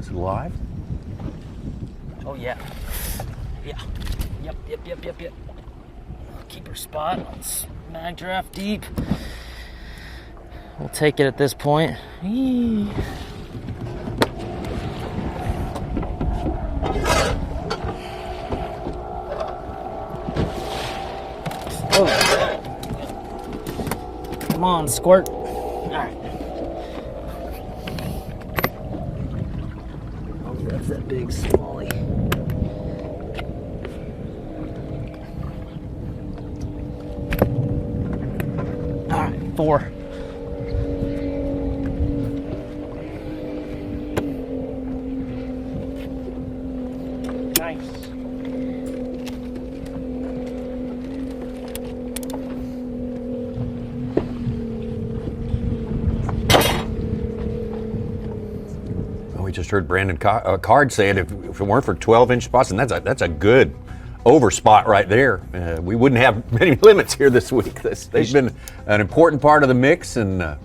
Is it live?
Oh, yeah. Yeah. Yep. Keeper spot. Mag draft deep. We'll take it at this point. Eee. Oh. Come on, squirt. All right. Oh, that's that big smallie. All right, 4.
Nice.
Well, we just heard Brandon Card say it. If it weren't for 12-inch spots, and that's a good over spot right there. We wouldn't have many limits here this week. They've been an important part of the mix, and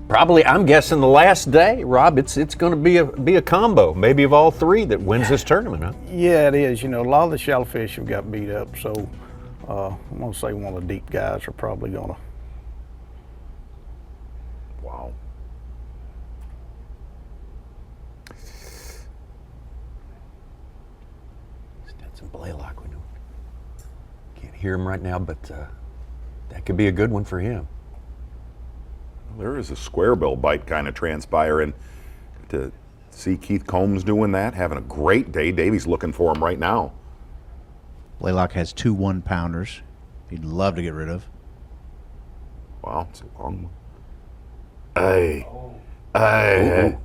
probably, I'm guessing, the last day, Rob, it's going to be a combo, maybe of all 3 that wins this tournament, huh?
yeah, it is. You know, a lot of the shellfish have got beat up, so I'm going to say one of the deep guys are probably going to.
Wow.
Stetson Blaylock, we know. Can't hear him right now, but that could be a good one for him.
There is a square bill bite kind of transpiring. To see Keith Combs doing that, having a great day. Davy's looking for him right now.
Blaylock has 2 1-pounders. He'd love to get rid of.
Wow, it's a long one. Hey. Hey.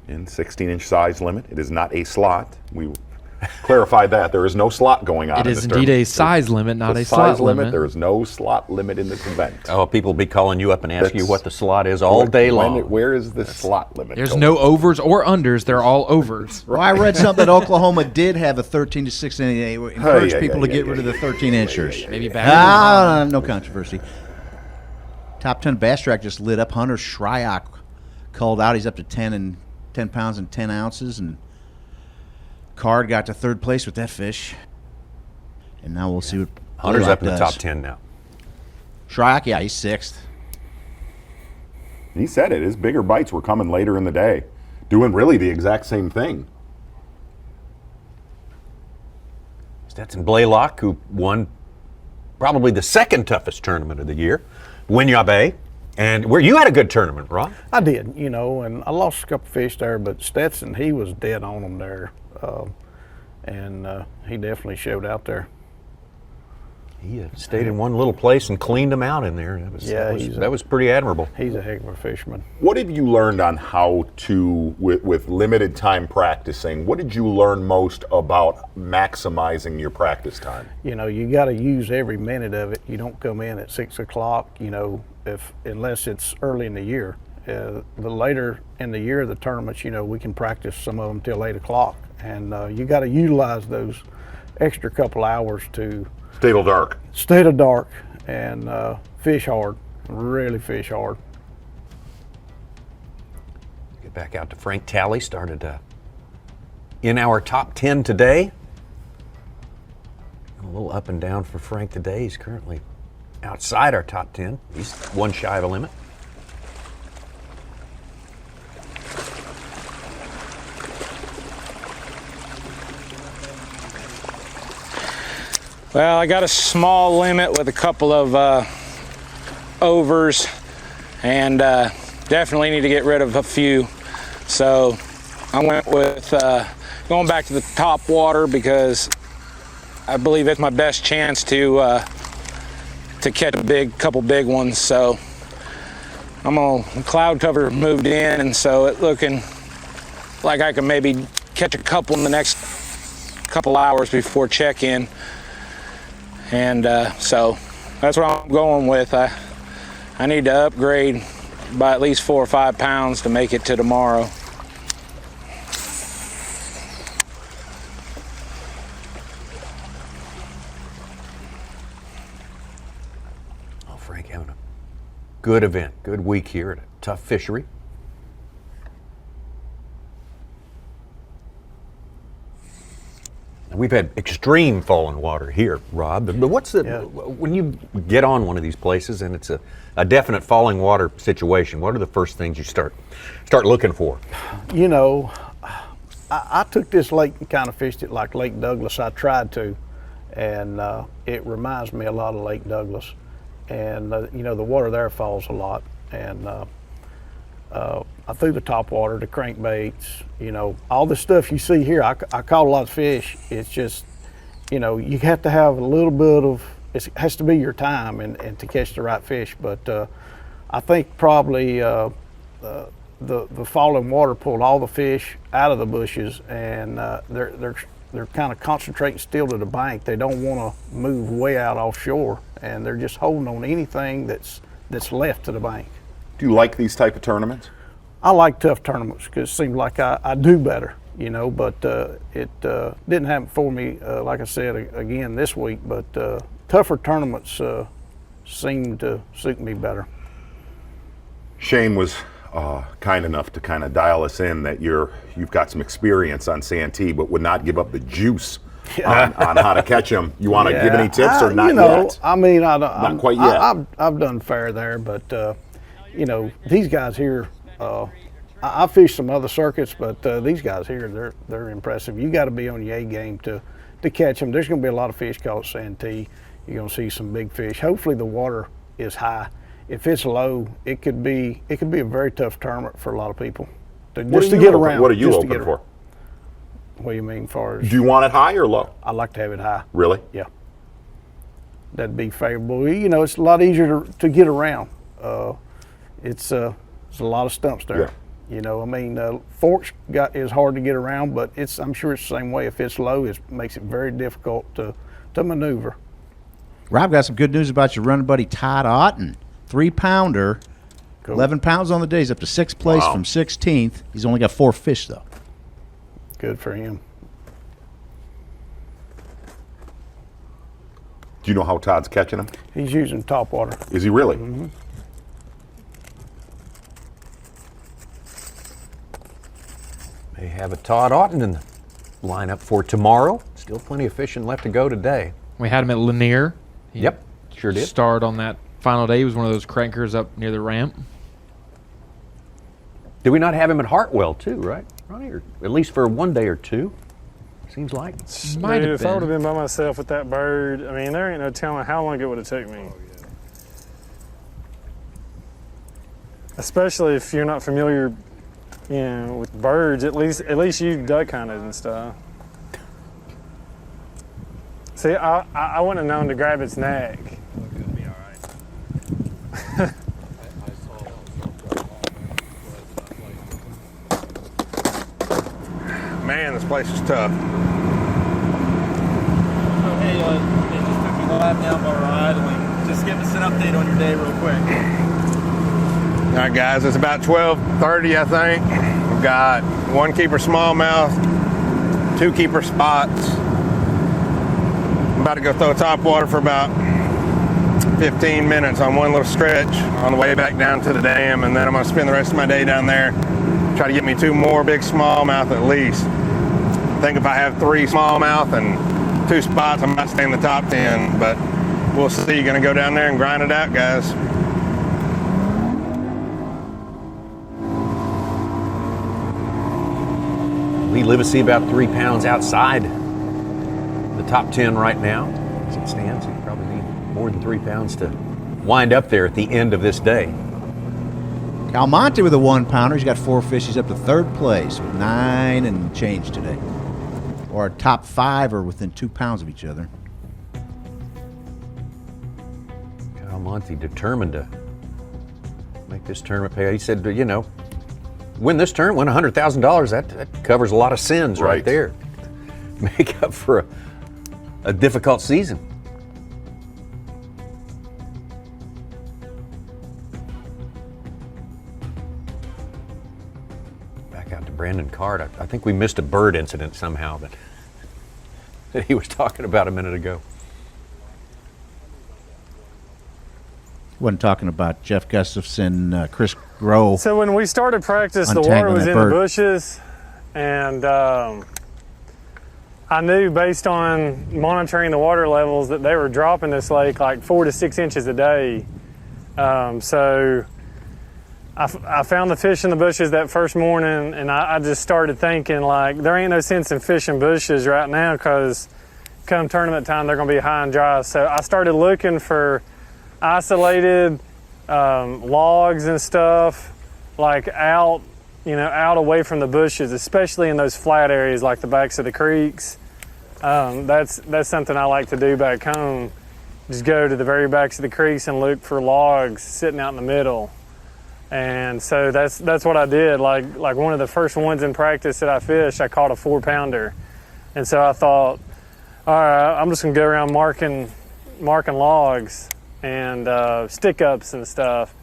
In 16-inch size limit. It is not a slot. We clarified that. There is no slot going on.
It is indeed a size limit, not a slot limit.
There is no slot limit in this event.
Oh, people will be calling you up and asking you what the slot is all day long.
Where is the slot limit?
There's no overs or unders. They're all overs.
Well, I read something that Oklahoma did have a 13 to 16. They encouraged people to get rid of the 13-inchers.
Maybe back.
No controversy. Top 10 bass track just lit up. Hunter Shryock called out. He's up to 10 pounds and 10 ounces, and Card got to 3rd place with that fish. And now we'll see what
Hunter's
Blaylock
up in the
does.
top 10 now.
Shryock, yeah, he's 6th.
He said it. His bigger bites were coming later in the day, doing really the exact same thing.
Stetson Blaylock, who won probably the 2nd toughest tournament of the year, Winyah Bay, and where you had a good tournament, Ron.
I did, you know, and I lost a couple fish there, but Stetson, he was dead on them there, and he definitely showed out there.
He stayed in one little place and cleaned them out in there. That was pretty admirable.
He's a heck of a fisherman.
What have you learned on how to, with limited time practicing, what did you learn most about maximizing your practice time?
You know, you got to use every minute of it. You don't come in at 6 o'clock, you know, unless it's early in the year. The later in the year, the tournaments, you know, we can practice some of them till 8 o'clock. And you got to utilize those extra couple hours to
stay till dark.
Stay till dark and fish hard, really fish hard.
Get back out to Frank Talley, started in our top 10 today. A little up and down for Frank today. He's currently outside our top 10. He's 1 shy of a limit.
Well, I got a small limit with a couple of overs, and definitely need to get rid of a few. So I went with going back to the top water because I believe it's my best chance to catch a couple big ones. So cloud cover moved in, and so it's looking like I can maybe catch a couple in the next couple hours before check-in. And so that's what I'm going with. I need to upgrade by at least 4 or 5 pounds to make it to tomorrow.
Oh, Frank, having a good event, good week here at a tough fishery. We've had extreme falling water here, Rob. But what's when you get on one of these places and it's a definite falling water situation, what are the first things you start looking for?
You know, I took this lake and kind of fished it like Lake Douglas. I tried to, and it reminds me a lot of Lake Douglas. And you know, the water there falls a lot. And I threw the top water, the crankbaits, you know, all the stuff you see here. I caught a lot of fish. It's just, you know, you have to have a little bit of, it has to be your time and to catch the right fish. But I think probably the falling water pulled all the fish out of the bushes, and they're kind of concentrating still to the bank. They don't want to move way out offshore, and they're just holding on to anything that's left to the bank.
Do you like these type of tournaments?
I like tough tournaments because it seems like I do better, you know, but it didn't happen for me, like I said, again this week, but tougher tournaments seem to suit me better.
Shane was kind enough to kind of dial us in that you've got some experience on Santee, but would not give up the juice on how to catch them. You want to give any tips or not yet?
I mean,
not quite yet.
I've done fair there, but you know, these guys here, I fished some other circuits, but these guys here, they're impressive. You got to be on your A game to catch them. There's going to be a lot of fish caught Santee. You're going to see some big fish. Hopefully the water is high. If it's low, it could be a very tough tournament for a lot of people. Just to get around.
What are you open for?
What do you mean, far as?
Do you want it high or low?
I like to have it high.
Really?
Yeah. That'd be favorable. You know, it's a lot easier to get around. It's a lot of stumps there. Yeah. You know, I mean, forks is hard to get around, but I'm sure it's the same way. If it's low, it makes it very difficult to maneuver.
Rob, got some good news about your running buddy Todd Otten. 3-pounder, cool. 11 pounds on the day. He's up to 6th place from 16th. He's only got 4 fish, though.
Good for him.
Do you know how Todd's catching them?
He's using top water.
Is he really?
Mm-hmm.
May have a Todd Otten in the lineup for tomorrow. Still plenty of fishing left to go today.
We had him at Lanier.
Yep, sure did.
Starred on that final day. He was one of those crankers up near the ramp.
Did we not have him at Hartwell too, right? Ronnie, or at least for one day or two, seems like.
Might have if I would have been by myself with that bird, I mean, there ain't no telling how long it would have taken me. Especially if you're not familiar, you know, with birds. At least you duck hunted and stuff. See, I wouldn't have known to grab its neck.
Man, this place is tough.
Okay, it just took me live down my ride. Just give us an update on your day real quick.
All right, guys, it's about 12:30, I think. We've got 1 keeper smallmouth, 2 keeper spots. I'm about to go throw top water for about 15 minutes on one little stretch on the way back down to the dam, and then I'm going to spend the rest of my day down there, try to get me 2 more big smallmouth at least. I think if I have 3 smallmouth and 2 spots, I might stay in the top 10, but we'll see. Going to go down there and grind it out, guys.
We live to see about 3 pounds outside the top 10 right now. As it stands, you probably need more than 3 pounds to wind up there at the end of this day.
Calmonte with a 1-pounder. He's got 4 fish. He's up to 3rd place with 9 and change today. Our top 5 are within 2 pounds of each other.
Calmonte determined to make this tournament pay. He said, you know, win this tournament, win $100,000. That covers a lot of sins right there. Make up for a difficult season. Back out to Brandon Card. I think we missed a bird incident somehow that he was talking about a minute ago.
Wasn't talking about Jeff Gustafson, Chris Groh.
So when we started practice, the water was in the bushes, and I knew based on monitoring the water levels that they were dropping this lake like 4 to 6 inches a day. So I found the fish in the bushes that first morning, and I just started thinking, like, there ain't no sense in fishing bushes right now because come tournament time, they're going to be high and dry. So I started looking for isolated logs and stuff, like out away from the bushes, especially in those flat areas like the backs of the creeks. That's something I like to do back home. Just go to the very backs of the creeks and look for logs sitting out in the middle. And so that's what I did. Like one of the first ones in practice that I fished, I caught a 4-pounder. And so I thought, all right, I'm just gonna go around marking logs and stick-ups and stuff.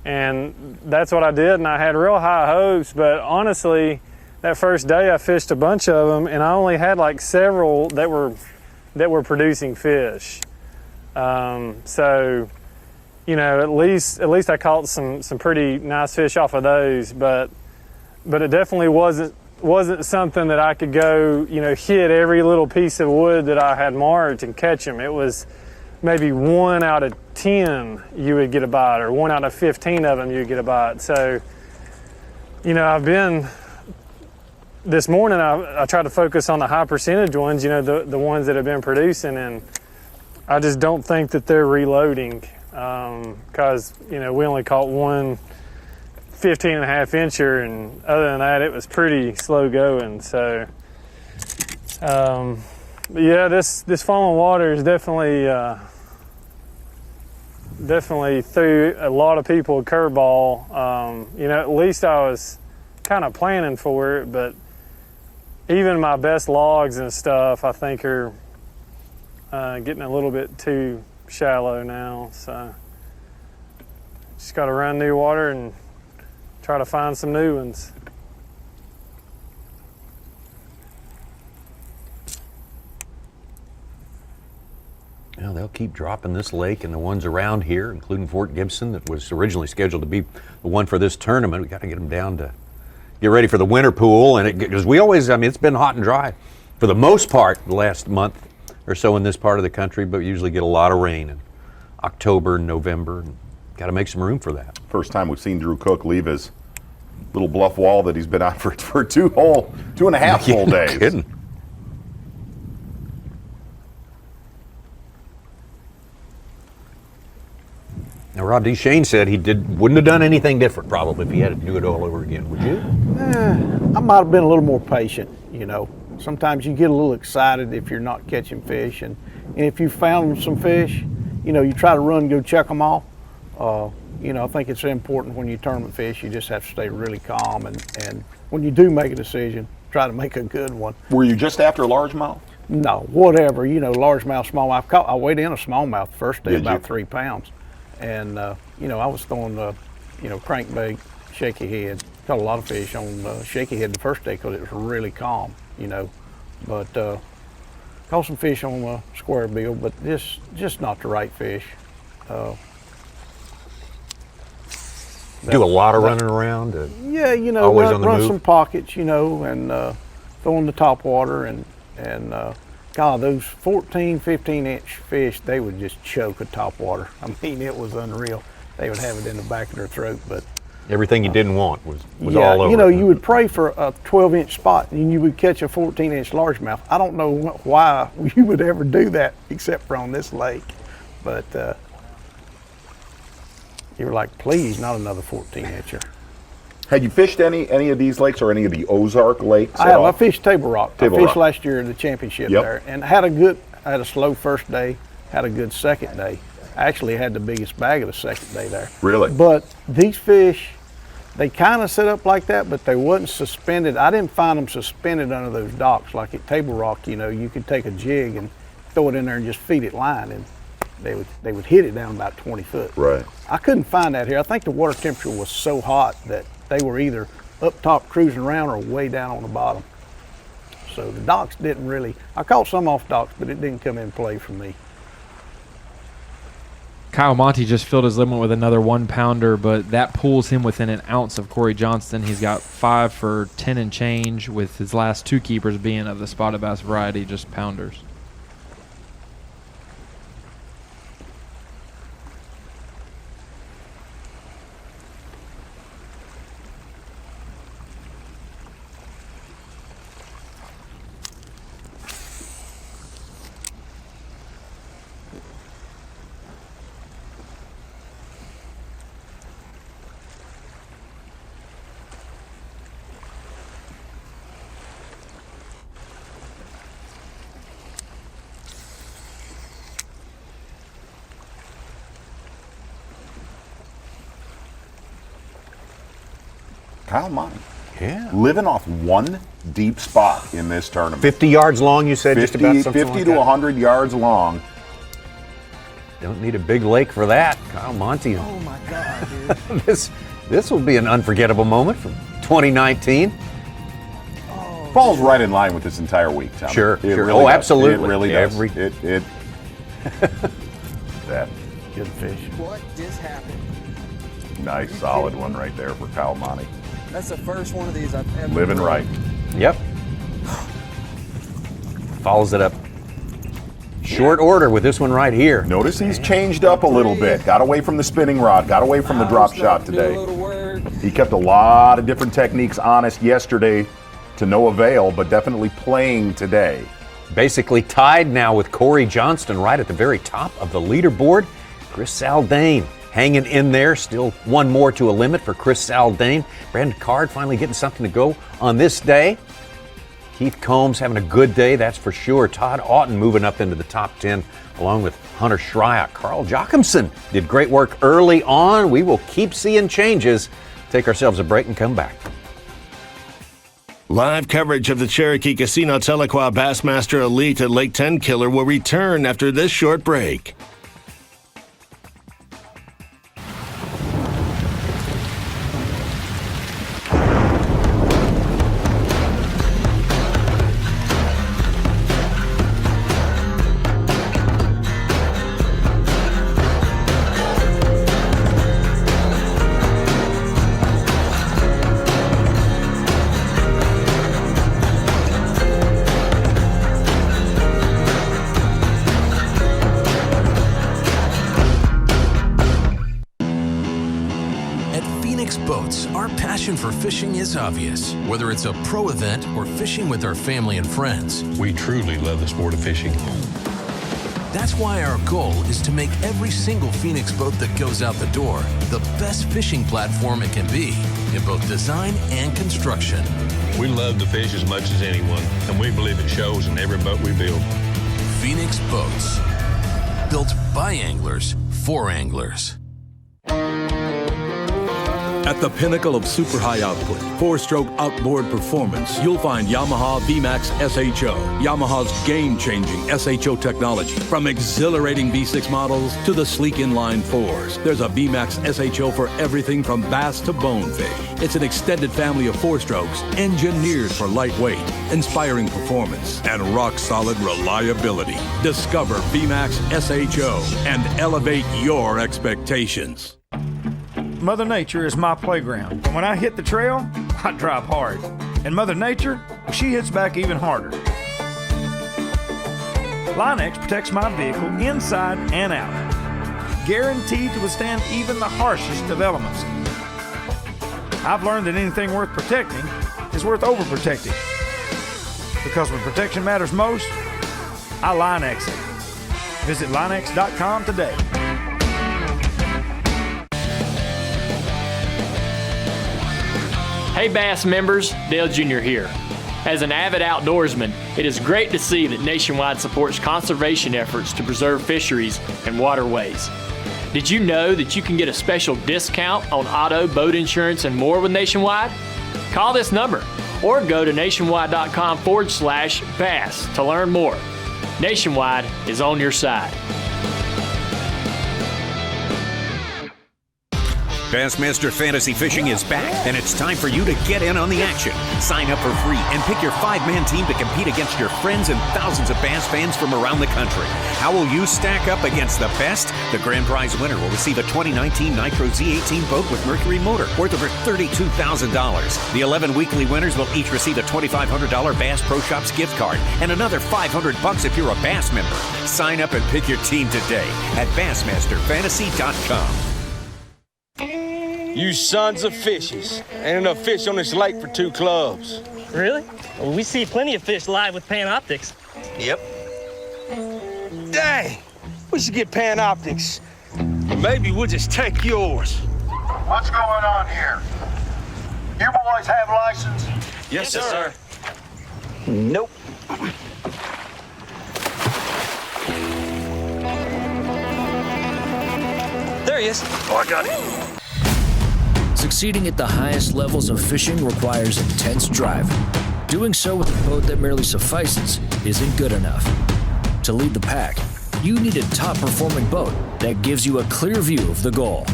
And that's what I did, and I had real high hopes, but honestly, that first day I fished a bunch of them, and I only had like several that were producing fish. So, you know, at least I caught some pretty nice fish off of those, but it definitely wasn't something that I could go, you know, hit every little piece of wood that I had marked and catch them. It was maybe 1 out of 10 you would get a bite, or 1 out of 15 of them you would get a bite. So, you know, this morning I tried to focus on the high percentage ones, you know, the ones that have been producing, and I just don't think that they're reloading because, you know, we only caught one 15.5 incher, and other than that, it was pretty slow going. So, yeah, this falling water is definitely threw a lot of people a curveball. You know, at least I was kind of planning for it, but even my best logs and stuff, I think are getting a little bit too shallow now. So just got to run new water and try to find some new ones.
Well, they'll keep dropping this lake and the ones around here, including Fort Gibson, that was originally scheduled to be the one for this tournament. We got to get them down to get ready for the winter pool, and because we always, I mean, it's been hot and dry for the most part the last month or so in this part of the country, but we usually get a lot of rain in October and November, and got to make some room for that.
First time we've seen Drew Cook leave his little bluff wall that he's been on for 2.5 full days.
No kidding. Now, Rob D. Shane said he wouldn't have done anything different probably if he had to do it all over again. Would you?
I might have been a little more patient, you know. Sometimes you get a little excited if you're not catching fish, and if you found some fish, you know, you try to run and go check them off. You know, I think it's important when you tournament fish, you just have to stay really calm, and when you do make a decision, try to make a good one.
Were you just after largemouth?
No, whatever, you know, largemouth, smallmouth. I weighed in a smallmouth the first day, about 3 pounds. And, you know, I was throwing the, you know, crankbait, shaky head. Caught a lot of fish on shaky head the first day because it was really calm, you know. But caught some fish on square bill, but just not the right fish.
Do a lot of running around?
Yeah, you know, run some pockets, you know, and throw in the top water, and God, those 14, 15-inch fish, they would just choke a top water. I mean, it was unreal. They would have it in the back of their throat, but
Everything you didn't want was
yeah,
all over.
you know, you would pray for a 12-inch spot and you would catch a 14-inch largemouth. I don't know why you would ever do that except for on this lake, but you were like, please, not another 14-incher.
Had you fished any of these lakes or any of the Ozark lakes?
I have. I fished Table Rock. I fished
Rock.
last year in the championship there, and had a slow first day, had a good second day. I actually had the biggest bag of the second day there.
Really?
But these fish, they kind of set up like that, but they wasn't suspended. I didn't find them suspended under those docks like at Table Rock. You know, you could take a jig and throw it in there and just feed it line, and they would hit it down about 20 foot.
Right.
I couldn't find that here. I think the water temperature was so hot that they were either up top cruising around or way down on the bottom. So the docks didn't really, I caught some off docks, but it didn't come in play for me.
Kyle Monty just filled his limit with another 1-pounder, but that pulls him within an ounce of Corey Johnston. He's got 5 for 10 and change, with his last 2 keepers being of the spotted bass variety, just pounders.
Kyle Monty.
Yeah.
Living off one deep spot in this tournament.
50 yards long, you said?
50,
just about something
50
like
to
that?
100 yards long.
Don't need a big lake for that. Kyle Monty.
Oh my God, dude.
This will be an unforgettable moment from 2019.
Falls right in line with this entire week, Tom.
Sure,
It
sure.
really does.
Absolutely.
It really does.
Every-
That
Good fish.
What just happened?
nice solid one right there for Kyle Monty.
That's the first one of these I've ever
Living right.
Yep. Follows it up. Short order with this one right here.
Notice he's changed up a little bit. Got away from the spinning rod, got away from the drop shot today. He kept a lot of different techniques honest yesterday to no avail, but definitely playing today.
Basically tied now with Corey Johnston right at the very top of the leaderboard. Chris Zaldain hanging in there. Still one more to a limit for Chris Zaldain. Brandon Card finally getting something to go on this day. Keith Combs having a good day, that's for sure. Todd Auten moving up into the top 10 along with Hunter Shryock. Carl Jochimson did great work early on. We will keep seeing changes. Take ourselves a break and come back.
Live coverage of the Cherokee Casino Tahlequah Bassmaster Elite at Lake Tenkiller will return after this short break.
For fishing is obvious, whether it's a pro event or fishing with our family and friends.
We truly love the sport of fishing.
That's why our goal is to make every single Phoenix boat that goes out the door the best fishing platform it can be in both design and construction.
We love to fish as much as anyone, and we believe it shows in every boat we build.
Phoenix Boats, built by anglers for anglers.
At the pinnacle of super high output, 4-stroke outboard performance, you'll find Yamaha V.A.S.S SHO, Yamaha's game-changing SHO technology. From exhilarating V6 models to the sleek inline 4s, there's a V.A.S.S SHO for everything from bass to bonefish. It's an extended family of 4-strokes engineered for lightweight, inspiring performance, and rock-solid reliability. Discover V.A.S.S SHO and elevate your expectations.
Mother Nature is my playground. And when I hit the trail, I drive hard. And Mother Nature, she hits back even harder. Line-X protects my vehicle inside and out. Guaranteed to withstand even the harshest of elements. I've learned that anything worth protecting is worth overprotecting. Because when protection matters most, I Linex it. Visit Linex.com today.
Hey Bass members, Dale Jr. here. As an avid outdoorsman, it is great to see that Nationwide supports conservation efforts to preserve fisheries and waterways. Did you know that you can get a special discount on auto, boat insurance, and more with Nationwide? Call this number or go to nationwide.com/bass to learn more. Nationwide is on your side.
Bassmaster Fantasy Fishing is back, and it's time for you to get in on the action. Sign up for free and pick your 5-man team to compete against your friends and thousands of bass fans from around the country. How will you stack up against the best? The grand prize winner will receive a 2019 Nitro Z18 boat with Mercury motor worth over $32,000. The 11 weekly winners will each receive a $2,500 Bass Pro Shops gift card and another $500 if you're a Bass member. Sign up and pick your team today at BassmasterFantasy.com.
You sons of fishes. Ain't enough fish on this lake for 2 clubs.
Really? Well, we see plenty of fish live with Panoptics.
Yep. Dang, we should get Panoptics. Maybe we'll just take yours.
What's going on here? You boys have license?
Yes, sir.
Nope.
There he is. Oh, I got it.
Succeeding at the highest levels of fishing requires intense drive. Doing so with a boat that merely suffices isn't good enough. To lead the pack, you need a top-performing boat that gives you a clear view of the goal.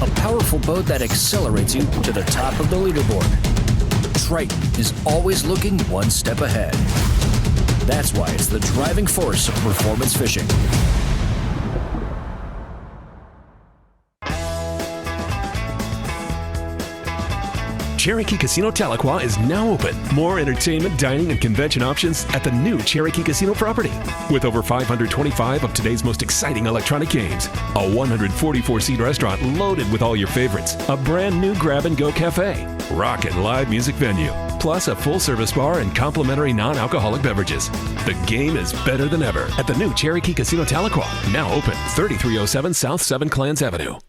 A powerful boat that accelerates you to the top of the leaderboard. Triton is always looking one step ahead. That's why it's the driving force of performance fishing.
Cherokee Casino Tahlequah is now open. More entertainment, dining, and convention options at the new Cherokee Casino property. With over 525 of today's most exciting electronic games, a 144-seat restaurant loaded with all your favorites, a brand new grab-and-go cafe, rockin' live music venue, plus a full-service bar and complimentary non-alcoholic beverages. The game is better than ever at the new Cherokee Casino Tahlequah, now open 3307 South 7 Clans Avenue.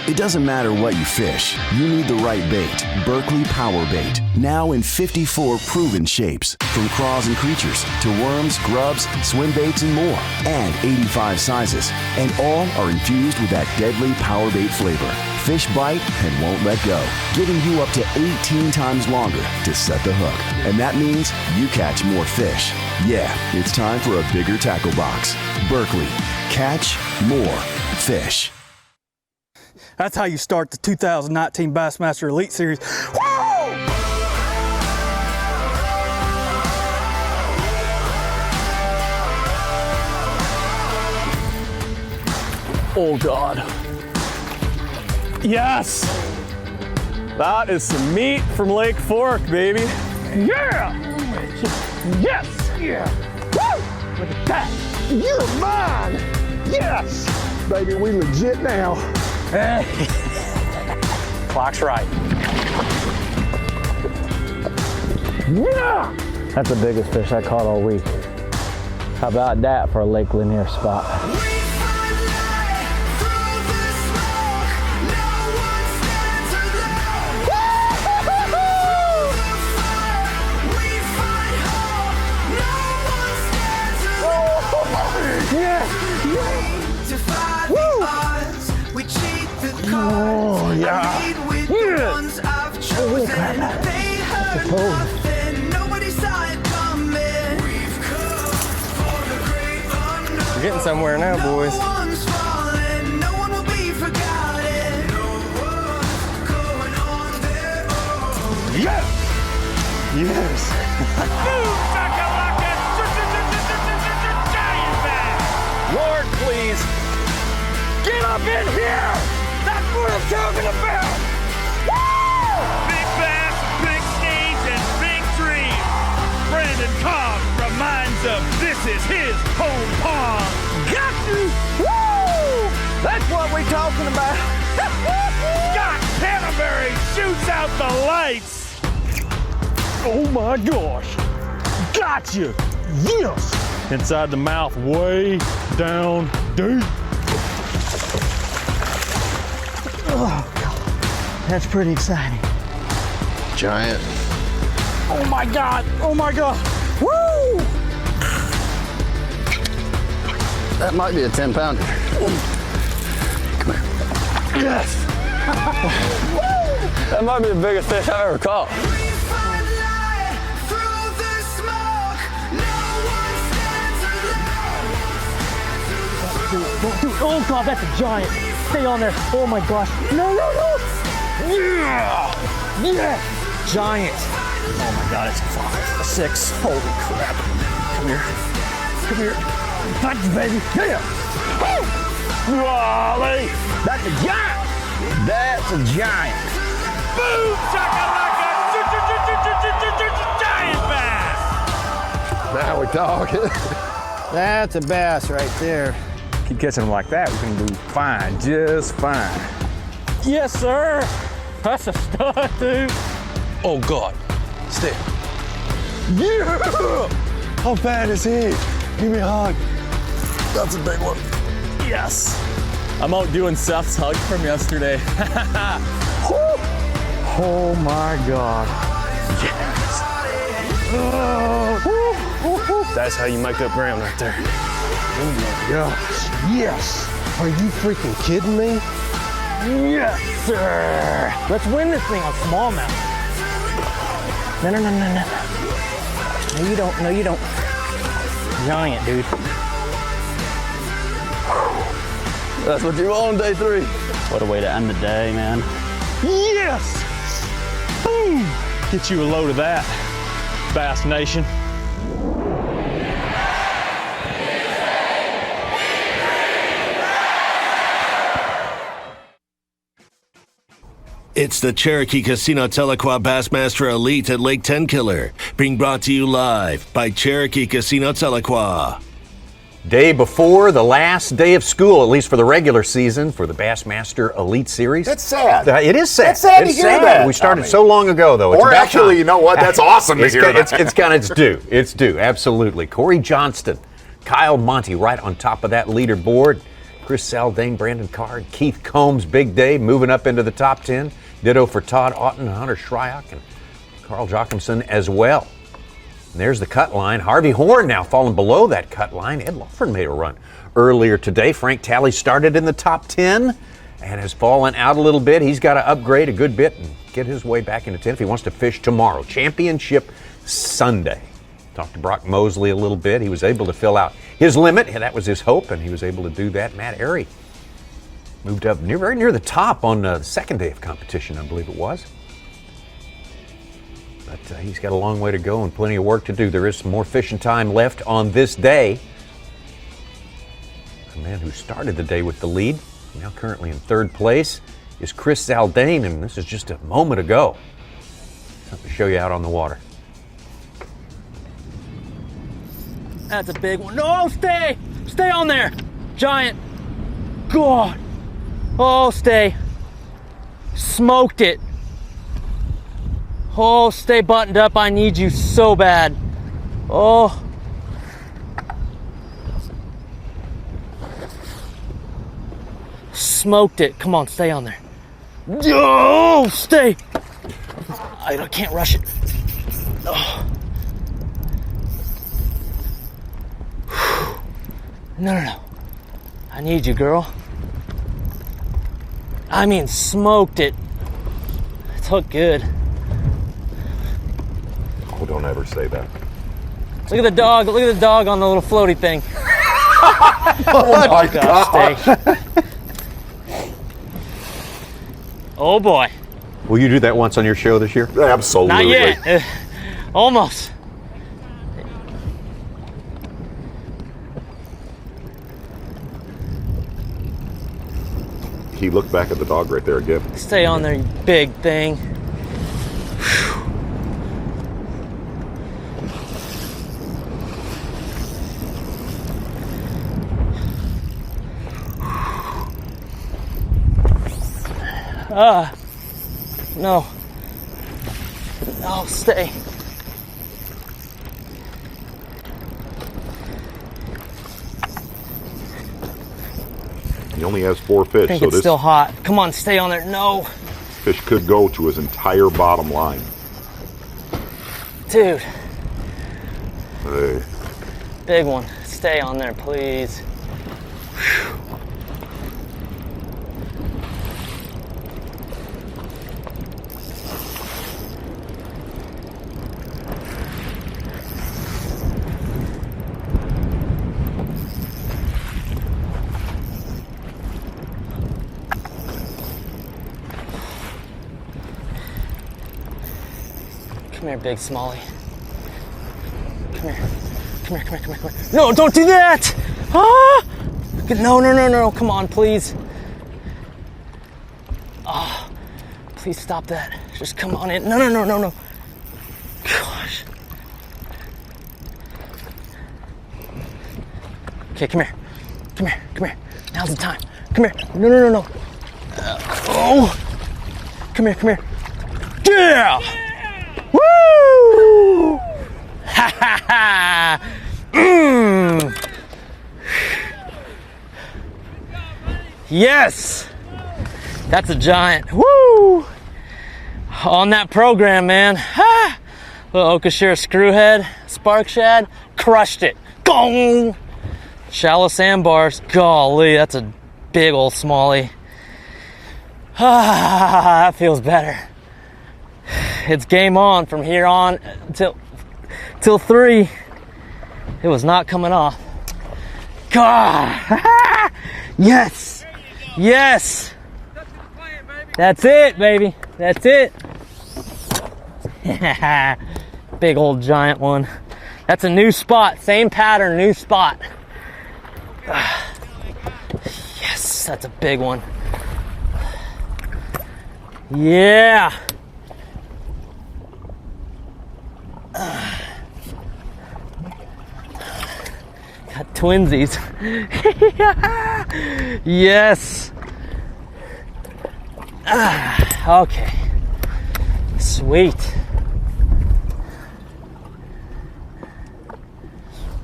It doesn't matter what you fish, you need the right bait. Berkley Power Bait. Now in 54 proven shapes. From craws and creatures to worms, grubs, swim baits, and more. And 85 sizes. And all are infused with that deadly Power Bait flavor. Fish bite and won't let go. Giving you up to 18 times longer to set the hook. And that means you catch more fish. Yeah, it's time for a bigger tackle box. Berkley. Catch more fish.
That's how you start the 2019 Bassmaster Elite Series. Woo!
Oh God. Yes! That is some meat from Lake Fork, baby. Yeah! Yes! Yeah! Woo! Look at that! You're mine! Yes! Baby, we legit now.
Clock's right.
Yeah!
That's the biggest fish I caught all week. How about that for a Lake Lanier spot?
Oh, yeah. Holy crap. That's a toad.
We're getting somewhere now, boys.
Yes! Yes!
Lord, please. Get up in here! That's what I'm talking about! Woo!
Big bass, big stage, and big dream. Brandon Cobb reminds us this is his home pond.
Got you! Woo! That's what we're talking about.
Got Canterbury shoots out the lights.
Oh my gosh. Gotcha. Yes. Inside the mouth, way down deep.
Oh, God. That's pretty exciting.
Giant.
Oh my God. Oh my God. Woo!
That might be a 10-pounder. Come here.
Yes. That might be the biggest fish I've ever caught.
Oh God, that's a giant. Stay on there. Oh my gosh. No, no, no. Yeah. Yeah. Giant. Oh my God, it's a 5, a 6. Holy crap. Come here. Come here. Touch, baby. Yeah.
Golly.
That's a giant. That's a giant.
Boom, shakalaka, giant bass.
Now we talking.
That's a bass right there.
Keep catching them like that, we can do fine, just fine.
Yes, sir. That's a stud, dude.
Oh God. Stay. Yeah! How bad is he? Give me a hug. That's a big one.
Yes. I'm out doing Seth's hug from yesterday.
Oh my God.
Yes. That's how you make up ground right there.
Oh my gosh. Yes. Are you freaking kidding me?
Yes, sir. Let's win this thing on smallmouth. No, no, no, no, no. No, you don't. No, you don't. Giant, dude.
That's what you want on day 3.
What a way to end the day, man.
Yes! Boom! Get you a load of that, Bass Nation.
It's the Cherokee Casino Tahlequah Bassmaster Elite at Lake Tenkiller, being brought to you live by Cherokee Casino Tahlequah.
Day before the last day of school, at least for the regular season, for the Bassmaster Elite Series.
That's sad.
It is sad.
That's sad
it's
to hear
sad.
that.
We started so long ago, though. It's
Or
about
actually,
time.
you know what? That's awesome to hear that.
It's due. It's due, absolutely. Corey Johnston, Kyle Monty right on top of that leaderboard. Chris Zaldain, Brandon Card, Keith Combs, big day, moving up into the top 10. Ditto for Todd Otten, Hunter Shryock, and Carl Jochimson as well. And there's the cut line. Harvey Horn now falling below that cut line. Ed Lawford made a run earlier today. Frank Talley started in the top 10 and has fallen out a little bit. He's got to upgrade a good bit and get his way back into 10 if he wants to fish tomorrow. Championship Sunday. Talked to Brock Mosley a little bit. He was able to fill out his limit, and that was his hope, and he was able to do that. Matt Airy moved up very near the top on the second day of competition, I believe it was. But he's got a long way to go and plenty of work to do. There is some more fishing time left on this day. The man who started the day with the lead, now currently in third place, is Chris Zaldain, and this is just a moment ago. Something to show you out on the water.
That's a big one. No, stay! Stay on there! Giant. God. Oh, stay. Smoked it. Oh, stay buttoned up. I need you so bad. Oh. Smoked it. Come on, stay on there. Oh, stay. I can't rush it. Oh. No, no, no. I need you, girl. I mean, smoked it. It took good.
Oh, don't ever say that.
Look at the dog. Look at the dog on the little floaty thing.
Oh my gosh.
Stay. Oh boy.
Will you do that once on your show this year?
Absolutely.
Not yet. Almost.
He looked back at the dog right there again.
Stay on there, you big thing. No. No, stay.
He only has 4 fish,
I think
so
it's
this
still hot. Come on, stay on there. No.
fish could go to his entire bottom line.
Dude.
Hey.
Big one. Stay on there, please. Whew. Come here, big smallie. Come here. Come here, come here, come here, come here. No, don't do that! Ah! No, no, no, no, come on, please. Oh, please stop that. Just come on in. No, no, no, no, no. Gosh. Okay, come here. Come here, come here. Now's the time. Come here. No, no, no, no. Oh! Come here, come here. Yeah! Woo! Ha ha ha! Yes! That's a giant. Woo! On that program, man. Ha! Little Okashira screwhead, spark shad, crushed it. Gong! Shallow sandbars. Golly, that's a big old smallie. Ah, that feels better. It's game on from here on till 3. It was not coming off. God! Yes! Yes! That's it, baby. That's it. Big old giant one. That's a new spot. Same pattern, new spot. Yes, that's a big one. Yeah. Got twinsies. Yes. Okay. Sweet.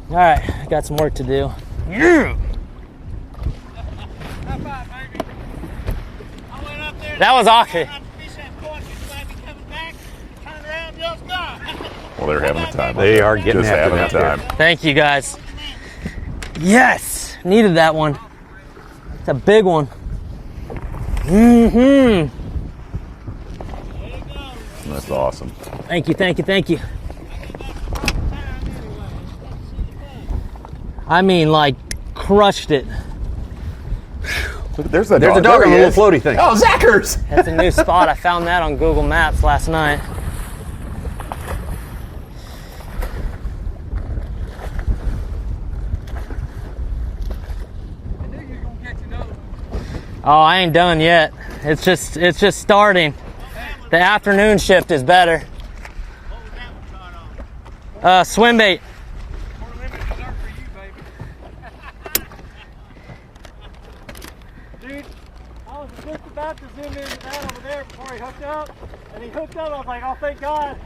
All right, I got some work to do. Yeah. That was awesome.
Well, they're having a time.
They are getting
having a time.
Thank you, guys. Yes, needed that one. It's a big one. Mm-hmm.
That's awesome.
Thank you, thank you, thank you. I mean, like, crushed it.
Look, there's a
dog on the little floaty thing.
Oh, Zachers!
That's a new spot. I found that on Google Maps last night. Oh, I ain't done yet. It's just starting. The afternoon shift is better. Swim bait.
Dude, I was just about to zoom into that over there before he hooked up, and he hooked up. I was like, oh, thank God.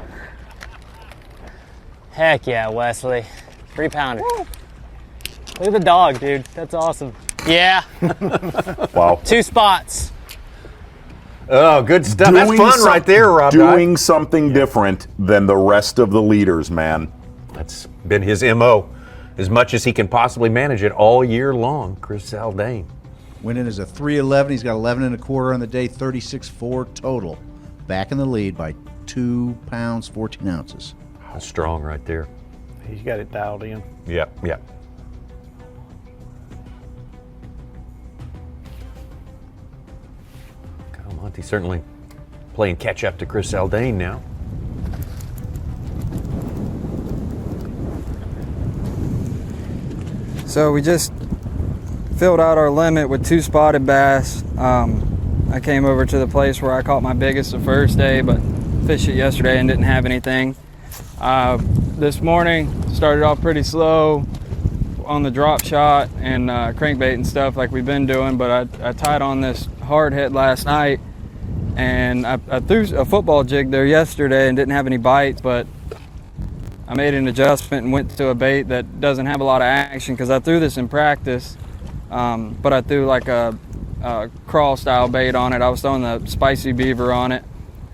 Heck yeah, Wesley. 3-pounder. Woo. Look at the dog, dude. That's awesome. Yeah.
Wow.
2 spots.
Oh, good stuff. That's fun right there, Rob.
Doing something different than the rest of the leaders, man.
That's been his MO, as much as he can possibly manage it all year long. Chris Zaldain.
Went in as a 311. He's got 11 1/4 on the day, 36.4 total. Back in the lead by 2 pounds, 14 ounces.
That's strong right there.
He's got it dialed in.
Yep, yep. Monty's certainly playing catch up to Chris Zaldain now.
So we just filled out our limit with 2 spotted bass. I came over to the place where I caught my biggest the first day, but fished it yesterday and didn't have anything. This morning started off pretty slow on the drop shot and crankbait and stuff like we've been doing, but I tied on this hard hit last night And I threw a football jig there yesterday and didn't have any bites, but I made an adjustment and went to a bait that doesn't have a lot of action because I threw this in practice, but I threw like a crawl style bait on it. I was throwing the spicy beaver on it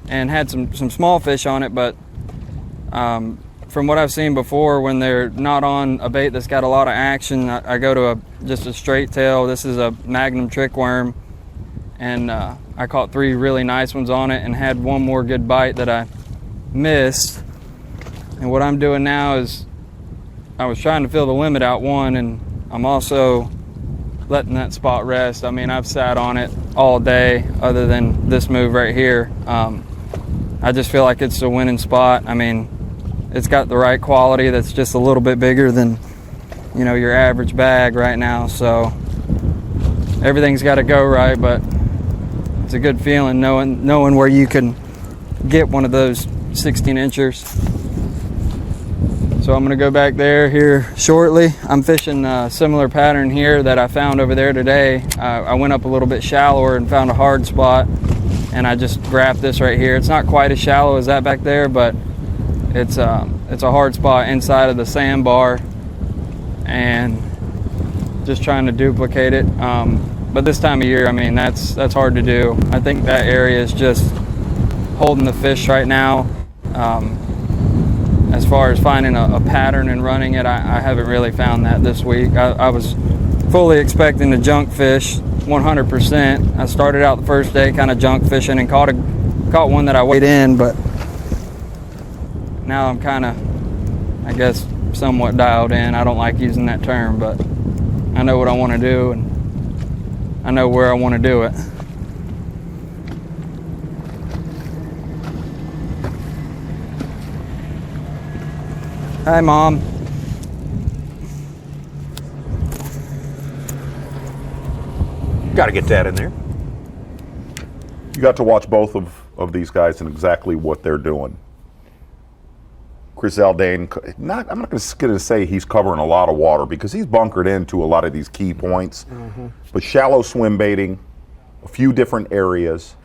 and had some small fish on it, but from what I've seen before, when they're not on a bait that's got a lot of action, I go to just a straight tail. This is a Magnum trick worm, and I caught 3 really nice ones on it and had one more good bite that I missed. And what I'm doing now is I was trying to fill the limit out one, and I'm also letting that spot rest. I mean, I've sat on it all day other than this move right here. I just feel like it's a winning spot. I mean, it's got the right quality that's just a little bit bigger than, you know, your average bag right now. So everything's got to go right, but it's a good feeling knowing where you can get one of those 16-inchers. So I'm gonna go back there here shortly. I'm fishing a similar pattern here that I found over there today. I went up a little bit shallower and found a hard spot, and I just grabbed this right here. It's not quite as shallow as that back there, but it's a hard spot inside of the sandbar, and just trying to duplicate it. But this time of year, I mean, that's hard to do. I think that area is just holding the fish right now. As far as finding a pattern and running it, I haven't really found that this week. I was fully expecting to junk fish 100%. I started out the first day kind of junk fishing and caught one that I weighed in, but now I'm kind of, I guess, somewhat dialed in. I don't like using that term, but I know what I want to do, and I know where I want to do it. Hi, Mom.
Got to get that in there.
You got to watch both of these guys and exactly what they're doing. Chris Zaldain, I'm not going to say he's covering a lot of water because he's bunkered into a lot of these key points, but shallow swim baiting, a few different areas,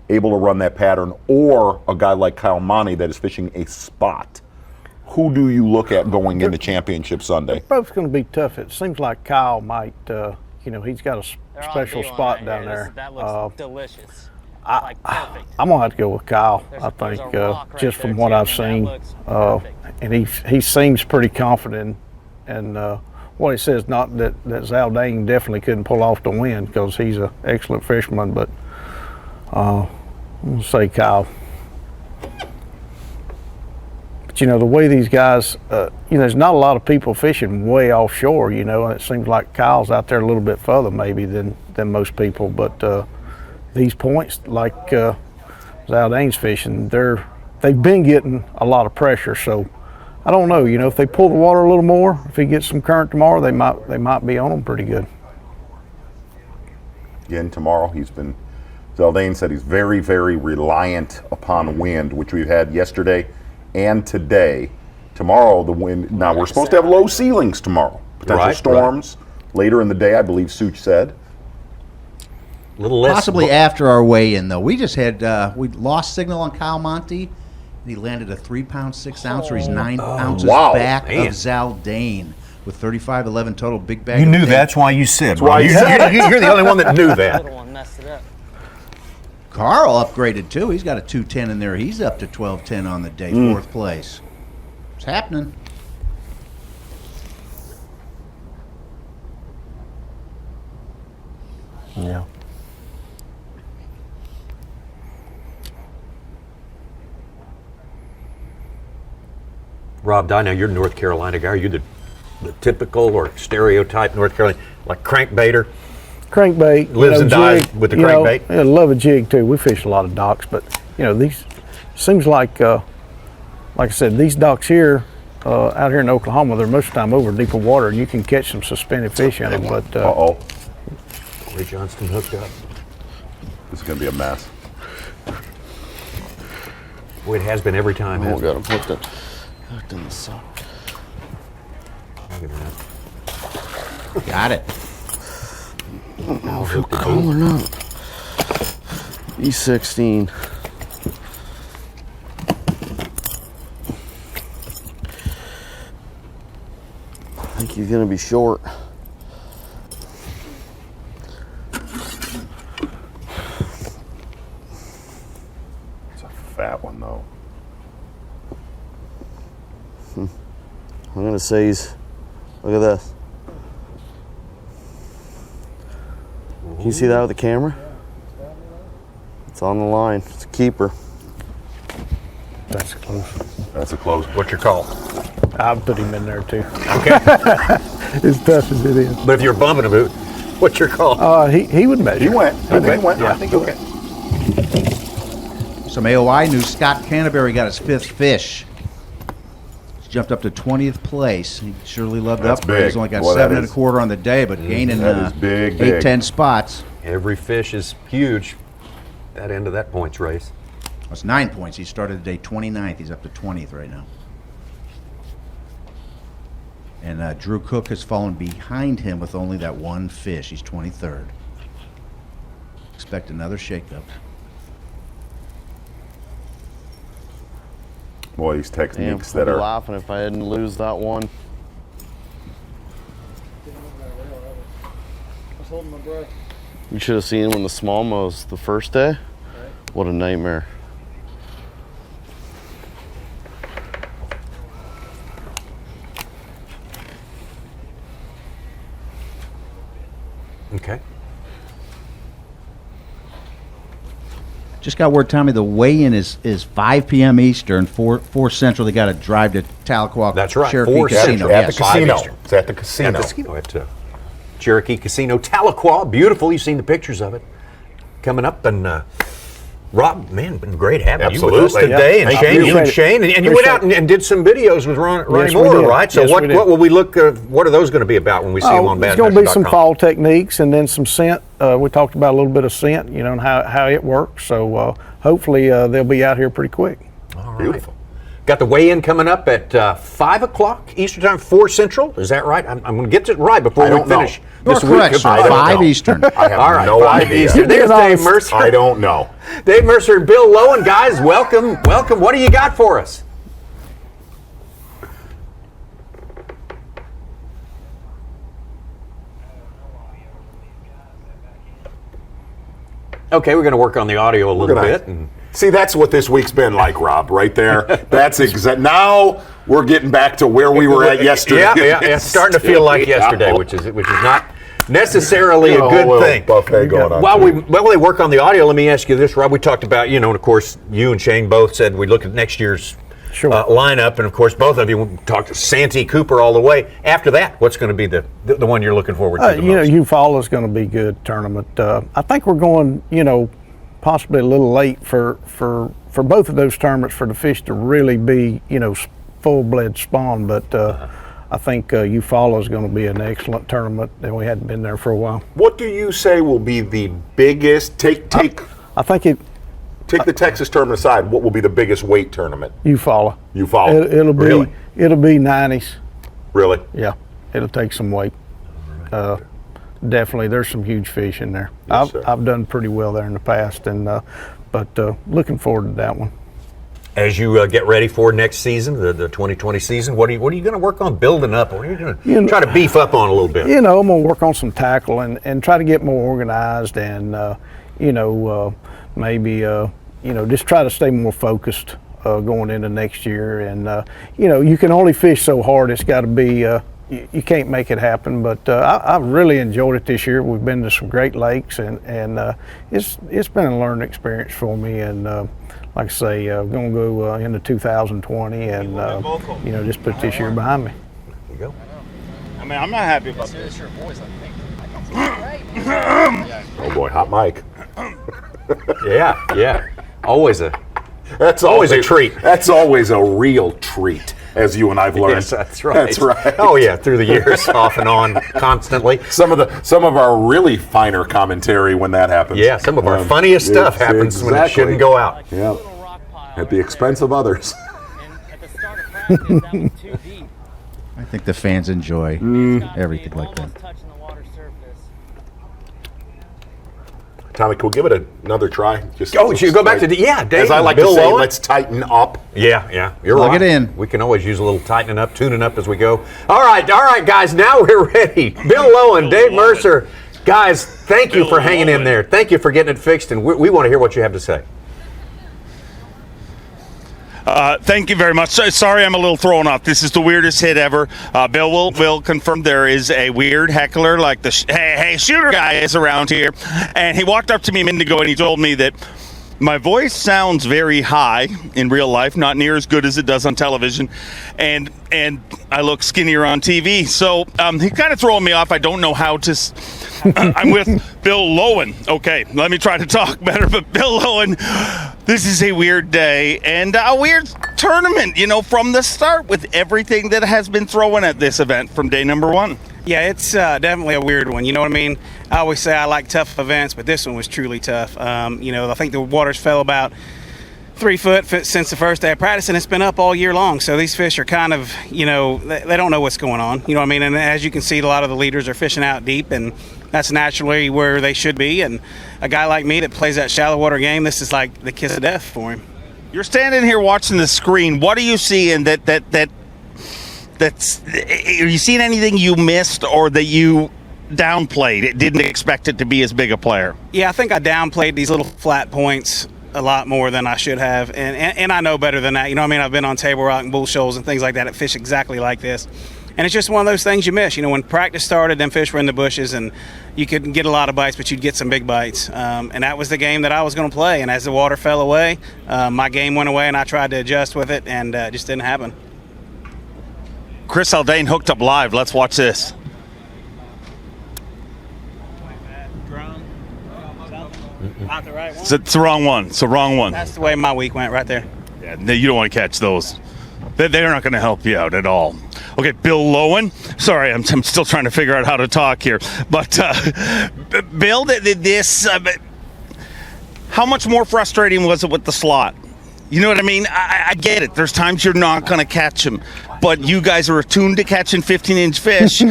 able to run that pattern, or a guy like Kyle Monty that is fishing a spot. Who do you look at going into Championship Sunday?
They're both going to be tough. It seems like Kyle might, you know, he's got a special spot down there.
That looks delicious.
I'm going to have to go with Kyle, I think, just from what I've seen. And he seems pretty confident. And what he says, not that Zaldain definitely couldn't pull off the win because he's an excellent fisherman, but I'm going to say Kyle. But, you know, the way these guys, you know, there's not a lot of people fishing way offshore, you know, and it seems like Kyle's out there a little bit further maybe than most people. But these points, like Zaldain's fishing, they've been getting a lot of pressure. So I don't know, you know, if they pull the water a little more, if he gets some current tomorrow, they might be on them pretty good.
Again, tomorrow Zaldain said he's very, very reliant upon wind, which we've had yesterday and today. Tomorrow, the wind, now we're supposed to have low ceilings tomorrow. Potential storms later in the day, I believe Such said.
Little less
possibly after our weigh-in, though. We just had, we lost signal on Kyle Monty, and he landed a 3-pound 6-ouncer. He's 9 ounces back of Zaldain with 35.11 total, big bag.
You knew that's why you said.
That's why
you're the only one that knew that.
Little one messed it up.
Carl upgraded too. He's got a 210 in there. He's up to 12.10 on the day, 4th place. It's happening.
Yeah.
Rob, I know you're a North Carolina guy. Are you the typical or stereotype North Carolina, like crankbaiter?
Crankbait.
Lives and dies with the crankbait?
I love a jig too. We fish a lot of docks, but you know, these seems like I said, these docks here out here in Oklahoma, they're most of the time over deeper water, and you can catch some suspended fish in them. But
Corey Johnston hooked up.
This is going to be a mess.
Boy, it has been every time.
Oh, got him hooked in the sun.
Got it.
I don't know if he'll come or not.
E16. I think he's gonna be short.
It's a fat one though.
I'm gonna say he's, look at this. Can you see that with the camera? It's on the line. It's a keeper.
That's close.
That's a close.
What's your call?
I'll put him in there too.
Okay.
As tough as it is.
But if you're bumping a boot, what's your call?
He would measure.
He went. I think he went.
Yeah.
I think he went.
Some AOI news. Scott Canterbury got his 5th fish. He's jumped up to 20th place. He surely loved
That's
up.
big.
He's only got
Boy,
7
that is-
1/4 on the day, but gaining
that is big,
8,
big.
10 spots.
Every fish is huge. That end of that points race.
That's 9 points. He started the day 29th. He's up to 20th right now. And Drew Cook has fallen behind him with only that 1 fish. He's 23rd. Expect another shakeup.
Boy, these
Damn,
techniques
I'd
that
be
are.
laughing if I didn't lose that one.
I was holding my breath.
You should have seen him when the smallmouth the first day. What a nightmare.
Okay.
Just got word, Tommy, the weigh-in is 5 p.m. Eastern, 4 Central. They got to drive to Tahlequah.
That's right.
Cherokee
4
Casino.
Central.
At the
Yes.
casino.
Eastern.
It's at the casino.
At the casino at Cherokee Casino, Tahlequah. Beautiful. You've seen the pictures of it. Coming up, and Rob, man, been great having you with us
Absolutely.
today, and
Yeah.
Shane, you and
Appreciate it.
Shane, and you went out and did some videos with Ronnie
Yes, we
Moore,
did.
right? So
Yes, we did.
what will we look? What are those going to be about when we see them on
It's going to be some
Bassmaster.com?
fall techniques and then some scent. We talked about a little bit of scent, you know, and how it works. So hopefully they'll be out here pretty quick.
All right. Beautiful. Got the weigh-in coming up at 5 o'clock Eastern Time, 4 Central. Is that right? I'm going to get it right before we finish this
You're correct,
week.
sir.
I don't
5
know.
Eastern.
I have
All right,
no
5
idea.
Eastern. There's Dave Mercer.
I don't know.
Dave Mercer and Bill Lowen, guys, welcome. What do you got for us? Okay, we're going to work on the audio a little bit.
See, that's what this week's been like, Rob, right there. That's exact. Now we're getting back to where we were at yesterday.
Yeah, it's starting to feel like yesterday, which is not necessarily a good thing.
Buffet going on.
While they work on the audio, let me ask you this, Rob. We talked about, and of course, you and Shane both said we look at next year's lineup, and of course, both of you talked to Santee Cooper all the way. After that, what's going to be the one you're looking forward to the most?
Eufaula is going to be a good tournament. I think we're going, possibly a little late for both of those tournaments for the fish to really be, full-blood spawn. But I think Eufaula is going to be an excellent tournament, and we hadn't been there for a while.
What do you say will be the biggest? Take the Texas tournament aside. What will be the biggest weight tournament?
Eufaula.
Eufaula.
It'll be
Really?
It'll be 90s.
Really?
Yeah, it'll take some weight. Definitely, there's some huge fish in there.
Yes,
I've done pretty well there in the past, and but looking forward to that one.
As you get ready for next season, the 2020 season, what are you going to work on building up? What are you going to try to beef up on a little bit?
I'm going to work on some tackle and try to get more organized, and maybe just try to stay more focused going into next year. And you can only fish so hard. It's got to be. You can't make it happen, but I've really enjoyed it this year. We've been to some great lakes, and it's been a learning experience for me. And like I say, I'm going to go into 2020 and just put this year behind me.
There you go.
I mean, I'm not happy about this.
Oh boy, hot mic.
Yeah. Always a treat.
That's always a real treat, as you and I've learned.
Yes, that's right.
That's right.
Oh yeah, through the years, off and on, constantly.
Some of our really finer commentary when that happens.
Yeah, some of our funniest stuff happens when it shouldn't go out.
Yeah, at the expense of others.
I think the fans enjoy everything like that.
Tommy, can we give it another try? Just
you go back to Dave.
As I like
Bill
to say,
Lowen.
let's tighten up.
Yeah, you're
Plug
right.
it in.
We can always use a little tightening up, tuning up as we go. All right, guys, now we're ready. Bill Lowen, Dave Mercer. Guys, thank you for hanging in there. Thank you for getting it fixed, and we want to hear what you have to say.
Thank you very much. Sorry I'm a little thrown off. This is the weirdest hit ever. Bill will confirm there is a weird heckler like the hey shooter guy is around here. And he walked up to me a minute ago and he told me that my voice sounds very high in real life, not near as good as it does on television, and I look skinnier on TV. So he kind of throwing me off. I don't know how to. I'm with Bill Lowen. Okay, let me try to talk better. But Bill Lowen, this is a weird day and a weird tournament. From the start with everything that has been thrown at this event from day number 1.
Yeah, it's definitely a weird one. You know what I mean? I always say I like tough events, but this one was truly tough. I think the waters fell about 3 foot since the first day of practice, and it's been up all year long. So these fish are kind of, they don't know what's going on. You know what I mean? And as you can see, a lot of the leaders are fishing out deep, and that's naturally where they should be. And a guy like me that plays that shallow water game, this is like the kiss of death for him.
You're standing here watching the screen. What are you seeing that's are you seeing anything you missed or that you downplayed? It didn't expect it to be as big a player.
Yeah, I think I downplayed these little flat points a lot more than I should have, and I know better than that. You know what I mean? I've been on Table Rock and Bull Shoals and things like that that fish exactly like this, and it's just one of those things you miss. When practice started, them fish were in the bushes, and you couldn't get a lot of bites, but you'd get some big bites, and that was the game that I was going to play. And as the water fell away, my game went away, and I tried to adjust with it, and it just didn't happen.
Chris Zaldain hooked up live. Let's watch this.
Not the right one.
It's the wrong one. It's the wrong one.
That's the way my week went right there.
Yeah, you don't want to catch those. They're not going to help you out at all. Okay, Bill Lowen. Sorry, I'm still trying to figure out how to talk here. But Bill, how much more frustrating was it with the slot? You know what I mean? I get it. There's times you're not going to catch them. But you guys are attuned to catching 15-inch fish.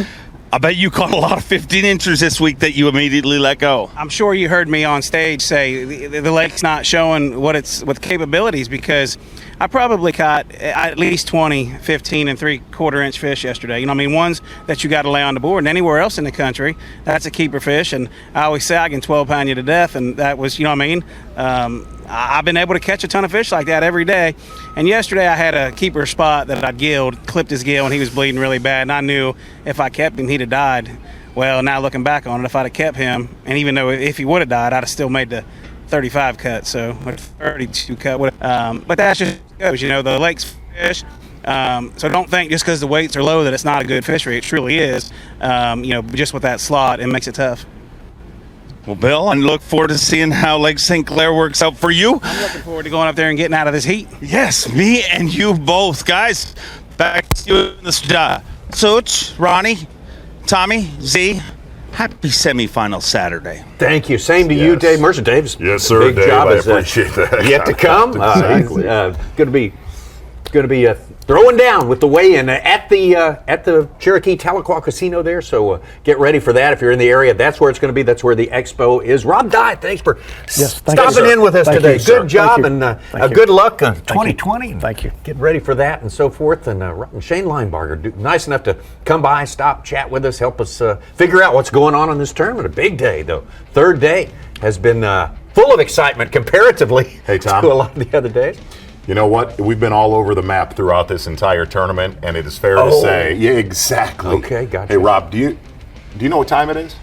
I bet you caught a lot of 15 inchers this week that you immediately let go.
I'm sure you heard me on stage say the lake's not showing what it's with capabilities, because I probably caught at least 20, 15 and 3/4 inch fish yesterday. Ones that you got to lay on the board. And anywhere else in the country, that's a keeper fish. And I always say I can 12-pound you to death, and that was, I've been able to catch a ton of fish like that every day. And yesterday I had a keeper spot that I'd clipped his gill, and he was bleeding really bad. And I knew if I kept him, he'd have died. Well, now looking back on it, if I'd have kept him, and even though if he would have died, I'd have still made the 35 cut, so 32 cut. But that's just goes, the lake's fish. So don't think just because the weights are low that it's not a good fishery. It truly is. Just with that slot, it makes it tough.
Well, Bill, I look forward to seeing how Lake St. Clair works out for you.
I'm looking forward to going up there and getting out of this heat.
Yes, me and you both. Guys, back to you in the Such, Ronnie, Tommy, Z, happy semifinal Saturday.
Thank you. Same to you, Dave Mercer. Dave's
yes, sir,
big
Dave,
job
I
is
appreciate that.
Yet to come.
Exactly.
Going to be throwing down with the weigh-in at the Cherokee Tahlequah Casino there. So get ready for that if you're in the area. That's where it's going to be. That's where the expo is. Rob Dye, thanks for stopping in with us today. Good job and good luck 2020.
Thank you.
Get ready for that and so forth. And Shane Linebarger, nice enough to come by, stop, chat with us, help us figure out what's going on in this tournament. A big day, though. Third day has been full of excitement comparatively
hey, Tom.
to a lot of the other days.
You know what? We've been all over the map throughout this entire tournament, and it is fair to say, yeah, exactly.
Okay, gotcha.
Hey, Rob, do you know what time it is?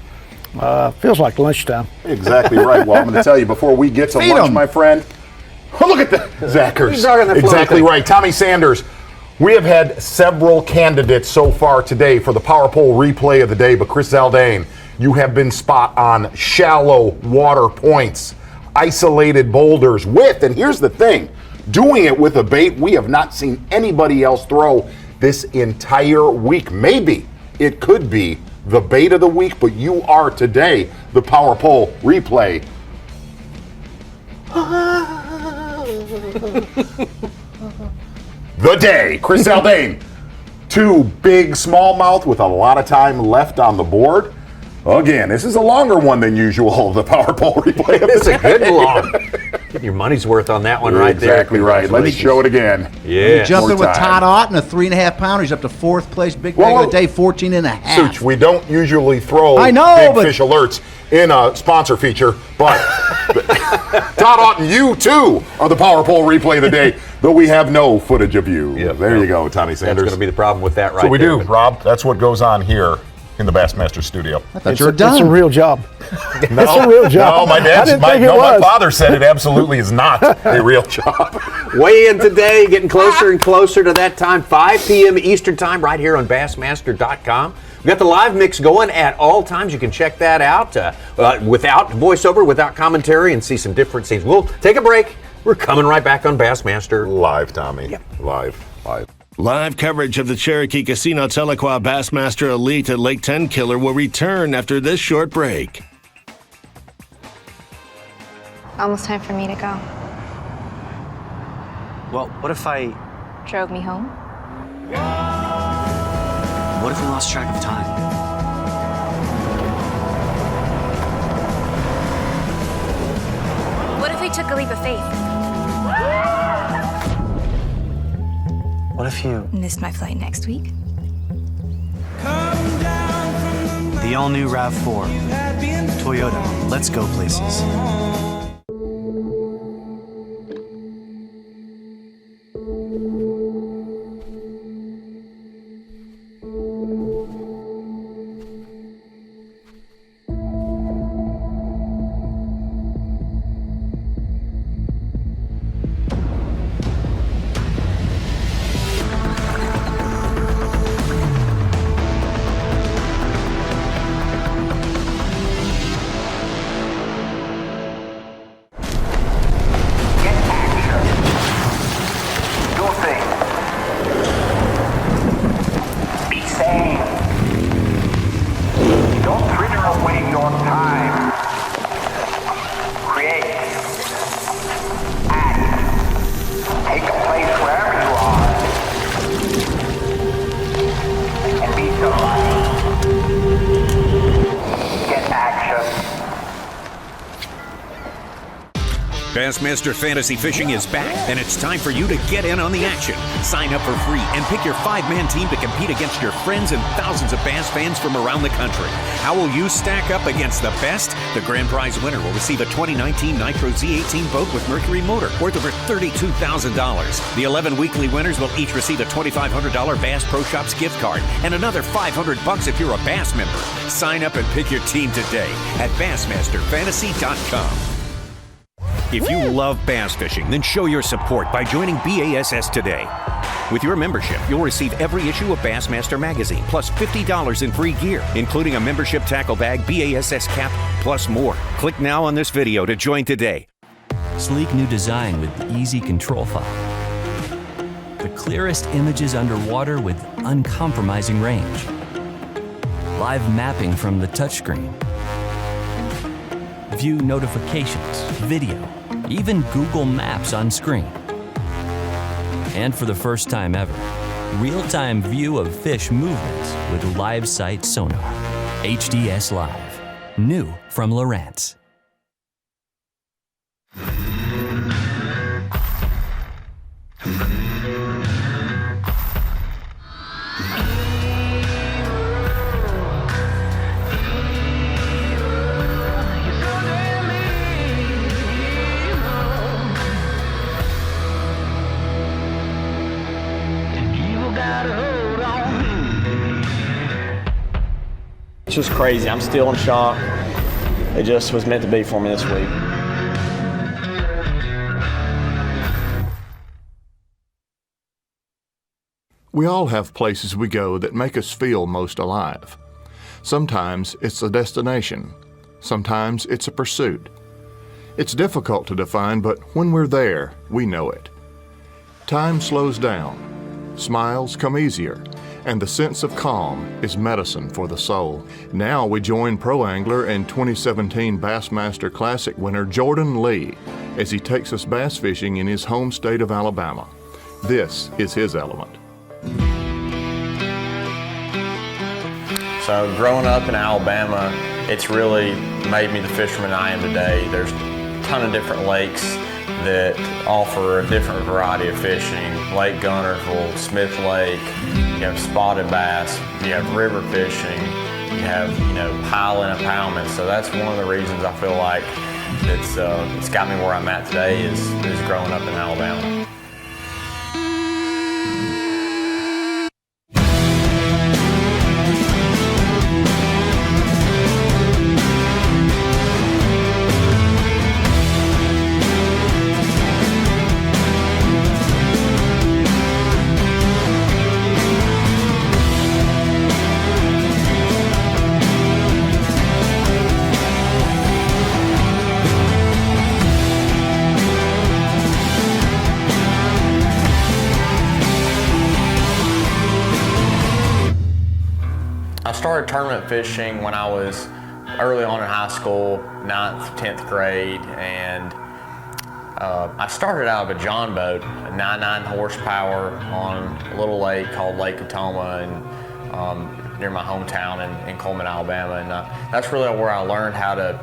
Feels like lunchtime.
Exactly right. Well, I'm going to tell you before we get to lunch, my friend. Oh, look at that, Zachers. Exactly right. Tommy Sanders. We have had several candidates so far today for the Power Pole replay of the day, but Chris Zaldain, you have been spot on shallow water points, isolated boulders with, and here's the thing, doing it with a bait we have not seen anybody else throw this entire week. Maybe it could be the bait of the week, but you are today the Power Pole replay. The day. Chris Zaldain, 2 big smallmouth with a lot of time left on the board. Again, this is a longer one than usual, the power pole replay.
It's a good long. Get your money's worth on that one right there.
Exactly right. Let's show it again.
Yeah.
Jumping with Todd Otten, a 3.5 pounder. He's up to 4th place. Big bag of the day, 14.5.
Such, we don't usually throw
I know,
big fish alerts in a sponsor feature, but Todd Otten, you too are the power pole replay of the day, though we have no footage of you.
Yeah,
there you go, Tommy Sanders.
That's going to be the problem with that right
So we
there.
do, Rob. That's what goes on here in the Bassmaster studio.
I thought you were done.
It's a real job.
No,
it's a real job.
No, my
my
father said it absolutely is not a real job.
Weigh in today, getting closer and closer to that time, 5 p.m. Eastern time, right here on Bassmaster.com. We've got the live mix going at all times. You can check that out without voiceover, without commentary, and see some different scenes. We'll take a break. We're coming right back on Bassmaster.
Live, Tommy.
Yep.
Live.
Live coverage of the Cherokee Casino Tahlequah Bassmaster Elite at Lake Tenkiller will return after this short break.
Almost time for me to go.
Well, what if I...
Drove me home?
What if we lost track of time?
What if we took a leap of faith?
What if you...
Missed my flight next week?
The all-new RAV4. Toyota. Let's go places.
Bassmaster Fantasy Fishing is back, and it's time for you to get in on the action. Sign up for free and pick your 5-man team to compete against your friends and thousands of bass fans from around the country. How will you stack up against the best? The grand prize winner will receive a 2019 Nitro Z18 boat with Mercury motor worth over $32,000. The 11 weekly winners will each receive a $2,500 Bass Pro Shops gift card and another $500 if you're a Bass member. Sign up and pick your team today at BassmasterFantasy.com. If you love bass fishing, then show your support by joining B.A.S.S today. With your membership, you'll receive every issue of Bassmaster magazine, plus $50 in free gear, including a membership tackle bag, B.A.S.S cap, plus more. Click now on this video to join today.
Sleek new design with easy control file. The clearest images underwater with uncompromising range. Live mapping from the touchscreen. View notifications, video, even Google Maps on screen. And for the first time ever, real-time view of fish movements with live sight sonar. HDS Live. New from Lowrance.
It's just crazy. I'm still in shock. It just was meant to be for me this week.
We all have places we go that make us feel most alive. Sometimes it's a destination. Sometimes it's a pursuit. It's difficult to define, but when we're there, we know it. Time slows down. Smiles come easier. And the sense of calm is medicine for the soul. Now we join pro angler and 2017 Bassmaster Classic winner Jordan Lee as he takes us bass fishing in his home state of Alabama. This is his element.
So growing up in Alabama, it's really made me the fisherman I am today. There's a ton of different lakes that offer a different variety of fishing. Lake Guntersville, Smith Lake, you have spotted bass, you have river fishing, you have, piling and impoundment. So that's one of the reasons I feel like it's got me where I'm at today is growing up in Alabama. I started tournament fishing when I was early on in high school, 9th, 10th grade, and I started out of a John boat, a 99 horsepower on a little lake called Lake Atoma and near my hometown in Coleman, Alabama. And that's really where I learned how to,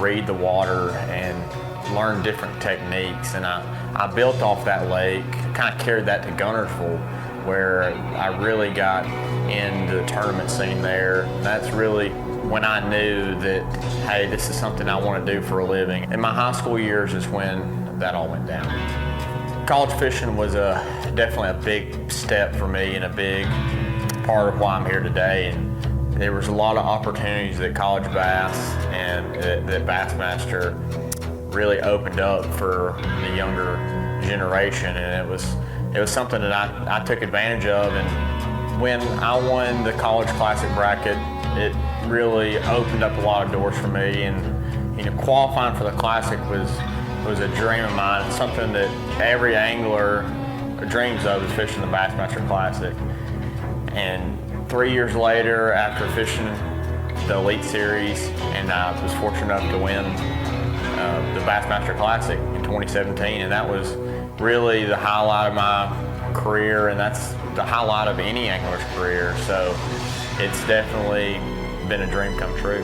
read the water and learn different techniques. And I built off that lake, kind of carried that to Guntersville, where I really got into the tournament scene there. That's really when I knew that, hey, this is something I want to do for a living. In my high school years is when that all went down. College fishing was definitely a big step for me and a big part of why I'm here today. And there was a lot of opportunities that College Bass and that Bassmaster really opened up for the younger generation, and it was something that I took advantage of. And when I won the College Classic bracket, it really opened up a lot of doors for me. And qualifying for the Classic was a dream of mine. It's something that every angler dreams of, is fishing the Bassmaster Classic. And 3 years later, after fishing the Elite Series, and I was fortunate enough to win the Bassmaster Classic in 2017, and that was really the highlight of my career, and that's the highlight of any angler's career. So it's definitely been a dream come true.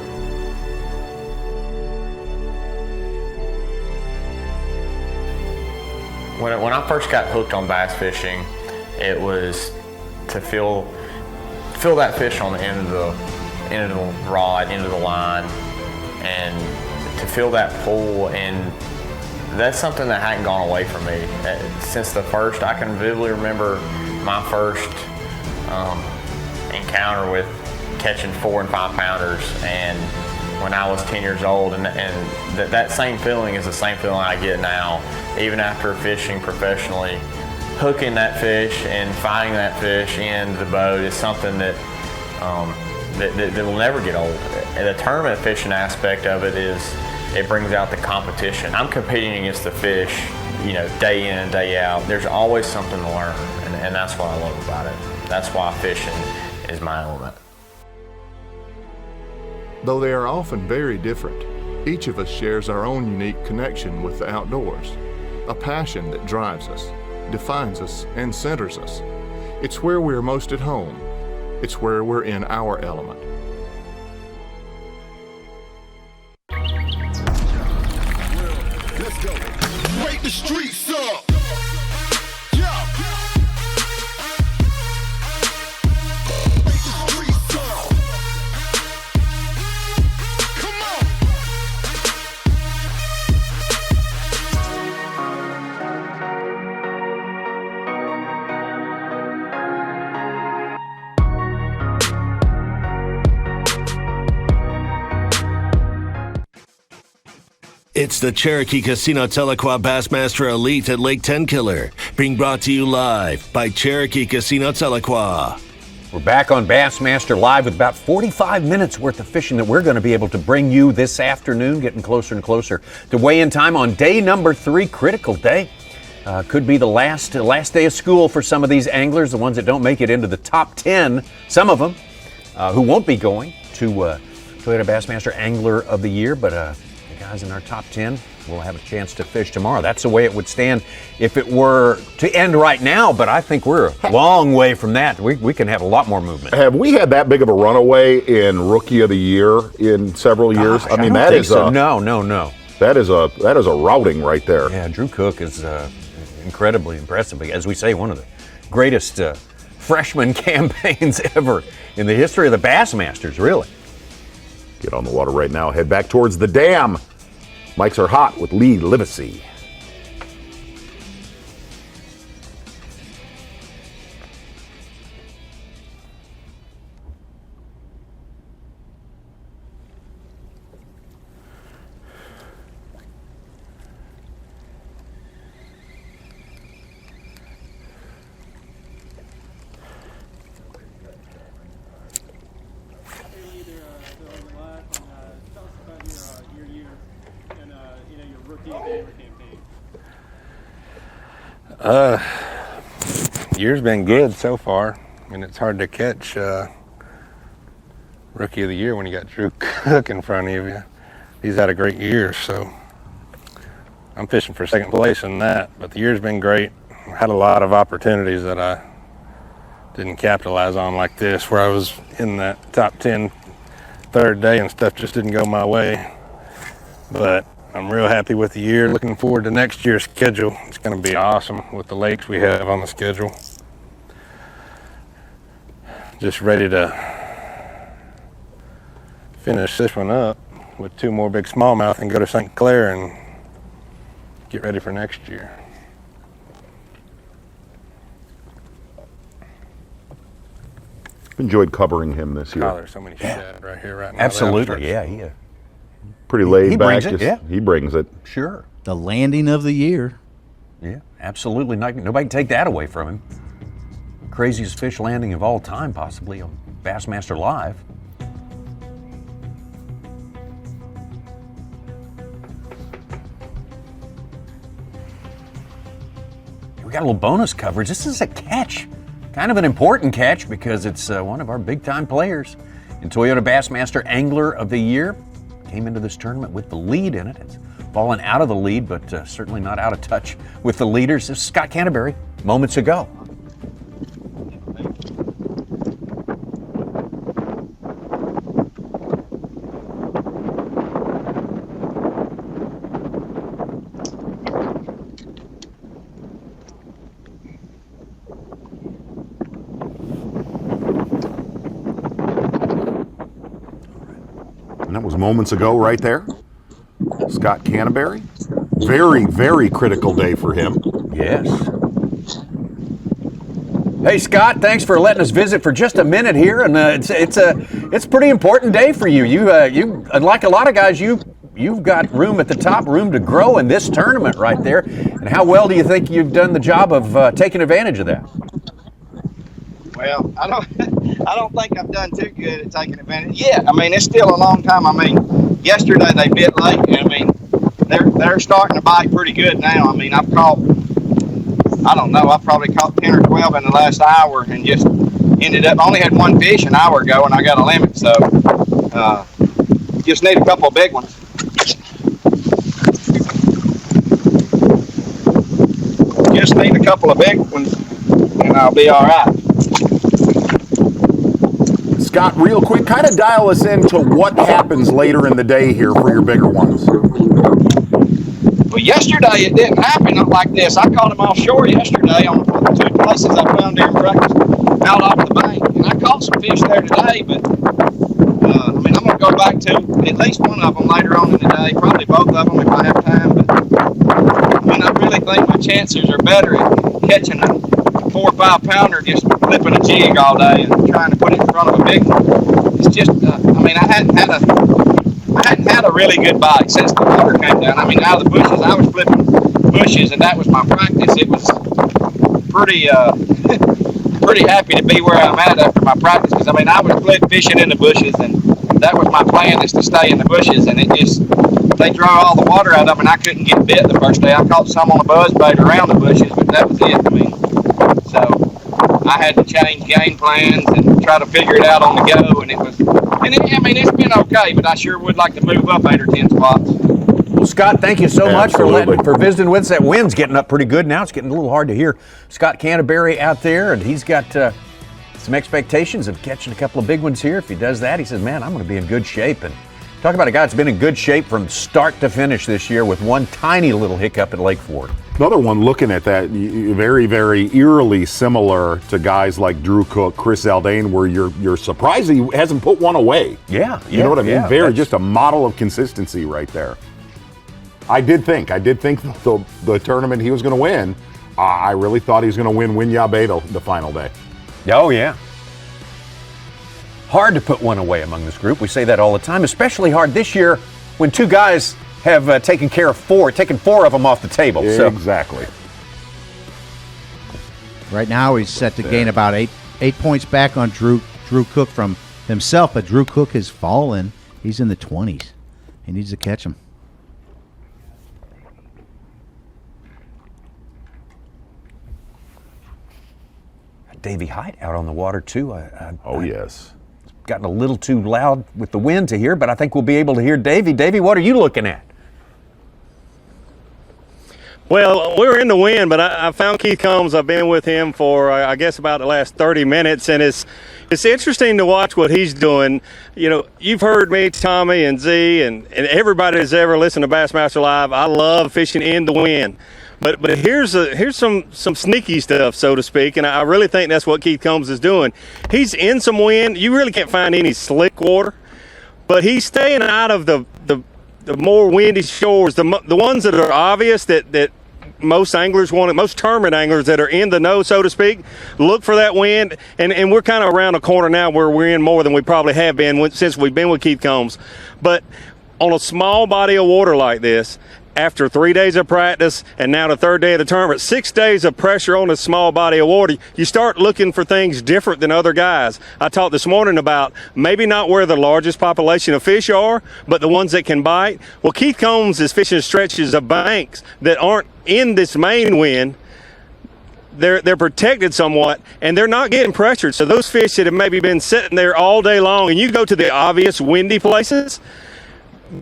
When I first got hooked on bass fishing, it was to feel that fish on the end of the rod, end of the line, and to feel that pull. And that's something that hadn't gone away from me since the first. I can vividly remember my first encounter with catching 4 and 5 pounders, and when I was 10 years old, and that same feeling is the same feeling I get now, even after fishing professionally. Hooking that fish and finding that fish in the boat is something that will never get old. And the tournament fishing aspect of it is, it brings out the competition. I'm competing against the fish, day in and day out. There's always something to learn, and that's what I love about it. That's why fishing is my element.
Though they are often very different, each of us shares our own unique connection with the outdoors, a passion that drives us, defines us, and centers us. It's where we're most at home. It's where we're in our element.
Let's go. Wake the streets up.
It's the Cherokee Casino Tahlequah Bassmaster Elite at Lake Tenkiller, being brought to you live by Cherokee Casino Tahlequah.
We're back on Bassmaster Live with about 45 minutes worth of fishing that we're going to be able to bring you this afternoon, getting closer and closer to weigh-in time on day number 3, critical day. Could be the last day of school for some of these anglers, the ones that don't make it into the top 10, some of them, who won't be going to Toyota Bassmaster Angler of the Year, but guys in our top 10 will have a chance to fish tomorrow. That's the way it would stand if it were to end right now, but I think we're a long way from that. We can have a lot more movement.
Have we had that big of a runaway in Rookie of the Year in several years?
I mean, that is no.
That is a routing right there.
Yeah, Drew Cook is incredibly impressive. As we say, one of the greatest freshman campaigns ever in the history of the Bassmasters, really.
Get on the water right now. Head back towards the dam. Mics are hot with Lee Livesey.
Year's been good so far. I mean, it's hard to catch Rookie of the Year when you got Drew Cook in front of you. He's had a great year, so I'm fishing for second place in that. But the year's been great. I had a lot of opportunities that I didn't capitalize on like this, where I was in that top 10 third day and stuff just didn't go my way. But I'm real happy with the year. Looking forward to next year's schedule. It's going to be awesome with the lakes we have on the schedule. Just ready to finish this one up with 2 more big smallmouth and go to St. Clair and get ready for next year.
Enjoyed covering him this year.
Oh, there's so many shad right here right now.
Absolutely, yeah. He
pretty laid
he
back.
brings it, yeah.
He brings it.
Sure.
The landing of the year.
Yeah, absolutely. Nobody can take that away from him. Craziest fish landing of all time, possibly on Bassmaster Live. We got a little bonus coverage. This is a catch. Kind of an important catch because it's one of our big-time players in Toyota Bassmaster Angler of the Year. Came into this tournament with the lead in it. It's fallen out of the lead, but certainly not out of touch with the leaders. This is Scott Canterbury moments ago.
And that was moments ago right there. Scott Canterbury. Very, very critical day for him.
Yes. Hey, Scott, thanks for letting us visit for just a minute here. And it's a pretty important day for you. You unlike a lot of guys, you've got room at the top, room to grow in this tournament right there. And how well do you think you've done the job of taking advantage of that?
Well, I don't think I've done too good at taking advantage. Yeah, I mean, it's still a long time. I mean, yesterday they bit late, and I mean, they're starting to bite pretty good now. I mean, I've probably caught 10 or 12 in the last hour and just ended up, only had one fish an hour ago and I got a limit, so just need a couple of big ones. Just need a couple of big ones and I'll be all right.
Scott, real quick, kind of dial us into what happens later in the day here for your bigger ones.
Well, yesterday it didn't happen like this. I caught them offshore yesterday on the 2 places I found during breakfast out off the bank. And I caught some fish there today, but I mean, I'm going to go back to at least one of them later on in the day, probably both of them if I have time. But I mean, I really think my chances are better at catching a 4 or 5 pounder just flipping a jig all day and trying to put it in front of a big one. It's just, I mean, I hadn't had a really good bite since the water came down. I mean, out of the bushes, I was flipping bushes, and that was my practice. It was pretty happy to be where I'm at after my practice, because I mean, I was fishing in the bushes, and that was my plan, is to stay in the bushes, and they drove all the water out of them, and I couldn't get bit the first day. I caught some on a buzzbait around the bushes, but that was it. I mean, so I had to change game plans and try to figure it out on the go, and I mean, it's been okay, but I sure would like to move up 8 or 10 spots.
Well, Scott, thank you so much for visiting with us. That wind's getting up pretty good now. It's getting a little hard to hear Scott Canterbury out there, and he's got some expectations of catching a couple of big ones here. If he does that, he says, man, I'm going to be in good shape. And talk about a guy that's been in good shape from start to finish this year with one tiny little hiccup at Lake Ford.
Another one looking at that, very, very eerily similar to guys like Drew Cook, Chris Zaldain, where you're surprised he hasn't put one away.
Yeah.
You know what I mean? Just a model of consistency right there. I did think the tournament he was going to win, I really thought he was going to win Winyabé the final day.
Oh, yeah. Hard to put one away among this group. We say that all the time, especially hard this year when two guys have taken four of them off the table.
Exactly.
Right now he's set to gain about eight points back on Drew Cook from himself, but Drew Cook has fallen. He's in the 20s. He needs to catch him.
Davey Height out on the water, too.
Yes.
It's gotten a little too loud with the wind to hear, but I think we'll be able to hear Davey. Davey, what are you looking at?
Well, we were in the wind, but I found Keith Combs. I've been with him for, I guess, about the last 30 minutes, and it's interesting to watch what he's doing. You know, you've heard me, Tommy, and Z, and everybody that's ever listened to Bassmaster Live. I love fishing in the wind. But here's some sneaky stuff, so to speak, and I really think that's what Keith Combs is doing. He's in some wind. You really can't find any slick water, but he's staying out of the more windy shores, the ones that are obvious that most anglers want it, most tournament anglers that are in the know, so to speak, look for that wind. And we're kind of around a corner now where we're in more than we probably have been since we've been with Keith Combs. But on a small body of water like this, after 3 days of practice and now the third day of the tournament, 6 days of pressure on a small body of water, you start looking for things different than other guys. I talked this morning about maybe not where the largest population of fish are, but the ones that can bite. Well, Keith Combs is fishing stretches of banks that aren't in this main wind. They're protected somewhat, and they're not getting pressured. So those fish that have maybe been sitting there all day long, and you go to the obvious windy places,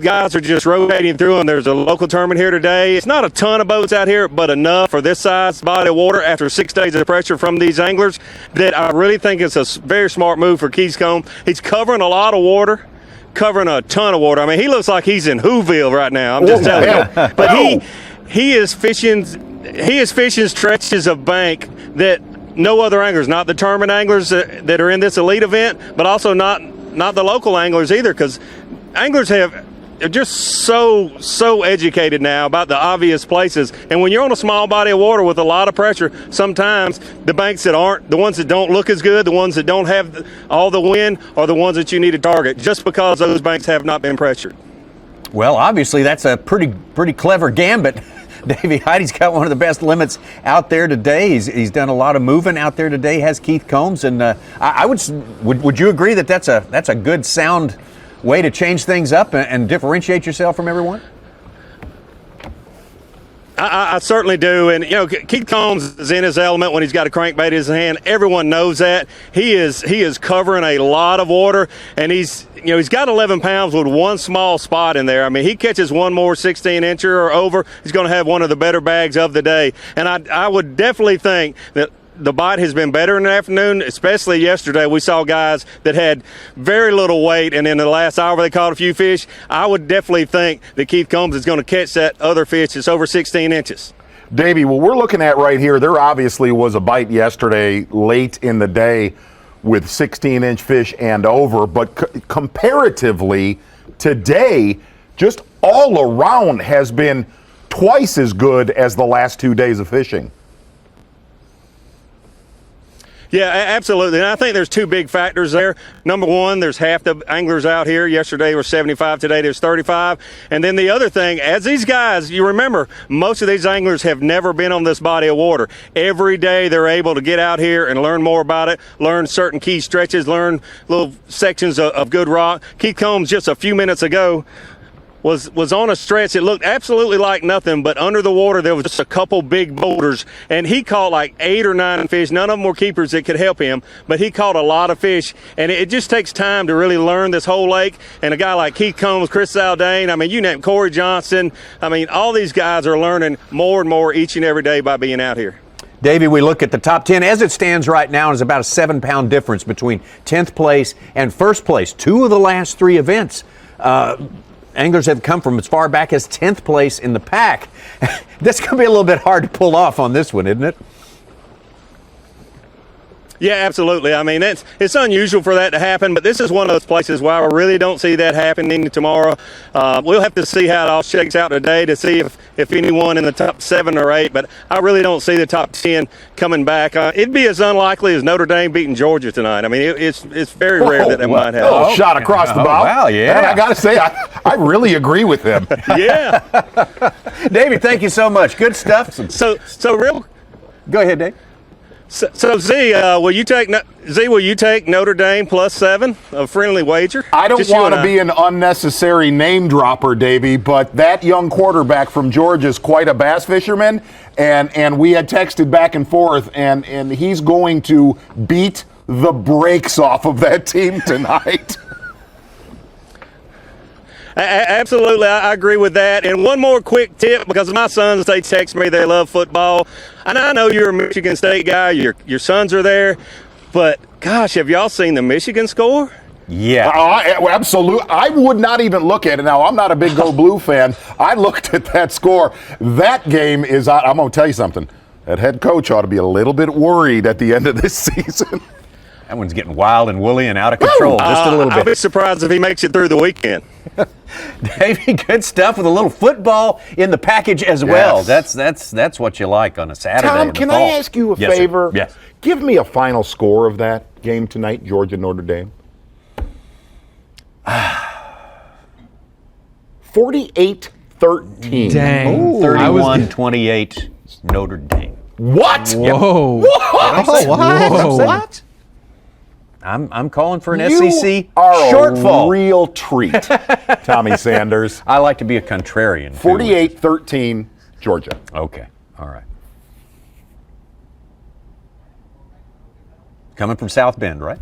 guys are just rotating through them. There's a local tournament here today. It's not a ton of boats out here, but enough for this size body of water after 6 days of pressure from these anglers that I really think it's a very smart move for Keith Combs. He's covering a lot of water, covering a ton of water. I mean, he looks like he's in Whoville right now. I'm just telling you. But he is fishing stretches of bank that no other anglers, not the tournament anglers that are in this elite event, but also not the local anglers either, because anglers are just so educated now about the obvious places. And when you're on a small body of water with a lot of pressure, sometimes the banks that aren't, the ones that don't look as good, the ones that don't have all the wind, are the ones that you need to target, just because those banks have not been pressured.
Well, obviously that's a pretty clever gambit. Davey Heidi's got one of the best limits out there today. He's done a lot of moving out there today, has Keith Combs, and I would you agree that that's a good sound way to change things up and differentiate yourself from everyone?
I certainly do. And, you know, Keith Combs is in his element when he's got a crankbait in his hand. Everyone knows that. He is covering a lot of water, and he's got 11 pounds with one small spot in there. I mean, he catches one more 16-incher or over, he's going to have one of the better bags of the day. And I would definitely think that the bite has been better in the afternoon, especially yesterday. We saw guys that had very little weight, and in the last hour they caught a few fish. I would definitely think that Keith Combs is going to catch that other fish that's over 16 inches.
Davey, what we're looking at right here, there obviously was a bite yesterday late in the day with 16-inch fish and over, but comparatively today, just all around has been twice as good as the last 2 days of fishing.
Yeah, absolutely. And I think there's two big factors there. Number one, there's half the anglers out here. Yesterday were 75, today there's 35. And then the other thing, as these guys, you remember, most of these anglers have never been on this body of water. Every day they're able to get out here and learn more about it, learn certain key stretches, learn little sections of good rock. Keith Combs just a few minutes ago was on a stretch. It looked absolutely like nothing, but under the water there was just a couple big boulders, and he caught like 8 or 9 fish. None of them were keepers that could help him, but he caught a lot of fish, and it just takes time to really learn this whole lake. And a guy like Keith Combs, Chris Zaldain, I mean, you name it, Corey Johnson, I mean, all these guys are learning more and more each and every day by being out here.
Davey, we look at the top 10 as it stands right now. There's about a 7-pound difference between 10th place and first place. 2 of the last 3 events, anglers have come from as far back as 10th place in the pack. That's going to be a little bit hard to pull off on this one, isn't it?
Yeah, absolutely. I mean, it's unusual for that to happen, but this is one of those places where I really don't see that happening tomorrow. We'll have to see how it all shakes out today to see if anyone in the top 7 or 8, but I really don't see the top 10 coming back. It'd be as unlikely as Notre Dame beating Georgia tonight. I mean, it's very rare that might happen.
Oh, shot across the bow.
Wow, yeah.
And I got to say, I really agree with him.
Yeah.
David, thank you so much. Good stuff.
So real.
Go ahead, Dave.
So Z, will you take Notre Dame +7, a friendly wager?
I don't want to be an unnecessary name dropper, Davey, but that young quarterback from Georgia is quite a bass fisherman, and we had texted back and forth, and he's going to beat the brakes off of that team tonight.
Absolutely, I agree with that. And one more quick tip, because my sons, they text me, they love football. And I know you're a Michigan State guy, your sons are there, but gosh, have y'all seen the Michigan score?
Yeah.
Absolutely. I would not even look at it. Now, I'm not a big Go Blue fan. I looked at that score. That game is, I'm going to tell you something. That head coach ought to be a little bit worried at the end of this season.
That one's getting wild and woolly and out of control just a little bit.
I'll be surprised if he makes it through the weekend.
Davey, good stuff with a little football in the package as well. That's what you like on a Saturday.
Tom, can I ask you a favor?
Sir. Yes.
Give me a final score of that game tonight, Georgia Notre Dame. 48-13.
Dang. 31-28 Notre Dame.
What?
Whoa. What?
I'm calling for an
You
SEC
are
shortfall.
A real treat, Tommy Sanders.
I like to be a contrarian.
48-13, Georgia.
Okay. All right. Coming from South Bend, right?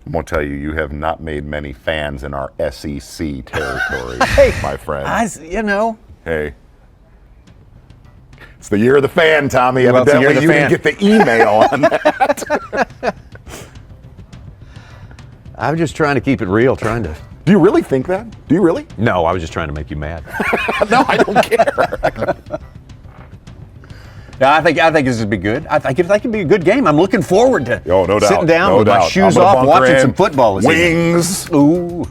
I'm going to tell you, you have not made many fans in our SEC territory, my friend. Hey. It's the year of the fan, Tommy.
Well,
evidently, you didn't get the email on that.
I'm just trying to keep it real, Do
you really think that? Do you really?
No, I was just trying to make you mad.
No, I don't care.
No, I think this would be good. I think it could be a good game. I'm looking forward to sitting down with my shoes off, watching some football.
Wings.
Ooh.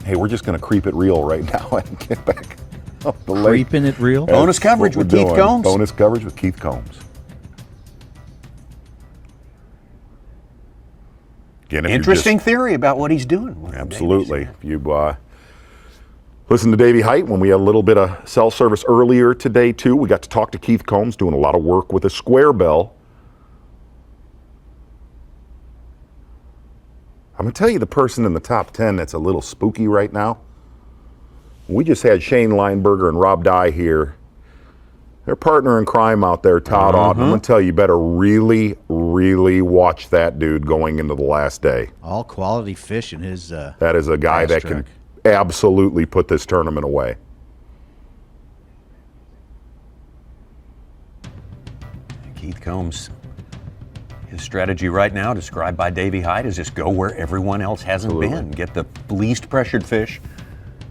Hey, we're just going to creep it real right now and get back up the lake.
Creeping it real?
Bonus coverage with Keith Combs.
Bonus coverage with Keith Combs. Again,
interesting theory about what he's doing.
Absolutely. If you listen to Davey Height when we had a little bit of cell service earlier today, too. We got to talk to Keith Combs, doing a lot of work with a square bell. I'm going to tell you the person in the top 10 that's a little spooky right now. We just had Shane Lineberger and Rob Dye here. Their partner in crime out there, Todd Auten. I'm going to tell you, better really, really watch that dude going into the last day.
All quality fish in his
that is a guy that can absolutely put this tournament away.
Keith Combs, his strategy right now, described by Davey Hyde, is just go where everyone else hasn't been. Get the least pressured fish.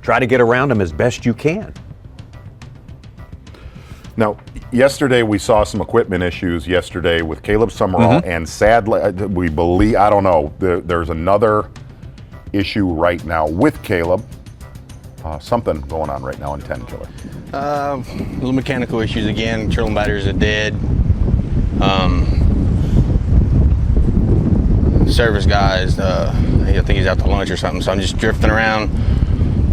Try to get around them as best you can.
Now, yesterday we saw some equipment issues yesterday with Caleb Summerall, and sadly, we believe, I don't know, there's another issue right now with Caleb. Something going on right now in Tenkiller.
Little mechanical issues again. Trolling batteries are dead. Service guys, I think he's out to lunch or something, so I'm just drifting around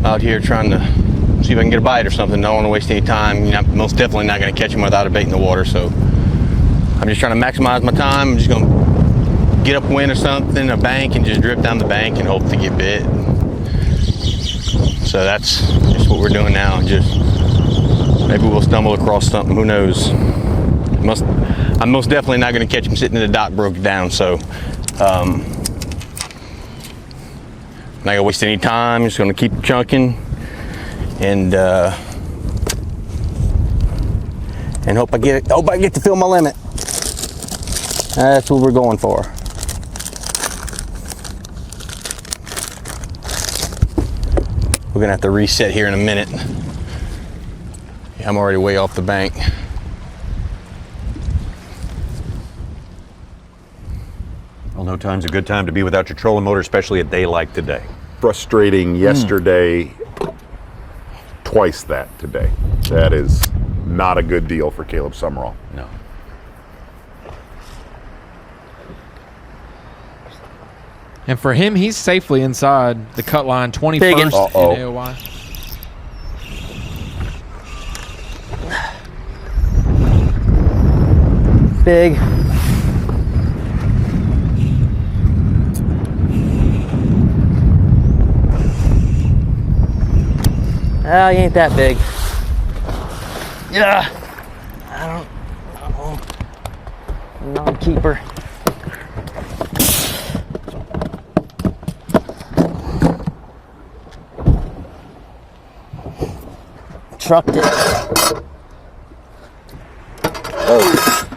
out here trying to see if I can get a bite or something. Don't want to waste any time. I'm most definitely not going to catch him without a bait in the water, so I'm just trying to maximize my time. I'm just going to get upwind or something, a bank, and just drift down the bank and hope to get bit. So that's just what we're doing now. Just maybe we'll stumble across something. Who knows? I'm most definitely not going to catch him sitting in the dock broke down. So I'm not going to waste any time. Just going to keep chunking and hope I get to fill my limit. That's what we're going for. We're gonna have to reset here in a minute. I'm already way off the bank.
Well, no time's a good time to be without your trolling motor, especially a day like today.
Frustrating yesterday, twice that today. That is not a good deal for Caleb Summerall.
No.
And for him, he's safely inside the cut line, 21st in AOY.
Big. Oh, he ain't that big. Yeah. Non-keeper. Trucked it. Oh.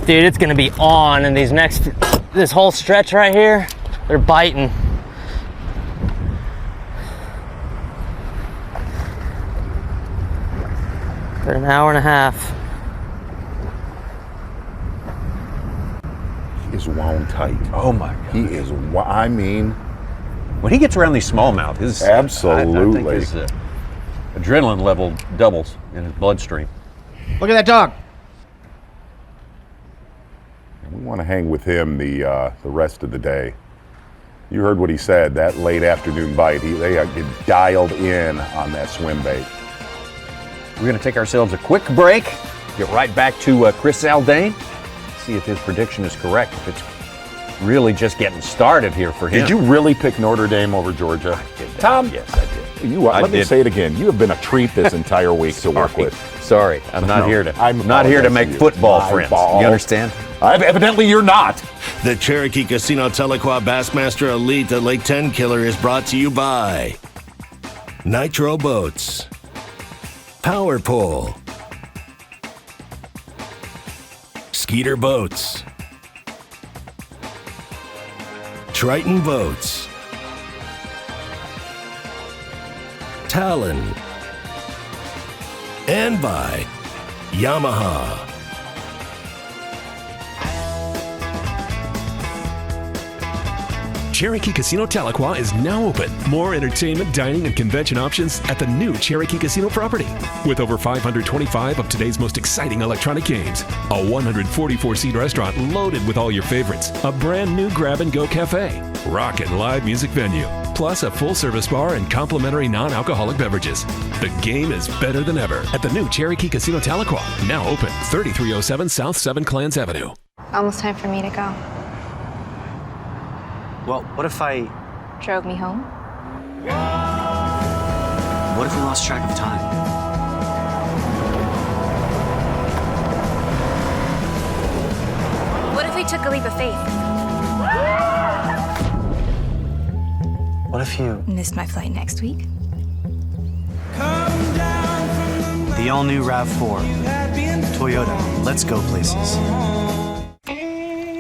Dude, it's gonna be on in this whole stretch right here. They're biting. For an hour and a half.
He is wound tight.
Oh my God.
He is, I mean.
When he gets around these smallmouth, his
absolutely.
I think his adrenaline level doubles in his bloodstream.
Look at that dog.
We want to hang with him the rest of the day. You heard what he said. That late afternoon bite, they get dialed in on that swim bait.
We're going to take ourselves a quick break. Get right back to Chris Zaldain. See if his prediction is correct. If it's really just getting started here for him.
Did you really pick Notre Dame over Georgia?
I did.
Tom?
Yes, I did.
Let me say it again. You have been a treat this entire week to work with.
Sorry, I'm not here to make football friends. You understand?
Evidently, you're not.
The Cherokee Casino Tahlequah Bassmaster Elite at Lake Tenkiller is brought to you by Nitro Boats, Power Pole, Skeeter Boats, Triton Boats, Talon, and by Yamaha.
Cherokee Casino Tahlequah is now open. More entertainment, dining, and convention options at the new Cherokee Casino property. With over 525 of today's most exciting electronic games, a 144-seat restaurant loaded with all your favorites, a brand new grab-and-go cafe, rock and live music venue, plus a full-service bar and complimentary non-alcoholic beverages. The game is better than ever at the new Cherokee Casino Tahlequah, now open 3307 South 7 Clans Avenue.
Almost time for me to go.
Well, what if I...
Drove me home?
What if we lost track of time?
What if we took a leap of faith?
What if you...
Missed my flight next week?
The all-new RAV4. Toyota, let's go places.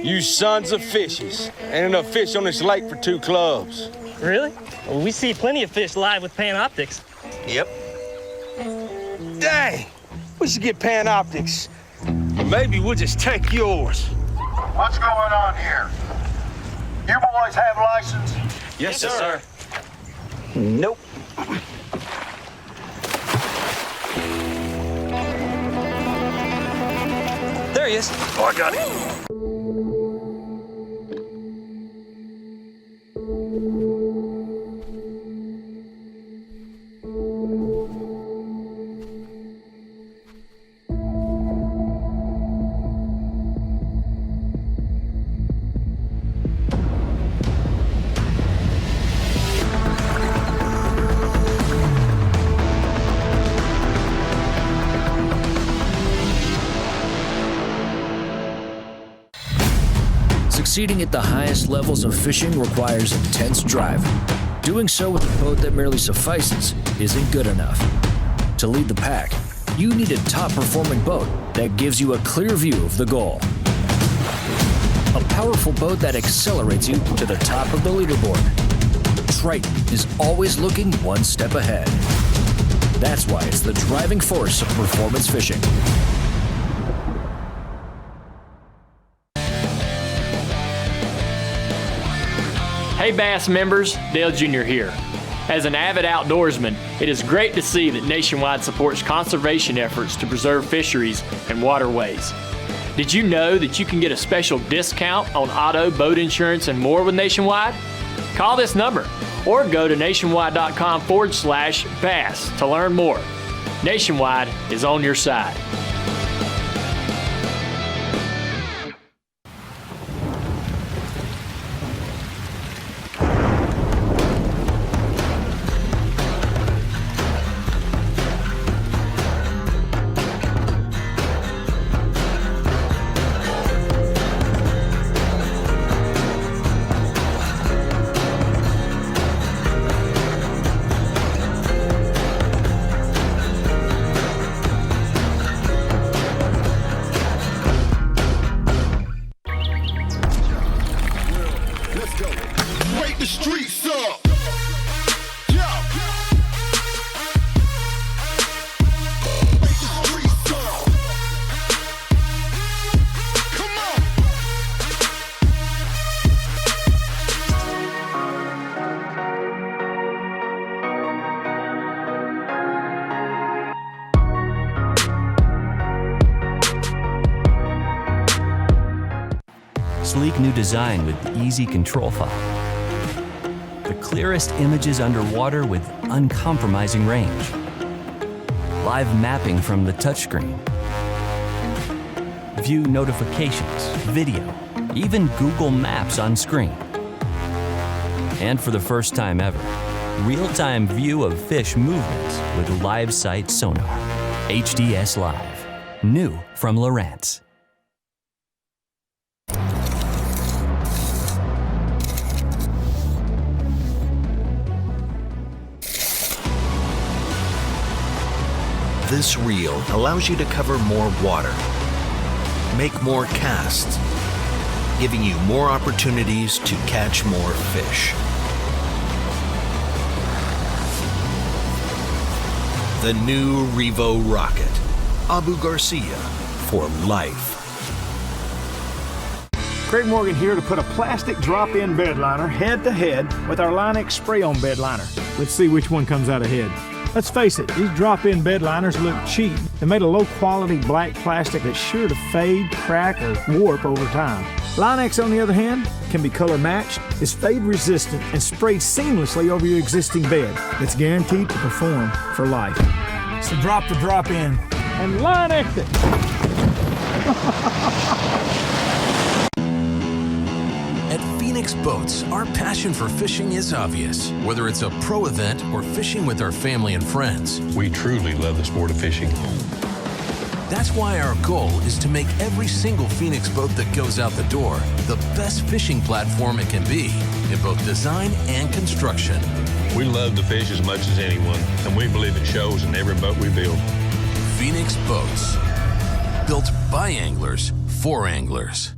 You sons of fishes. Ain't enough fish on this lake for 2 clubs.
Really? Well, we see plenty of fish live with Panoptics.
Yep. Dang, we should get Panoptics. Or maybe we'll just take yours.
What's going on here? You boys have license?
Yes, sir.
Nope.
There he is. Oh, I got him.
Succeeding at the highest levels of fishing requires intense drive. Doing so with a boat that merely suffices isn't good enough. To lead the pack, you need a top-performing boat that gives you a clear view of the goal. A powerful boat that accelerates you to the top of the leaderboard. Triton is always looking one step ahead. That's why it's the driving force of performance fishing.
Hey Bass members, Dale Jr. here. As an avid outdoorsman, it is great to see that Nationwide supports conservation efforts to preserve fisheries and waterways. Did you know that you can get a special discount on auto, boat insurance, and more with Nationwide? Call this number or go to nationwide.com/bass to learn more. Nationwide is on your side.
Sleek new design with easy control file. The clearest images underwater with uncompromising range. Live mapping from the touchscreen. View notifications, video, even Google Maps on screen. And for the first time ever, real-time view of fish movements with live sight sonar. HDS Live. New from Lowrance.
This reel allows you to cover more water, make more casts, giving you more opportunities to catch more fish. The new Revo Rocket, Abu Garcia for life.
Craig Morgan here to put a plastic drop-in bed liner head-to-head with our Line-X spray-on bed liner. Let's see which one comes out ahead. Let's face it, these drop-in bed liners look cheap. They're made of low-quality black plastic that's sure to fade, crack, or warp over time. Line-X, on the other hand, can be color-matched, is fade-resistant, and sprayed seamlessly over your existing bed. It's guaranteed to perform for life. So drop the drop-in and Line-X it.
At Phoenix Boats, our passion for fishing is obvious. Whether it's a pro event or fishing with our family and friends, we truly love the sport of fishing. That's why our goal is to make every single Phoenix boat that goes out the door the best fishing platform it can be in both design and construction.
We love to fish as much as anyone, and we believe it shows in every boat we build.
Phoenix Boats, built by anglers for anglers.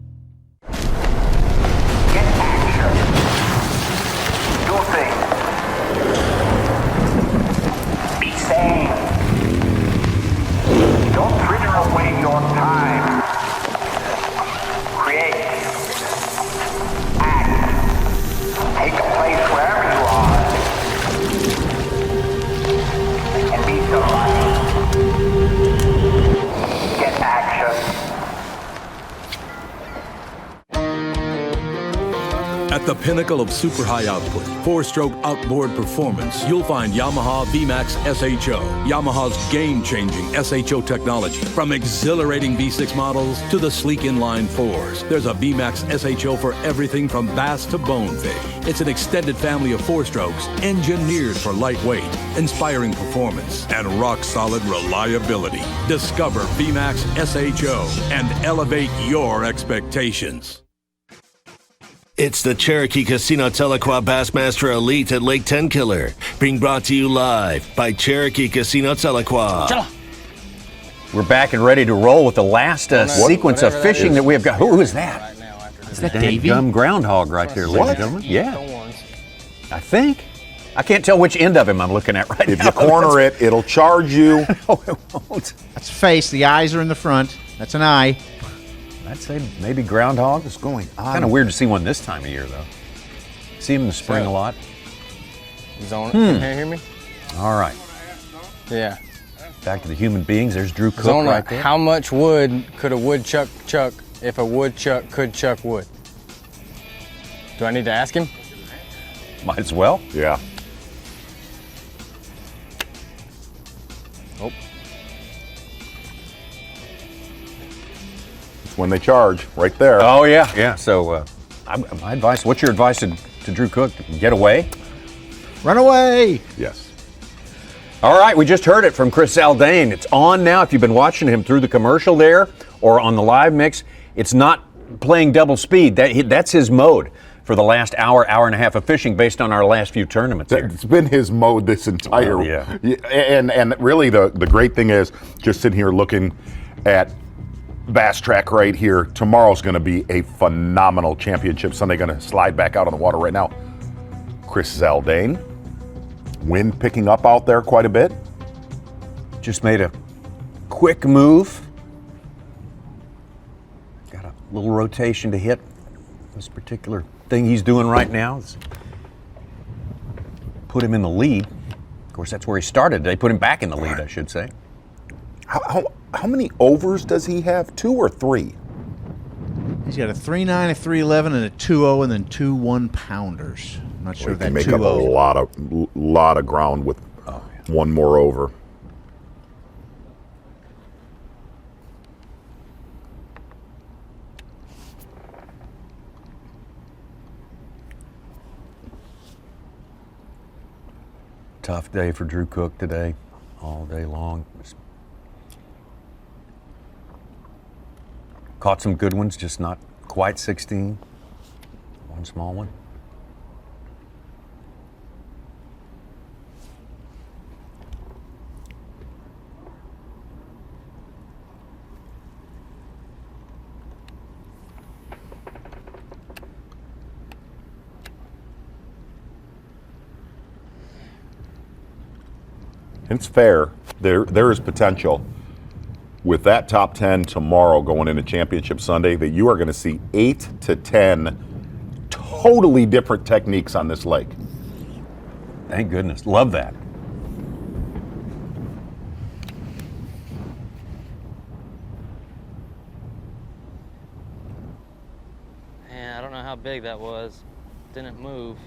Do things. Be sane. Don't fritter away your time. Create. Act. Take a place wherever you are. And be somebody. Get action.
At the pinnacle of super high output, 4-stroke outboard performance, you'll find Yamaha V-Max SHO. Yamaha's game-changing SHO technology. From exhilarating V6 models to the sleek inline 4s, there's a V-Max SHO for everything from bass to bonefish. It's an extended family of 4-strokes engineered for lightweight, inspiring performance, and rock-solid reliability. Discover V-Max SHO and elevate your expectations.
It's the Cherokee Casino Tahlequah Bassmaster Elite at Lake Tenkiller, being brought to you live by Cherokee Casino Tahlequah.
We're back and ready to roll with the last sequence of fishing that we have got. Who is that?
Is that Davey?
Gum groundhog right there, ladies and gentlemen. Yeah. I think. I can't tell which end of him I'm looking at right now.
If you corner it, it'll charge you.
No, it won't.
That's face. The eyes are in the front. That's an eye.
I'd say maybe groundhog is going on. Kind of weird to see one this time of year, though. See him in the spring a lot.
Zone. Can you hear me?
All right.
Yeah.
Back to the human beings. There's Drew Cook
Zona,
right there.
how much wood could a woodchuck chuck if a woodchuck could chuck wood? Do I need to ask him?
Might as well.
Yeah.
Oh.
It's when they charge, right there.
Oh, yeah. Yeah. So, my advice, what's your advice to Drew Cook? Get away?
Run away!
Yes.
All right, we just heard it from Chris Zaldain. It's on now. If you've been watching him through the commercial there or on the live mix, it's not playing double speed. That's his mode for the last hour and a half of fishing based on our last few tournaments here.
It's been his mode this entire And really the great thing is just sitting here looking at Bass Track right here. Tomorrow's going to be a phenomenal championship Sunday. Going to slide back out on the water right now. Chris Zaldain. Wind picking up out there quite a bit.
Just made a quick move. Got a little rotation to hit this particular thing he's doing right now. Put him in the lead. Of course, that's where he started. They put him back in the lead, I should say.
How many overs does he have? 2 or 3?
He's got a 3.9, a 3.11, and a 2.0, and then 2 1-pounders. I'm not sure if that 2.0.
Make up a lot of ground with one more over.
Tough day for Drew Cook today, all day long. Caught some good ones, just not quite 16. One small one.
It's fair. There is potential with that top 10 tomorrow going into Championship Sunday that you are going to see 8 to 10 totally different techniques on this lake.
Thank goodness. Love that.
Man, I don't know how big that was. Didn't move.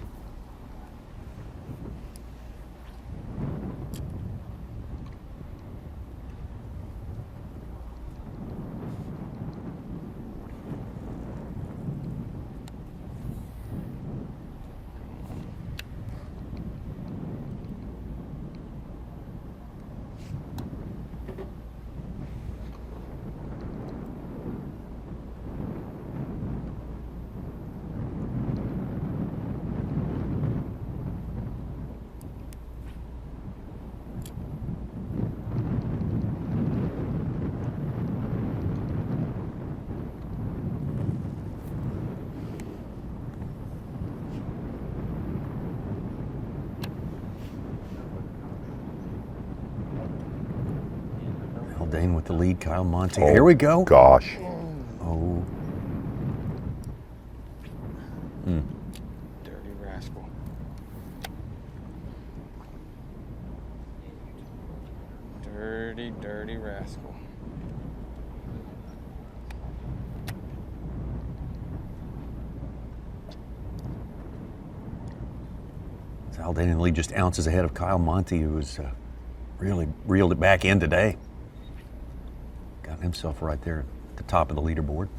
Zaldain with the lead, Kyle Monte. Here we go.
Gosh.
Oh.
Dirty rascal. Dirty rascal.
Zaldain in the lead, just ounces ahead of Kyle Monte, who was really reeled it back in today. Got himself right there at the top of the leaderboard.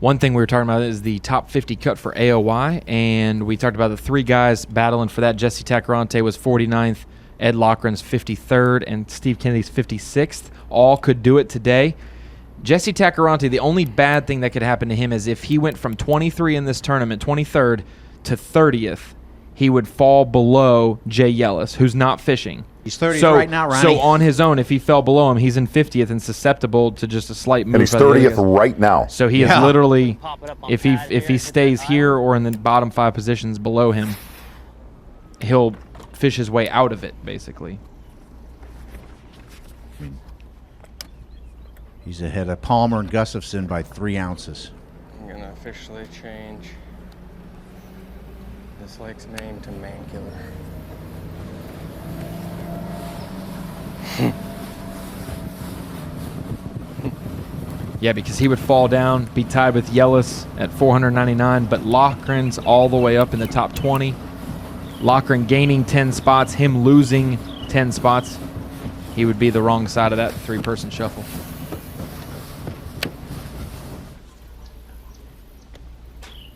One thing we were talking about is the top 50 cut for AOY, and we talked about the 3 guys battling for that. Jesse Tacarante was 49th, Ed Loughran's 53rd, and Steve Kennedy's 56th. All could do it today. Jesse Tacarante, the only bad thing that could happen to him is if he went from 23 in this tournament, 23rd, to 30th, he would fall below Jay Yellis, who's not fishing.
He's 30th right now, Ronnie.
So on his own, if he fell below him, he's in 50th and susceptible to just a slight move.
And he's 30th right now.
So he is literally, if he stays here or in the bottom 5 positions below him, he'll fish his way out of it, basically.
He's ahead of Palmer and Gustafson by 3 ounces.
I'm going to officially change this lake's name to Tenkiller.
Yeah, because he would fall down, be tied with Yellis at 499, but Loughran's all the way up in the top 20. Loughran gaining 10 spots, him losing 10 spots. He would be the wrong side of that 3-person shuffle.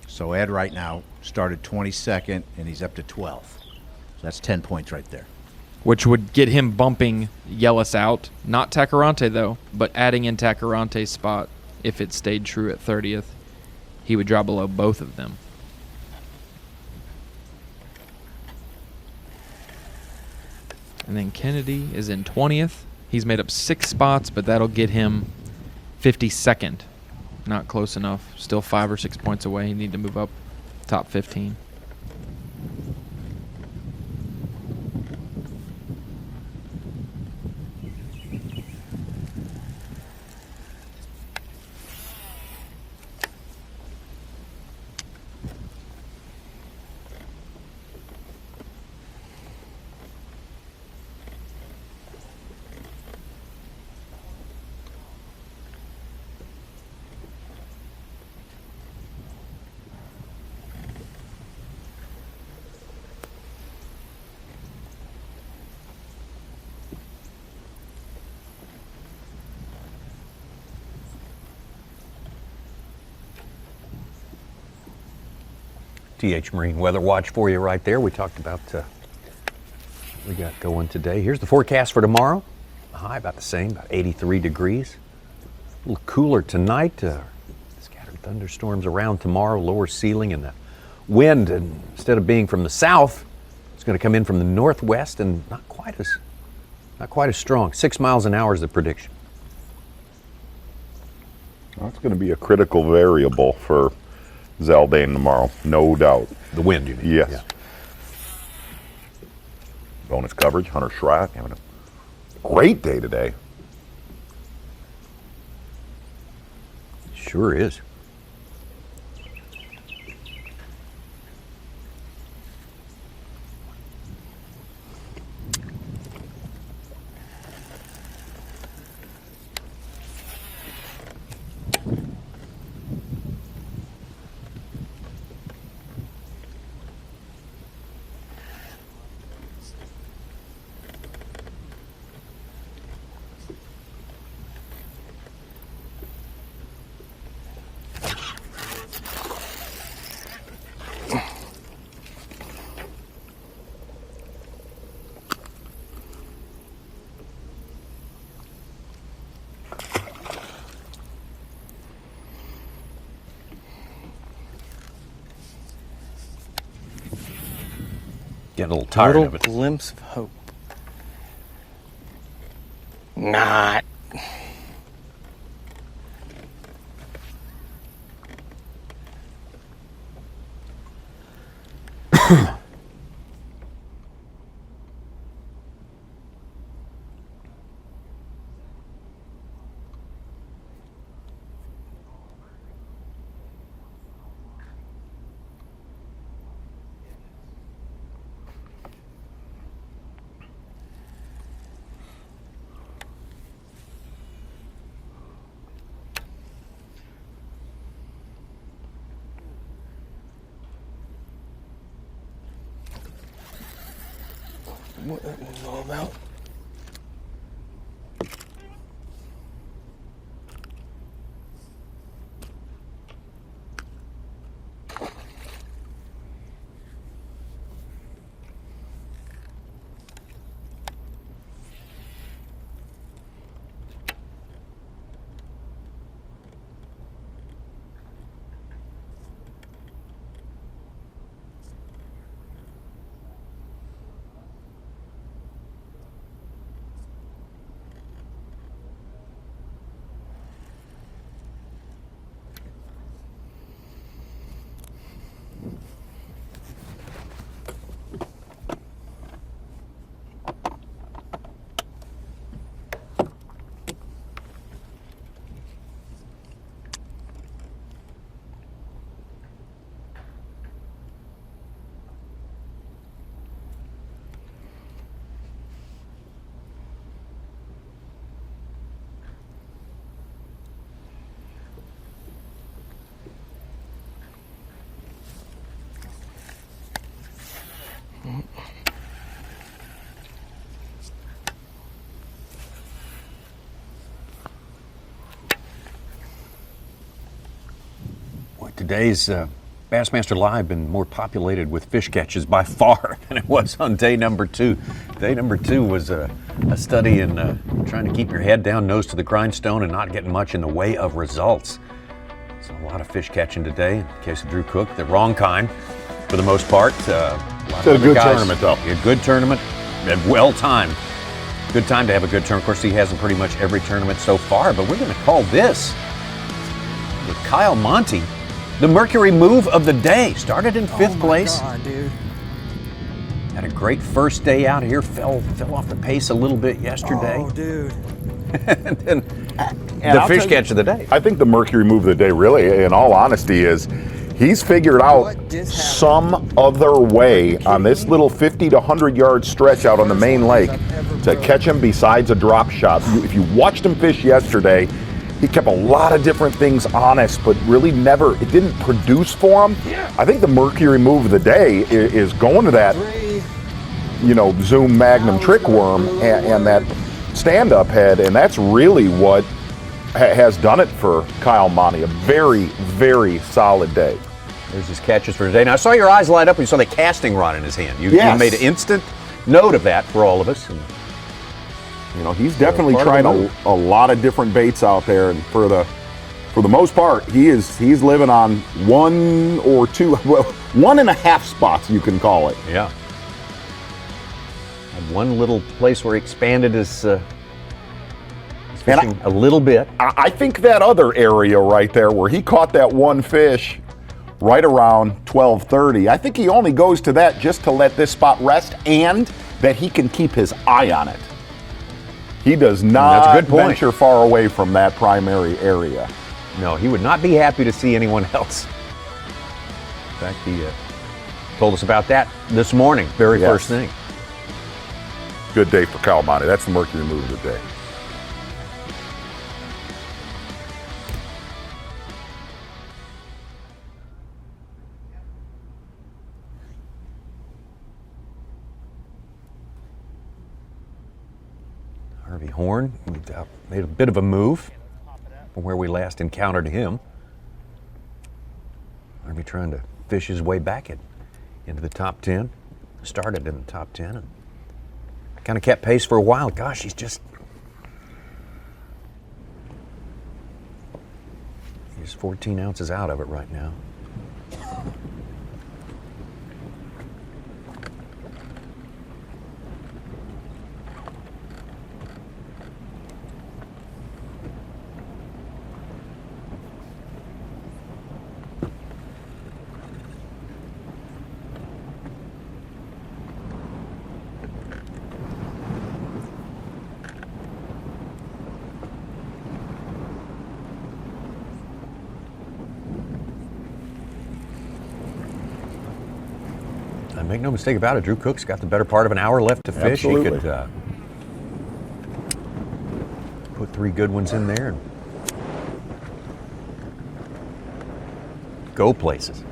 So Ed right now started 22nd, and he's up to 12th. So that's 10 points right there.
Which would get him bumping Yellis out. Not Tacarante, though, but adding in Tacarante's spot, if it stayed true at 30th, he would drop below both of them. And then Kennedy is in 20th. He's made up 6 spots, but that'll get him 52nd. Not close enough. Still 5 or 6 points away. You need to move up top 15.
TH Marine Weather Watch for you right there. We talked about we got going today. Here's the forecast for tomorrow. The high about the same, about 83 degrees. A little cooler tonight. Scattered thunderstorms around tomorrow, lower ceiling, and the wind, and instead of being from the south, it's going to come in from the northwest and not quite as strong. 6 miles an hour is the prediction.
That's going to be a critical variable for Zaldain tomorrow, no doubt.
The wind, you mean?
Yes.
Yeah.
Bonus coverage, Hunter Schratt having a great day today.
Sure is. Getting a little tired of it.
Glimpse of hope. Not. What that was all about.
Today's Bassmaster Live been more populated with fish catches by far than it was on day number 2. Day number 2 was a study in trying to keep your head down, nose to the grindstone, and not getting much in the way of results. So a lot of fish catching today. In the case of Drew Cook, the wrong kind for the most part.
It's a good tournament, though.
A good tournament and well timed. Good time to have a good tournament. Of course, he has in pretty much every tournament so far, but we're going to call this with Kyle Monty. The Mercury move of the day. Started in 5th place.
God, dude.
Had a great first day out here. Fell off the pace a little bit yesterday.
Oh, dude.
And then the fish catch of the day.
I think the Mercury move of the day, really, in all honesty, is he's figured out some other way on this little 50 to 100 yard stretch out on the main lake to catch him besides a drop shot. If you watched him fish yesterday, he kept a lot of different things honest, but really never, it didn't produce for him. I think the Mercury move of the day is going to that, Zoom Magnum trick worm and that stand-up head, and that's really what has done it for Kyle Monty. A very, very solid day.
There's his catches for today. Now, I saw your eyes light up when you saw the casting rod in his hand. You made an instant note of that for all of us. And
he's definitely trying a lot of different baits out there, and for the most part, he's living on 1 or 2, 1.5 spots, you can call it.
Yeah. Had one little place where he expanded his fishing a little bit.
I think that other area right there where he caught that one fish right around 12:30, I think he only goes to that just to let this spot rest and that he can keep his eye on it. He does not venture far away from that primary area.
No, he would not be happy to see anyone else. In fact, he told us about that this morning, first thing.
Good day for Kyle Monty. That's the Mercury move of the day.
Harvey Horn made a bit of a move from where we last encountered him. Harvey trying to fish his way back into the top 10. Started in the top 10 and kind of kept pace for a while. Gosh, he's 14 ounces out of it right now. Make no mistake about it, Drew Cook's got the better part of an hour left to fish.
Absolutely.
He could put 3 good ones in there and go places.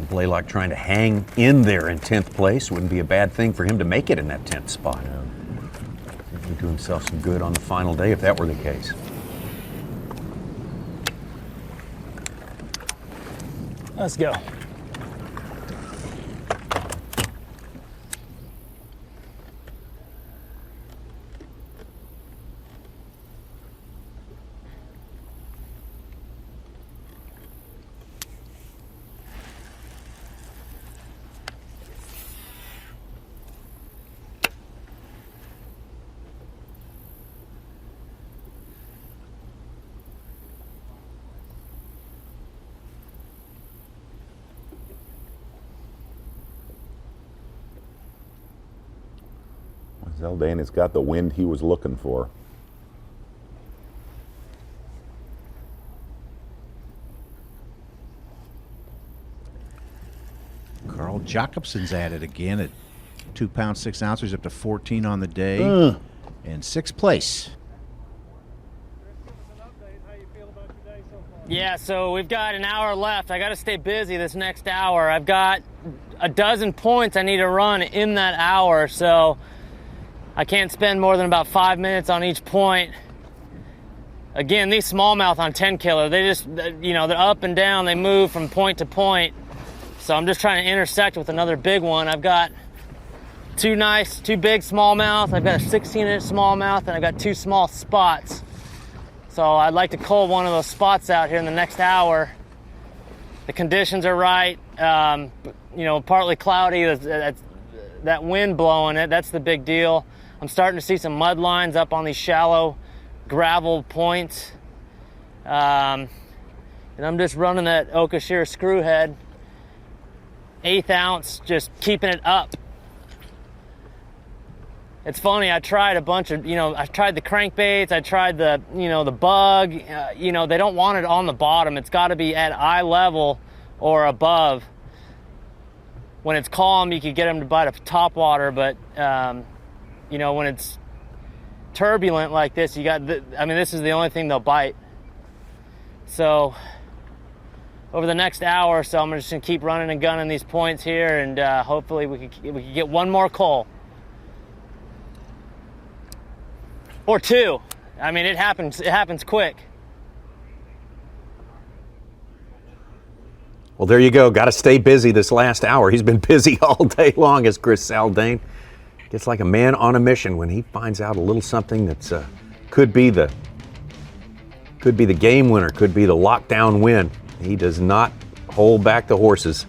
Blaylock trying to hang in there in 10th place. Wouldn't be a bad thing for him to make it in that 10th spot. He'd do himself some good on the final day if that were the case.
Let's go.
Zaldain has got the wind he was looking for.
Carl Jacobson's at it again at 2 pounds 6 ounces, up to 14 on the day, and 6th place.
Yeah, so we've got an hour left. I got to stay busy this next hour. I've got a dozen points I need to run in that hour, so I can't spend more than about 5 minutes on each point. Again, these smallmouth on Tenkiller, they just, they're up and down. They move from point to point. So I'm just trying to intersect with another big one. I've got two big smallmouth. I've got a 16-inch smallmouth, and I've got 2 small spots. So I'd like to cull one of those spots out here in the next hour. The conditions are right. Partly cloudy. That wind blowing it, that's the big deal. I'm starting to see some mud lines up on these shallow gravel points. And I'm just running that Okashira screw head. 1/8 ounce, just keeping it up. It's funny, I tried a bunch of, I tried the crankbaits, I tried the, the bug. They don't want it on the bottom. It's got to be at eye level or above. When it's calm, you could get them to bite up top water, but, when it's turbulent like this, this is the only thing they'll bite. So, over the next hour or so, I'm just going to keep running and gunning these points here, and hopefully we can get one more cull. Or 2. It happens quick.
Well, there you go. Got to stay busy this last hour. He's been busy all day long, as Chris Zaldain gets like a man on a mission when he finds out a little something that's could be the game winner, could be the lockdown win. He does not hold back the horses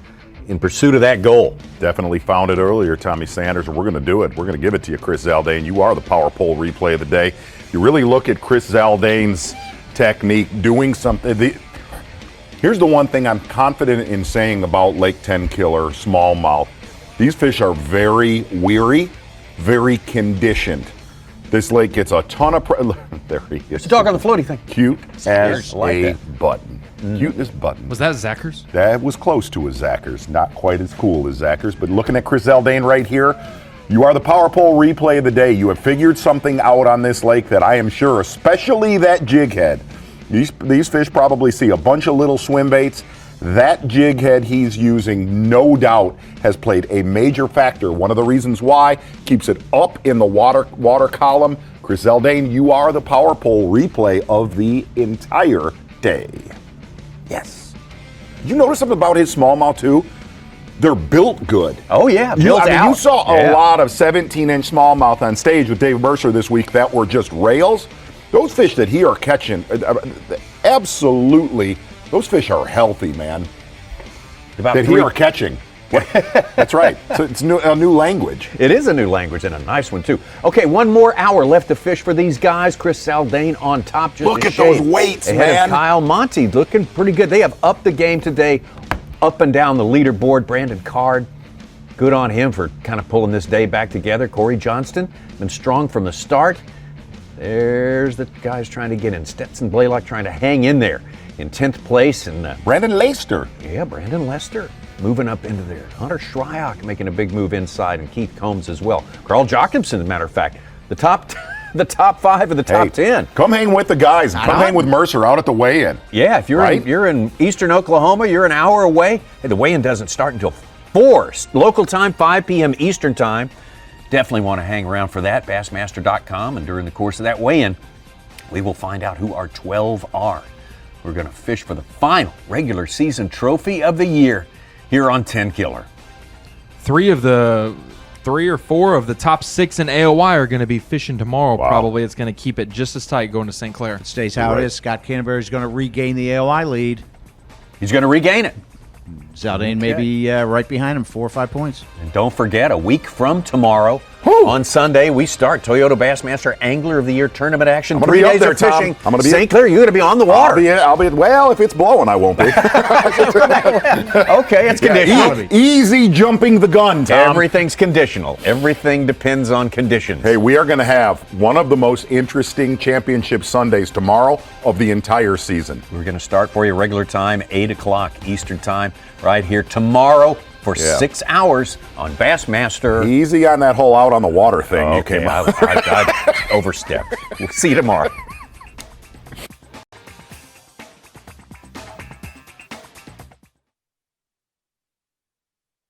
in pursuit of that goal.
Definitely found it earlier, Tommy Sanders, and we're going to do it. We're going to give it to you, Chris Zaldain. You are the power pole replay of the day. You really look at Chris Zaldain's technique, doing something. Here's the one thing I'm confident in saying about Lake Tenkiller smallmouth. These fish are very weary, very conditioned. This lake gets a ton of there he is.
What's the dog on the floaty thing?
Cute as a button. Cute as button.
Was that Zachers?
That was close to a Zachers. Not quite as cool as Zachers, but looking at Chris Zaldain right here, you are the power pole replay of the day. You have figured something out on this lake that I am sure, especially that jig head. These fish probably see a bunch of little swim baits. That jig head he's using, no doubt, has played a major factor. One of the reasons why keeps it up in the water column. Chris Zaldain, you are the power pole replay of the entire day. Yes. Did you notice something about his smallmouth too? They're built good.
Oh yeah, built out.
You saw a lot of 17-inch smallmouth on stage with Dave Mercer this week that were just rails. Those fish that he are catching, absolutely, those fish are healthy, man. He are catching. That's right. So it's a new language.
It is a new language, and a nice one too. Okay, one more hour left to fish for these guys. Chris Zaldain on top. Just
look at those weights,
ahead
man.
Of Kyle Monty looking pretty good. They have upped the game today, up and down the leaderboard. Brandon Card, good on him for kind of pulling this day back together. Corey Johnston, been strong from the start. There's the guys trying to get in. Stetson Blaylock trying to hang in there in 10th place. And
Brandon Lester.
Yeah, Brandon Lester moving up into there. Hunter Shryock making a big move inside, and Keith Combs as well. Carl Jacobson, as a matter of fact, the top 5 of the top 10.
Come hang with the guys. Come hang with Mercer out at the weigh-in.
Yeah, if you're in eastern Oklahoma, you're an hour away. Hey, the weigh-in doesn't start until 4 local time, 5 p.m. Eastern time. Definitely want to hang around for that, Bassmaster.com, and during the course of that weigh-in, we will find out who our 12 are. We're going to fish for the final regular season trophy of the year here on Tenkiller.
3 or 4 of the top 6 in AOY are going to be fishing tomorrow. Probably it's going to keep it just as tight going to St. Clair.
It stays how it is. Scott Canterbury's going to regain the AOI lead.
He's going to regain it.
Zaldain may be right behind him, 4 or 5 points.
And don't forget, a week from tomorrow, on Sunday, we start Toyota Bassmaster Angler of the Year tournament action. 3 days of fishing.
I'm going to be
St. Clair, you're going to be on the water.
I'll be. Well, if it's blowing, I won't be.
Okay, it's conditional.
Easy jumping the gun, Tom.
Everything's conditional. Everything depends on conditions.
Hey, we are going to have one of the most interesting championship Sundays tomorrow of the entire season.
We're going to start for you regular time, 8 o'clock Eastern time, right here tomorrow for 6 hours on Bassmaster.
Easy on that whole out on the water thing.
Okay, I overstepped. We'll see you tomorrow.